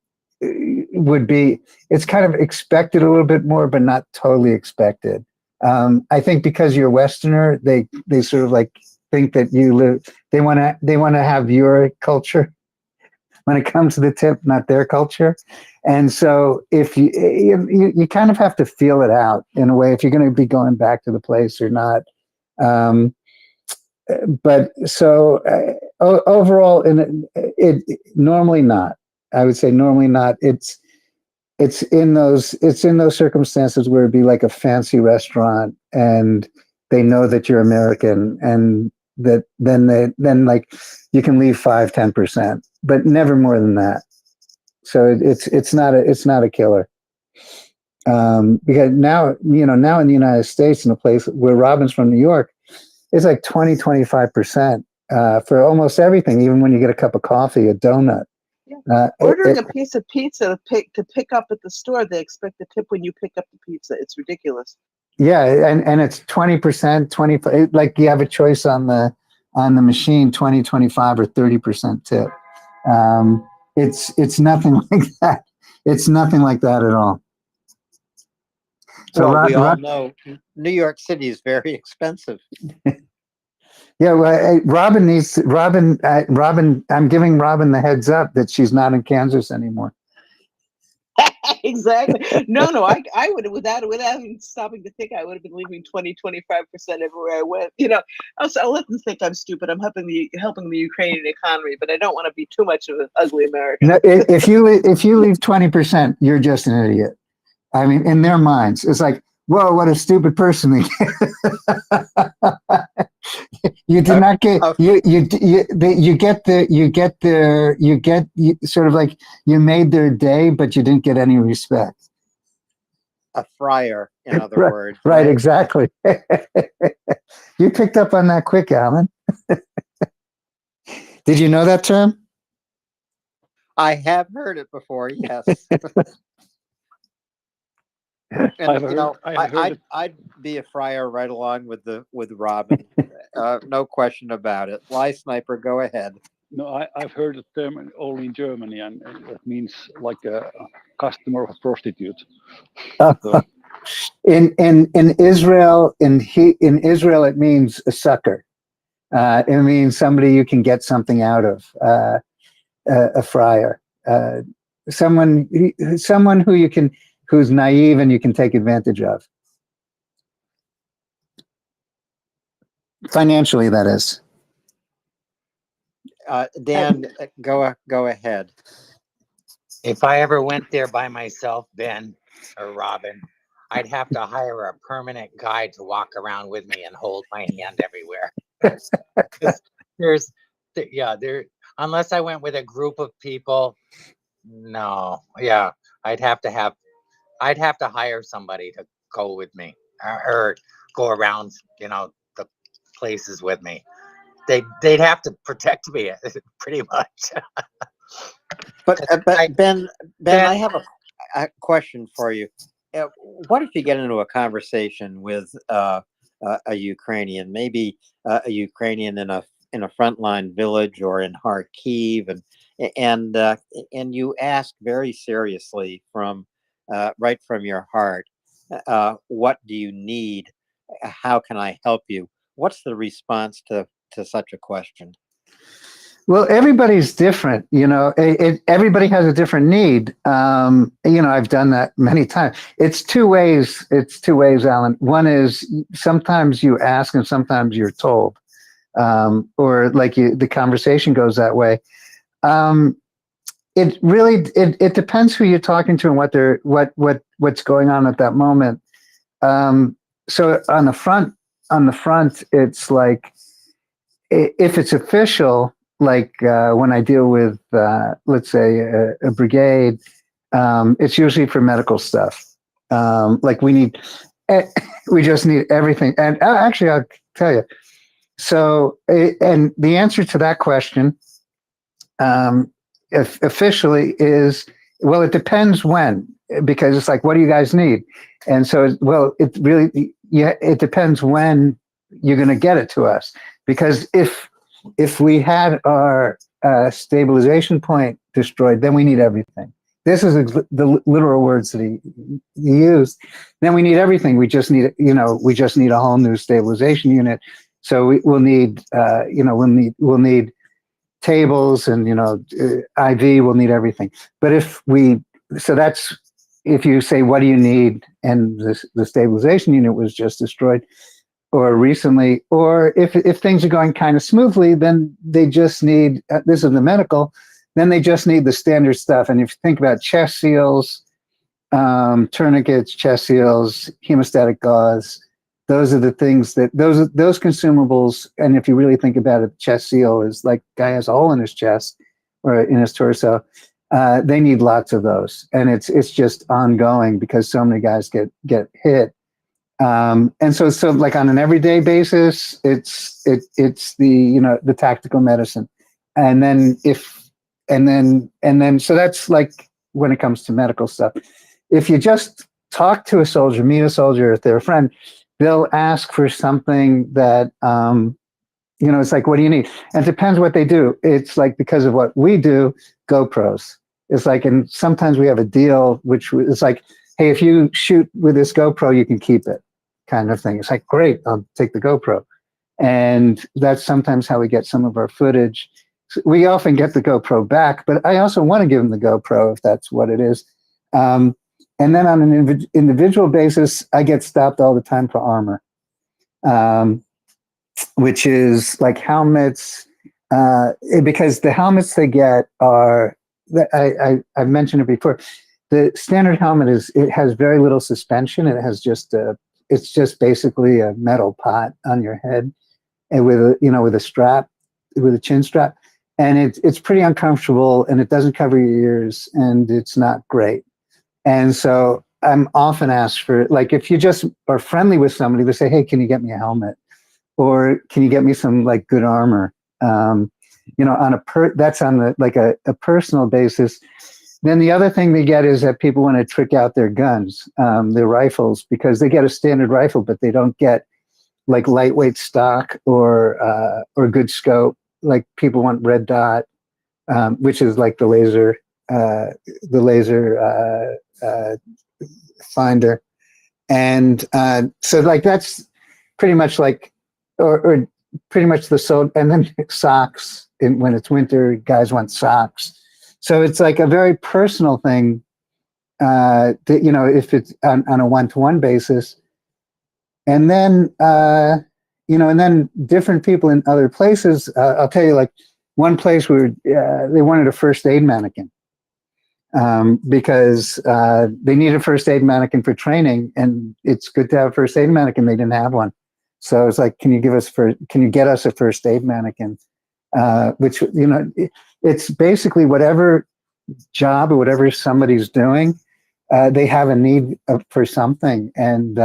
would be, it's kind of expected a little bit more, but not totally expected. I think because you're Westerner, they sort of like think that you live, they want to have your culture. when it comes to the tip, not their culture. And so if you kind of have to feel it out in a way, if you're going to be going back to the place or not. But so overall, it normally not. I would say normally not. It's in those circumstances where it'd be like a fancy restaurant and they know that you're American, and that then like you can leave 5-10%, but never more than that. So it's not a killer. Because now in the United States, in a place where Robin's from New York, it's like 20-25% for almost everything. Even when you get a cup of coffee, a donut. Ordering a piece of pizza to pick up at the store, they expect the tip when you pick up the pizza. It's ridiculous. Yeah, and it's 20%, 25. Like you have a choice on the machine, 20, 25, or 30% tip. It's nothing like that. It's nothing like that at all. So well, we all know New York City is very expensive. Yeah, well, Robin. I'm giving Robin the heads up that she's not in Kansas anymore. Exactly. No, I would have, without even stopping to think, I would have been leaving 20-25% everywhere I went. I'll let them think I'm stupid. I'm helping the Ukrainian economy, but I don't want to be too much of an ugly American. No, if you leave 20%, you're just an idiot. I mean, in their minds, it's like, whoa, what a stupid person they you did not get you sort of like you made their day, but you didn't get any respect. A friar, in other words. Right, exactly. You picked up on that quick, Alan. Did you know that term? I have heard it before, yes. And I'd be a friar right along with Robin. No question about it. Lie Sniper, go ahead. No, I've heard the term only in Germany, and it means like a customer of a prostitute. So. In Israel, in Israel, it means a sucker. It means somebody you can get something out of. A friar, someone who's naive and you can take advantage of. Financially, that is. Dan, go ahead. If I ever went there by myself, Ben or Robin, I'd have to hire a permanent guide to walk around with me and hold my hand everywhere. Unless I went with a group of people, no. Yeah, I'd have to hire somebody to go with me or go around, the places with me. They'd have to protect me pretty much. But Ben, I have a question for you. What if you get into a conversation with a Ukrainian, maybe a Ukrainian in a frontline village or in Kharkiv, and you ask very seriously right from your heart, what do you need? How can I help you? What's the response to such a question? Well, everybody's different, everybody has a different need. I've done that many times. It's two ways, Alan. One is sometimes you ask and sometimes you're told, or like the conversation goes that way. It really, it depends who you're talking to and what's going on at that moment. So on the front, it's like, if it's official, like when I deal with, let's say, a brigade, it's usually for medical stuff. Like we just need everything. And actually, I'll tell you. So, and the answer to that question, officially is, well, it depends when, because it's like, what do you guys need? And so, well, it depends when you're going to get it to us. Because if we had our stabilization point destroyed, then we need everything. This is the literal words that he used. Then we need everything. We just need a whole new stabilization unit. So we'll need tables and, IV will need everything. But so that's, if you say, what do you need? And the stabilization unit was just destroyed or recently, or if things are going kind of smoothly, then they just need, this is the medical, then they just need the standard stuff. And if you think about chest seals, tourniquets, chest seals, hemostatic gauze, those are the things that those consumables. And if you really think about it, chest seal is like guy has a hole in his chest or in his torso. They need lots of those, and it's just ongoing because so many guys get hit. And so like on an everyday basis, it's the the tactical medicine, and then so that's like when it comes to medical stuff. If you just talk to a soldier, meet a soldier, if they're a friend, they'll ask for something that, it's like, what do you need? And it depends what they do. It's like, because of what we do, GoPros. It's like, and sometimes we have a deal, which is like, hey, if you shoot with this GoPro, you can keep it, kind of thing. It's like, great, I'll take the GoPro. And that's sometimes how we get some of our footage. We often get the GoPro back, but I also want to give them the GoPro if that's what it is. And then on an individual basis, I get stopped all the time for armor, which is like helmets, because the helmets they get are, I've mentioned it before, the standard helmet it has very little suspension. It has it's just basically a metal pot on your head, and with a strap, with a chin strap. And it's pretty uncomfortable, and it doesn't cover your ears, and it's not great. And so I'm often asked for, like, if you just are friendly with somebody, they say, hey, can you get me a helmet? Or can you get me some like good armor? That's on a personal basis. Then the other thing they get is that people want to trick out their guns, their rifles, because they get a standard rifle, but they don't get like lightweight stock or good scope. Like people want red dot, which is like the laser finder. And so like that's pretty much like, or pretty much and then socks. When it's winter, guys want socks. So it's like a very personal thing that, if it's on a one-to-one basis. And then, and then different people in other places, I'll tell you, like one place where they wanted a first aid mannequin. Because they need a first aid mannequin for training, and it's good to have a first aid mannequin. They didn't have one, so it's like, can you get us a first aid mannequin? Which it's basically whatever job or whatever somebody's doing, they have a need for something, and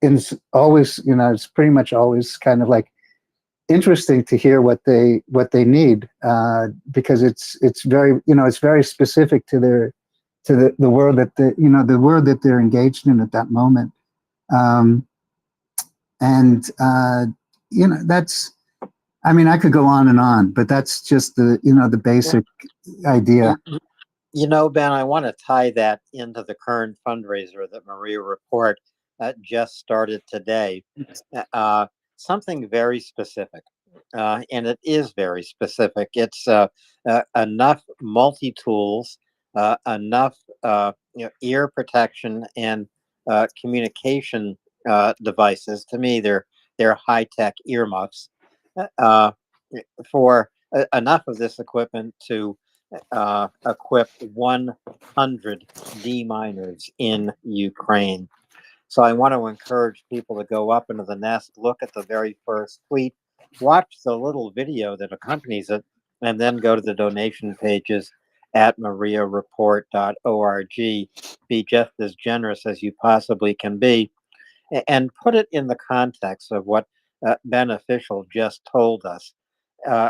it's always it's pretty much always kind of like interesting to hear what they need, because it's very it's very specific to the world that the world that they're engaged in at that moment. That's, I mean, I could go on and on, but that's just the basic idea. Ben, I want to tie that into the current fundraiser that MriyaReport just started today. Something very specific, and it is very specific. It's enough multi-tools, enough ear protection and communication devices. To me, they're high-tech earmuffs, for enough of this equipment to equip 100 deminers in Ukraine. So I want to encourage people to go up into the nest, look at the very first tweet, watch the little video that accompanies it, and then go to the donation pages at MriyaReport.org. Be just as generous as you possibly can be, and put it in the context of what Beneficial just told us.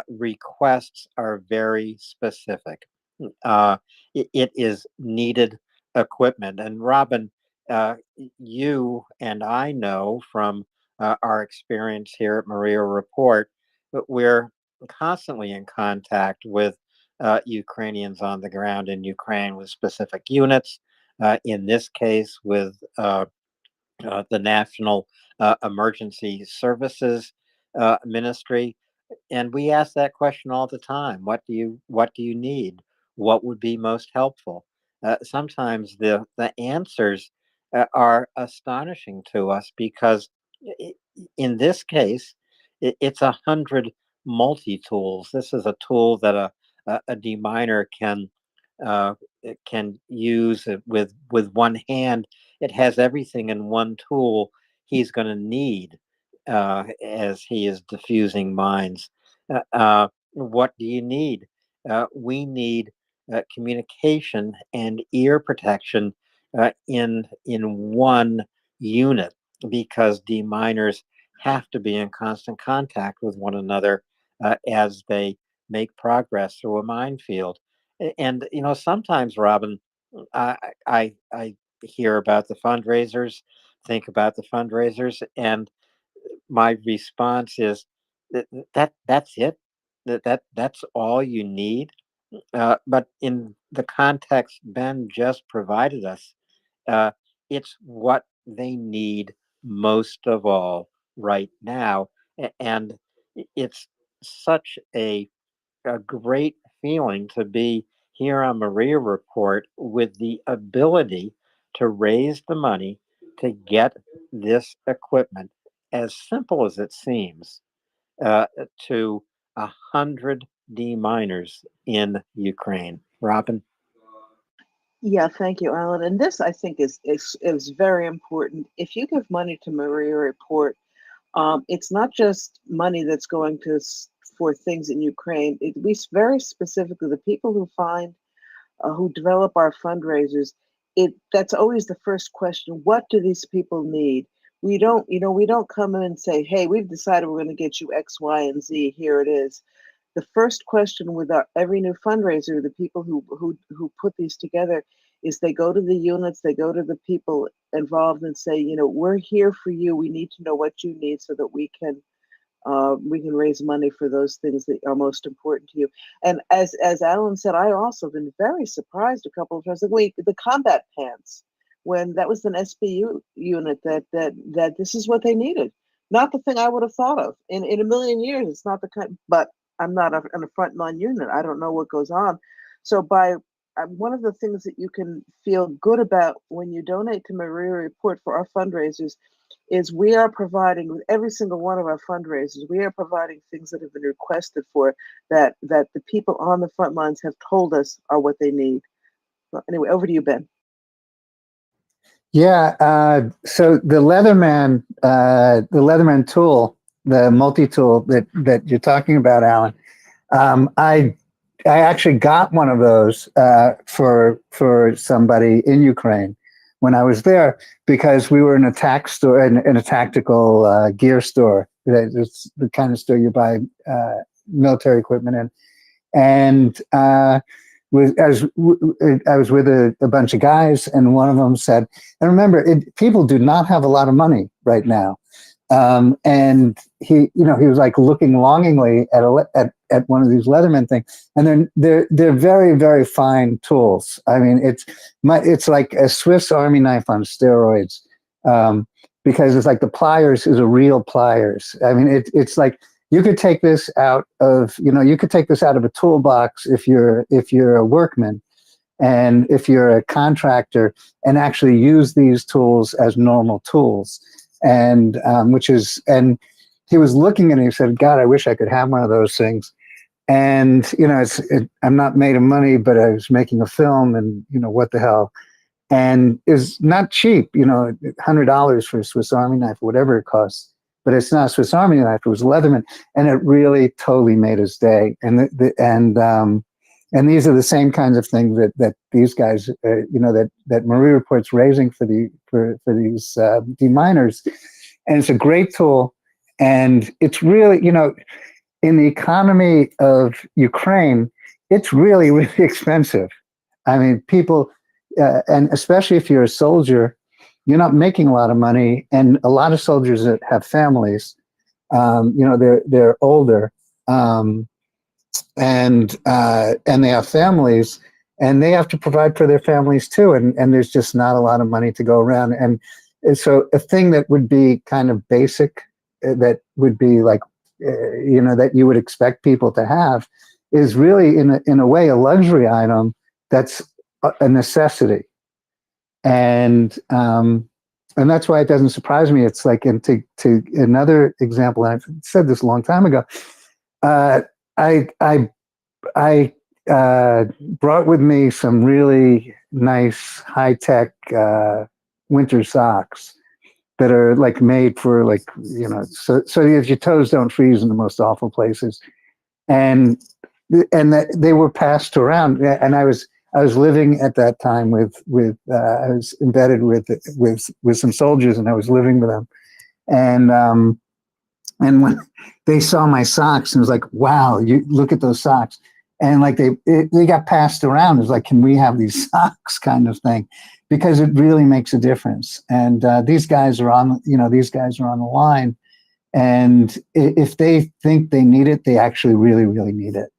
Requests are very specific. It is needed equipment. And Robin, you and I know from our experience here at MriyaReport that we're constantly in contact with Ukrainians on the ground in Ukraine with specific units. In this case, with the National Emergency Services Ministry. And we ask that question all the time. What do you need? What would be most helpful? Sometimes the answers are astonishing to us because in this case, it's 100 multi-tools. This is a tool that a deminer can use with one hand. It has everything in one tool he's going to need as he is diffusing mines. What do you need? We need communication and ear protection in one unit because deminers have to be in constant contact with one another as they make progress through a minefield. And sometimes, Robin, I hear about the fundraisers, think about the fundraisers, and my response is that's it. That's all you need. But in the context Ben just provided us, uh, it's what they need most of all right now, and it's such a great feeling to be here on Maria Report with the ability to raise the money to get this equipment, as simple as it seems, to 100 deminers in Ukraine. Robin? Yeah, thank you, Alan. And this, I think, is very important. If you give money to Maria Report, it's not just money that's going to for things in Ukraine. We very specifically, the people who find who develop our fundraisers, that's always the first question. What do these people need? We don't come in and say, hey, we've decided we're going to get you X, Y, and Z. Here it is. The first question with every new fundraiser, the people who put these together, is they go to the units, they go to the people involved and say, we're here for you. We need to know what you need so that we can raise money for those things that are most important to you. And as Alan said, I also been very surprised a couple of times. Like, the combat pants, when that was an SBU unit, that this is what they needed. Not the thing I would have thought of in a million years. It's not the kind, but I'm not on a frontline unit. I don't know what goes on. So one of the things that you can feel good about when you donate to Maria Report for our fundraisers is we are providing with every single one of our fundraisers, we are providing things that have been requested for that the people on the front lines have told us are what they need. Well, anyway, over to you, Ben. Yeah. So the Leatherman tool, the multi-tool that you're talking about, Alan, I actually got one of those for somebody in Ukraine when I was there, because we were in a tack store, in a tactical gear store. It's the kind of store you buy military equipment in. And I was with a bunch of guys, and one of them said, and remember, people do not have a lot of money right now. And he was like looking longingly at one of these Leatherman things, and they're very, very fine tools. I mean, it's like a Swiss Army knife on steroids, because it's like the pliers is a real pliers. I mean, it's like you could take this out of a toolbox if you're a workman, and if you're a contractor, and actually use these tools as normal tools. And he was looking at it, he said, God, I wish I could have one of those things. And, I'm not made of money, but I was making a film, and, what the hell. And it's not cheap, $100 for a Swiss Army knife, whatever it costs. But it's not a Swiss Army knife, it was Leatherman. And it really totally made his day. And these are the same kinds of things that these guys, that Maria Report's raising for these deminers, and it's a great tool. And it's really, in the economy of Ukraine, it's really, really expensive. I mean, people, and especially if you're a soldier, you're not making a lot of money, and a lot of soldiers that have families, they're older. And they have families, and they have to provide for their families too. And there's just not a lot of money to go around. And so a thing that would be kind of basic, that would be like that you would expect people to have, is really in a way a luxury item that's a necessity. And that's why it doesn't surprise me. It's like, and to another example, and I've said this a long time ago, I brought with me some really nice high-tech winter socks that are like made for like, so that your toes don't freeze in the most awful places. And that they were passed around. And I was living at that time with I was embedded with some soldiers, and I was living with them. And when they saw my socks, and it was like, wow, you look at those socks. And like they got passed around. It was like, can we have these socks, kind of thing, because it really makes a difference. And these guys are on the line, and if they think they need it, they actually really, really need it.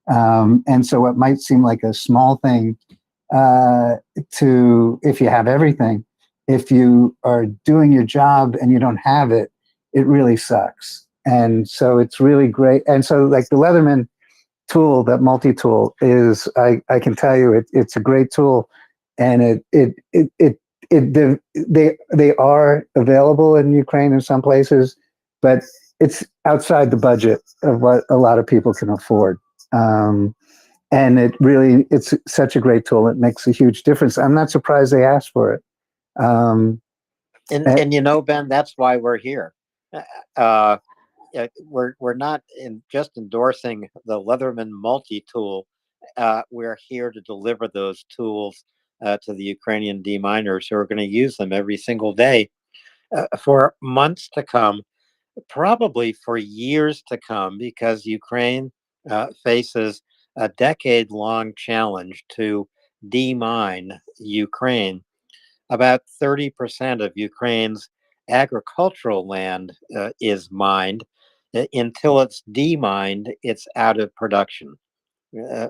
And so it might seem like a small thing if you have everything. If you are doing your job and you don't have it, it really sucks. And so it's really great. And so like the Leatherman tool, that multi-tool, is, I can tell you, it's a great tool, and they are available in Ukraine in some places, but it's outside the budget of what a lot of people can afford. And it's such a great tool. It makes a huge difference. I'm not surprised they asked for it. And Ben, that's why we're here. We're not just endorsing the Leatherman multi-tool. We're here to deliver those tools to the Ukrainian deminers who are going to use them every single day for months to come, probably for years to come, because Ukraine faces a decade-long challenge to demine Ukraine. About 30% of Ukraine's agricultural land is mined. Until it's demined, it's out of production.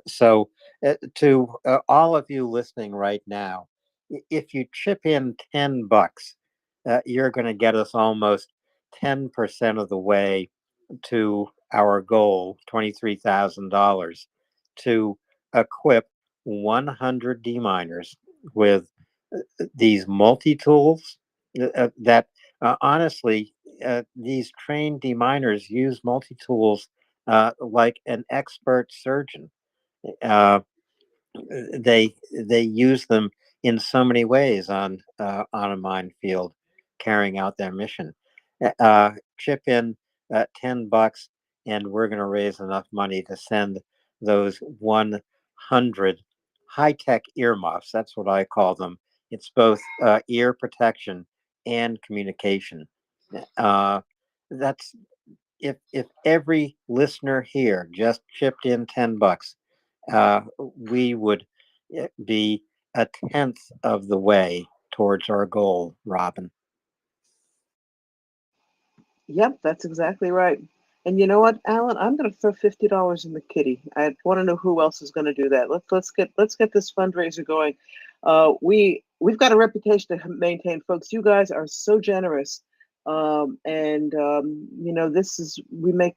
So to all of you listening right now, if you chip in $10, you're going to get us almost 10% of the way to our goal, $23,000, to equip 100 deminers with these multi-tools that honestly, these trained deminers use multi-tools like an expert surgeon. They use them in so many ways on a minefield, carrying out their mission. Chip in $10, and we're going to raise enough money to send those 100 high-tech earmuffs. That's what I call them. It's both ear protection and communication. That's if every listener here just chipped in $10, we would be a tenth of the way towards our goal, Robin. Yep, that's exactly right. And you know what, Alan? I'm going to throw $50 in the kitty. I want to know who else is going to do that. Let's get this fundraiser going. We've got a reputation to maintain, folks. You guys are so generous, this is we make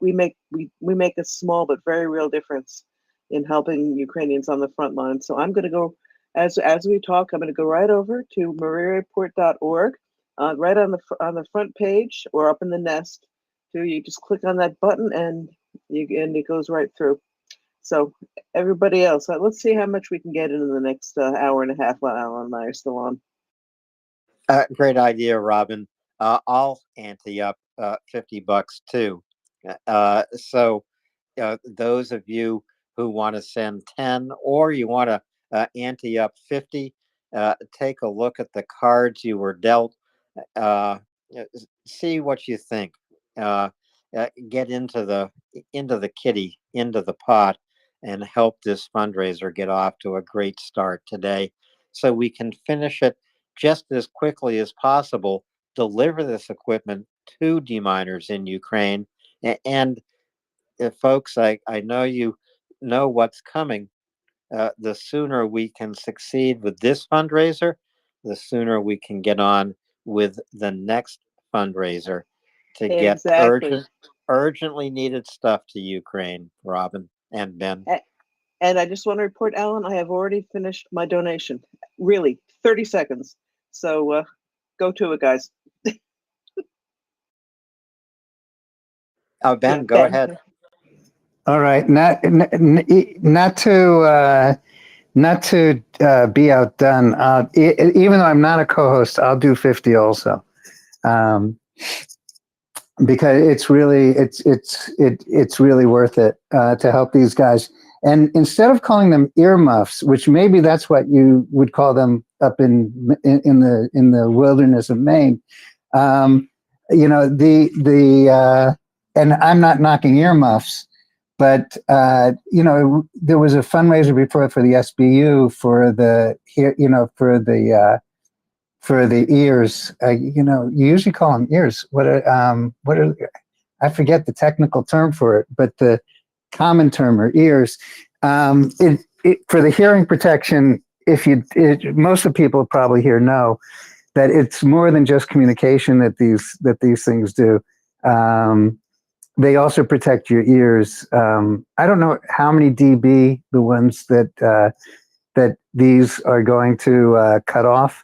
a small but very real difference in helping Ukrainians on the front line. So I'm going to go as we talk. I'm going to go right over to MriyaReport.org. Right on the front page or up in the nest, you just click on that button and it goes right through. So everybody else, let's see how much we can get in the next hour and a half while Alan and I are still on. Great idea, Robin. I'll ante up $50 too. So those of you who want to send 10 or you want to ante up 50, take a look at the cards you were dealt. See what you think. Get into the kitty, into the pot, and help this fundraiser get off to a great start today, so we can finish it just as quickly as possible. Deliver this equipment to deminers in Ukraine, and folks, I know you know what's coming. The sooner we can succeed with this fundraiser, the sooner we can get on with the next fundraiser to get Exactly. urgently needed stuff to Ukraine, Robin and Ben. And I just want to report, Alan, I have already finished my donation. Really, 30 seconds. So go to it, guys. Oh, Ben, Yeah, go Ben. ahead. All right, not to be outdone. Even though I'm not a co-host, I'll do 50 also, because it's really worth it to help these guys. And instead of calling them earmuffs, which maybe that's what you would call them up in the wilderness of Maine, you know, and I'm not knocking earmuffs, but you know, there was a fundraiser before for the SBU for the for the ears. You know, you usually call them ears. What are I forget the technical term for it, but the common term are ears. For the hearing protection, most of the people probably here know that it's more than just communication that these things do. They also protect your ears. I don't know how many dB the ones that these are going to cut off,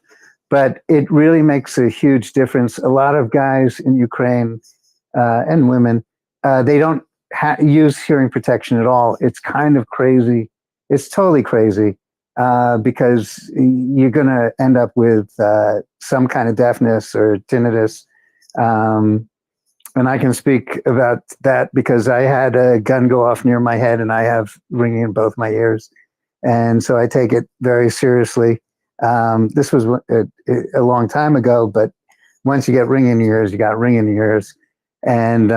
but it really makes a huge difference. A lot of guys in Ukraine and women, they don't use hearing protection at all. It's kind of crazy. It's totally crazy because you're going to end up with some kind of deafness or tinnitus. And I can speak about that because I had a gun go off near my head and I have ringing in both my ears. And so I take it very seriously. This was a long time ago, but once you get ringing in your ears, you got ringing in your ears. And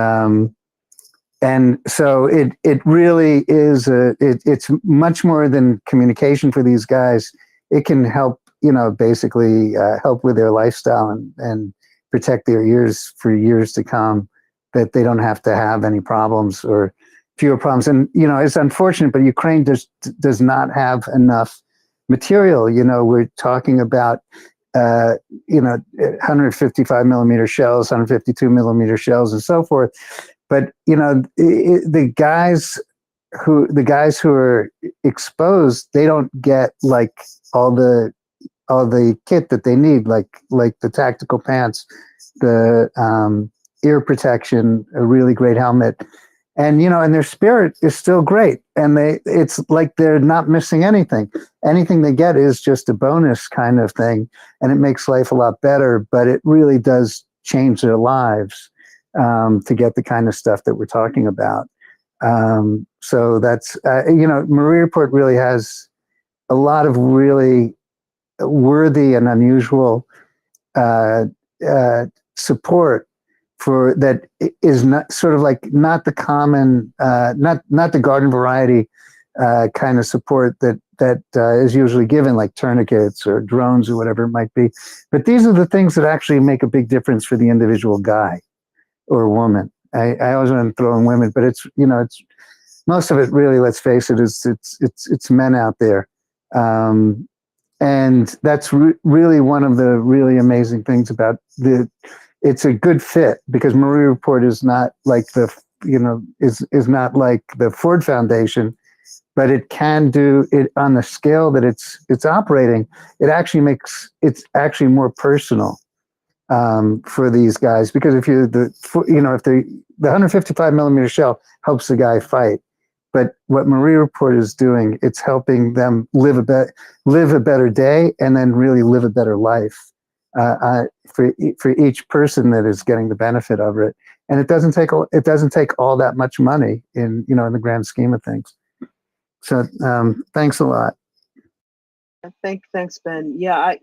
so it really is it's much more than communication for these guys. It can help, you know, basically help with their lifestyle and protect their ears for years to come, that they don't have to have any problems or fewer problems. And, you know, it's unfortunate, but Ukraine does not have enough material. You know, we're talking about, you know, 155 millimeter shells, 152 millimeter shells and so forth. But, you know, the guys who are exposed, they don't get like all the kit that they need, like the tactical pants, the ear protection, a really great helmet, and you know, and their spirit is still great, and it's like they're not missing anything. Anything they get is just a bonus kind of thing, and it makes life a lot better. But it really does change their lives to get the kind of stuff that we're talking about. So that's you know, MriyaReport really has a lot of really worthy and unusual support for that is not sort of like not the common, not the garden variety kind of support that is usually given, like tourniquets or drones or whatever it might be. But these are the things that actually make a big difference for the individual guy or woman. I always want to throw in women, but it's, you know, it's most of it really, let's face it, is it's men out there. And that's really one of the really amazing things about it's a good fit, because MriyaReport is not like is not like the Ford Foundation, but it can do it on the scale that it's operating. It actually makes it's actually more personal for these guys, because if the 155 millimeter shell helps the guy fight. But what MriyaReport is doing, it's helping them live a better day, and then really live a better life for each person that is getting the benefit of it. And it doesn't take all that much money in the grand scheme of things. So thanks a lot. Thanks, Ben. Yeah, I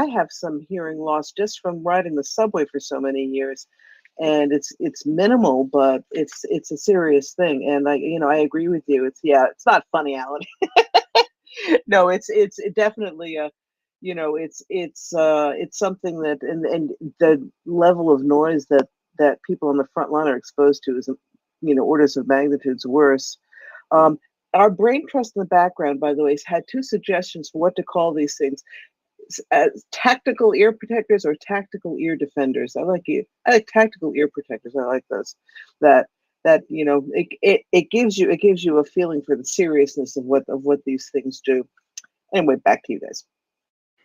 have some hearing loss just from riding the subway for so many years, and it's minimal, but it's a serious thing. And I agree with you. It's not funny, Alan. No, it's definitely it's something that and the level of noise that people on the front line are exposed to is orders of magnitudes worse. Our brain trust in the background, by the way, has had two suggestions for what to call these things. tactical ear protectors or tactical ear defenders. I like tactical ear protectors. I like those. That it gives you a feeling for the seriousness of what these things do. Anyway, back to you guys.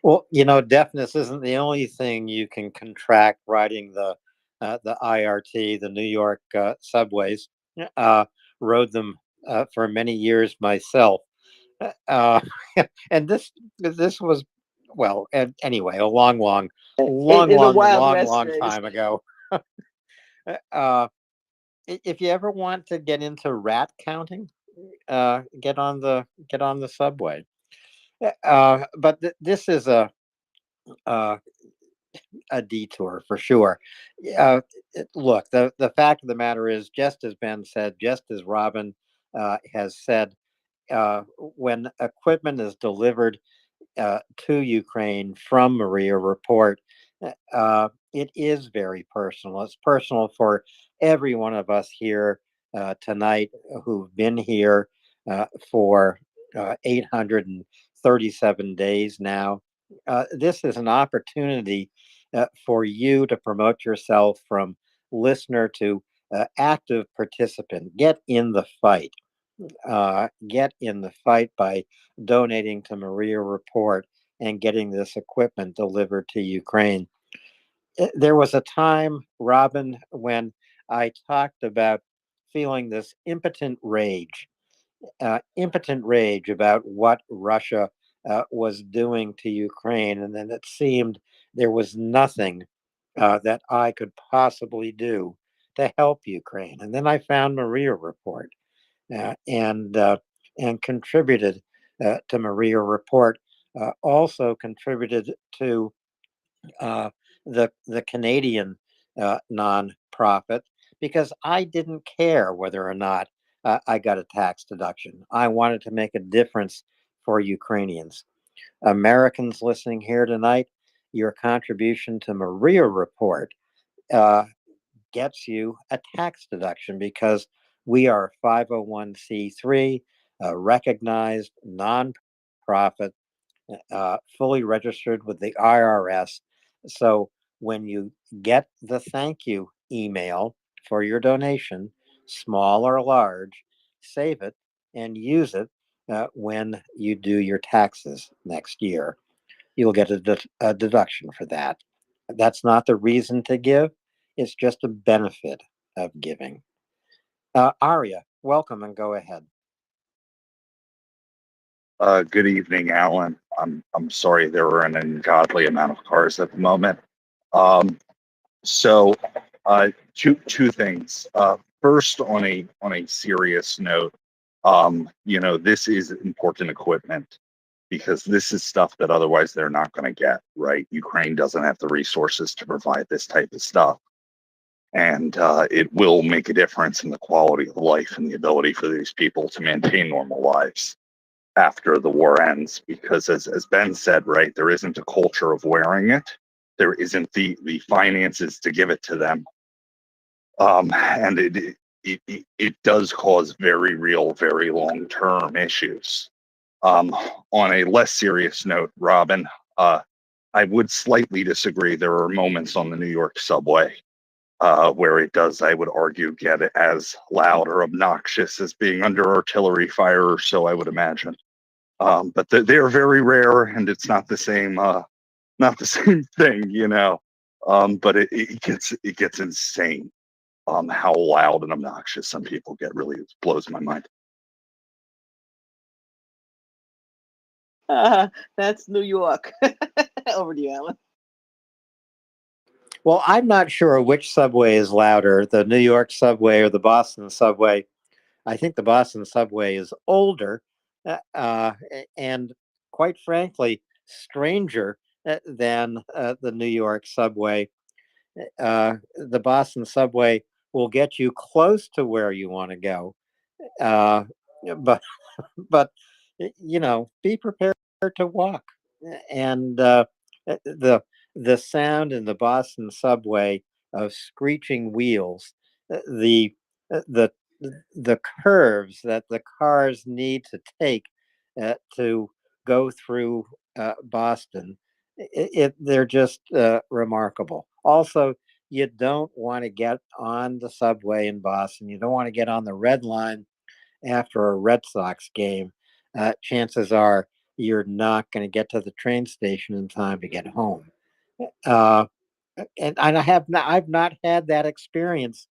Well, deafness isn't the only thing you can contract riding the IRT, the New York subways. Rode them for many years myself, and this was anyway a long time ago. If you ever want to get into rat counting, get on the subway. But this is a detour for sure. Look, the fact of the matter is, just as Ben said, just as Robin has said, when equipment is delivered to Ukraine from MriyaReport, it is very personal. It's personal for every one of us here tonight who've been here for 837 days now. This is an opportunity for you to promote yourself from listener to active participant. Get in the fight. Get in the fight by donating to MriyaReport and getting this equipment delivered to Ukraine. There was a time, Robin, when I talked about feeling this impotent rage about what Russia was doing to Ukraine, and then it seemed there was nothing that I could possibly do to help Ukraine. And then I found MriyaReport and contributed to MriyaReport. Also contributed to the Canadian nonprofit, because I didn't care whether or not I got a tax deduction. I wanted to make a difference for Ukrainians. Americans listening here tonight, your contribution to MriyaReport gets you a tax deduction, because we are a 501c3, recognized nonprofit, fully registered with the IRS. So when you get the thank you email for your donation, small or large, save it and use it when you do your taxes next year. You'll get a deduction for that. That's not the reason to give. It's just a benefit of giving. Aria, welcome, and go ahead. Good evening, Alan. I'm sorry there were an ungodly amount of cars at the moment. So two things. First, on a serious note, this is important equipment, because this is stuff that otherwise they're not going to get, right? Ukraine doesn't have the resources to provide this type of stuff. And it will make a difference in the quality of life and the ability for these people to maintain normal lives after the war ends. Because as Ben said, right, there isn't a culture of wearing it. There isn't the finances to give it to them. And it does cause very real, very long-term issues. On a less serious note, Robin, I would slightly disagree. There are moments on the New York subway where it does, I would argue, get as loud or obnoxious as being under artillery fire, or so I would imagine. But they are very rare, and it's not the same thing, But it gets insane. How loud and obnoxious some people get really blows my mind. That's New York. Over to you, Alan. Well, I'm not sure which subway is louder, the New York subway or the Boston subway. I think the Boston subway is older and, quite frankly, stranger than the New York subway. The Boston subway will get you close to where you want to go, but be prepared to walk. And the sound in the Boston subway of screeching wheels, the the the curves that the cars need to take to go through Boston they're just remarkable. Also, you don't want to get on the subway in Boston. You don't want to get on the Red Line after a Red Sox game. Chances are you're not going to get to the train station in time to get home. And I've not had that experience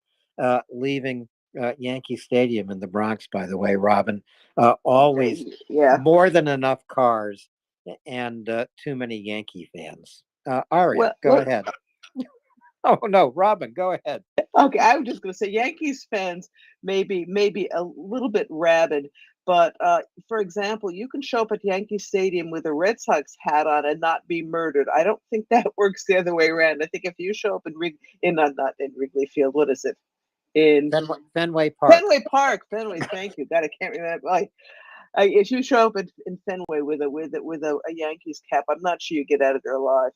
leaving Yankee Stadium in the Bronx. By the way, Robin, always Yeah. more than enough cars and too many Yankee fans. Aria, Well, go look, ahead. Oh no, Robin, go ahead. okay, I was just going to say Yankees fans maybe a little bit rabid, but for example, you can show up at Yankee Stadium with a Red Sox hat on and not be murdered. I don't think that works the other way around. I think if you show up not in Wrigley Field, what is it? In Fenway Park. Fenway. Thank you. God, I can't remember. If you show up in Fenway with a Yankees cap, I'm not sure you get out of there alive.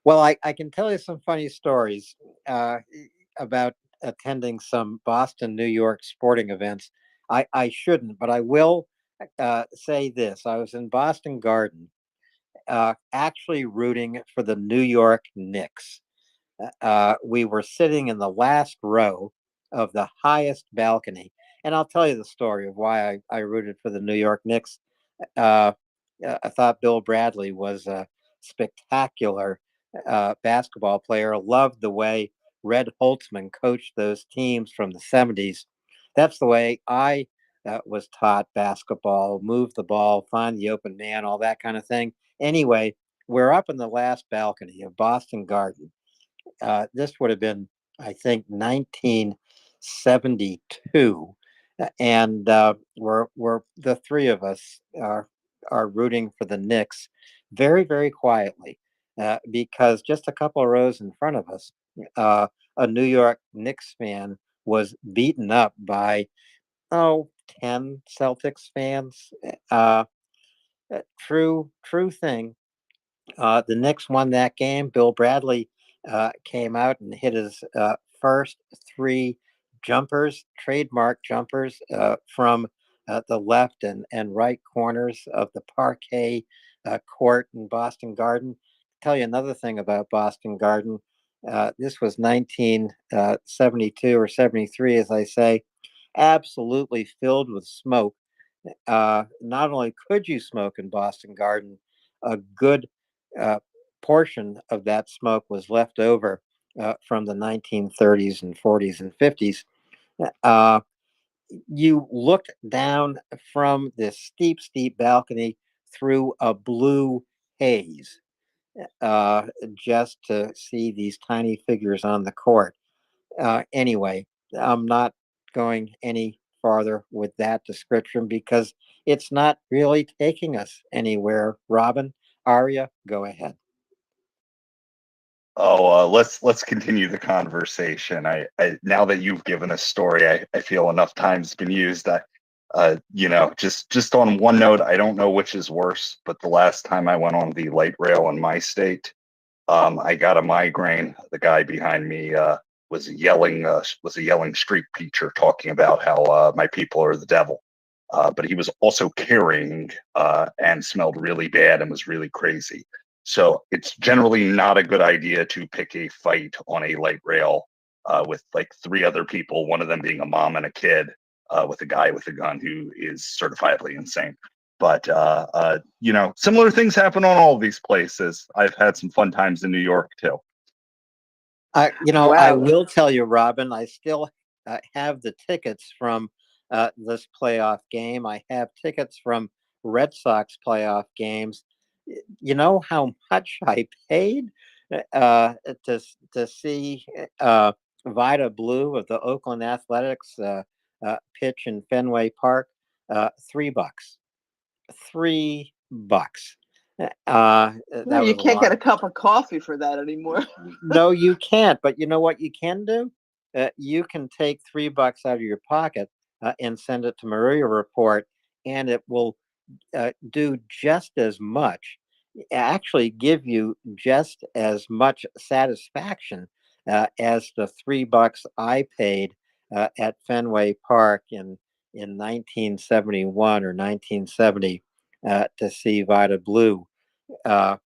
Well, I can tell you some funny stories about attending some Boston, New York sporting events. I shouldn't, but I will say this. I was in Boston Garden actually rooting for the New York Knicks. We were sitting in the last row of the highest balcony. And I'll tell you the story of why I rooted for the New York Knicks. I thought Bill Bradley was a spectacular basketball player. Loved the way Red Holtzman coached those teams from the 70s. That's the way I was taught basketball, move the ball, find the open man, all that kind of thing. Anyway, we're up in the last balcony of Boston Garden. This would have been, I think, 1972, and we're the three of us are rooting for the Knicks very, very quietly because just a couple of rows in front of us, a New York Knicks fan was beaten up by 10 Celtics fans. True thing. The Knicks won that game. Bill Bradley came out and hit his first three jumpers, trademark jumpers from the left and right corners of the parquet court in Boston Garden. Tell you another thing about Boston Garden. This was 1972 or 73, as I say, absolutely filled with smoke. Not only could you smoke in Boston Garden, a good portion of that smoke was left over from the 1930s and 40s and 50s. You looked down from this steep balcony through a blue haze just to see these tiny figures on the court. Anyway, I'm not going any farther with that description because it's not really taking us anywhere. Robin, Aria, go ahead. Let's continue the conversation. I now that you've given a story, I feel enough time's been used. Just on one note, I don't know which is worse, but the last time I went on the light rail in my state, I got a migraine. The guy behind me was a yelling street preacher talking about how my people are the devil. But he was also carrying and smelled really bad and was really crazy. So it's generally not a good idea to pick a fight on a light rail with like three other people, one of them being a mom and a kid, with a guy with a gun who is certifiably insane. But similar things happen on all of these places. I've had some fun times in New York too. I Wow. will tell you, Robin, I still have the tickets from this playoff game. I have tickets from Red Sox playoff games. You know how much I paid to see Vida Blue of the Oakland Athletics pitch in Fenway Park? $3. $3. No, you can't get a cup of coffee for that anymore. No, you can't. But you know what you can do? You can take $3 out of your pocket and send it to MriyaReport, and it will do just as much, actually give you just as much satisfaction as the $3 I paid at Fenway Park in 1971 or 1970 to see Vida Blue.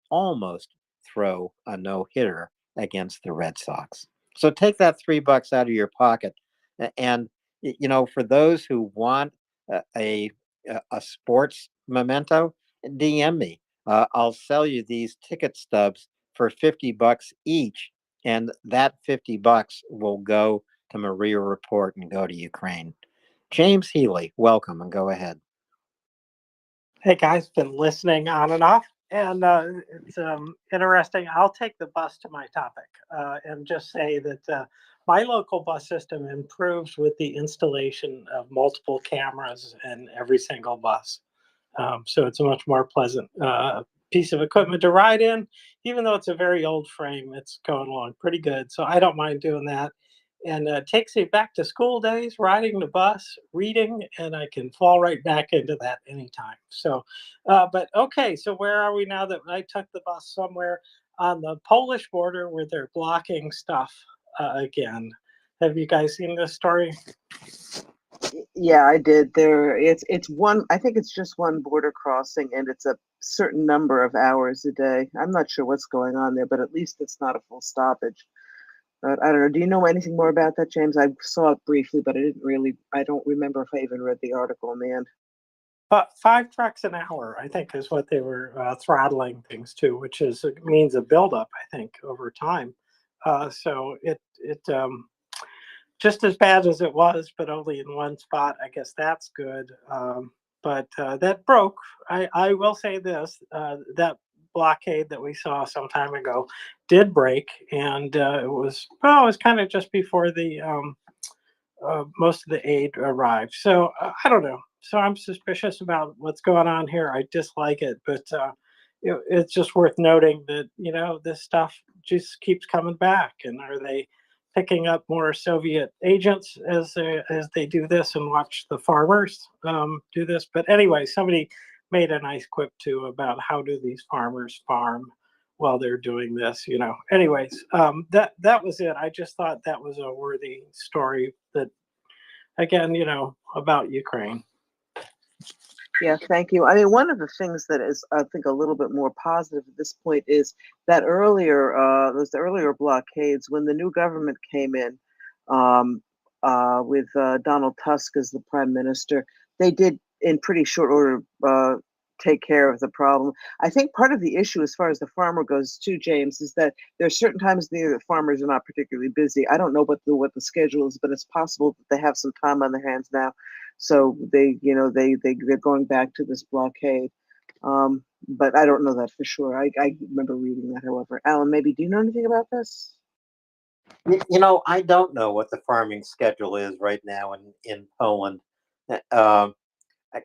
almost throw a no-hitter against the Red Sox. So take that $3 out of your pocket, and for those who want a sports memento, DM me. I'll sell you these ticket stubs for $50 each, and that $50 will go to MriyaReport and go to Ukraine. James Healy, welcome, and go ahead. Hey guys, been listening on and off, and it's interesting. I'll take the bus to my topic and just say that my local bus system improves with the installation of multiple cameras in every single bus. So it's a much more pleasant piece of equipment to ride in, even though it's a very old frame. It's going along pretty good, so I don't mind doing that. And takes me back to school days, riding the bus, reading, and I can fall right back into that anytime. So, but okay, so where are we now that I took the bus somewhere on the Polish border where they're blocking stuff again? Have you guys seen this story? Yeah, I did. It's one. I think it's just one border crossing, and it's a certain number of hours a day. I'm not sure what's going on there, but at least it's not a full stoppage. But I don't know. Do you know anything more about that, James? I saw it briefly, but I don't remember if I even read the article in the end. But 5 trucks an hour, I think, is what they were throttling things to, which means a buildup, I think, over time. So it just as bad as it was, but only in one spot. I guess that's good. But that broke. I will say this: that blockade that we saw some time ago did break, and it was kind of just before the most of the aid arrived. So I don't know. So I'm suspicious about what's going on here. I dislike it, but it's just worth noting that this stuff just keeps coming back. And are they picking up more Soviet agents as they do this and watch the farmers do this? But anyway, somebody made a nice quip too about how do these farmers farm while they're doing this. Anyways, that was it. I just thought that was a worthy story that, again, about Ukraine. Yeah, thank you. I mean, one of the things that is, I think, a little bit more positive at this point is that those earlier blockades, when the new government came in, with Donald Tusk as the prime minister, they did in pretty short order take care of the problem. I think part of the issue, as far as the farmer goes, too, James, is that there are certain times of the year that farmers are not particularly busy. I don't know what the schedule is, but it's possible that they have some time on their hands now, so they're going back to this blockade. But I don't know that for sure. I remember reading that. However, Alan, maybe do you know anything about this? I don't know what the farming schedule is right now in Poland.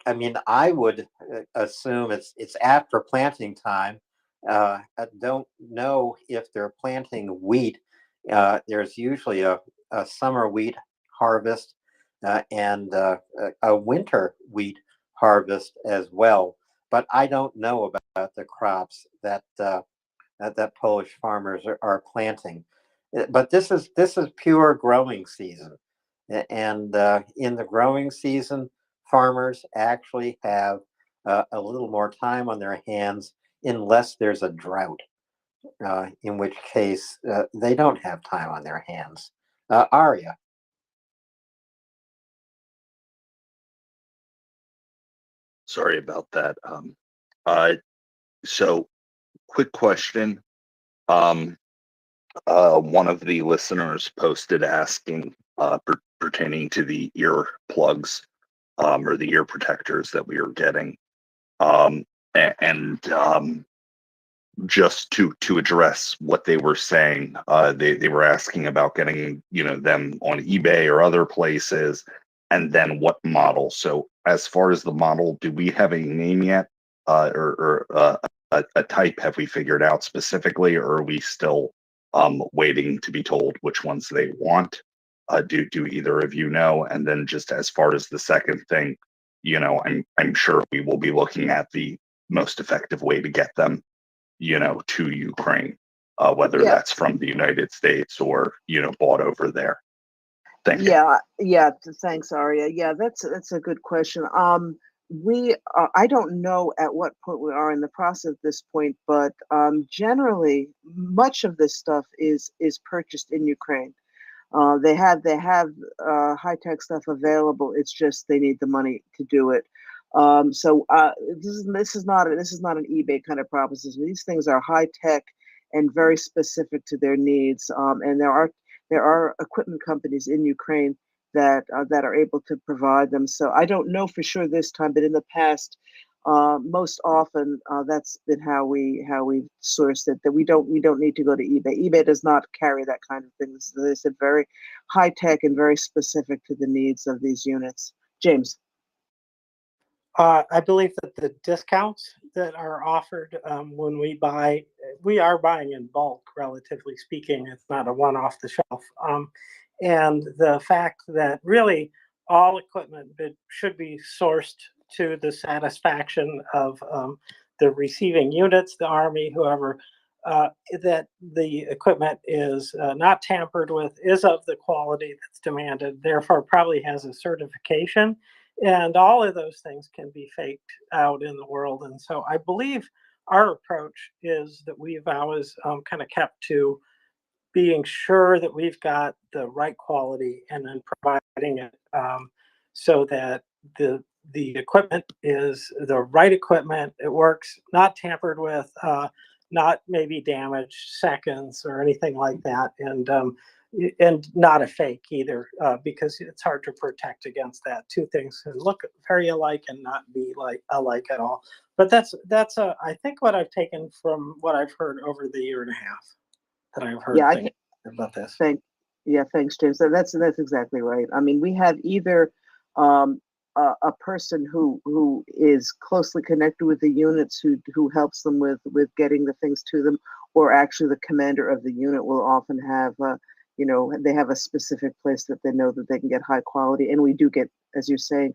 I mean, I would assume it's after planting time. I don't know if they're planting wheat. There's usually a summer wheat harvest and a winter wheat harvest as well. But I don't know about the crops that Polish farmers are planting. But this is pure growing season, and in the growing season, farmers actually have a little more time on their hands unless there's a drought, in which case they don't have time on their hands. Arya. Sorry about that. So quick question. One of the listeners posted asking pertaining to the ear plugs or the ear protectors that we are getting. And just to address what they were saying, they were asking about getting them on eBay or other places, and then what model. So as far as the model, do we have a name yet, or a type? Have we figured out specifically, or are we still waiting to be told which ones they want? Do either of you know? And then just as far as the second thing, I'm sure we will be looking at the most effective way to get them to Ukraine, whether that's from the United States or bought over there. Thank you. Yeah. Thanks, Arya. Yeah, that's a good question. I don't know at what point we are in the process at this point, but generally, much of this stuff is purchased in Ukraine. They have high tech stuff available. It's just they need the money to do it. So this is not an eBay kind of proposition. These things are high tech and very specific to their needs. And there are equipment companies in Ukraine that are able to provide them. So I don't know for sure this time, but in the past, most often that's been how we sourced it. That we don't need to go to eBay. eBay does not carry that kind of thing. This is very high tech and very specific to the needs of these units. James. I believe that the discounts that are offered when we are buying in bulk, relatively speaking. It's not a one off the shelf. And the fact that really all equipment should be sourced to the satisfaction of the receiving units, the Army, whoever, that the equipment is not tampered with, is of the quality that's demanded, therefore probably has a certification. And all of those things can be faked out in the world. And so I believe our approach is that we've always kind of kept to being sure that we've got the right quality and then providing it so that the equipment is the right equipment. It works, not tampered with, not maybe damaged seconds or anything like that. And not a fake either, because it's hard to protect against that. Two things can look very alike and not be alike at all. But that's I think what I've taken from what I've heard over the year and a half that I've heard things about this. Thanks, James. That's exactly right. I mean, we have either a person who is closely connected with the units who helps them with getting the things to them, or actually the commander of the unit will often have they have a specific place that they know that they can get high quality. And we do get, as you're saying,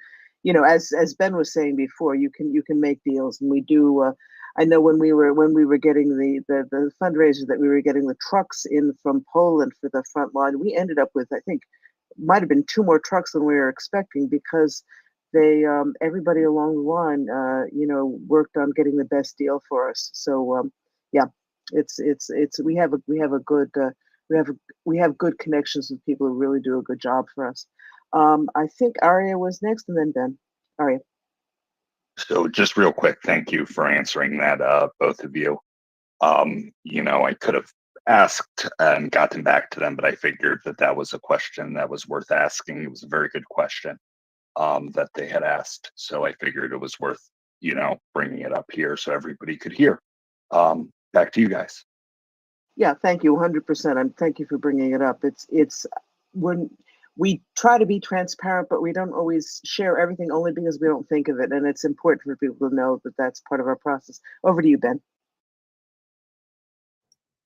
as Ben was saying before, you can make deals, and we do. I know when we were getting the fundraiser, that we were getting the trucks in from Poland for the front line. We ended up with, I think, might have been 2 more trucks than we were expecting, because they everybody along the line worked on getting the best deal for us. So it's we have a good we have good connections with people who really do a good job for us. I think Aria was next, and then Ben. Aria. So just real quick, thank you for answering that, both of you. I could have asked and gotten back to them, but I figured that was a question that was worth asking. It was a very good question that they had asked. So I figured it was worth, bringing it up here so everybody could hear. Back to you guys. Yeah, thank you, 100%. And thank you for bringing it up. It's when we try to be transparent, but we don't always share everything, only because we don't think of it. And it's important for people to know that that's part of our process. Over to you, Ben.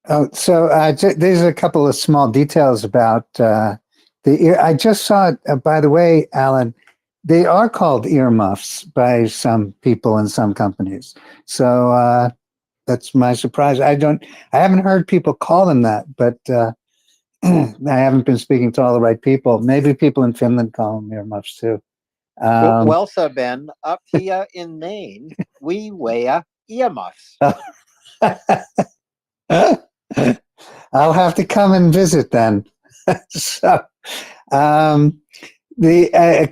Oh, so there's a couple of small details about I just saw it, by the way, Alan, they are called earmuffs by some people in some companies. So that's my surprise. I haven't heard people call them that, but I haven't been speaking to all the right people. Maybe people in Finland call them earmuffs too. Well, so Ben, up here in Maine, we wear earmuffs. I'll have to come and visit then. So, a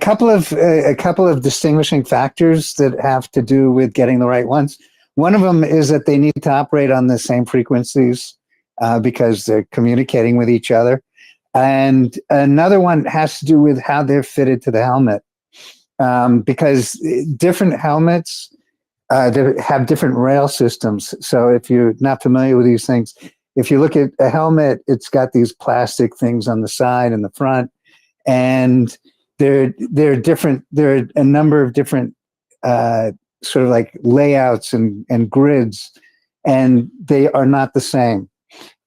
couple of distinguishing factors that have to do with getting the right ones. One of them is that they need to operate on the same frequencies because they're communicating with each other. And another one has to do with how they're fitted to the helmet, because different helmets they have different rail systems. So if you're not familiar with these things, if you look at a helmet, it's got these plastic things on the side and the front, and they're different. There are a number of different sort of like layouts and grids, and they are not the same.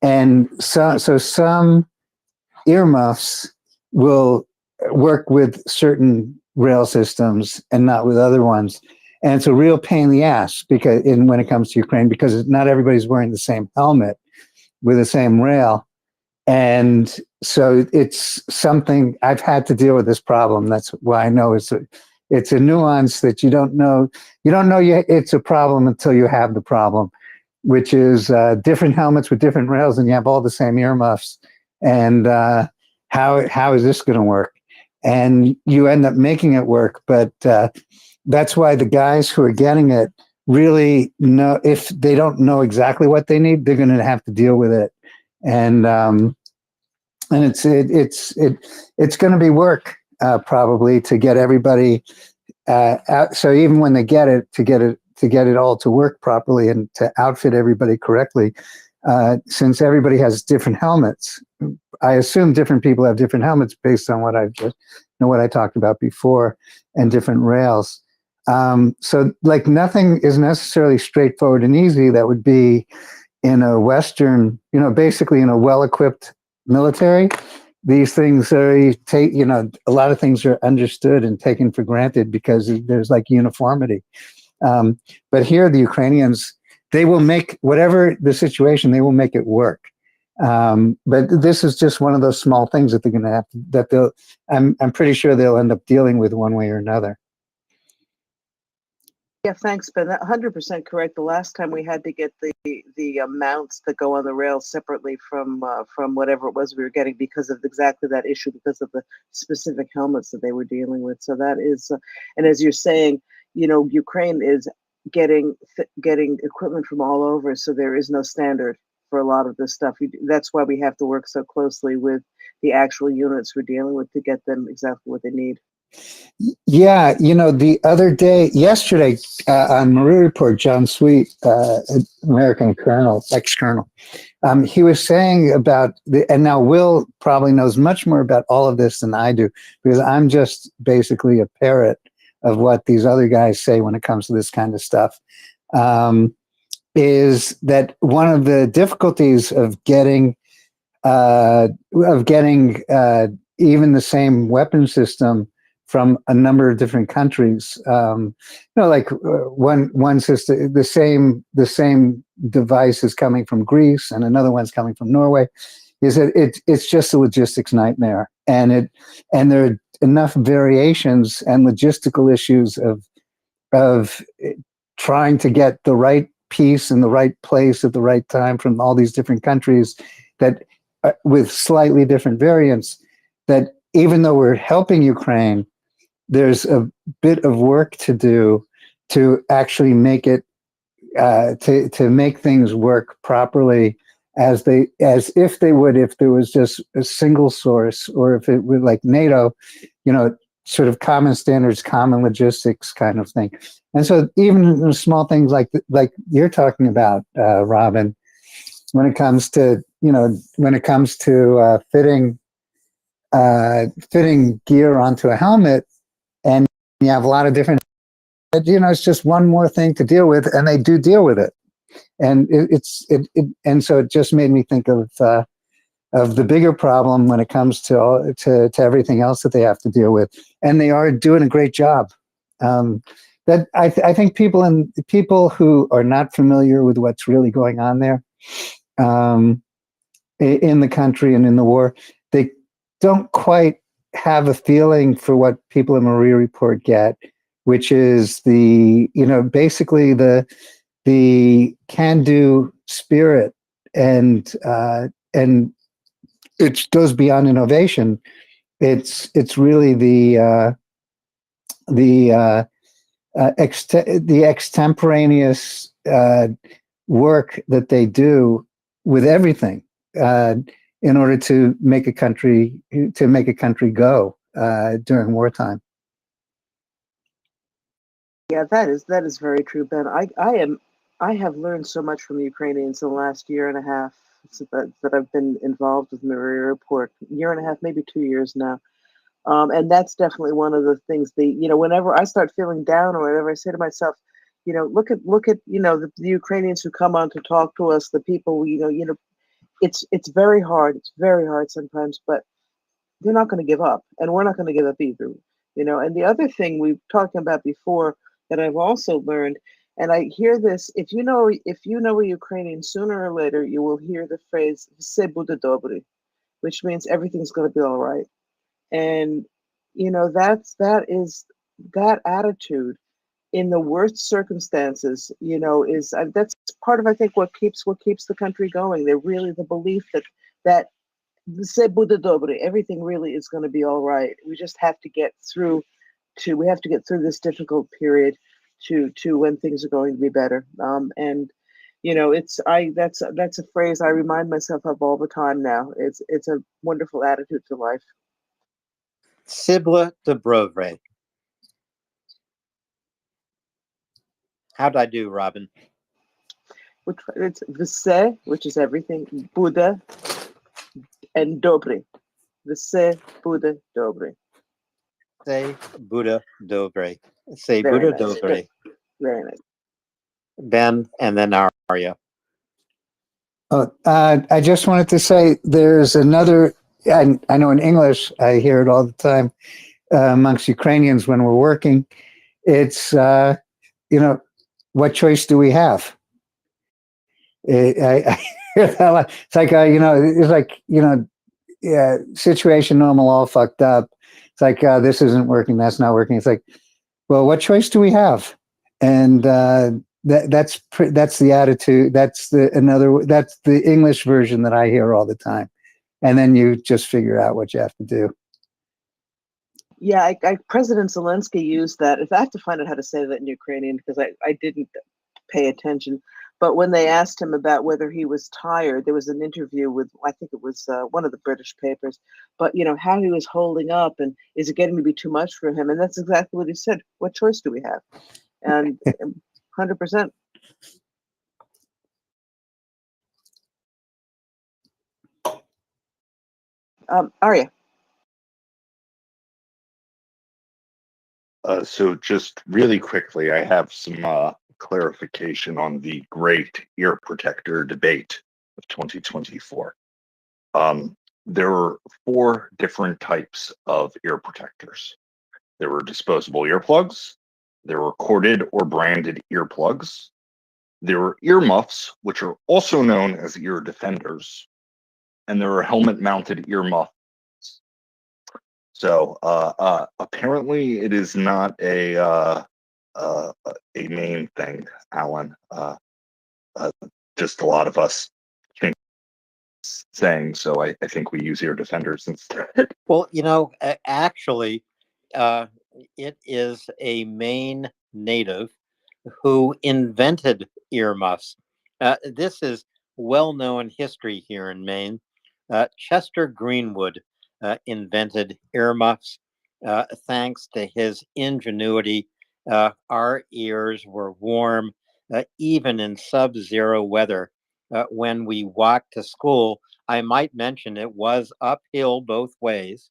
And so some earmuffs will work with certain rail systems and not with other ones. And it's a real pain in the ass when it comes to Ukraine, because not everybody's wearing the same helmet with the same rail. And so it's something I've had to deal with this problem. That's why I know it's a nuance that you don't know. You don't know it's a problem until you have the problem, which is different helmets with different rails, and you have all the same earmuffs. And how is this going to work? And you end up making it work. But that's why the guys who are getting it really know, if they don't know exactly what they need, they're going to have to deal with it. And it's going to be work probably to get everybody out. So even when they get it, to get it all to work properly and to outfit everybody correctly, since everybody has different helmets, I assume different people have different helmets based on what I talked about before, and different rails. So like nothing is necessarily straightforward and easy that would be in a Western, basically in a well-equipped military. These things are a lot of things are understood and taken for granted because there's like uniformity. But here, the Ukrainians, they will make whatever the situation, they will make it work. But this is just one of those small things that they're going to have to, I'm pretty sure they'll end up dealing with one way or another. Yeah, thanks, Ben. 100% correct. The last time we had to get the mounts that go on the rails separately from whatever it was we were getting because of exactly that issue, because of the specific helmets that they were dealing with. So that is, and as you're saying, Ukraine is getting equipment from all over, so there is no standard for a lot of this stuff. That's why we have to work so closely with the actual units we're dealing with to get them exactly what they need. Yeah, the other day, yesterday, on MriyaReport, John Sweet, American colonel, ex-colonel, he was saying about and now Will probably knows much more about all of this than I do, because I'm just basically a parrot of what these other guys say when it comes to this kind of stuff. Is that one of the difficulties of getting even the same weapon system from a number of different countries, like one system, the same device is coming from Greece and another one's coming from Norway, is that it's just a logistics nightmare, and there are enough variations and logistical issues of trying to get the right piece in the right place at the right time from all these different countries, that with slightly different variants, that even though we're helping Ukraine, there's a bit of work to do to actually make it to make things work properly as if they would if there was just a single source, or if it were like NATO, sort of common standards, common logistics kind of thing. And so even small things like you're talking about, Robin, when it comes to fitting gear onto a helmet, and you have a lot of different, it's just one more thing to deal with, and they do deal with it. And and so it just made me think of the bigger problem when it comes to everything else that they have to deal with, and they are doing a great job. That I think people who are not familiar with what's really going on there, in the country and in the war, they don't quite have a feeling for what people in MriyaReport get, which is basically the can-do spirit, and it goes beyond innovation. It's really the extemporaneous work that they do with everything, in order to make a country go during wartime. Yeah, that is very true, Ben. I have learned so much from the Ukrainians in the last year and a half that I've been involved with MriyaReport. Year and a half, maybe 2 years now. And that's definitely one of the things. Whenever I start feeling down or whatever, I say to myself, look at the Ukrainians who come on to talk to us, the people it's very hard. It's very hard sometimes, but they're not going to give up, and we're not going to give up either. And the other thing we've talked about before that I've also learned, and I hear this, if you know a Ukrainian, sooner or later you will hear the phrase "Все буде добре," which means everything's going to be all right. And that is that attitude in the worst circumstances, is that's part of, I think, what keeps the country going. They're really the belief that se bude dobre, everything really is going to be all right. We just have to get through this difficult period to when things are going to be better. And that's a phrase I remind myself of all the time now. It's a wonderful attitude to life. Sibla Dobrovre. How'd I do, Robin? It's vse, which is everything, Buddha, and dobre. Vse bude dobre. Say Buddha Dobre. Say Very Buddha nice. Dobre. Very nice. Ben, and then Arya. Oh, I just wanted to say there's another. I know in English I hear it all the time amongst Ukrainians when we're working. It's what choice do we have? I hear that a lot. It's like it's like yeah, situation normal, all fucked up. It's like this isn't working, that's not working. It's like, well, what choice do we have? And that's the attitude. That's the English version that I hear all the time. And then you just figure out what you have to do. Yeah, President Zelensky used that. In fact, I have to find out how to say that in Ukrainian because I didn't pay attention. But when they asked him about whether he was tired, there was an interview with, I think it was one of the British papers, but how he was holding up and is it getting to be too much for him? And that's exactly what he said. What choice do we have? And 100%. Arya. So just really quickly, I have some clarification on the great ear protector debate of 2024. There were 4 different types of ear protectors. There were disposable earplugs, there were corded or branded earplugs, there were earmuffs, which are also known as ear defenders, and there were helmet-mounted earmuffs. So apparently, it is not a main thing, Alan. Just a lot of us think saying, so I think we use ear defenders instead. Well, actually, it is a Maine native who invented earmuffs. This is well-known history here in Maine. Chester Greenwood invented earmuffs. Thanks to his ingenuity, our ears were warm even in sub-zero weather. When we walked to school, I might mention it was uphill both ways.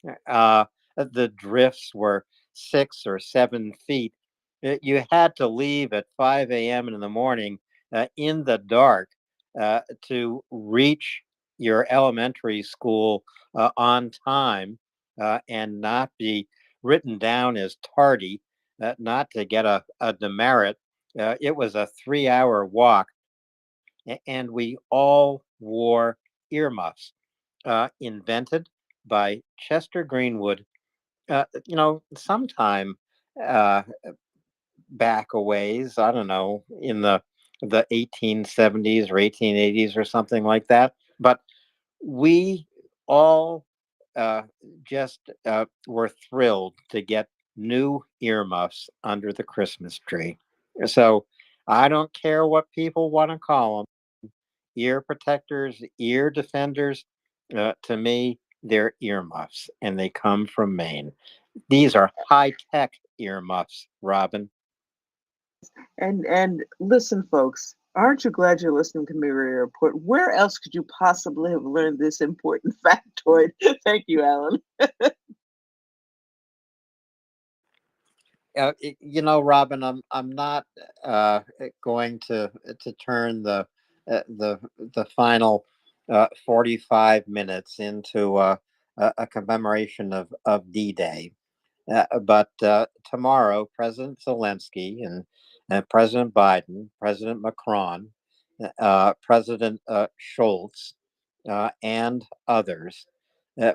The drifts were 6 or 7 feet. You had to leave at 5 a.m. in the morning in the dark to reach your elementary school on time and not be written down as tardy, not to get a demerit. It was a 3-hour walk, and we all wore earmuffs invented by Chester Greenwood, sometime back a ways, I don't know, in the 1870s or 1880s or something like that. But we all just were thrilled to get new earmuffs under the Christmas tree. So I don't care what people want to call them, ear protectors, ear defenders. To me, they're earmuffs, and they come from Maine. These are high-tech earmuffs, Robin. And listen, folks, aren't you glad you're listening to MriyaReport? Where else could you possibly have learned this important factoid? Thank you, Alan. Robin, I'm not going to turn the final 45 minutes into a commemoration of D-Day. But tomorrow, President Zelensky and President Biden, President Macron, President Schultz, and others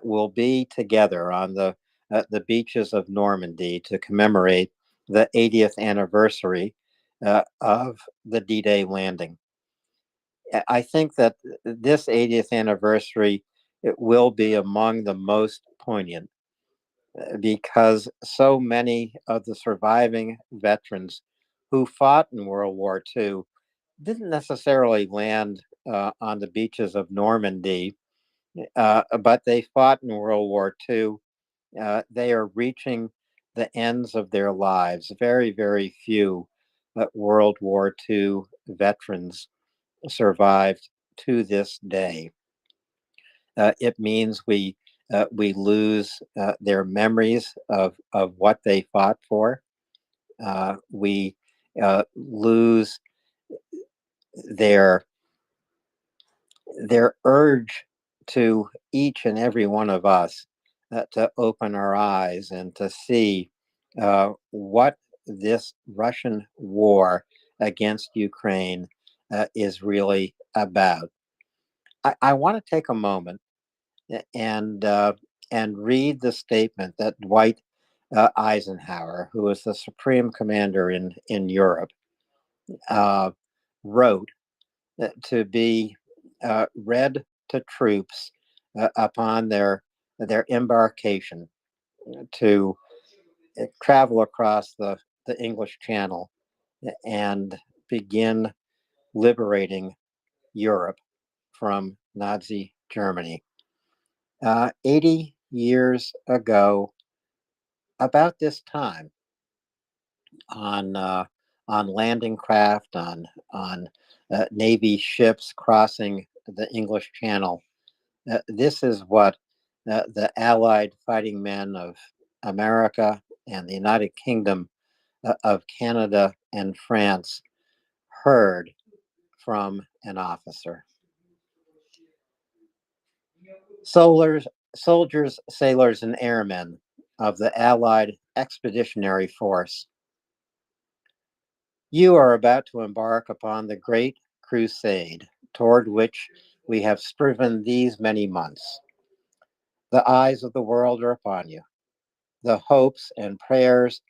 will be together on the the beaches of Normandy to commemorate the 80th anniversary of the D-Day landing. I think that this 80th anniversary it will be among the most poignant because so many of the surviving veterans who fought in World War II didn't necessarily land on the beaches of Normandy, but they fought in World War II. They are reaching the ends of their lives. Very, very few World War II veterans survived to this day. It means we lose their memories of what they fought for. We lose their urge to each and every one of us to open our eyes and to see what this Russian war against Ukraine is really about. I want to take a moment and read the statement that Dwight Eisenhower, who was the supreme commander in Europe, wrote to be read to troops upon their embarkation to travel across the English Channel and begin liberating Europe from Nazi Germany. 80 years ago, about this time, on landing craft, on Navy ships crossing the English Channel, this is what the Allied fighting men of America and the United Kingdom of Canada and France heard from an officer. Soldiers, sailors, and airmen of the Allied Expeditionary Force, you are about to embark upon the great crusade toward which we have striven these many months. The eyes of the world are upon you. The hopes and prayers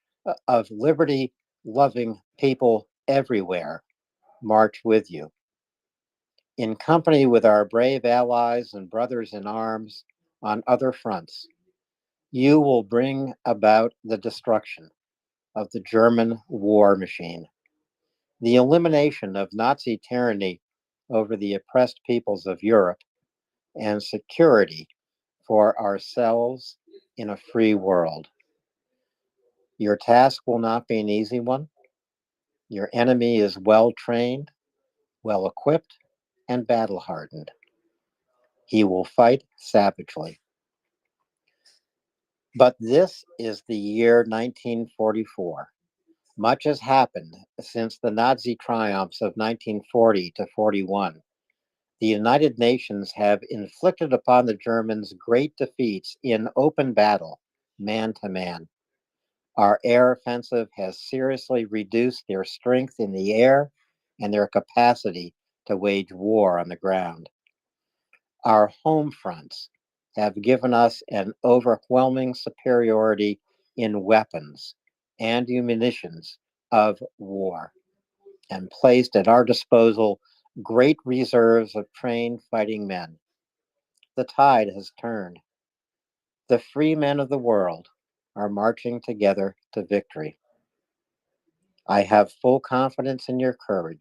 of liberty-loving people everywhere march with you. In company with our brave allies and brothers in arms on other fronts, you will bring about the destruction of the German war machine, the elimination of Nazi tyranny over the oppressed peoples of Europe, and security for ourselves in a free world. Your task will not be an easy one. Your enemy is well trained, well equipped, and battle hardened. He will fight savagely. But this is the year 1944. Much has happened since the Nazi triumphs of 1940 to 41. The United Nations have inflicted upon the Germans great defeats in open battle, man to man. Our air offensive has seriously reduced their strength in the air and their capacity to wage war on the ground. Our home fronts have given us an overwhelming superiority in weapons and munitions of war and placed at our disposal great reserves of trained fighting men. The tide has turned. The free men of the world are marching together to victory. I have full confidence in your courage,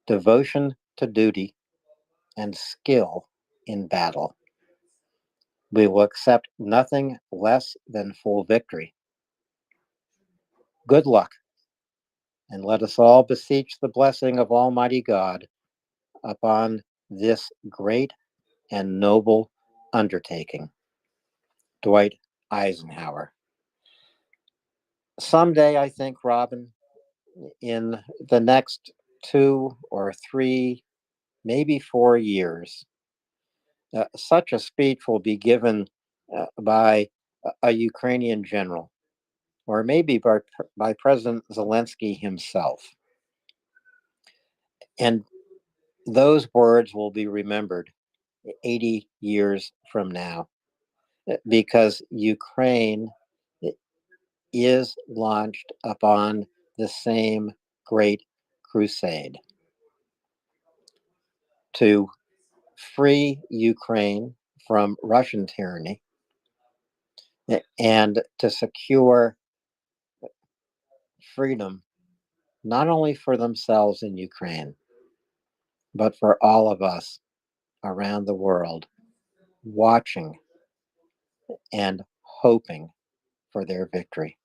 devotion to duty, and skill in battle. We will accept nothing less than full victory. Good luck, and let us all beseech the blessing of Almighty God upon this great and noble undertaking. Dwight Eisenhower. Someday, I think, Robin, in the next 2 or 3, maybe 4 years, such a speech will be given by a Ukrainian general, or maybe by President Zelensky himself. And those words will be remembered 80 years from now. because Ukraine is launched upon the same great crusade to free Ukraine from Russian tyranny and to secure freedom, not only for themselves in Ukraine, but for all of us around the world watching and hoping for their victory.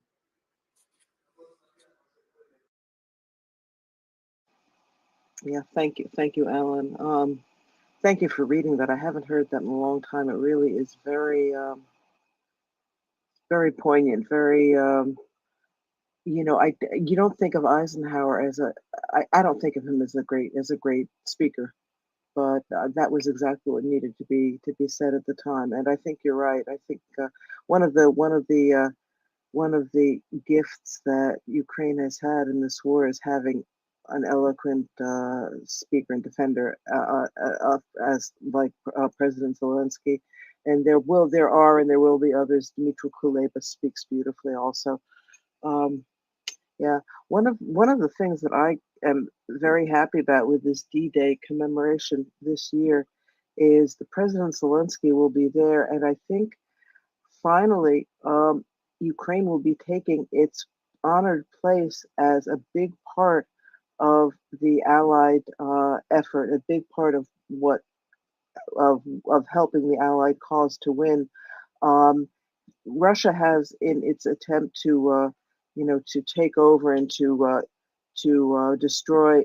Yeah, thank you, Alan. Thank you for reading that. I haven't heard that in a long time. It really is very poignant. Very, you don't think of Eisenhower as I don't think of him as a great speaker, but that was exactly what needed to be said at the time. And I think you're right. I think one of the one of the one of the gifts that Ukraine has had in this war is having an eloquent speaker and defender as like President Zelensky. And there are and there will be others. Dmitry Kuleba speaks beautifully also. Um, yeah, one of the things that I am very happy about with this D-Day commemoration this year is the President Zelensky will be there, and I think finally Ukraine will be taking its honored place as a big part of the Allied effort, a big part of what of helping the Allied cause to win. Um, Russia has, in its attempt to take over and to destroy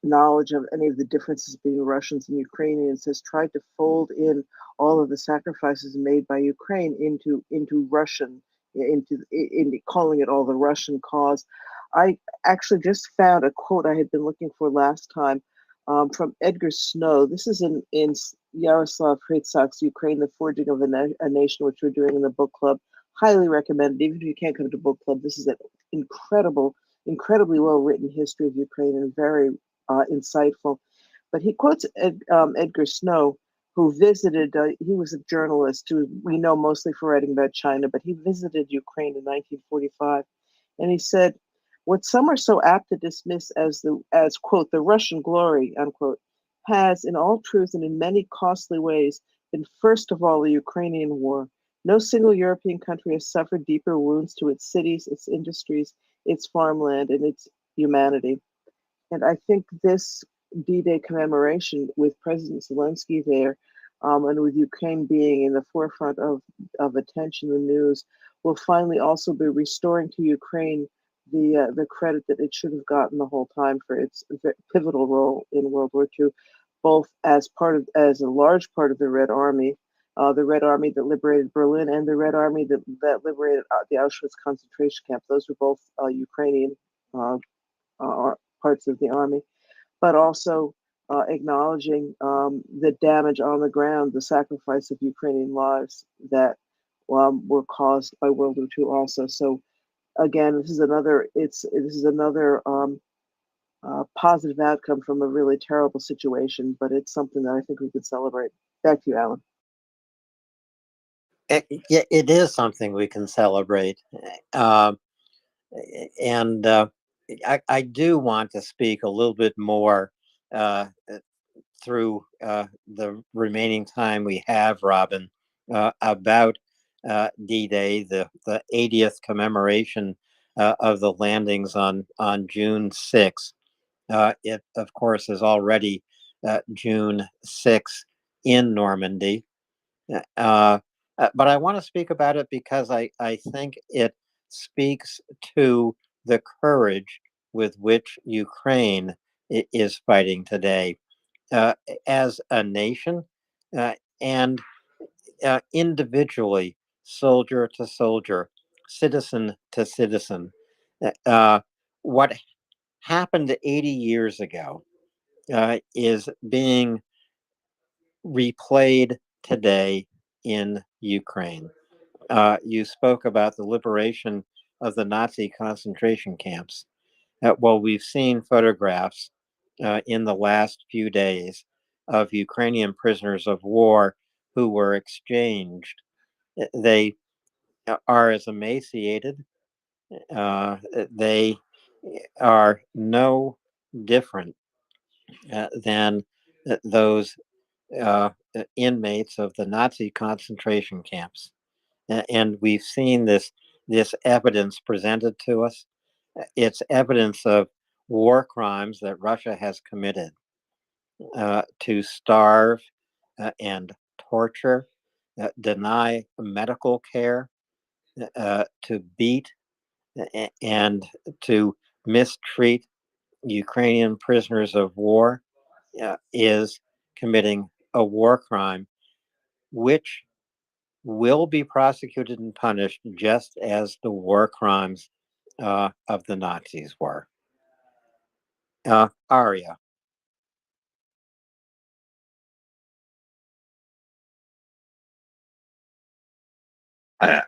knowledge of any of the differences between Russians and Ukrainians, has tried to fold in all of the sacrifices made by Ukraine into Russian, into calling it all the Russian cause. I actually just found a quote I had been looking for last time from Edgar Snow. This is in Yaroslav Hritsak's Ukraine, the Forging of a Nation, which we're doing in the book club. Highly recommended. Even if you can't come to book club, this is an incredibly well written history of Ukraine and very insightful. But he quotes Edgar Snow, who visited, he was a journalist who we know mostly for writing about China, but he visited Ukraine in 1945. And he said, what some are so apt to dismiss as quote, the Russian glory, unquote, has in all truth and in many costly ways been first of all the Ukrainian war. No single European country has suffered deeper wounds to its cities, its industries, its farmland, and its humanity. And I think this D-Day commemoration with President Zelensky there and with Ukraine being in the forefront of attention and news will finally also be restoring to Ukraine the credit that it should have gotten the whole time for its pivotal role in World War II, both as a large part of the Red Army that liberated Berlin, and the Red Army that liberated the Auschwitz concentration camp. Those were both Ukrainian parts of the army, but also acknowledging the damage on the ground, the sacrifice of Ukrainian lives that were caused by World War II. Also, so again, this is another positive outcome from a really terrible situation, but it's something that I think we could celebrate. Back to you, Alan. It is something we can celebrate. And I do want to speak a little bit more through the remaining time we have, Robin, about D-Day, the 80th commemoration of the landings on June 6th. It, of course, is already June 6th in Normandy. But I want to speak about it because I think it speaks to the courage with which Ukraine is fighting today as a nation and individually, soldier to soldier, citizen to citizen. What happened 80 years ago is being replayed today in Ukraine. You spoke about the liberation of the Nazi concentration camps. Well, we've seen photographs in the last few days of Ukrainian prisoners of war who were exchanged, they are as emaciated. They are no different than those inmates of the Nazi concentration camps. And we've seen this evidence presented to us. It's evidence of war crimes that Russia has committed to starve and torture, deny medical care, to beat and to mistreat Ukrainian prisoners of war is committing a war crime, which will be prosecuted and punished just as the war crimes of the Nazis were. Aria.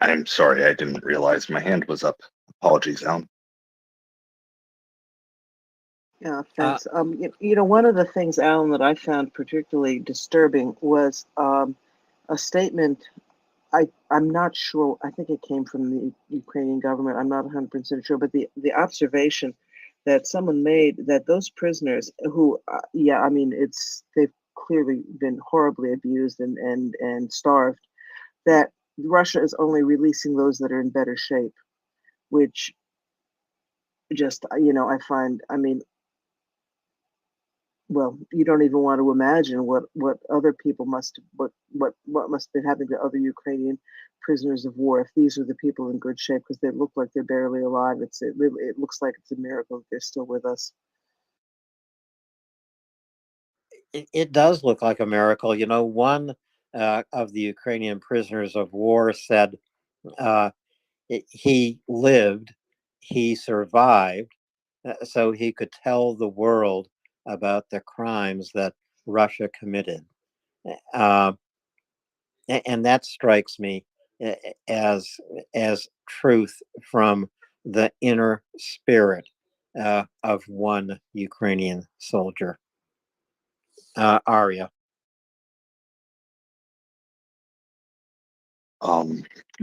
I'm sorry, I didn't realize my hand was up. Apologies, Alan. Yeah, thanks. One of the things, Alan, that I found particularly disturbing was a statement. I'm not sure. I think it came from the Ukrainian government. I'm not 100% sure, but the observation that someone made that those prisoners who, they've clearly been horribly abused and starved, that Russia is only releasing those that are in better shape, which just, I find, well, you don't even want to imagine what other people what must have been happening to other Ukrainian prisoners of war if these are the people in good shape, because they look like they're barely alive. It looks like it's a miracle that they're still with us. It does look like a miracle. One of the Ukrainian prisoners of war said he lived, he survived, so he could tell the world about the crimes that Russia committed. And that strikes me as truth from the inner spirit of one Ukrainian soldier. Aria.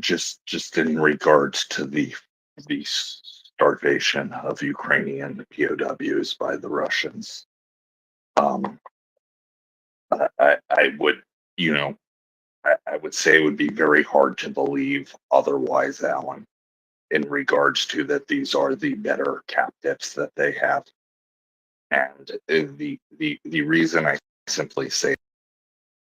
Just in regards to the starvation of Ukrainian POWs by the Russians. I would, I would say it would be very hard to believe otherwise, Alan, in regards to that these are the better captives that they have. And the reason I simply say,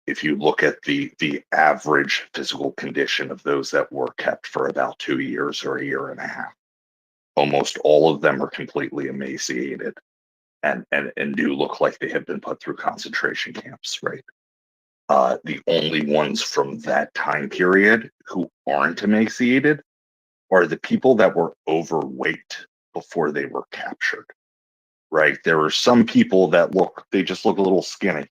if you look at the average physical condition of those that were kept for about 2 years or a year and a half, almost all of them are completely emaciated and do look like they have been put through concentration camps, right? The only ones from that time period who aren't emaciated are the people that were overweight before they were captured, right? There are some people that they just look a little skinny.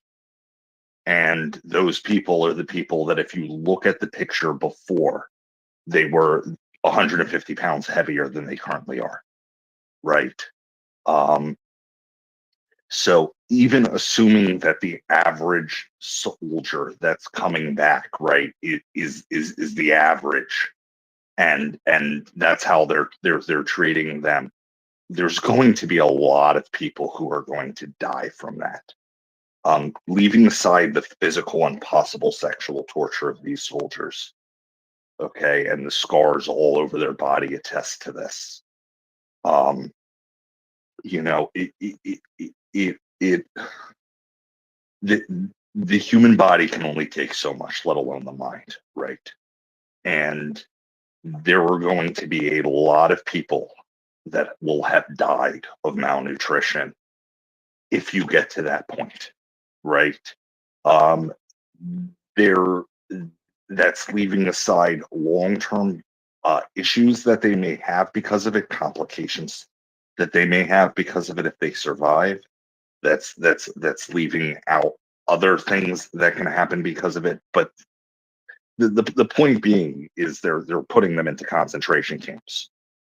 And those people are the people that if you look at the picture before, they were 150 pounds heavier than they currently are, right? So even assuming that the average soldier that's coming back, right, is the average, and that's how they're treating them, there's going to be a lot of people who are going to die from that. Leaving aside the physical and possible sexual torture of these soldiers, okay, and the scars all over their body attest to this. The human body can only take so much, let alone the mind, right? And there are going to be a lot of people that will have died of malnutrition if you get to that point, right? There, that's leaving aside long-term issues that they may have because of it, complications that they may have because of it if they survive. That's leaving out other things that can happen because of it. But the point being is they're putting them into concentration camps.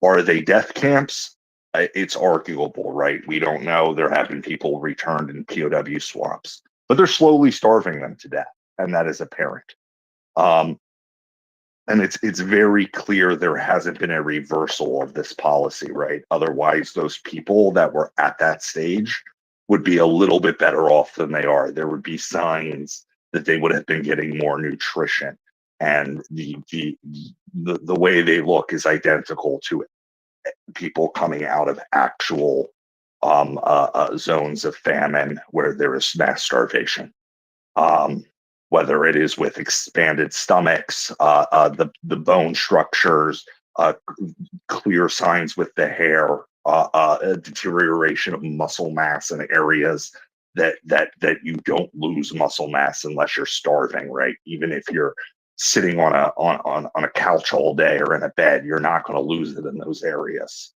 Are they death camps? It's arguable, right? We don't know. There have been people returned in POW swamps, but they're slowly starving them to death, and that is apparent. And it's very clear there hasn't been a reversal of this policy, right? Otherwise, those people that were at that stage would be a little bit better off than they are. There would be signs that they would have been getting more nutrition, and the way they look is identical to people coming out of actual zones of famine where there is mass starvation. Whether it is with expanded stomachs, the bone structures, clear signs with the hair, a deterioration of muscle mass in areas that you don't lose muscle mass unless you're starving, right? Even if you're sitting on a couch all day or in a bed, you're not going to lose it in those areas.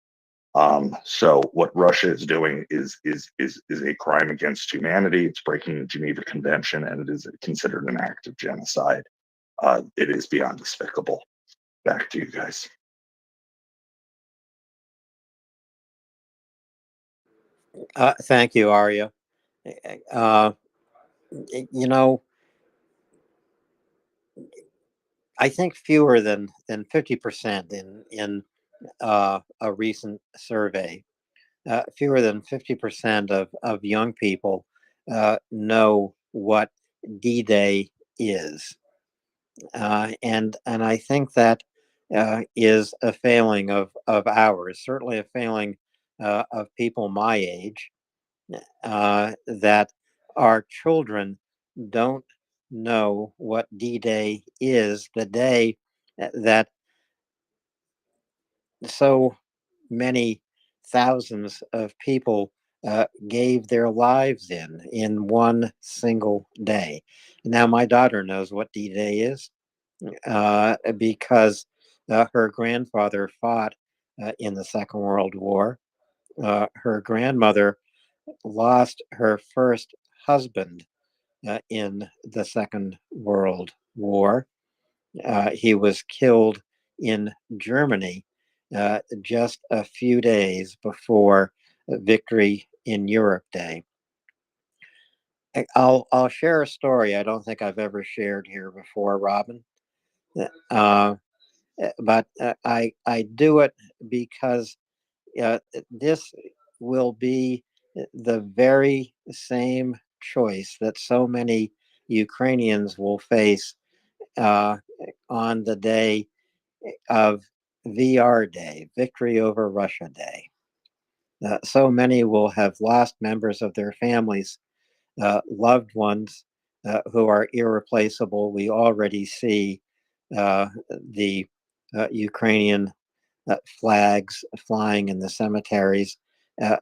So what Russia is doing is a crime against humanity. It's breaking the Geneva Convention, and it is considered an act of genocide. It is beyond despicable. Back to you guys. Thank you, Arya. You know, I think fewer than 50% in a recent survey, fewer than 50% of young people know what D-Day is, and I think that is a failing of ours. Certainly a failing of people my age. That our children don't know what D-Day is, the day that so many thousands of people gave their lives in one single day. Now, my daughter knows what D-Day is because her grandfather fought in the Second World War. Her grandmother lost her first husband in the Second World War. He was killed in Germany just a few days before Victory in Europe Day. I'll share a story I don't think I've ever shared here before, Robin. But I do it because this will be the very same choice that so many Ukrainians will face on the day of VR Day, Victory over Russia Day. So many will have lost members of their families, loved ones who are irreplaceable. We already see the Ukrainian flags flying in the cemeteries.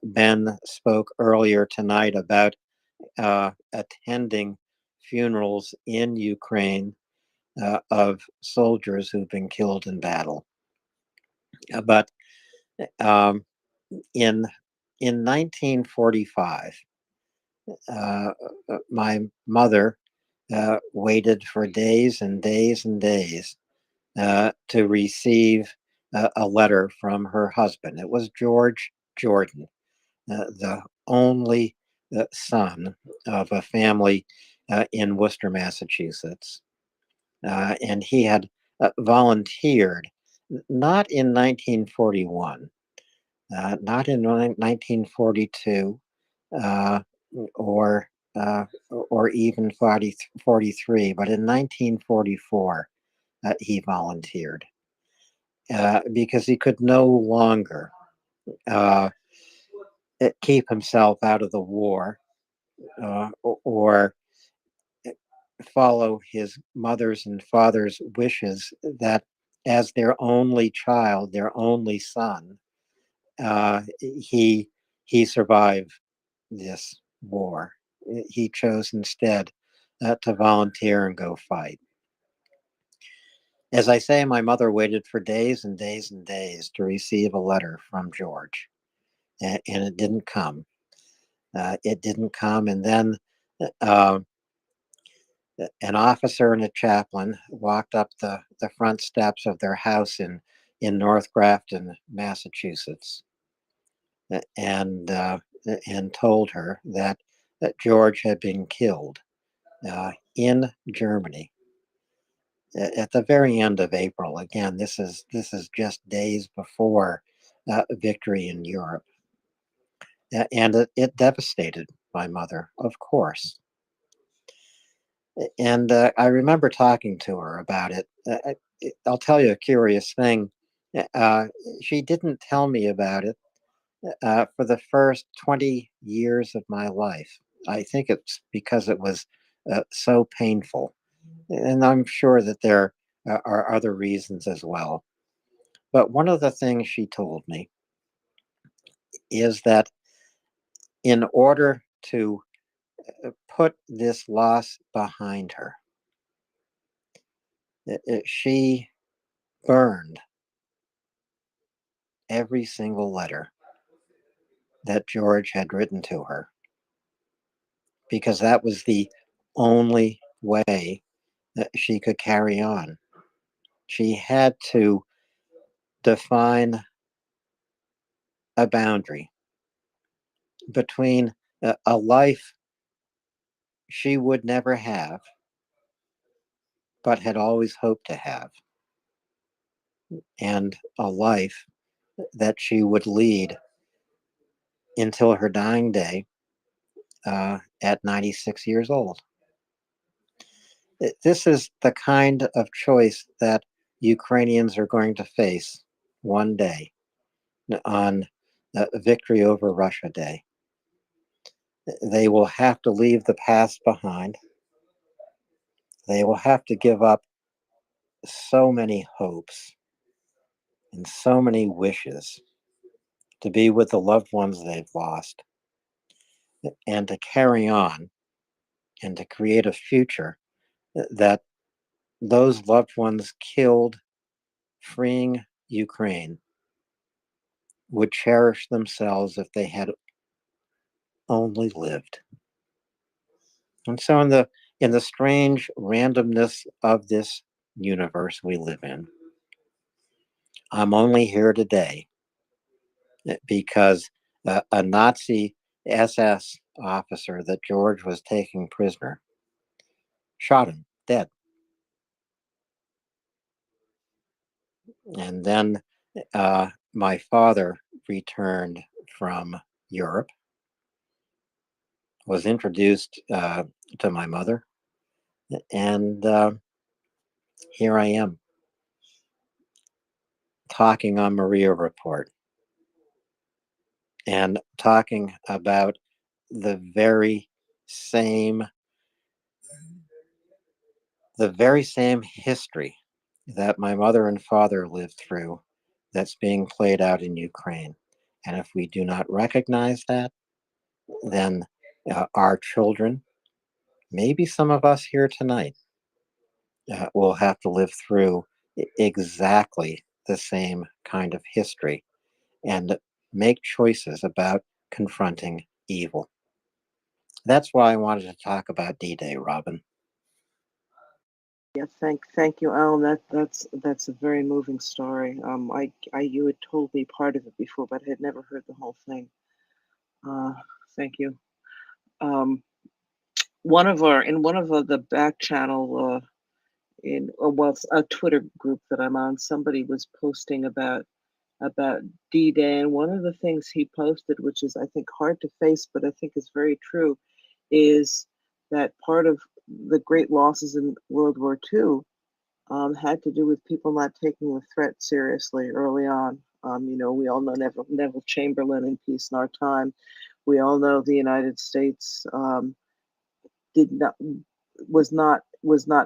Ben spoke earlier tonight about attending funerals in Ukraine of soldiers who've been killed in battle. But in 1945, my mother waited for days and days and days to receive a letter from her husband. It was George Jordan, the only son of a family in Worcester, Massachusetts. And he had volunteered not in 1941, not in 1942, or even 43, but in 1944 he volunteered because he could no longer keep himself out of the war or follow his mother's and father's wishes that as their only child, their only son, he survived this war. He chose instead to volunteer and go fight. As I say, my mother waited for days and days and days to receive a letter from George, and it didn't come. It didn't come, and then an officer and a chaplain walked up the front steps of their house in North Grafton, Massachusetts, and told her that George had been killed in Germany. at the very end of April. Again, this is just days before victory in Europe, and it devastated my mother, of course. And I remember talking to her about it. I'll tell you a curious thing. She didn't tell me about it for the first 20 years of my life. I think it's because it was so painful. And I'm sure that there are other reasons as well. But one of the things she told me is that in order to put this loss behind her, she burned every single letter that George had written to her, because that was the only way that she could carry on. She had to define a boundary between a life she would never have, but had always hoped to have, and a life that she would lead until her dying day at 96 years old. This is the kind of choice that Ukrainians are going to face one day on Victory Over Russia Day. They will have to leave the past behind. They will have to give up so many hopes and so many wishes to be with the loved ones they've lost, and to carry on and to create a future that those loved ones killed freeing Ukraine would cherish themselves if they had only lived. And so in the strange randomness of this universe we live in, I'm only here today because a Nazi SS officer that George was taking prisoner shot him dead. And then my father returned from Europe, was introduced to my mother, and here I am talking on MriyaReport and talking about the very same history that my mother and father lived through that's being played out in Ukraine. And if we do not recognize that, then our children, maybe some of us here tonight, will have to live through exactly the same kind of history and make choices about confronting evil. That's why I wanted to talk about D-Day, Robin. Yeah, thank you, Alan. That's a very moving story. You had told me part of it before, but I had never heard the whole thing. Thank you. One of the back channel it's a Twitter group that I'm on, somebody was posting about D-Day, and one of the things he posted, which is I think hard to face, but I think is very true, is that part of the great losses in World War II had to do with people not taking the threat seriously early on. We all know Neville Chamberlain in Peace in Our Time. We all know the United States was not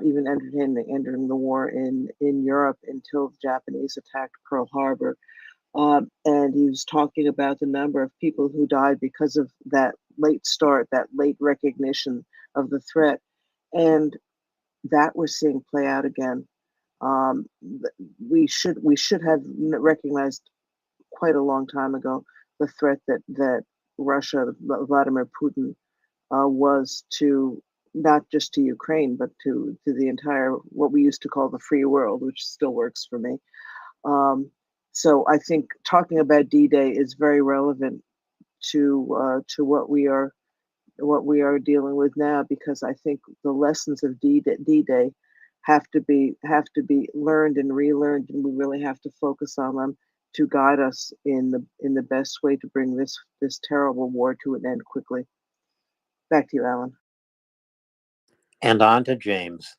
even entering the war in Europe until the Japanese attacked Pearl Harbor. And he was talking about the number of people who died because of that late start, that late recognition of the threat. And that we're seeing play out again. We should have recognized quite a long time ago the threat that Russia, Vladimir Putin, was to not just to Ukraine, but to the entire what we used to call the free world, which still works for me. So I think talking about D-Day is very relevant to what we are dealing with now, because I think the lessons of D-Day have to be learned and relearned, and we really have to focus on them to guide us in the best way to bring this terrible war to an end quickly. Back to you, Alan. And on to James.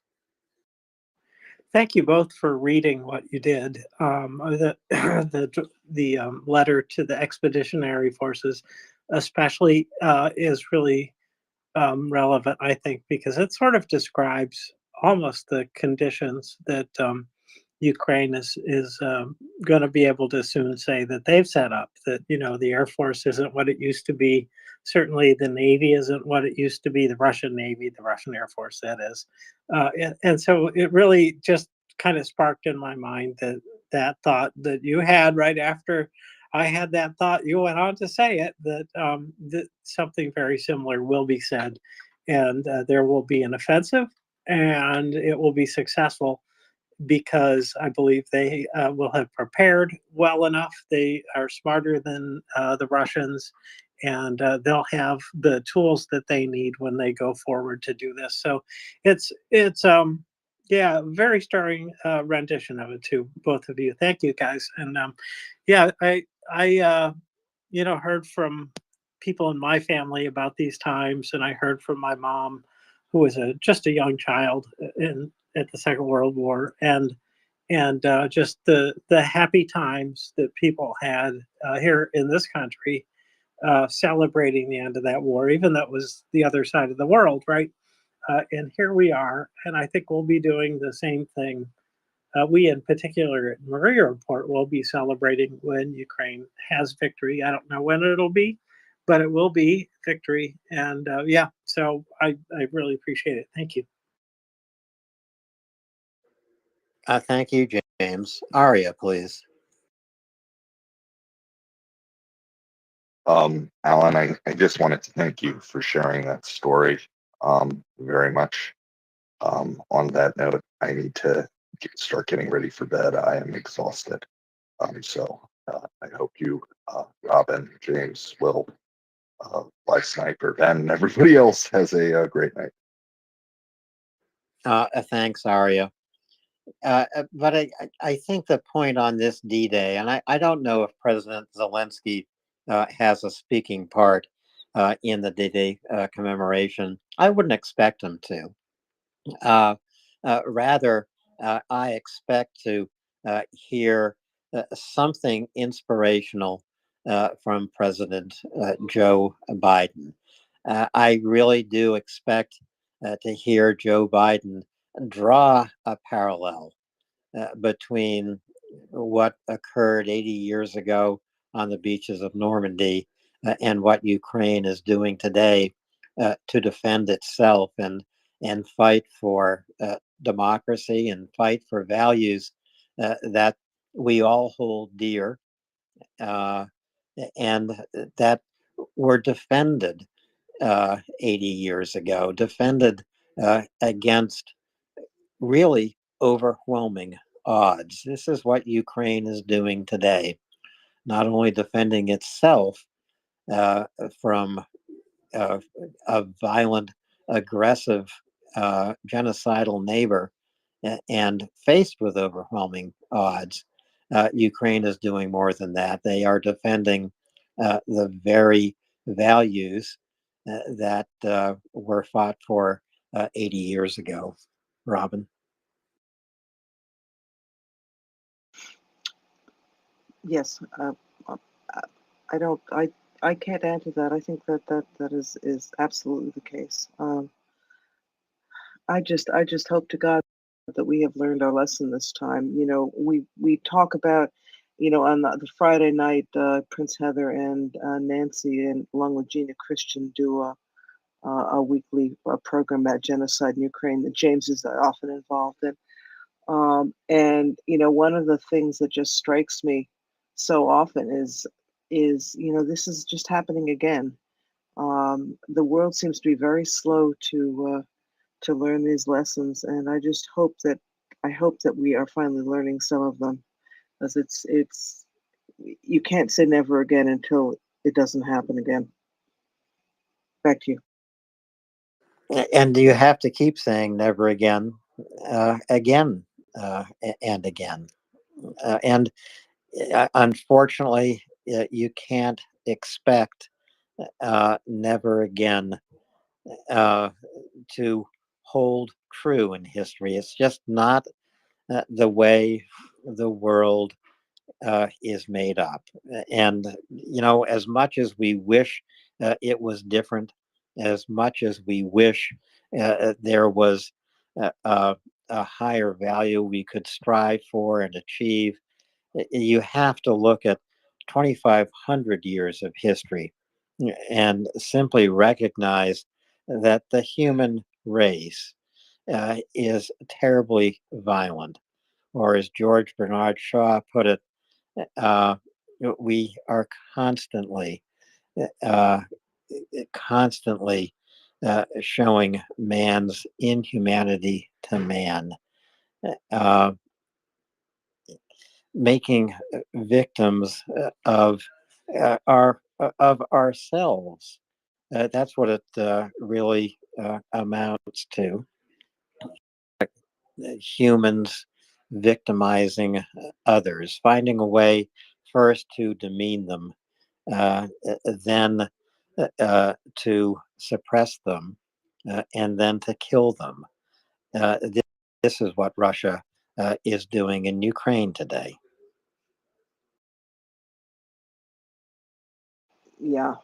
Thank you both for reading what you did. The letter to the expeditionary forces, especially, is really relevant, I think, because it sort of describes almost the conditions that Ukraine is going to be able to soon say that they've set up. That, you know, the Air Force isn't what it used to be. Certainly, the Navy isn't what it used to be. The Russian Navy, the Russian Air Force, that is. And so it really just kind of sparked in my mind that thought that you had right after I had that thought. You went on to say it, that something very similar will be said, and there will be an offensive, and it will be successful, because I believe they will have prepared well enough. They are smarter than the Russians, and they'll have the tools that they need when they go forward to do this. So it's yeah, very stirring rendition of it to both of you. Thank you, guys. And yeah, I you know, heard from people in my family about these times, and I heard from my mom, who was just a young child at the Second World War, and just the happy times that people had here in this country, celebrating the end of that war, even though it was the other side of the world, right? And here we are, and I think we'll be doing the same thing. We, in particular, at MriyaReport, will be celebrating when Ukraine has victory. I don't know when it'll be, but it will be victory. And yeah, so I really appreciate it. Thank you. Thank you, James. Aria, please. Alan, I just wanted to thank you for sharing that story very much. On that note, I need to start getting ready for bed. I am exhausted. So I hope you, Robin, James, Will, Live Sniper, Ben, and everybody else has a great night. Thanks, Aria. But I think the point on this D-Day, and I don't know if President Zelensky has a speaking part in the D-Day commemoration. I wouldn't expect him to. Rather, I expect to hear something inspirational from President Joe Biden. I really do expect to hear Joe Biden draw a parallel between what occurred 80 years ago on the beaches of Normandy and what Ukraine is doing today to defend itself and fight for democracy and fight for values that we all hold dear and that were defended 80 years ago, defended against really overwhelming odds. This is what Ukraine is doing today, not only defending itself from a violent, aggressive, genocidal neighbor, and faced with overwhelming odds, Ukraine is doing more than that. They are defending the very values that were fought for 80 years ago. Robin? Yes, I don't. I can't add to that. I think that is absolutely the case. I just hope to God that we have learned our lesson this time. You know, we talk about, you know, on the Friday night, Prince Heather and Nancy, and along with Gina Christian, do a weekly program about genocide in Ukraine that James is often involved in. And you know, one of the things that just strikes me so often is you know, this is just happening again. The world seems to be very slow to learn these lessons, and I hope that we are finally learning some of them, because it's you can't say never again until it doesn't happen again. Back to you. And do you have to keep saying never again again and again. And unfortunately, you can't expect never again to hold true in history. It's just not the way the world is made up. And, as much as we wish it was different, as much as we wish there was a higher value we could strive for and achieve, you have to look at 2,500 years of history and simply recognize that the human race is terribly violent. Or as George Bernard Shaw put it, uh, we are uh, constantly showing man's inhumanity to man, uh, making victims of ourselves. That's what it really amounts to. Humans victimizing others, finding a way first to demean them, then to suppress them, and then to kill them. This is what Russia is doing in Ukraine today. Yeah,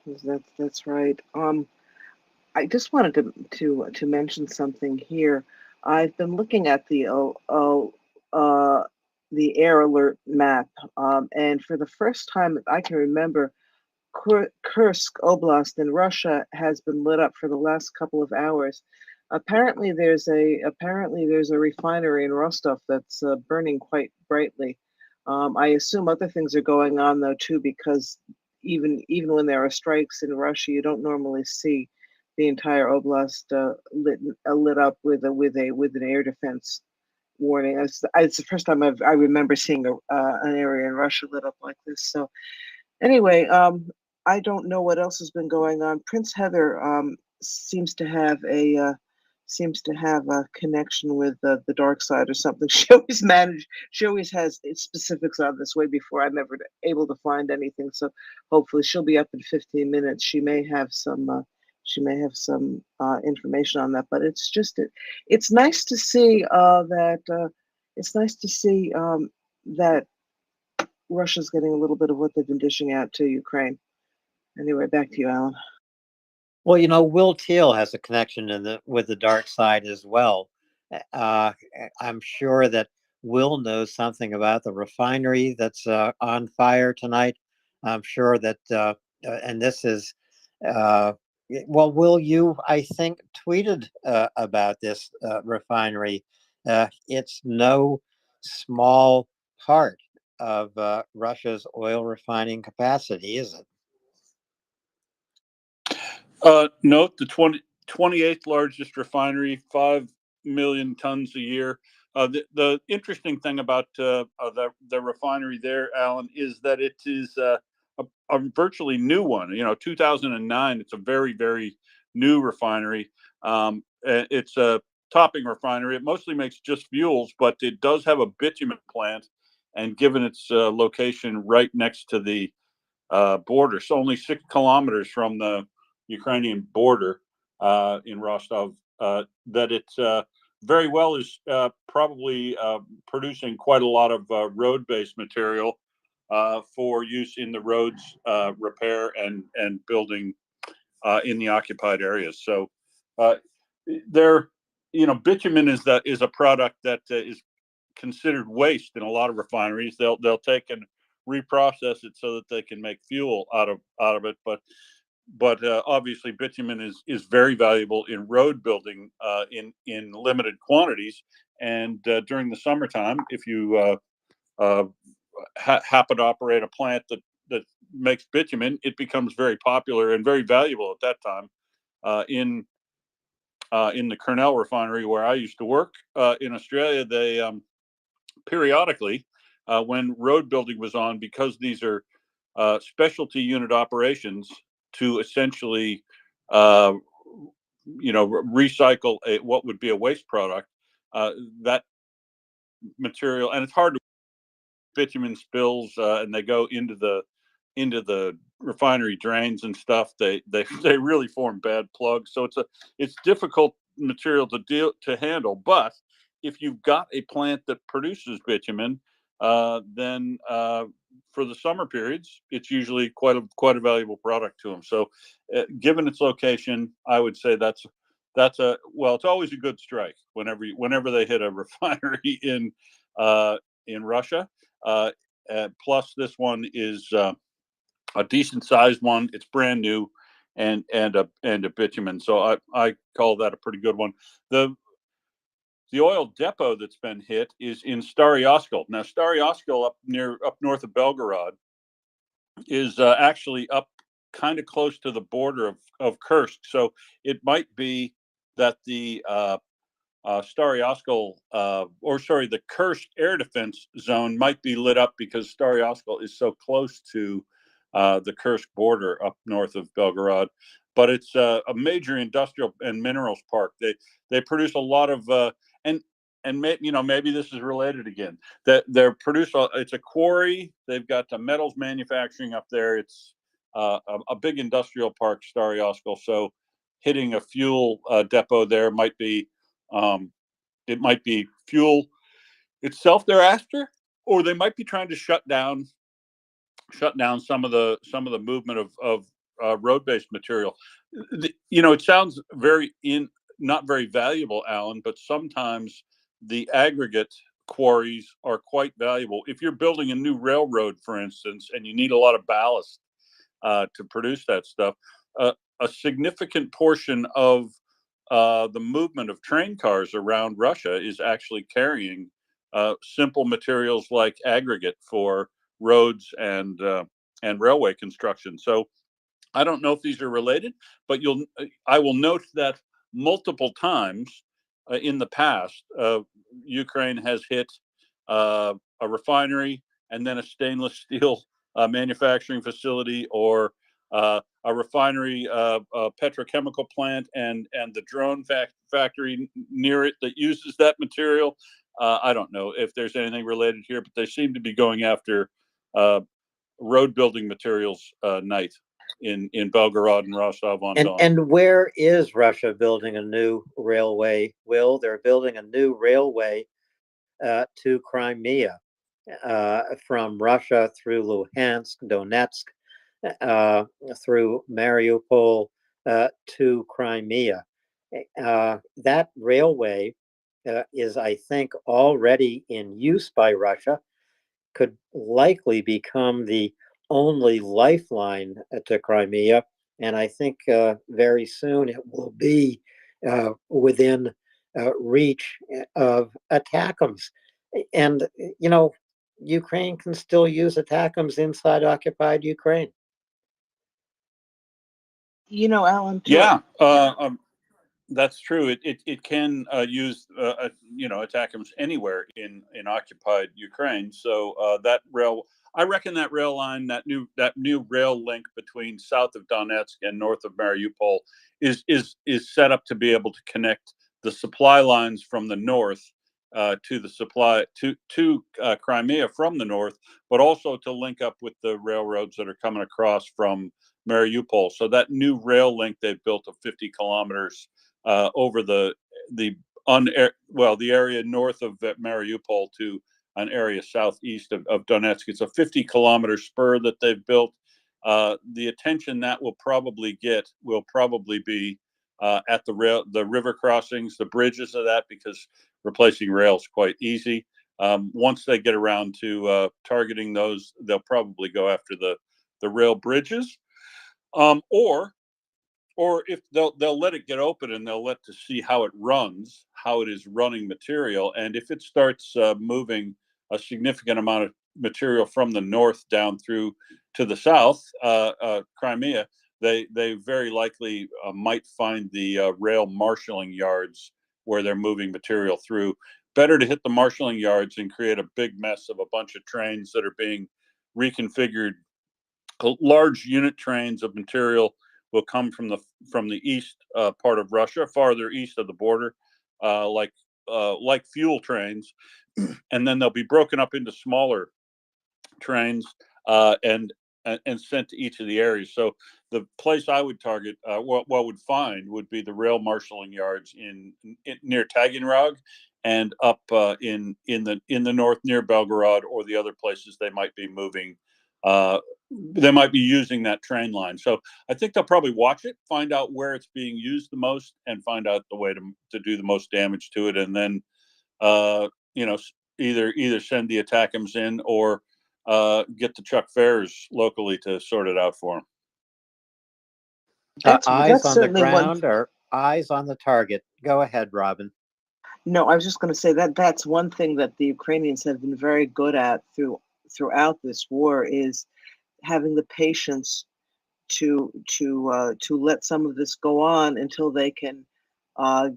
that's right. I just wanted to mention something here. I've been looking at the air alert map, and for the first time I can remember, Kursk Oblast in Russia has been lit up for the last couple of hours. Apparently there's a refinery in Rostov that's burning quite brightly. I assume other things are going on though too, because even when there are strikes in Russia, you don't normally see the entire oblast lit up with an air defense warning. It's the first time I remember seeing an area in Russia lit up like this. So anyway, I don't know what else has been going on. Prince Heather seems to have a connection with the dark side or something. She always has specifics on this way before I'm ever able to find anything. So hopefully she'll be up in 15 minutes. She may have some information on that. But it's nice to see that Russia's getting a little bit of what they've been dishing out to Ukraine. Anyway, back to you, Alan. Well, Will Teal has a connection with the dark side as well. I'm sure that Will knows something about the refinery that's on fire tonight. I'm sure that, and this is, Will, you, I think, tweeted about this refinery. It's no small part of Russia's oil refining capacity, is it? Note the 28th largest refinery, 5 million tons a year. The interesting thing about the refinery there, Alan, is that it is a virtually new one. 2009. It's a very, very new refinery. It's a topping refinery. It mostly makes just fuels, but it does have a bitumen plant. And given its location right next to the border, so only 6 kilometers from the Ukrainian border in Rostov, that it's very well is probably producing quite a lot of road-based material for use in the roads repair and building in the occupied areas. So there, bitumen is a product that is considered waste in a lot of refineries. They'll take and reprocess it so that they can make fuel out of it, but obviously bitumen is very valuable in road building in limited quantities. And during the summertime, if you happen to operate a plant that makes bitumen, it becomes very popular and very valuable at that time. In the Kurnell refinery where I used to work in Australia, they periodically, when road building was on, because these are specialty unit operations to essentially, recycle what would be a waste product. that material, and it's hard to bitumen spills, and they go into the refinery drains and stuff. They really form bad plugs. So it's difficult material to handle. But if you've got a plant that produces bitumen, then for the summer periods, it's usually quite a valuable product to them. So, given its location, I would say that's it's always a good strike whenever they hit a refinery in Russia. Plus, this one is a decent sized one. It's brand new, and a bitumen. So I call that a pretty good one. The oil depot that's been hit is in Stary Oskol. Now, Stary Oskol up north of Belgorod is actually up kind of close to the border of Kursk. So it might be that the Stary Oskol, the Kursk air defense zone might be lit up because Stary Oskol is so close to the Kursk border up north of Belgorod. But it's a major industrial and minerals park. They produce a lot of maybe this is related again. That it's a quarry. They've got the metals manufacturing up there. It's a big industrial park, Stary Oskol. So hitting a fuel depot there might be it might be fuel itself they're after, or they might be trying to shut down some of the movement of road-based material. It sounds not very valuable, Alan, but sometimes the aggregate quarries are quite valuable. If you're building a new railroad, for instance, and you need a lot of ballast to produce that stuff, a significant portion of the movement of train cars around Russia is actually carrying simple materials like aggregate for roads and railway construction. So I don't know if these are related, but I will note that multiple times in the past, Ukraine has hit a refinery and then a stainless steel manufacturing facility, or a refinery, a petrochemical plant, and the drone factory near it that uses that material. I don't know if there's anything related here, but they seem to be going after road building materials night in Belgorod and Rostov-on-Don. And where is Russia building a new railway? Will they're building a new railway to Crimea from Russia through Luhansk, Donetsk, through Mariupol to Crimea. That railway is, I think, already in use by Russia, could likely become the only lifeline to Crimea. And I think very soon it will be within reach of ATACMS. And, Ukraine can still use ATACMS inside occupied Ukraine. Alan. Yeah, that's true. It can use ATACMS anywhere in occupied Ukraine. So I reckon that rail line, that new rail link between south of Donetsk and north of Mariupol is set up to be able to connect the supply lines from the north to the supply to Crimea from the north, but also to link up with the railroads that are coming across from Mariupol. So that new rail link they've built of 50 kilometers over the area north of Mariupol to an area southeast of Donetsk. It's a 50-kilometer spur that they've built. The attention that will probably be at the river crossings, the bridges of that, because replacing rail is quite easy. Once they get around to targeting those, they'll probably go after the rail bridges, or if they'll let it get open and they'll let to see how it is running material, and if it starts moving a significant amount of material from the north down through to the south, Crimea, they very likely might find the rail marshaling yards where they're moving material through. Better to hit the marshaling yards and create a big mess of a bunch of trains that are being reconfigured. Large unit trains of material will come from the east part of Russia, farther east of the border, like like fuel trains, and then they'll be broken up into smaller trains and sent to each of the areas. So the place I would target, what would find, would be the rail marshaling yards in near Taganrog and up in the north near Belgorod, or the other places they might be moving. They might be using that train line. So I think they'll probably watch it, find out where it's being used the most, and find out the way to do the most damage to it, and then either send the attackums in, or get the Chuck Ferrers locally to sort it out for them. Eyes That's on the certainly one. ground or eyes on the target? Go ahead, Robin. No, I was just going to say that's one thing that the Ukrainians have been very good at throughout this war, is having the patience to let some of this go on until they can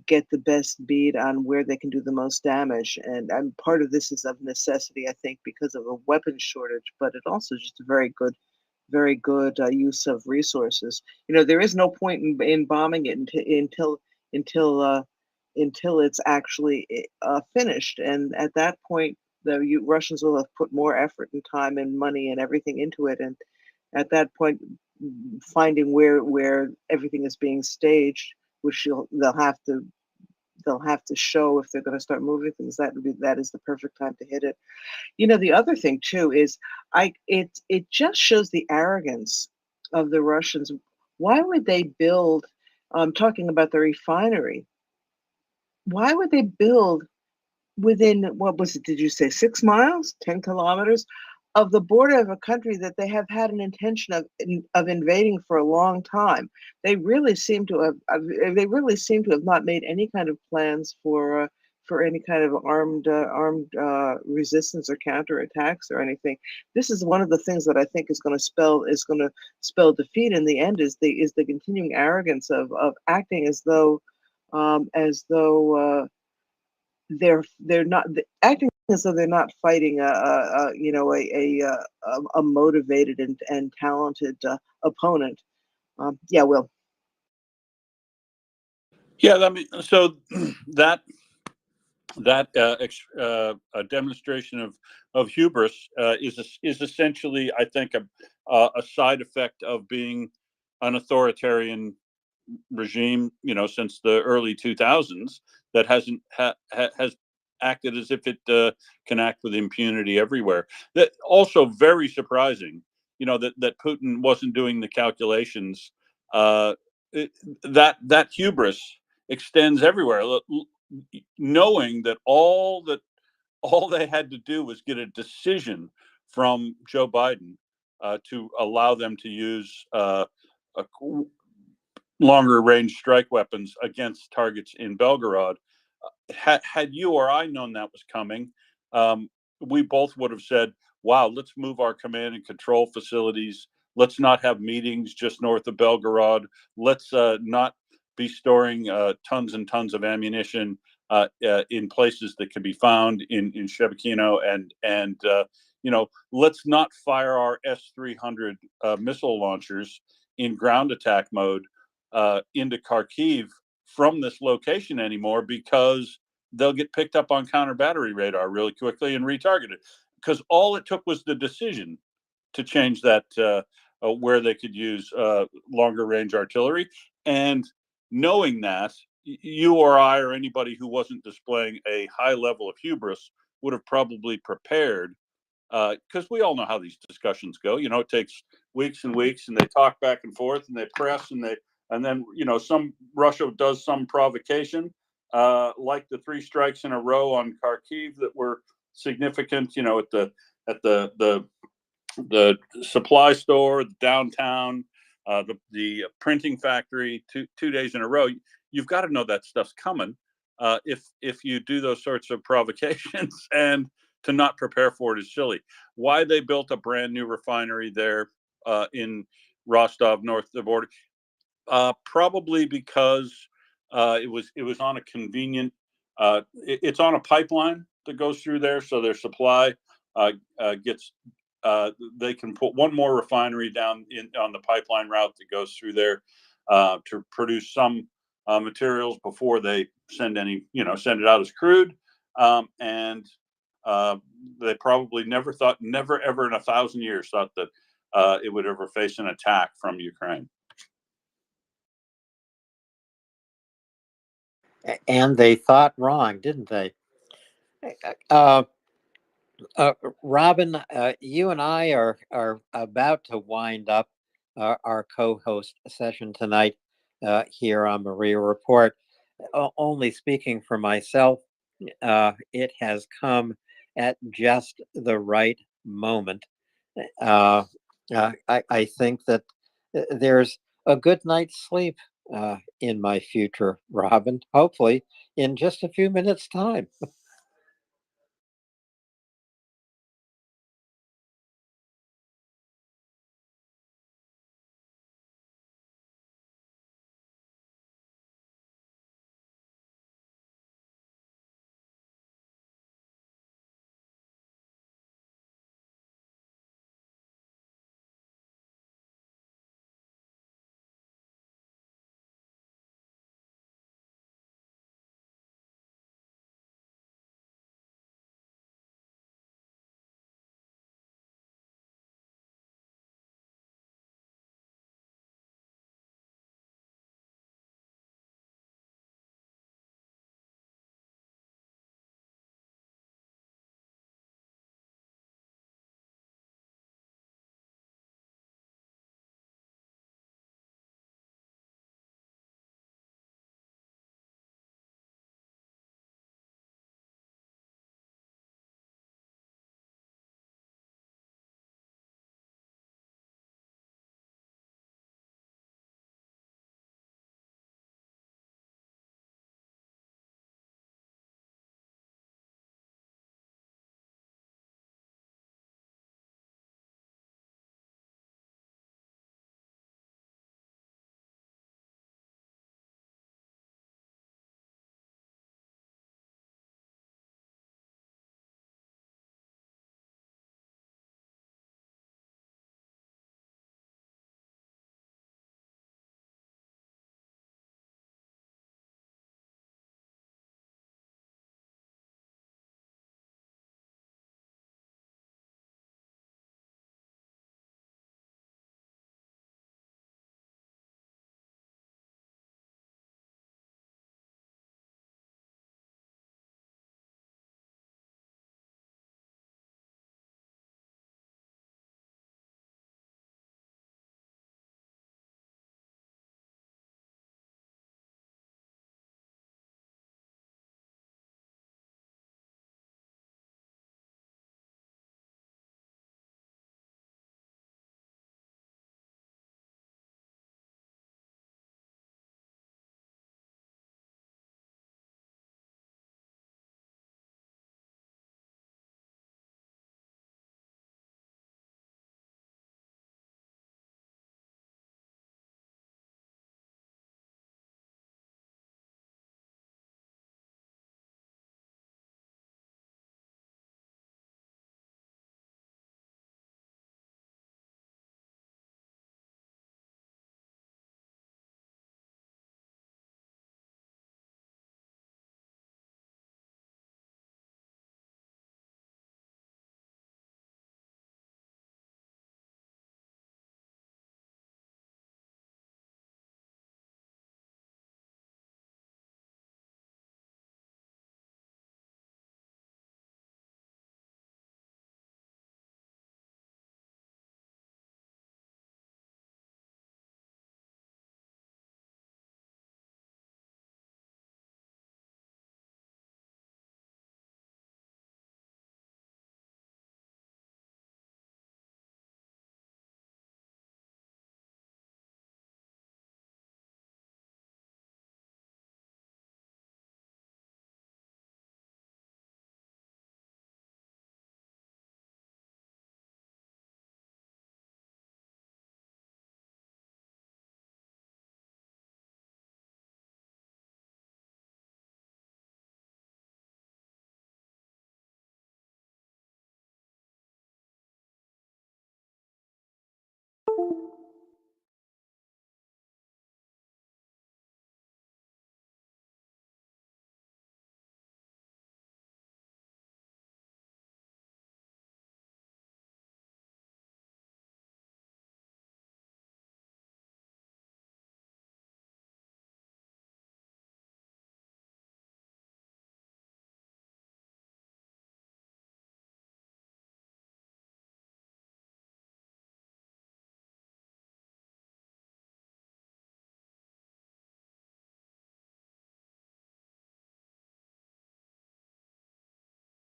get the best bead on where they can do the most damage. And part of this is of necessity, I think, because of a weapons shortage, but it also just a very good use of resources. There is no point in bombing it until it's actually finished, and at that point the Russians will have put more effort and time and money and everything into it, and at that point finding where everything is being staged, which they'll have to show if they're going to start moving things. That is the perfect time to hit it. The other thing too is it just shows the arrogance of the Russians. Why would they build, talking about the refinery, why would they build within, what was it, did you say 6 miles, 10 kilometers of the border of a country that they have had an intention of invading for a long time? They really seem to have not made any kind of plans for any kind of armed resistance or counterattacks or anything. This is one of the things that I think is going to spell defeat in the end, is the continuing arrogance of acting as though they're not acting as though they're not fighting a motivated and talented opponent. Yeah, Will. Yeah, I mean, so that a demonstration of hubris is essentially, I think, a side effect of being an authoritarian regime, since the early 2000s, that has acted as if it can act with impunity everywhere. That also very surprising, that Putin wasn't doing the calculations. That hubris extends everywhere, knowing that all they had to do was get a decision from Joe Biden to allow them to use longer range strike weapons against targets in Belgorod. Had you or I known that was coming, we both would have said, wow, let's move our command and control facilities. Let's not have meetings just north of Belgorod. Let's not be storing tons and tons of ammunition in places that can be found in Shebekino, and let's not fire our S-300 missile launchers in ground attack mode into Kharkiv from this location anymore, because they'll get picked up on counter battery radar really quickly and retargeted. Because all it took was the decision to change that where they could use longer range artillery. And knowing that, you or I or anybody who wasn't displaying a high level of hubris would have probably prepared, because we all know how these discussions go. It takes weeks and weeks, and they talk back and forth, and they press, and then some Russia does some provocation, like the 3 strikes in a row on Kharkiv that were significant. At the supply store, the downtown, the printing factory, two days in a row. You've got to know that stuff's coming if you do those sorts of provocations, and to not prepare for it is silly. Why they built a brand new refinery there in Rostov, north of the border? Probably because it was on a convenient. It's on a pipeline that goes through there, so their supply gets. They can put one more refinery down on the pipeline route that goes through there to produce some materials before they send any, send it out as crude. And they probably never ever in 1,000 years thought that it would ever face an attack from Ukraine. And they thought wrong, didn't they? Robin, you and I are about to wind up our co-host session tonight here on Maria Report. Only speaking for myself, it has come at just the right moment. I think that there's a good night's sleep in my future, Robin, hopefully in just a few minutes' time.